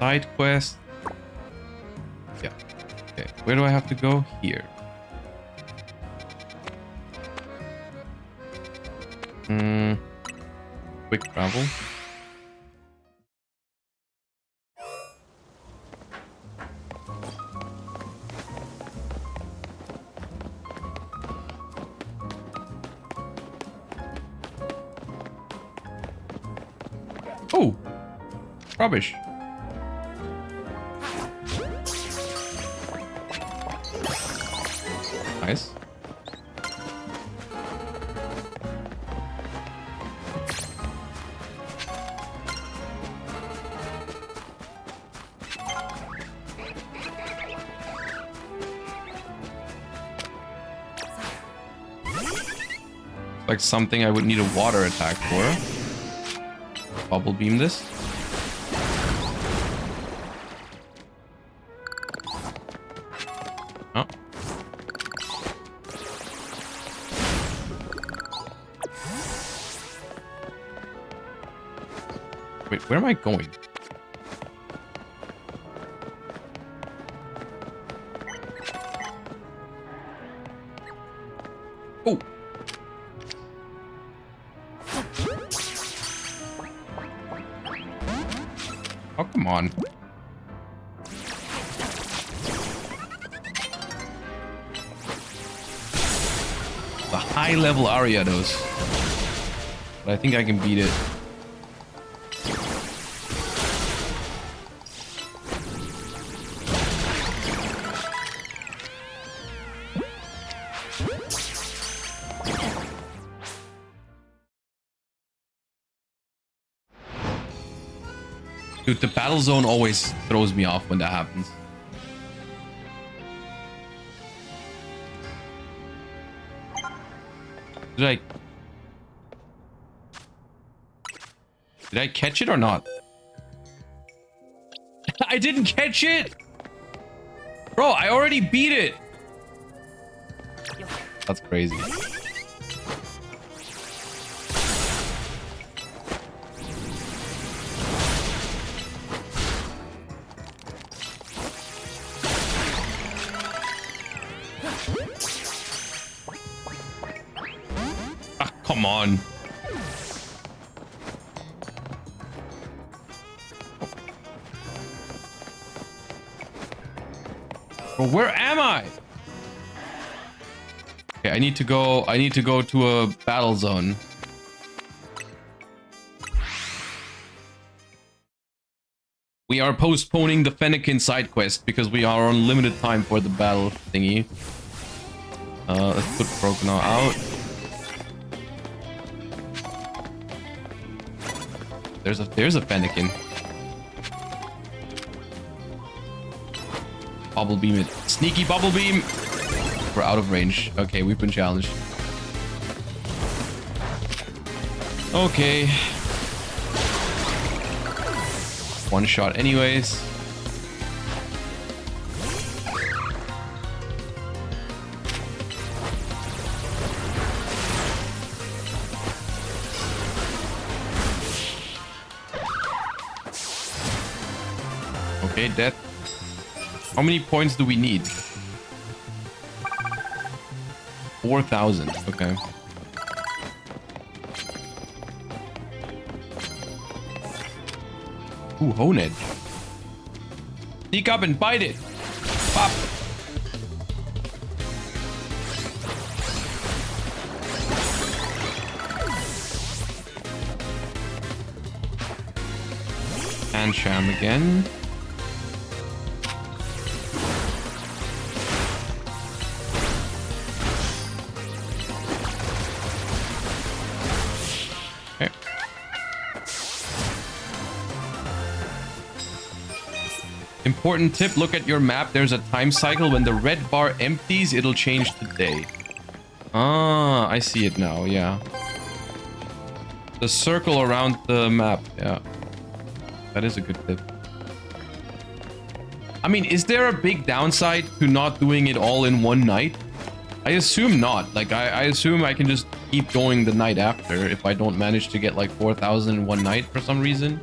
side quest. Yeah. Okay. Where do I have to go? Here. Quick travel. Oh! Rubbish. Nice. Like something I would need a water attack for. Bubble beam this. Oh. Wait, where am I going? Oh. Oh, come on. The high level Ariados. But I think I can beat it. Dude, the battle zone always throws me off when that happens. Did I catch it or not? I didn't catch it! Bro, I already beat it! That's crazy. Ah, come on. Well, where am I? Okay, I need to go to a battle zone. We are postponing the Fennekin side quest because we are on limited time for the battle thingy. Let's put Brokenau out. There's a Fennekin. Bubble beam it. Sneaky bubble beam. We're out of range. Okay, we've been challenged. Okay. One shot anyways. Okay, death. How many points do we need? 4,000. Okay. Ooh, hone edge. Sneak up and bite it. Pop. And sham again. Important tip, look at your map. There's a time cycle. When the red bar empties, it'll change to day. Ah, I see it now, yeah. The circle around the map, yeah. That is a good tip. I mean, is there a big downside to not doing it all in one night? I assume not. Like, I assume I can just keep going the night after if I don't manage to get like 4,000 in one night for some reason.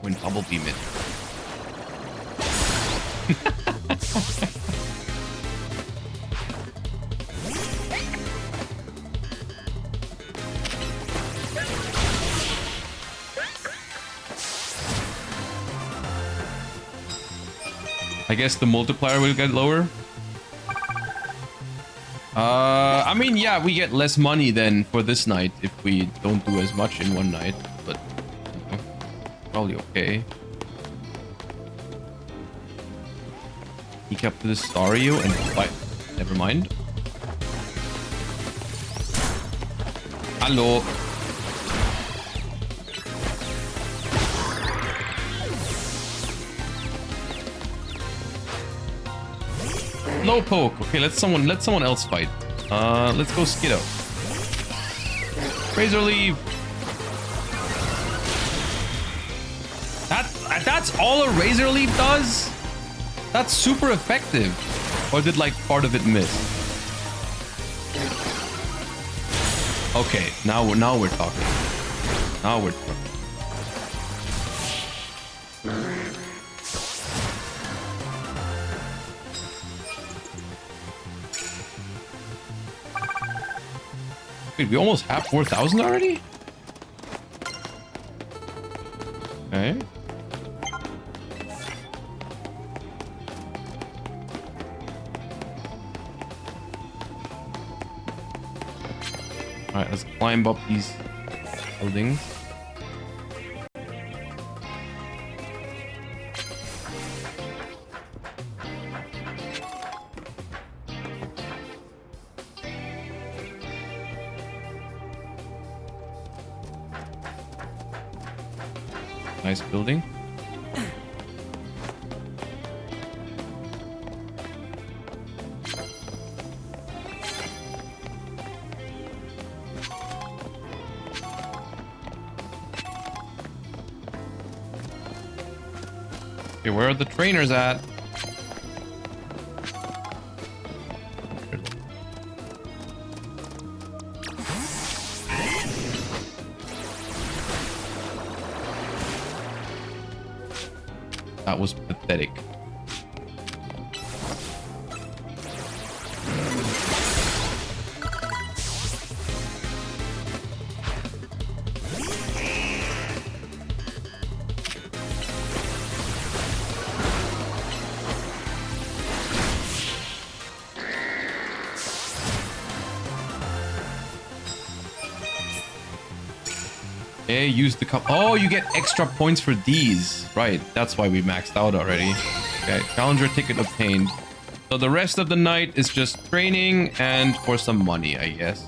When bubble beam it. I guess the multiplier will get lower. I mean, yeah, we get less money then for this night if we don't do as much in one night, but you know, probably okay. He kept to the Stario and fight. Never mind. Hello. Low poke. Okay, let someone else fight. Let's go Skiddo. Razor Leaf. That's all a Razor Leaf does? That's super effective. Or did like part of it miss? Okay, now we're talking. Now we're talking. Wait, we almost have 4,000 already? Okay. Alright, let's climb up these buildings. Nice building. Okay, where are the trainers at? That was pathetic. Okay, use the cup. Oh, you get extra points for these. Right, that's why we maxed out already. Okay, challenger ticket obtained. So the rest of the night is just training and for some money, I guess.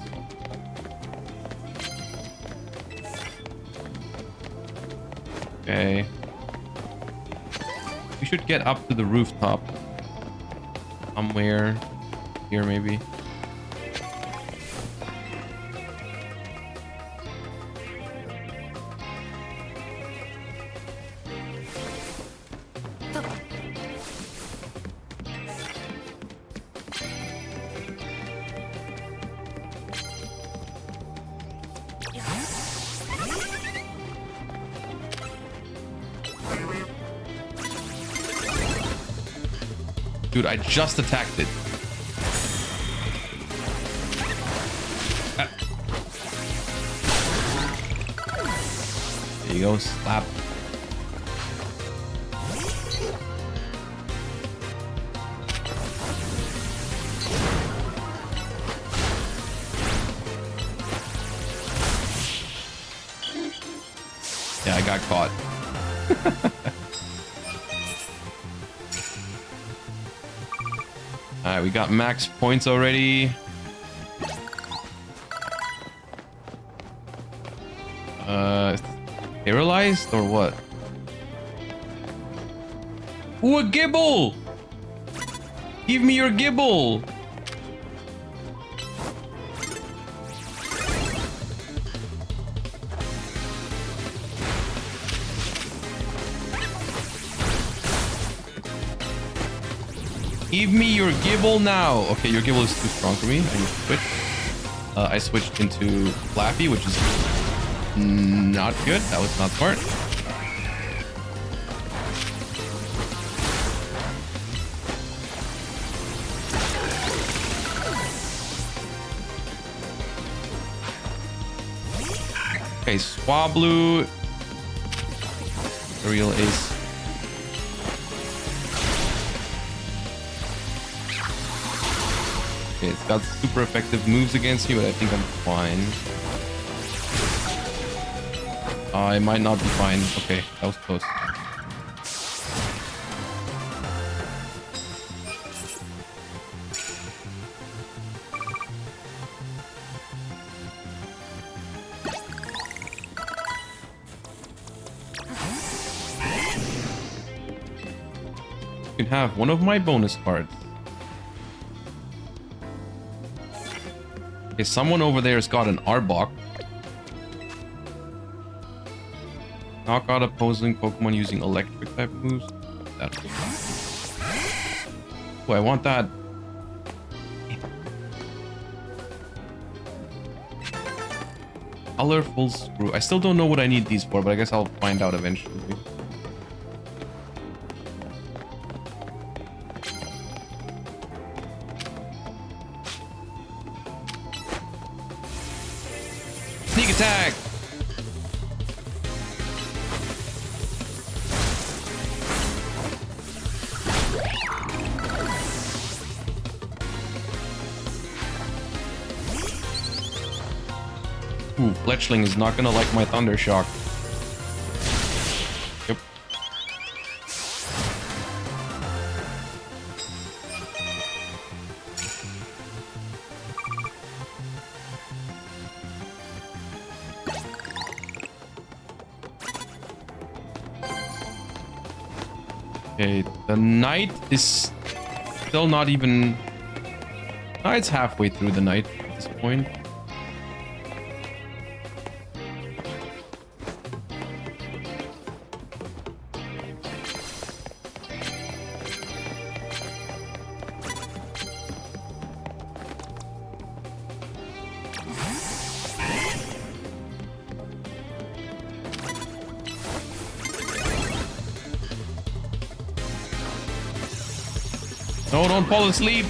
Okay. We should get up to the rooftop. Somewhere here, maybe. Dude, I just attacked it. Ah. There you go, slap. Yeah, I got caught. Alright, we got max points already. Paralyzed or what? Ooh, a Gibble! Give me your Gibble! Give me your Gibble now. Okay, your Gibble is too strong for me. I need to switch. I switched into Flappy, which is not good. That was not smart. Okay, Swablu. The real ace. Okay, it's got super effective moves against me, but I think I'm fine. I might not be fine. Okay, that was close. You can have one of my bonus cards. Okay, someone over there has got an Arbok. Knock out opposing Pokemon using electric type moves. That. Oh, I want that. Colorful Screw. I still don't know what I need these for, but I guess I'll find out eventually. Sneak attack! Ooh, Fletchling is not gonna like my Thunder Shock. Yep. Okay, the night is still not even... No, it's halfway through the night at this point. No, don't fall asleep.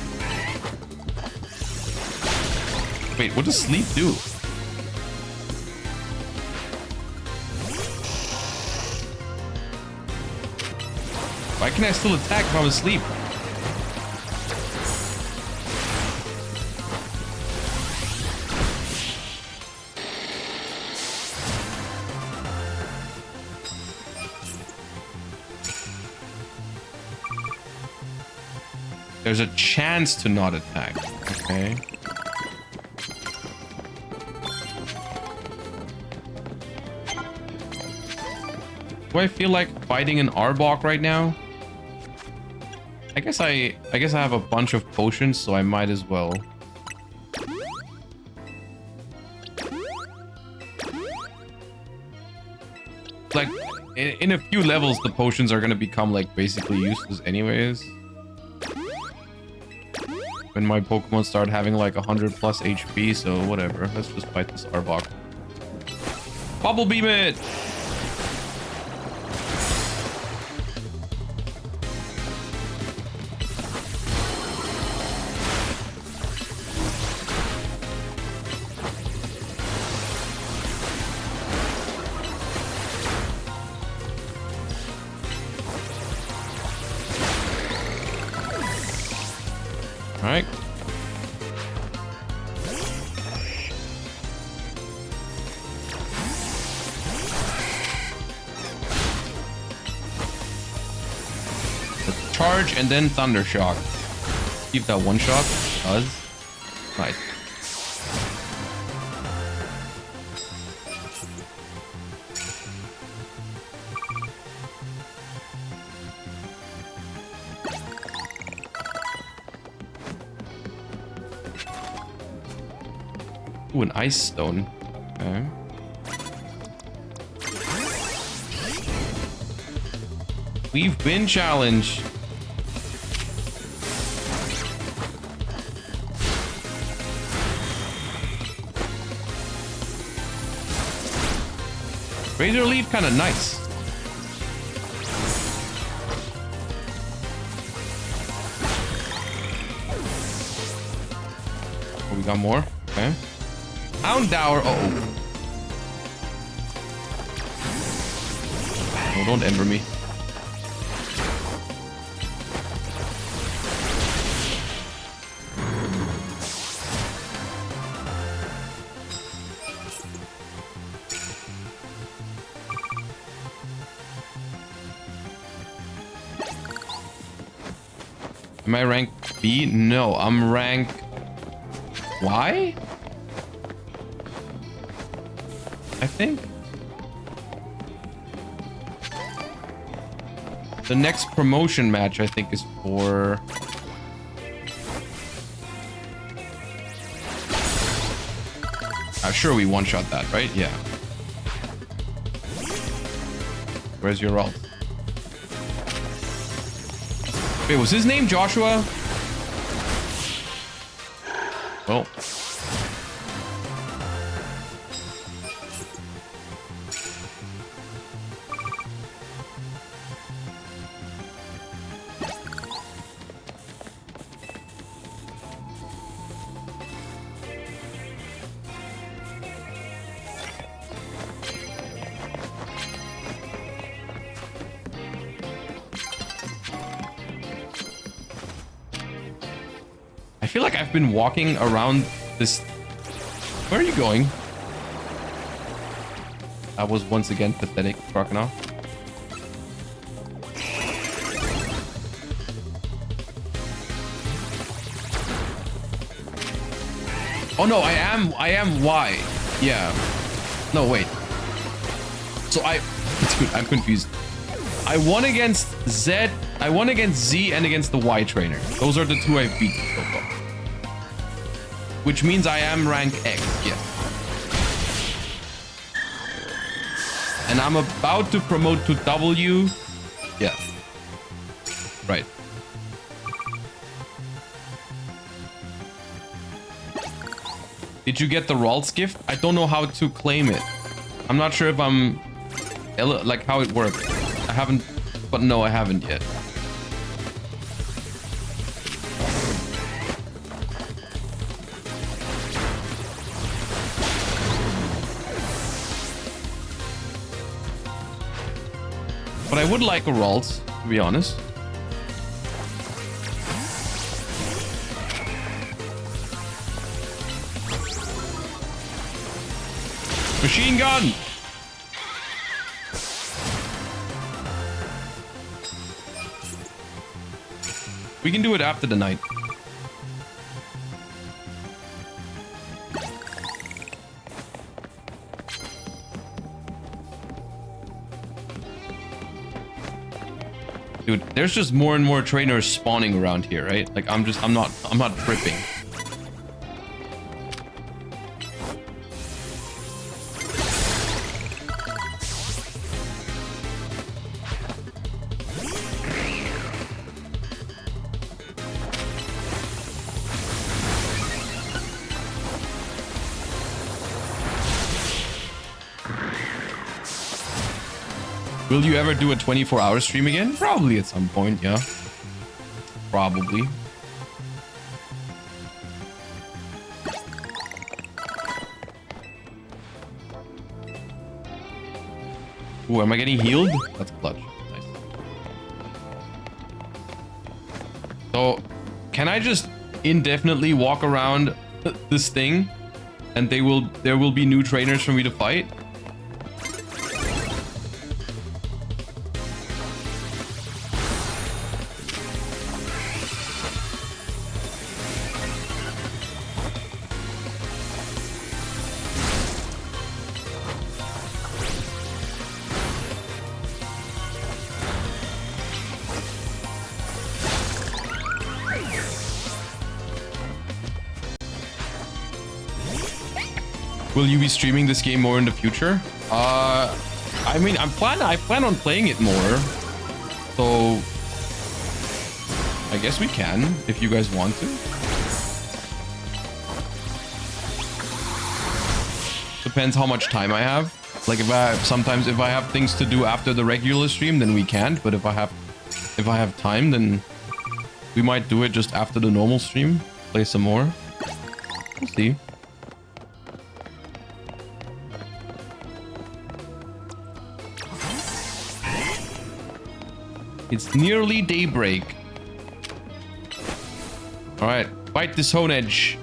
Wait, what does sleep do? Why can I still attack if I'm asleep? There's a chance to not attack. Okay. Do I feel like fighting an Arbok right now? I guess I have a bunch of potions, so I might as well. Like in a few levels, the potions are gonna become like basically useless anyways. When my Pokemon start having like 100 plus HP, so whatever. Let's just fight this Arbok. Bubble Beam it! All right. Let's charge and then Thunder Shock. Keep that one shot. Does. Nice. Ooh, an Ice Stone. Okay. We've been challenged. Razor Leaf kind of nice. Oh, we got more. Okay. Houndour. Uh-oh. Oh, don't Ember me. Am I rank B? No, I'm rank Y? I think. The next promotion match, I think, is for... sure we one-shot that, right? Yeah. Where's your ult? Wait, was his name Joshua? Well... I feel like I've been walking around this... Where are you going? That was once again pathetic, Crocodile. Oh no, I am Y. Yeah. No, wait. So dude, I'm confused. I won against Z I won against Z and against the Y trainer. Those are the two I've beaten so far. Which means I am rank X, yes. And I'm about to promote to W. Yeah. Right. Did you get the Ralts gift? I don't know how to claim it. I'm not sure if I'm... like how it works. I haven't... But no, I haven't yet. But I would like a Ralts, to be honest. Machine gun! We can do it after the night. Dude, there's just more and more trainers spawning around here, right? Like I'm not tripping. Will you ever do a 24-hour stream again? Probably at some point, yeah. Probably. Ooh, am I getting healed? That's clutch. Nice. So, can I just indefinitely walk around this thing and there will be new trainers for me to fight? Will you be streaming this game more in the future? I mean, I plan on playing it more. So I guess we can if you guys want to. Depends how much time I have. Like sometimes if I have things to do after the regular stream, then we can't. But if I have time, then we might do it just after the normal stream. Play some more. We'll see. It's nearly daybreak. All right, fight this Hone Edge.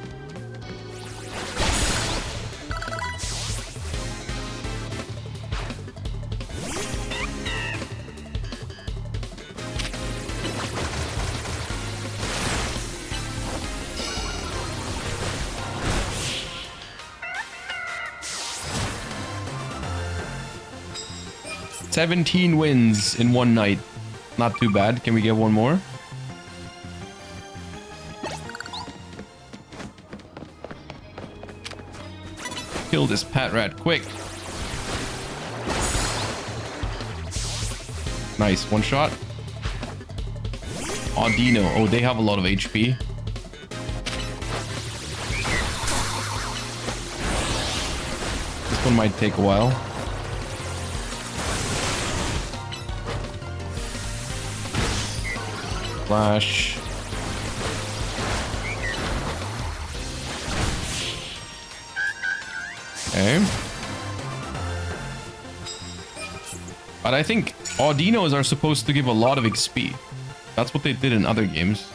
"17 wins in one night. Not too bad. Can we get one more? Kill this pat rat quick. Nice. One shot. Audino. Oh, they have a lot of HP. This one might take a while. Flash. Okay. But I think Audinos are supposed to give a lot of XP. That's what they did in other games.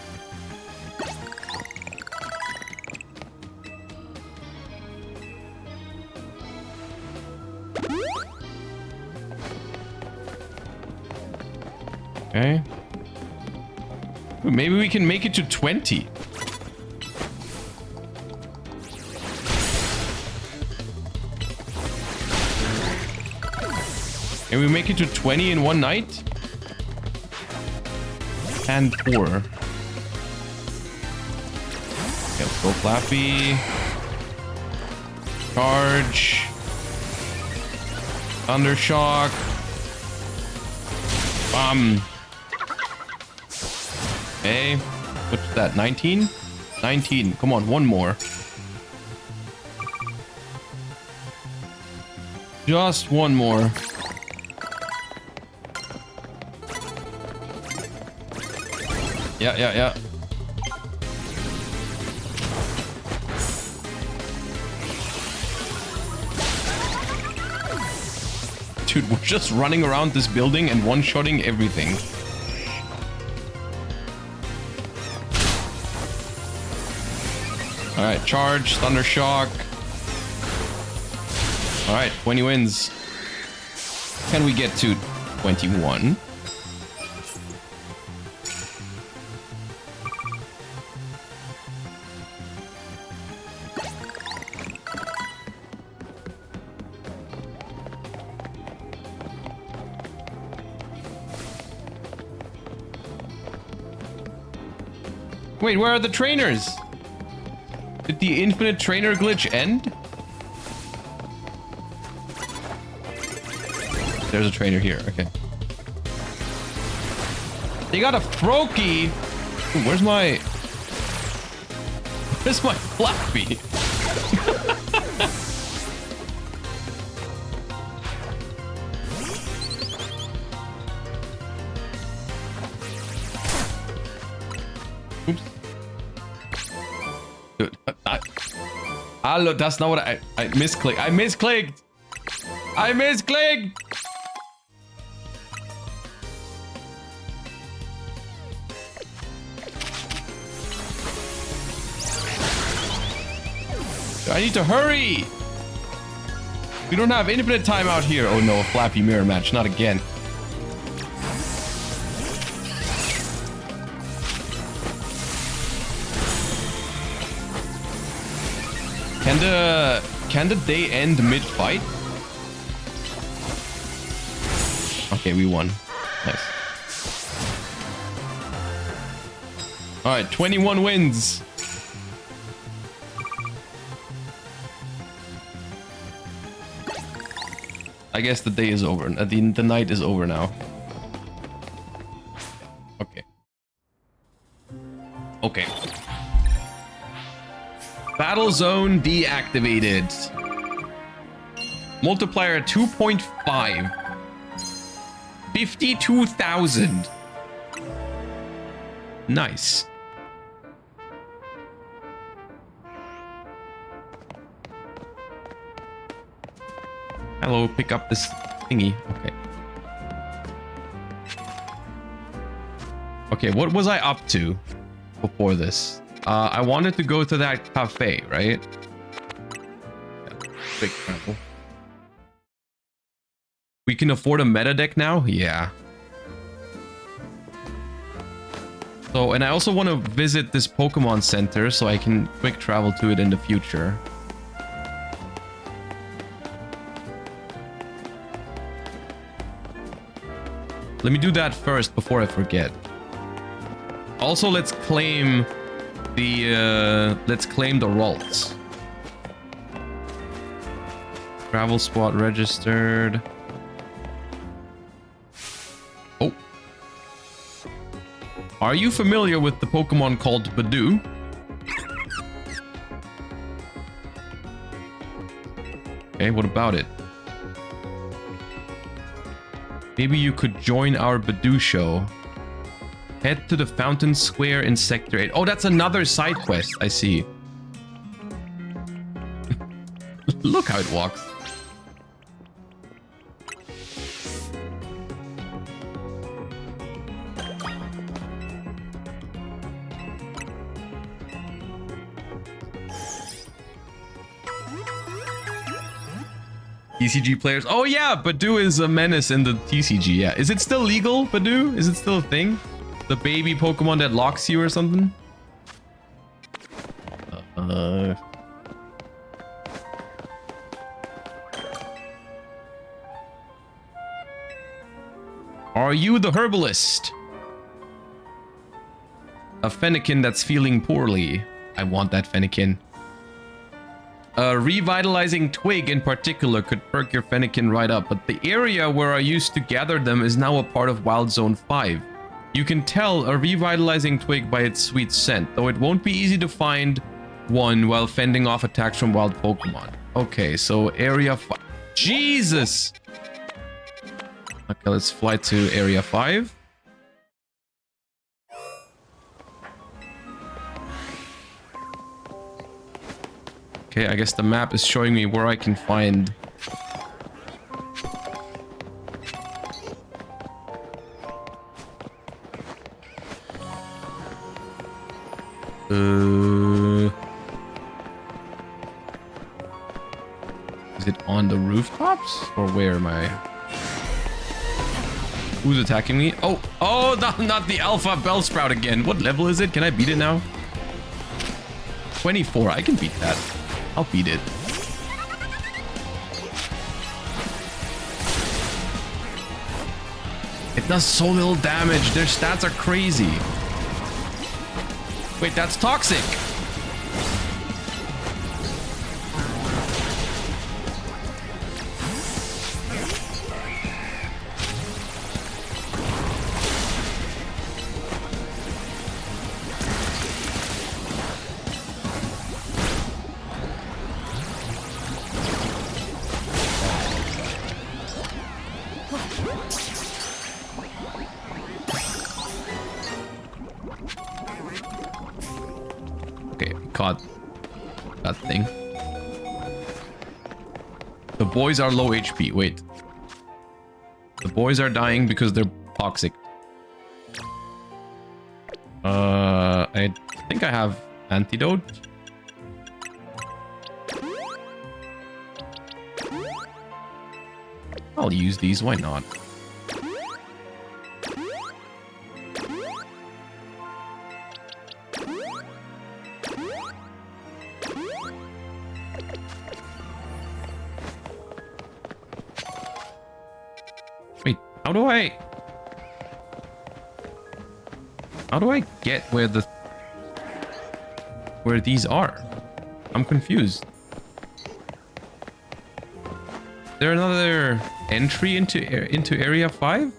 Okay. Maybe we can make it to 20. Can we make it to 20 in one night? Hand 4. Okay, let's go Flappy. Charge. Thundershock. Okay. What's that? 19? 19. Come on, one more. Just one more. Yeah. Dude, we're just running around this building and one-shotting everything. Alright, charge, Thundershock. Alright, 20 wins. Can we get to 21? Wait, where are the trainers? Did the infinite trainer glitch end? There's a trainer here, okay. They got a Froakie! Ooh, where's my Flappy? Oops. Dude, hello, that's not what I misclicked. I misclicked! I misclicked! I need to hurry! We don't have infinite time out here. Oh no, a Flappy mirror match. Not again. Can the day end mid-fight? Okay, we won. Nice. Alright, 21 wins. I guess the day is over. The night is over now. Okay. Okay. Battle zone deactivated. Multiplier 2.5. 52,000. Nice. Hello, pick up this thingy. Okay. Okay, what was I up to before this? I wanted to go to that cafe, right? Yeah, quick travel. We can afford a meta deck now? Yeah. So, and I also want to visit this Pokemon Center so I can quick travel to it in the future. Let me do that first before I forget. Also, let's claim the Ralts. Travel spot registered. Oh. Are you familiar with the Pokemon called Badoo? Okay, what about it? Maybe you could join our Badoo show. Head to the Fountain Square in Sector 8. Oh, that's another side quest. I see. Look how it walks. TCG players. Oh yeah, Badoo is a menace in the TCG. Yeah, is it still legal, Badoo? Is it still a thing? The baby Pokemon that locks you or something? Are you the herbalist? A Fennekin that's feeling poorly. I want that Fennekin. A revitalizing twig in particular could perk your Fennekin right up, but the area where I used to gather them is now a part of Wild Zone 5. You can tell a revitalizing twig by its sweet scent, though it won't be easy to find one while fending off attacks from wild Pokemon. Okay, so area 5. Jesus! Okay, let's fly to area 5. Okay, I guess the map is showing me where I can find... Is it on the rooftops? Or where am I? Who's attacking me? Oh, not the Alpha Bellsprout again. What level is it? Can I beat it now? 24. I can beat that. I'll beat it. It does so little damage. Their stats are crazy. Wait, that's toxic. Caught that thing. The boys are low HP. Wait. The boys are dying because they're toxic. I think I have antidote. I'll use these. Why not? How do I get where these are? I'm confused. Is there another entry into area 5?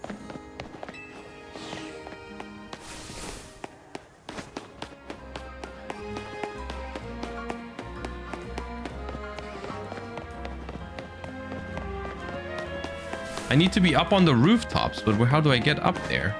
I need to be up on the rooftops, but how do I get up there?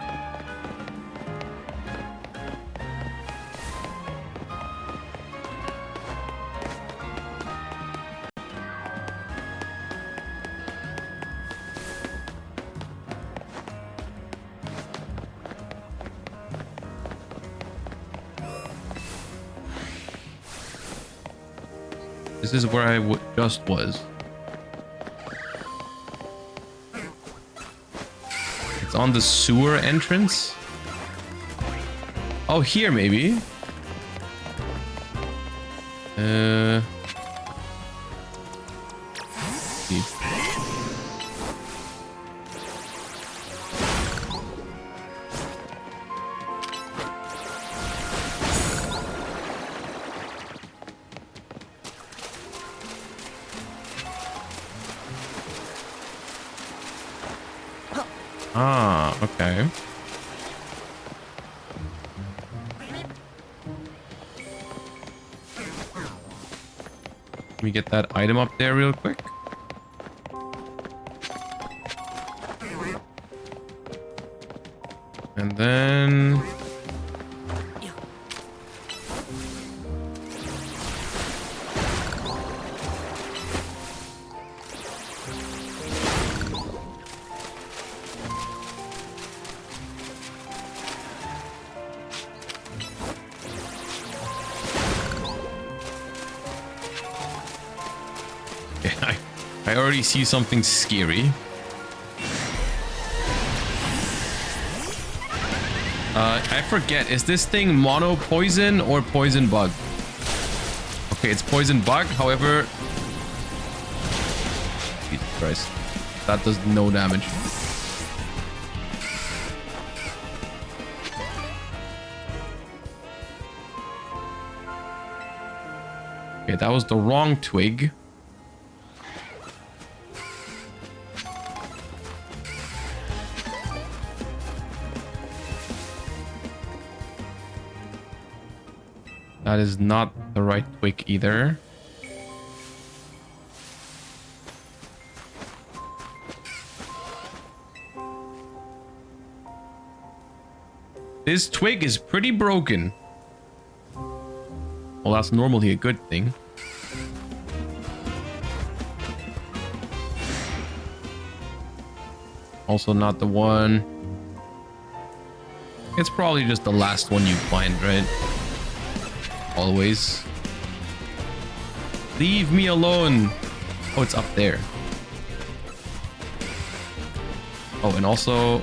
This is where I just was. It's on the sewer entrance. Oh, here maybe. Ah, okay. Let me get that item up there real quick. And then... I already see something scary. I forget, is this thing mono poison or poison bug? Okay, it's poison bug, however... Jesus Christ. That does no damage. Okay, that was the wrong twig. That is not the right twig either. This twig is pretty broken. Well, that's normally a good thing. Also not the one. It's probably just the last one you find, right? Always. Leave me alone. Oh, it's up there. Oh, and also...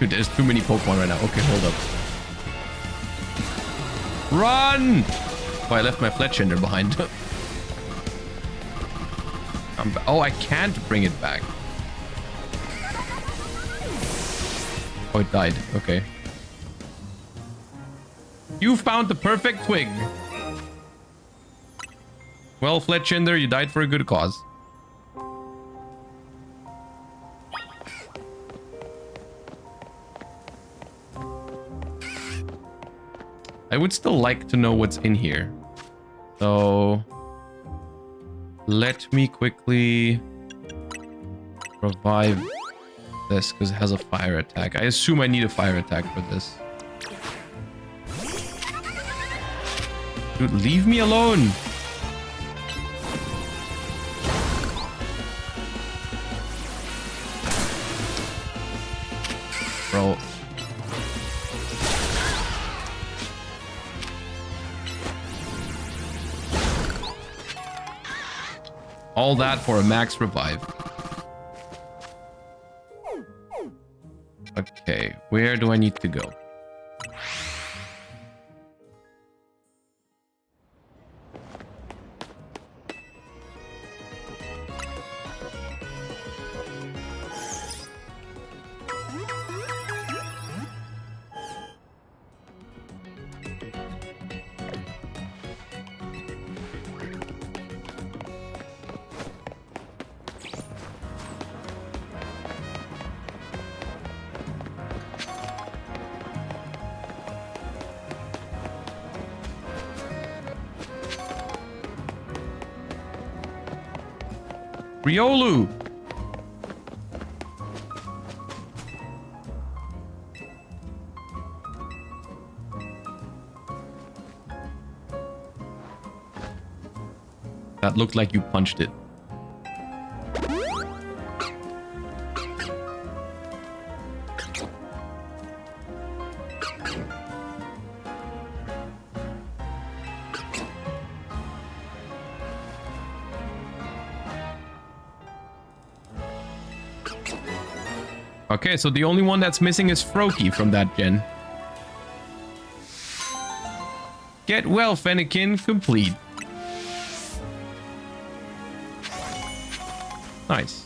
Dude, there's too many Pokemon right now. Okay, hold up. Run! Oh, I left my Fletchender behind. Oh, I can't bring it back. Oh, it died. Okay. You found the perfect twig. Well, Fletchender, you died for a good cause. I would still like to know what's in here. So... let me quickly revive this because it has a fire attack. I assume I need a fire attack for this. Dude, leave me alone. Bro. All that for a max revive. Okay, where do I need to go? Riolu! That looked like you punched it. Okay, so the only one that's missing is Froakie from that gen. Get well, Fennekin, complete. Nice.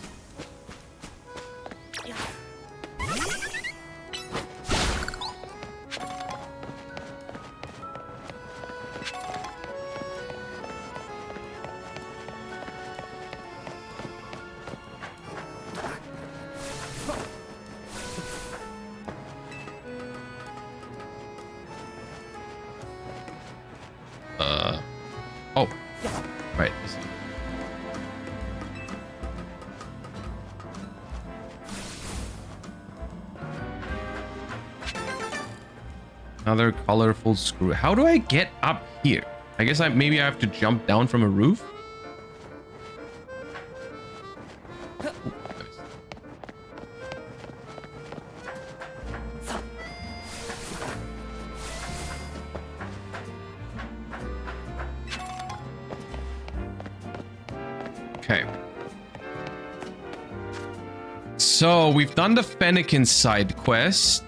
Oh, right. Another colorful screw. How do I get up here? I guess maybe I have to jump down from a roof. Okay. So we've done the Fennekin side quest.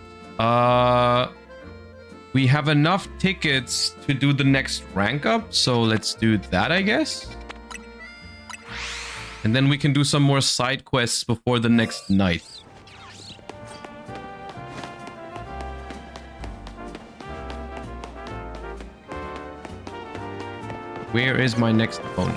We have enough tickets to do the next rank up, so let's do that, I guess. And then we can do some more side quests before the next night. Where is my next opponent?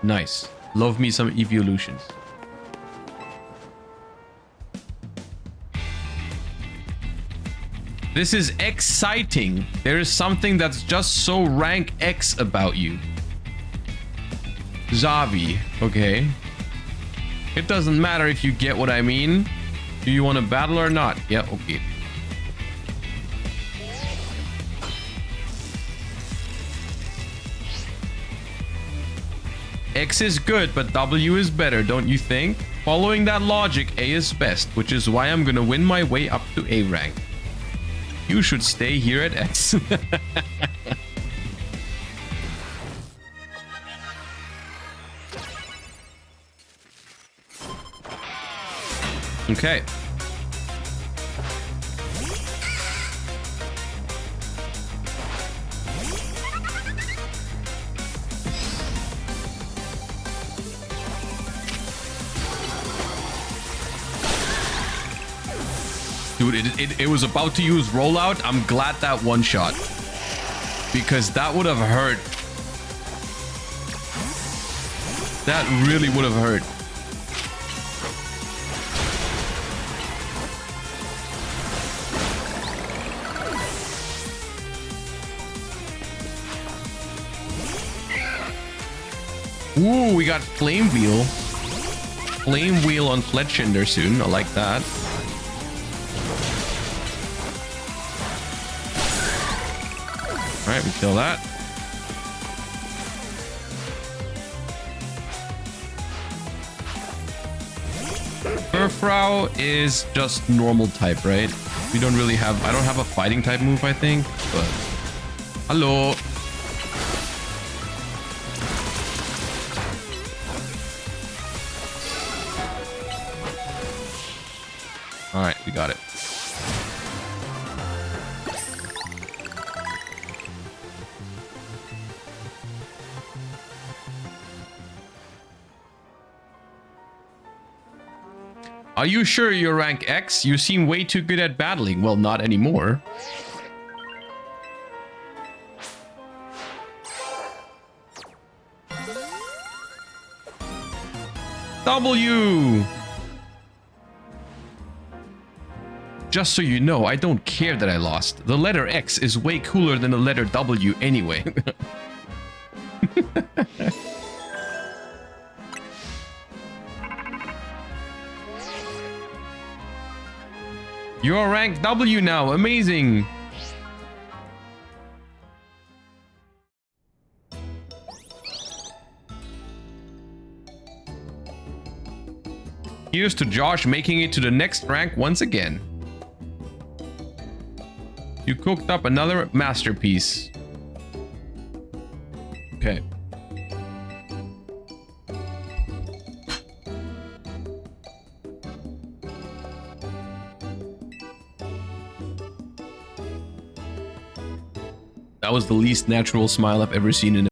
Nice. Love me some evolutions. This is exciting. There is something that's just so rank X about you. Zavi. Okay. It doesn't matter if you get what I mean. Do you want to battle or not? Yeah, okay. X is good, but W is better, don't you think? Following that logic, A is best, which is why I'm gonna win my way up to A rank. You should stay here at X. Okay. Dude, it was about to use rollout. I'm glad that one shot. Because that would have hurt. That really would have hurt. Ooh, we got Flame Wheel. Flame Wheel on Fletchinder soon. I like that. Alright, we kill that. Furfrou is just normal type, right? We don't really have... I don't have a fighting type move, I think. But... Hello. Alright, we got it. Are you sure you're rank X? You seem way too good at battling. Well, not anymore. W! Just so you know, I don't care that I lost. The letter X is way cooler than the letter W anyway. You're rank W now. Amazing. Here's to Josh making it to the next rank once again. You cooked up another masterpiece. Okay. That was the least natural smile I've ever seen in a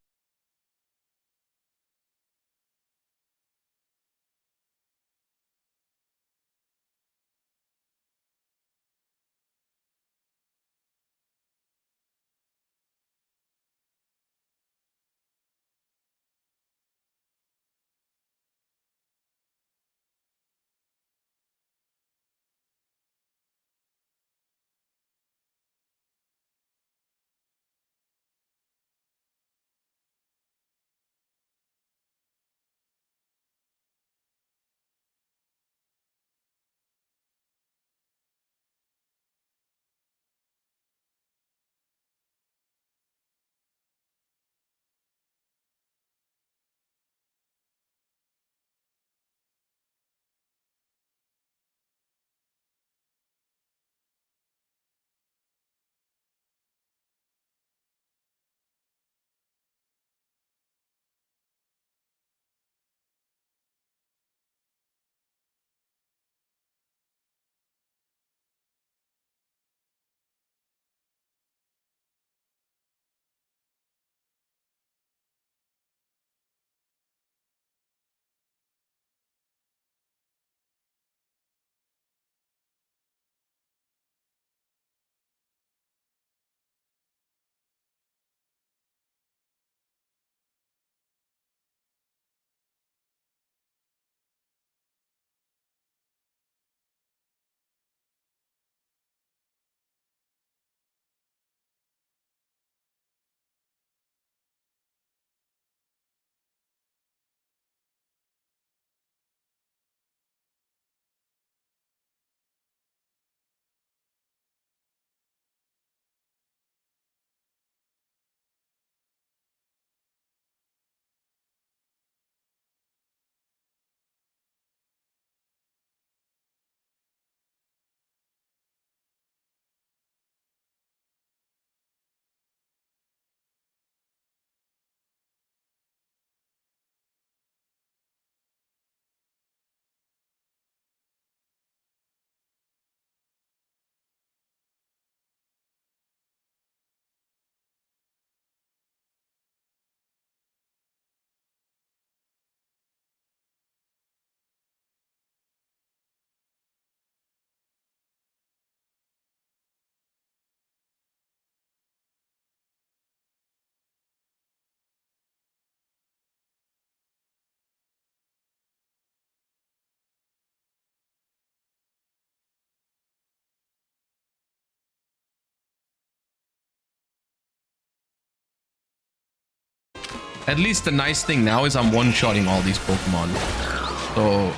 At least the nice thing now is I'm one-shotting all these Pokemon. So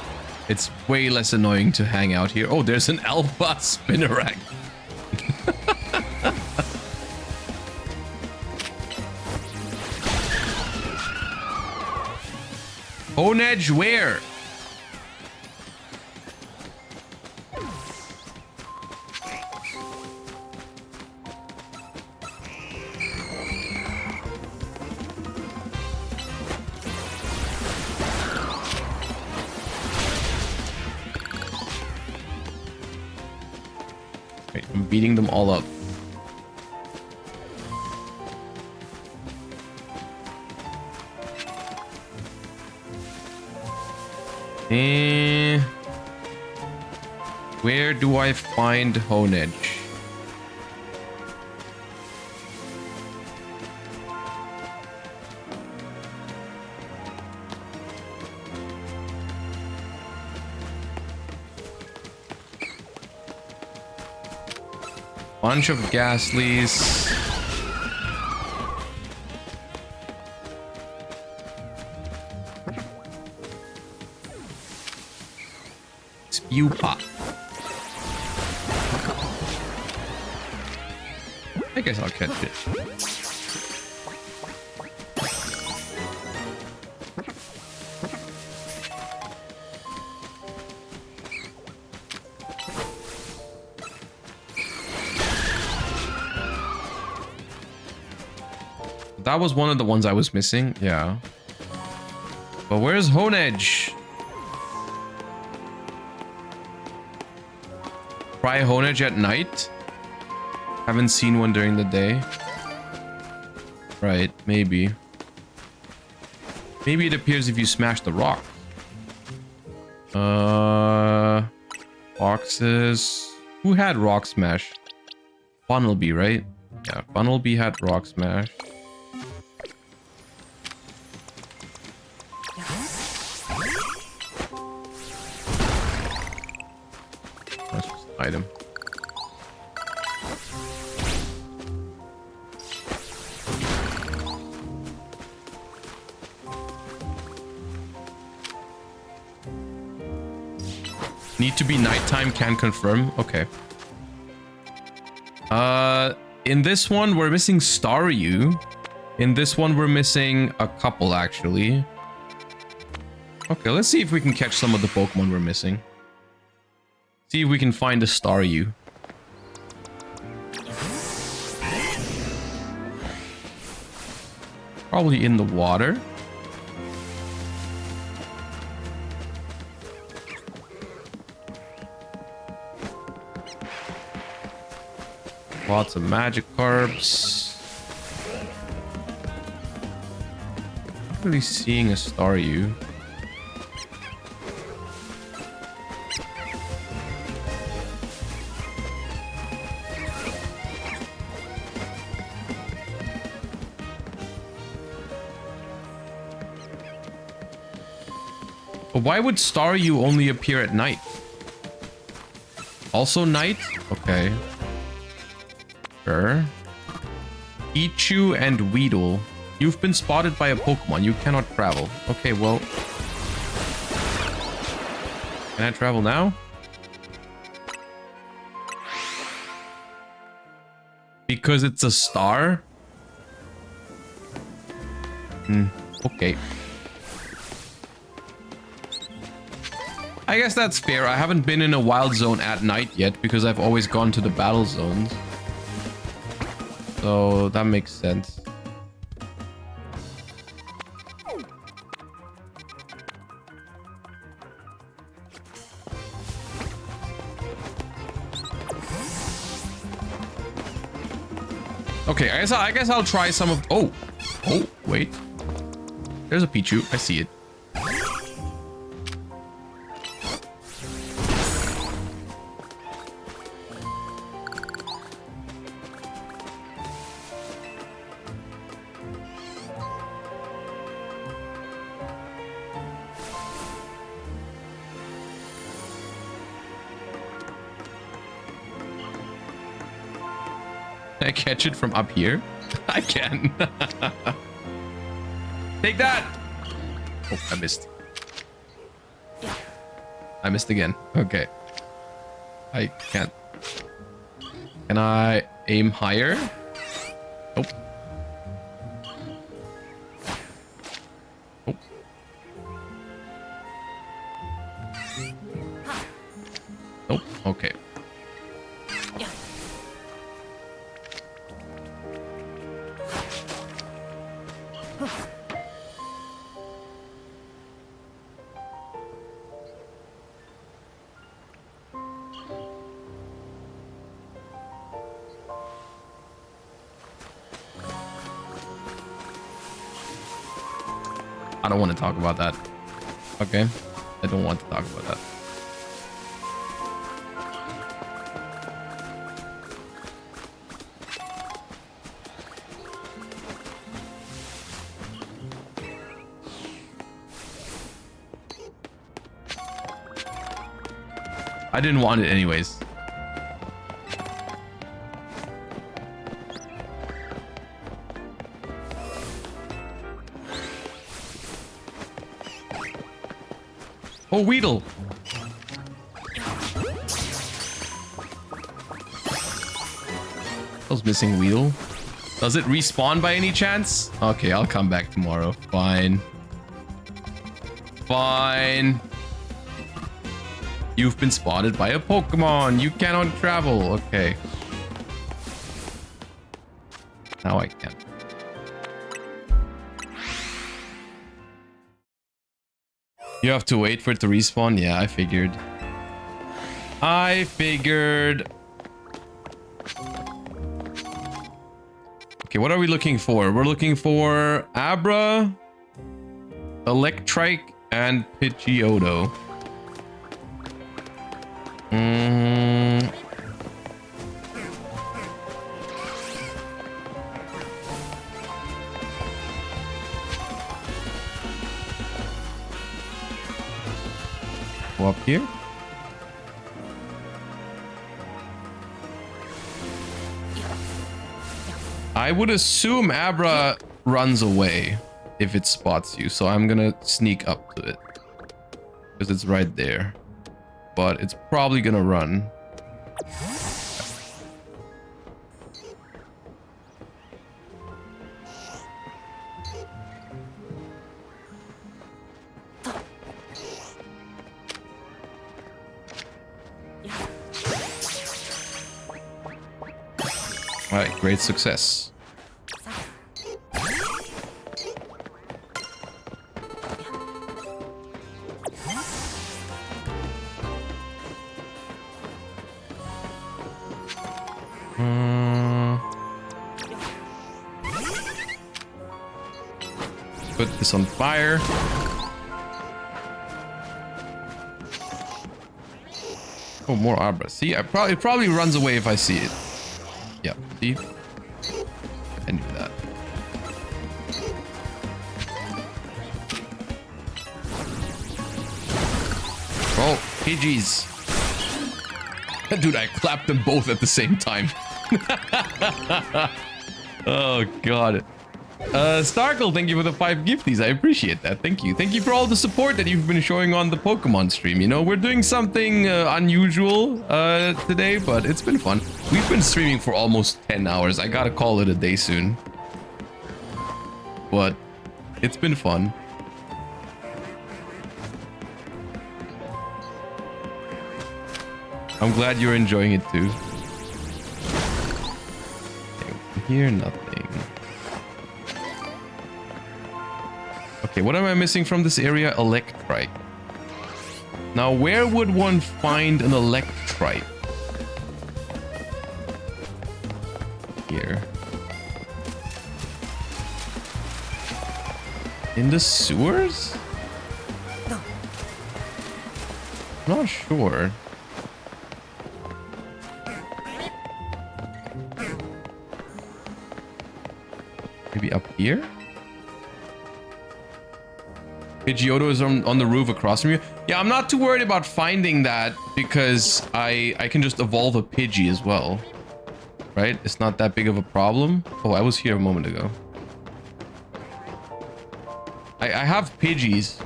it's way less annoying to hang out here. Oh, there's an Alpha Spinnerack. Honedge, where? Wait, I'm beating them all up. Where do I find Honedge? Bunch of Ghastlies. Spew Pop. I guess I'll catch it. That was one of the ones I was missing. Yeah. But where's Honedge? Try Honedge at night? Haven't seen one during the day. Right, maybe. Maybe it appears if you smash the rock. Boxes. Who had Rock Smash? Funnelby, right? Yeah, Funnelby had Rock Smash. That's just an item. Need to be nighttime, can confirm. Okay. In this one, we're missing Staryu. In this one, we're missing a couple, actually. Okay, let's see if we can catch some of the Pokemon we're missing. See if we can find a Staryu. Probably in the water. Lots of Magikarps. Not really seeing a Staryu. But why would Staryu only appear at night? Also night? Okay. Sure. Ichu and Weedle. You've been spotted by a Pokemon. You cannot travel. Okay, well. Can I travel now? Because it's a star? Okay. I guess that's fair. I haven't been in a wild zone at night yet because I've always gone to the battle zones. So that makes sense. Okay, I guess I'll try some of... Oh, wait. There's a Pichu. I see it. Can I catch it from up here? I can. Take that! Oh, I missed. I missed again. Okay. I can't. Can I aim higher? Nope. Nope. Nope. Okay. I don't want to talk about that. Okay. I don't want to talk about that. I didn't want it anyways. Oh, Weedle. I was missing Weedle. Does it respawn by any chance? Okay, I'll come back tomorrow. Fine. Fine. You've been spotted by a Pokemon. You cannot travel. Okay. Now I can. You have to wait for it to respawn? Yeah, I figured. I figured. Okay, what are we looking for? We're looking for Abra, Electrike, and Pidgeotto. Go up here. I would assume Abra runs away if it spots you, so I'm gonna sneak up to it because it's right there, but it's probably gonna run. All right, great success. Put this on fire. Oh, more Abra. See, it probably runs away if I see it. Yeah, see? I knew that. Oh, PGs. Dude, I clapped them both at the same time. Oh, God. Starkle, thank you for the 5 gifties. I appreciate that. Thank you. Thank you for all the support that you've been showing on the Pokemon stream. You know, we're doing something unusual today, but it's been fun. We've been streaming for almost 10 hours. I gotta call it a day soon. But it's been fun. I'm glad you're enjoying it too. Okay, here, nothing. Okay, what am I missing from this area? Electrike. Now, where would one find an Electrike? Here. In the sewers? No. Not sure. Maybe up here? Pidgeotto is on the roof across from you. Yeah, I'm not too worried about finding that because I can just evolve a Pidgey as well. Right? It's not that big of a problem. Oh, I was here a moment ago. I have Pidgeys,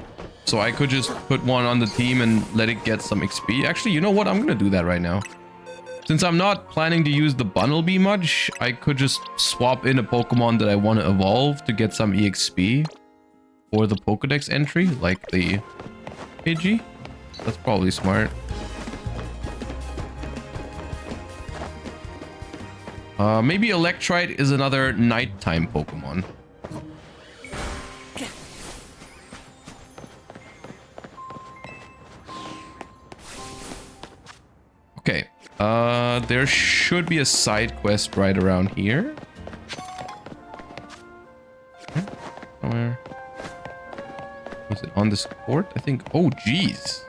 so I could just put one on the team and let it get some XP. Actually, you know what? I'm gonna do that right now. Since I'm not planning to use the Bunnelby much, I could just swap in a Pokemon that I want to evolve to get some EXP for the Pokedex entry, like the Pidgey. That's probably smart. Maybe Electrite is another nighttime Pokemon. Okay. There should be a side quest right around here. Somewhere. Was it on this court? I think. Oh, geez.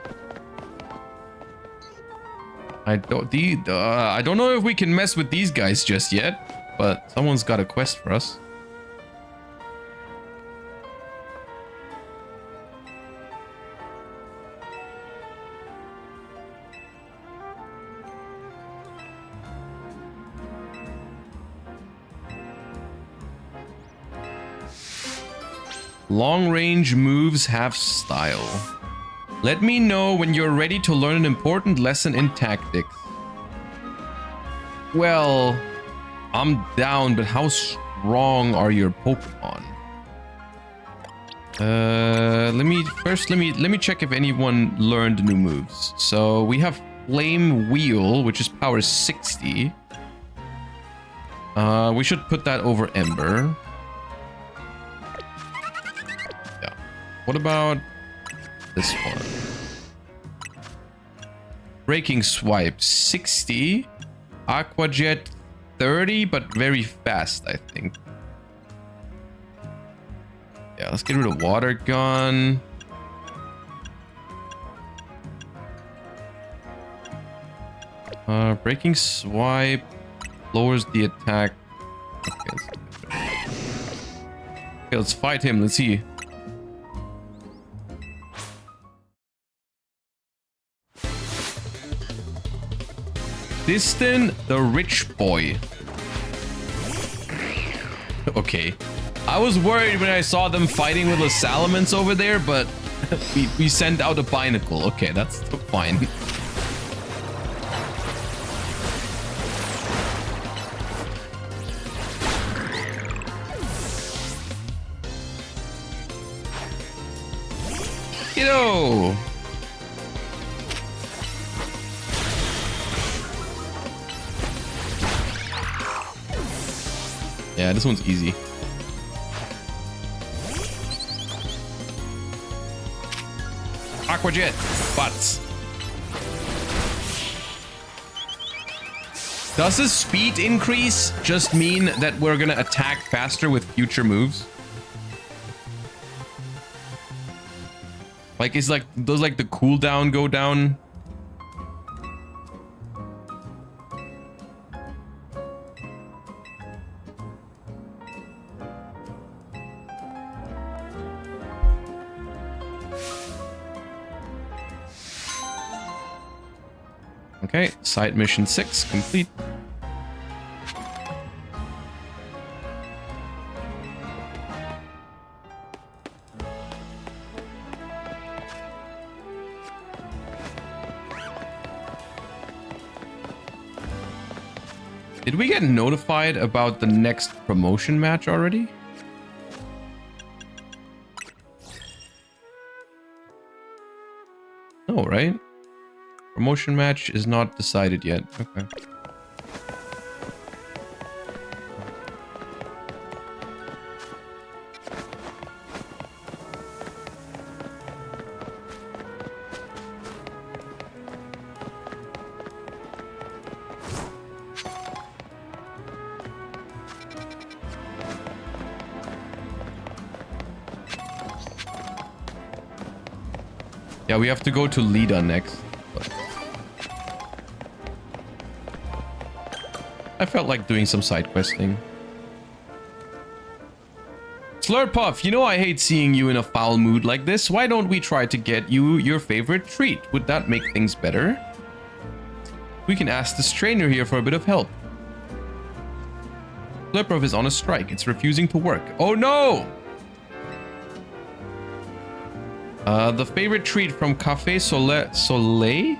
I don't know if we can mess with these guys just yet, but someone's got a quest for us. Long range moves have style. Let me know when you're ready to learn an important lesson in tactics. Well, I'm down, but how strong are your Pokemon? Let me check if anyone learned new moves. So we have Flame Wheel, which is power 60. We should put that over Ember. Yeah. What about this one? Breaking Swipe 60. Aqua Jet 30, but very fast, I think. Yeah, let's get rid of Water Gun. Breaking Swipe lowers the attack. Okay, let's fight him. Let's see. Distin the Rich Boy. Okay. I was worried when I saw them fighting with the Salamence over there, but we sent out a Binacle. Okay, that's fine. Kiddo! Yeah, this one's easy. Aqua Jet, butts. Does the speed increase just mean that we're gonna attack faster with future moves? Like, is like, does like the cooldown go down? Okay, side mission 6 complete. Did we get notified about the next promotion match already? No, right? Promotion match is not decided yet. Okay. Yeah, we have to go to Lida next. I felt like doing some side questing. Slurpuff, you know I hate seeing you in a foul mood like this. Why don't we try to get you your favorite treat? Would that make things better? We can ask this trainer here for a bit of help. Slurpuff is on a strike. It's refusing to work. Oh no! The favorite treat from Café Soleil?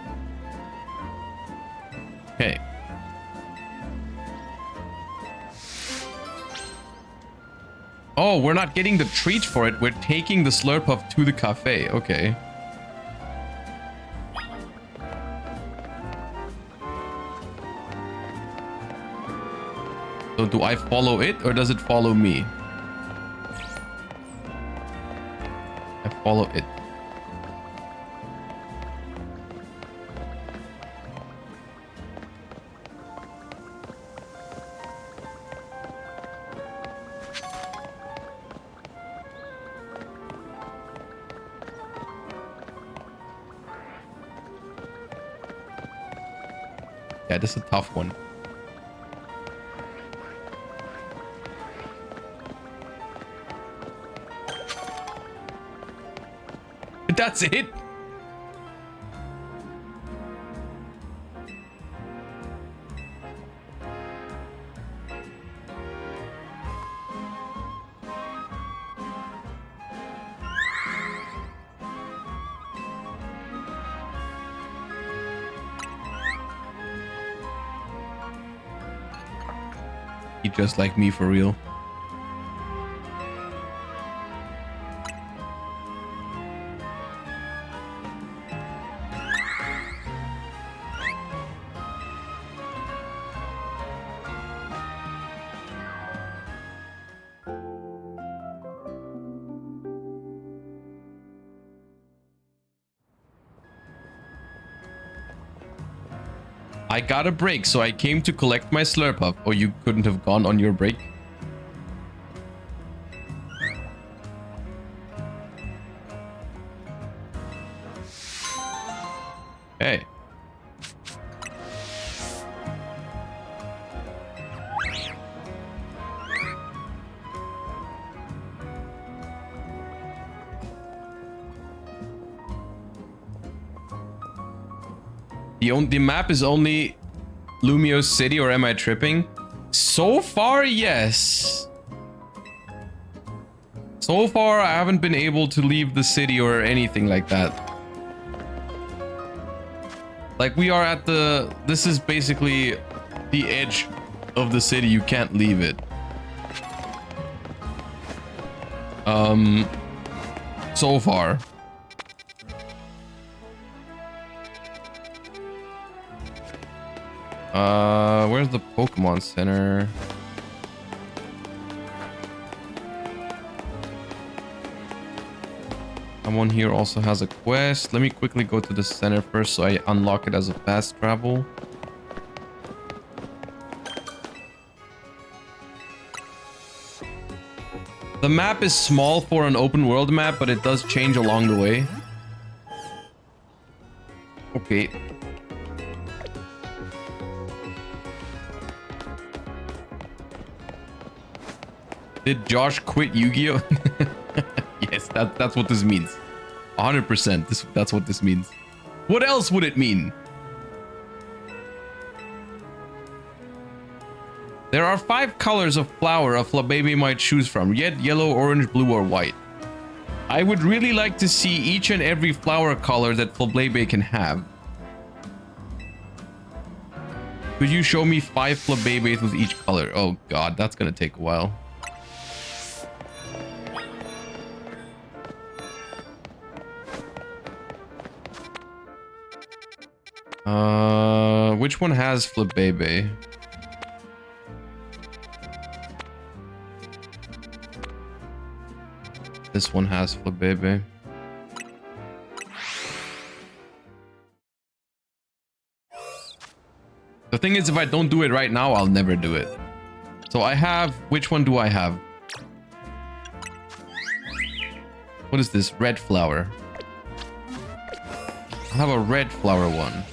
Okay. Oh, we're not getting the treat for it. We're taking the Slurpuff to the cafe. Okay. So do I follow it or does it follow me? I follow it. Yeah, this is a tough one. That's it? He just like me for real. I got a break, so I came to collect my Slurpuff. Or you couldn't have gone on your break? Hey. The map is only Lumio's city, or am I tripping? So far, yes. So far, I haven't been able to leave the city or anything like that. Like, we are at the... This is basically the edge of the city. You can't leave it. So far. Where's the Pokemon Center? Someone here also has a quest. Let me quickly go to the center first so I unlock it as a fast travel. The map is small for an open world map, but it does change along the way. Okay. Did Josh quit Yu-Gi-Oh? Yes, that's what this means. 100%. That's what this means. What else would it mean? There are 5 colors of flower a Flabébé might choose from: red, yellow, orange, blue, or white. I would really like to see each and every flower color that Flabébé can have. Could you show me 5 Flabébés with each color? Oh god, that's gonna take a while. Which one has Flabébé? This one has Flabébé. The thing is, if I don't do it right now, I'll never do it. So I have... Which one do I have? What is this? Red flower. I have a red flower one.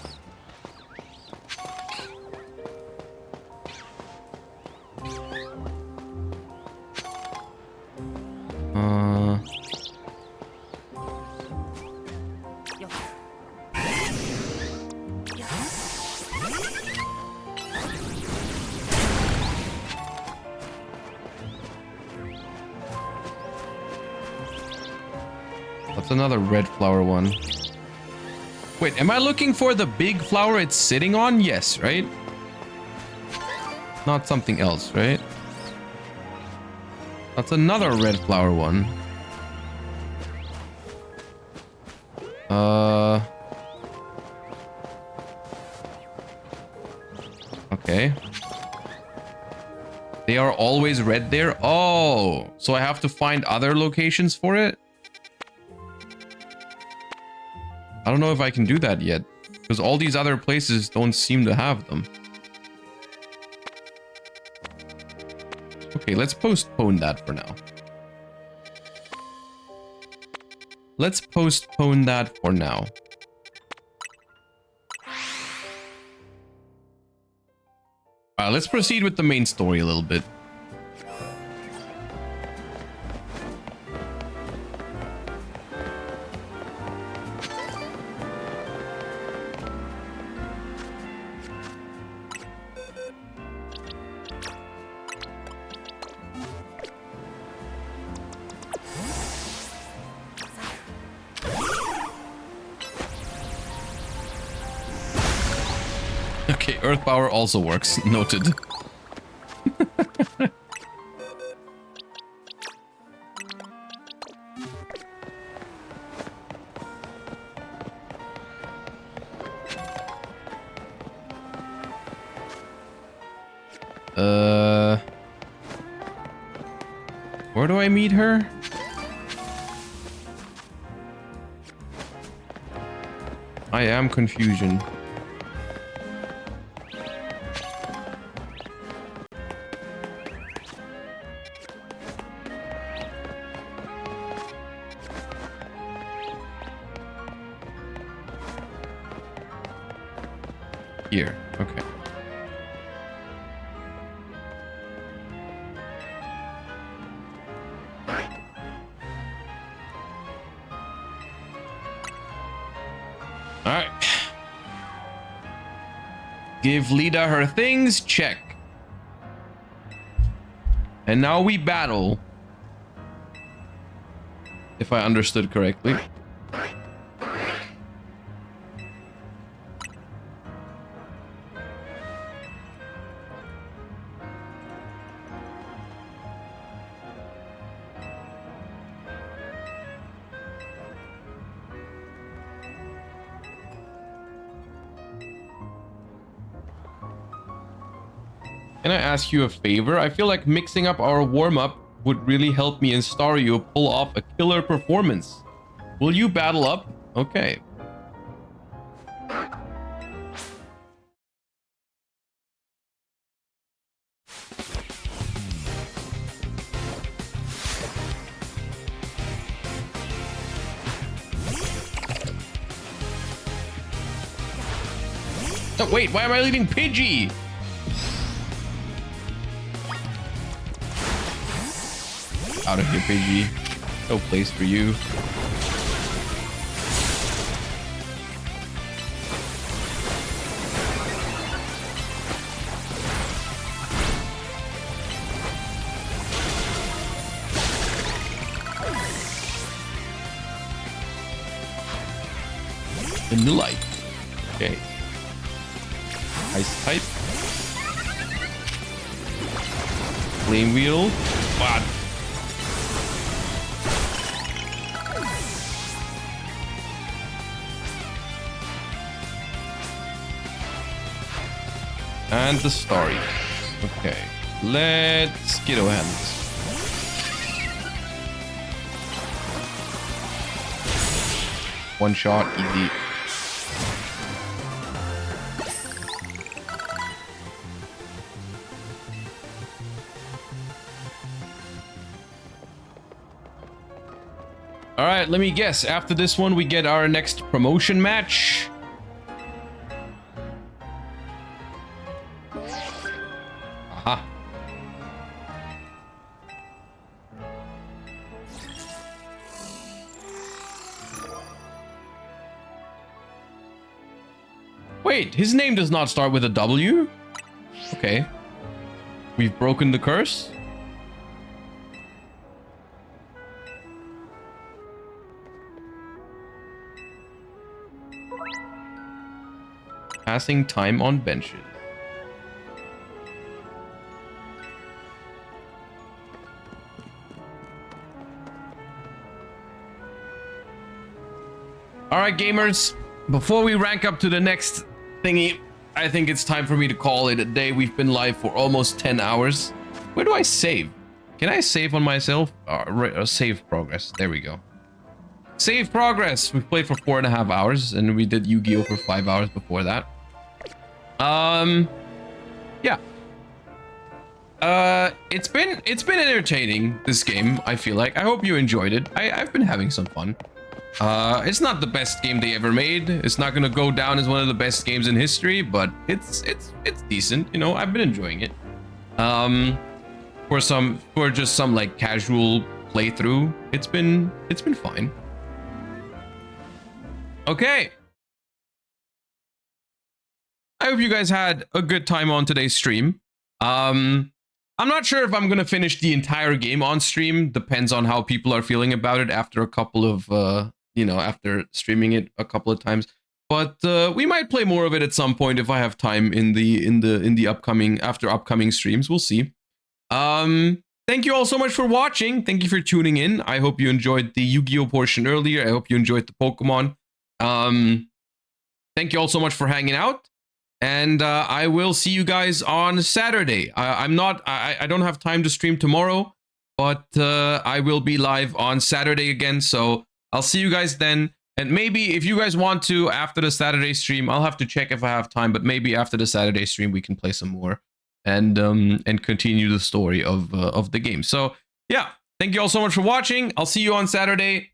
That's another red flower one. Wait, am I looking for the big flower it's sitting on? Yes, right? Not something else, right? That's another red flower one. Okay. They are always red there? Oh, so I have to find other locations for it? I don't know if I can do that yet, because all these other places don't seem to have them. Okay, let's postpone that for now. Let's postpone that for now. Let's proceed with the main story a little bit. Okay, Earth Power also works. Noted. Where do I meet her? I am confusion. Here, okay. Alright. Give Lida her things, check. And now we battle. If I understood correctly. Can I ask you a favor? I feel like mixing up our warm-up would really help me and Stario pull off a killer performance. Will you battle up? Okay. Oh, wait, why am I leaving Pidgey? Out of here, Pidgey. No place for you. In the light. Okay. Ice type. Flame wheel. What? And the story. Okay. Let's get ahead. One shot, easy. All right, let me guess. After this one, we get our next promotion match. Aha. Wait, his name does not start with a W? Okay. We've broken the curse? passing time on benches. Alright, gamers, before we rank up to the next thingy, I think it's time for me to call it a day. We've been live for almost 10 hours. Where do I save? Can I save on myself? Save progress. There we go. Save progress. We've played for 4.5 hours, and we did Yu-Gi-Oh for 5 hours before that. Yeah. It's been entertaining, this game, I feel like. I hope you enjoyed it. I've been having some fun. It's not the best game they ever made. It's not gonna go down as one of the best games in history, but it's decent. You know, I've been enjoying it. For just some like casual playthrough, it's been fine. Okay. I hope you guys had a good time on today's stream. I'm not sure if I'm gonna finish the entire game on stream. Depends on how people are feeling about it after a couple of after streaming it a couple of times. But we might play more of it at some point if I have time in the upcoming streams. We'll see. Thank you all so much for watching. Thank you for tuning in. I hope you enjoyed the Yu-Gi-Oh portion earlier. I hope you enjoyed the Pokemon. Thank you all so much for hanging out. And I will see you guys on Saturday. I don't have time to stream tomorrow, but I will be live on Saturday again. So I'll see you guys then. And maybe if you guys want to, after the Saturday stream, I'll have to check if I have time. But maybe after the Saturday stream, we can play some more and continue the story of the game. So yeah, thank you all so much for watching. I'll see you on Saturday.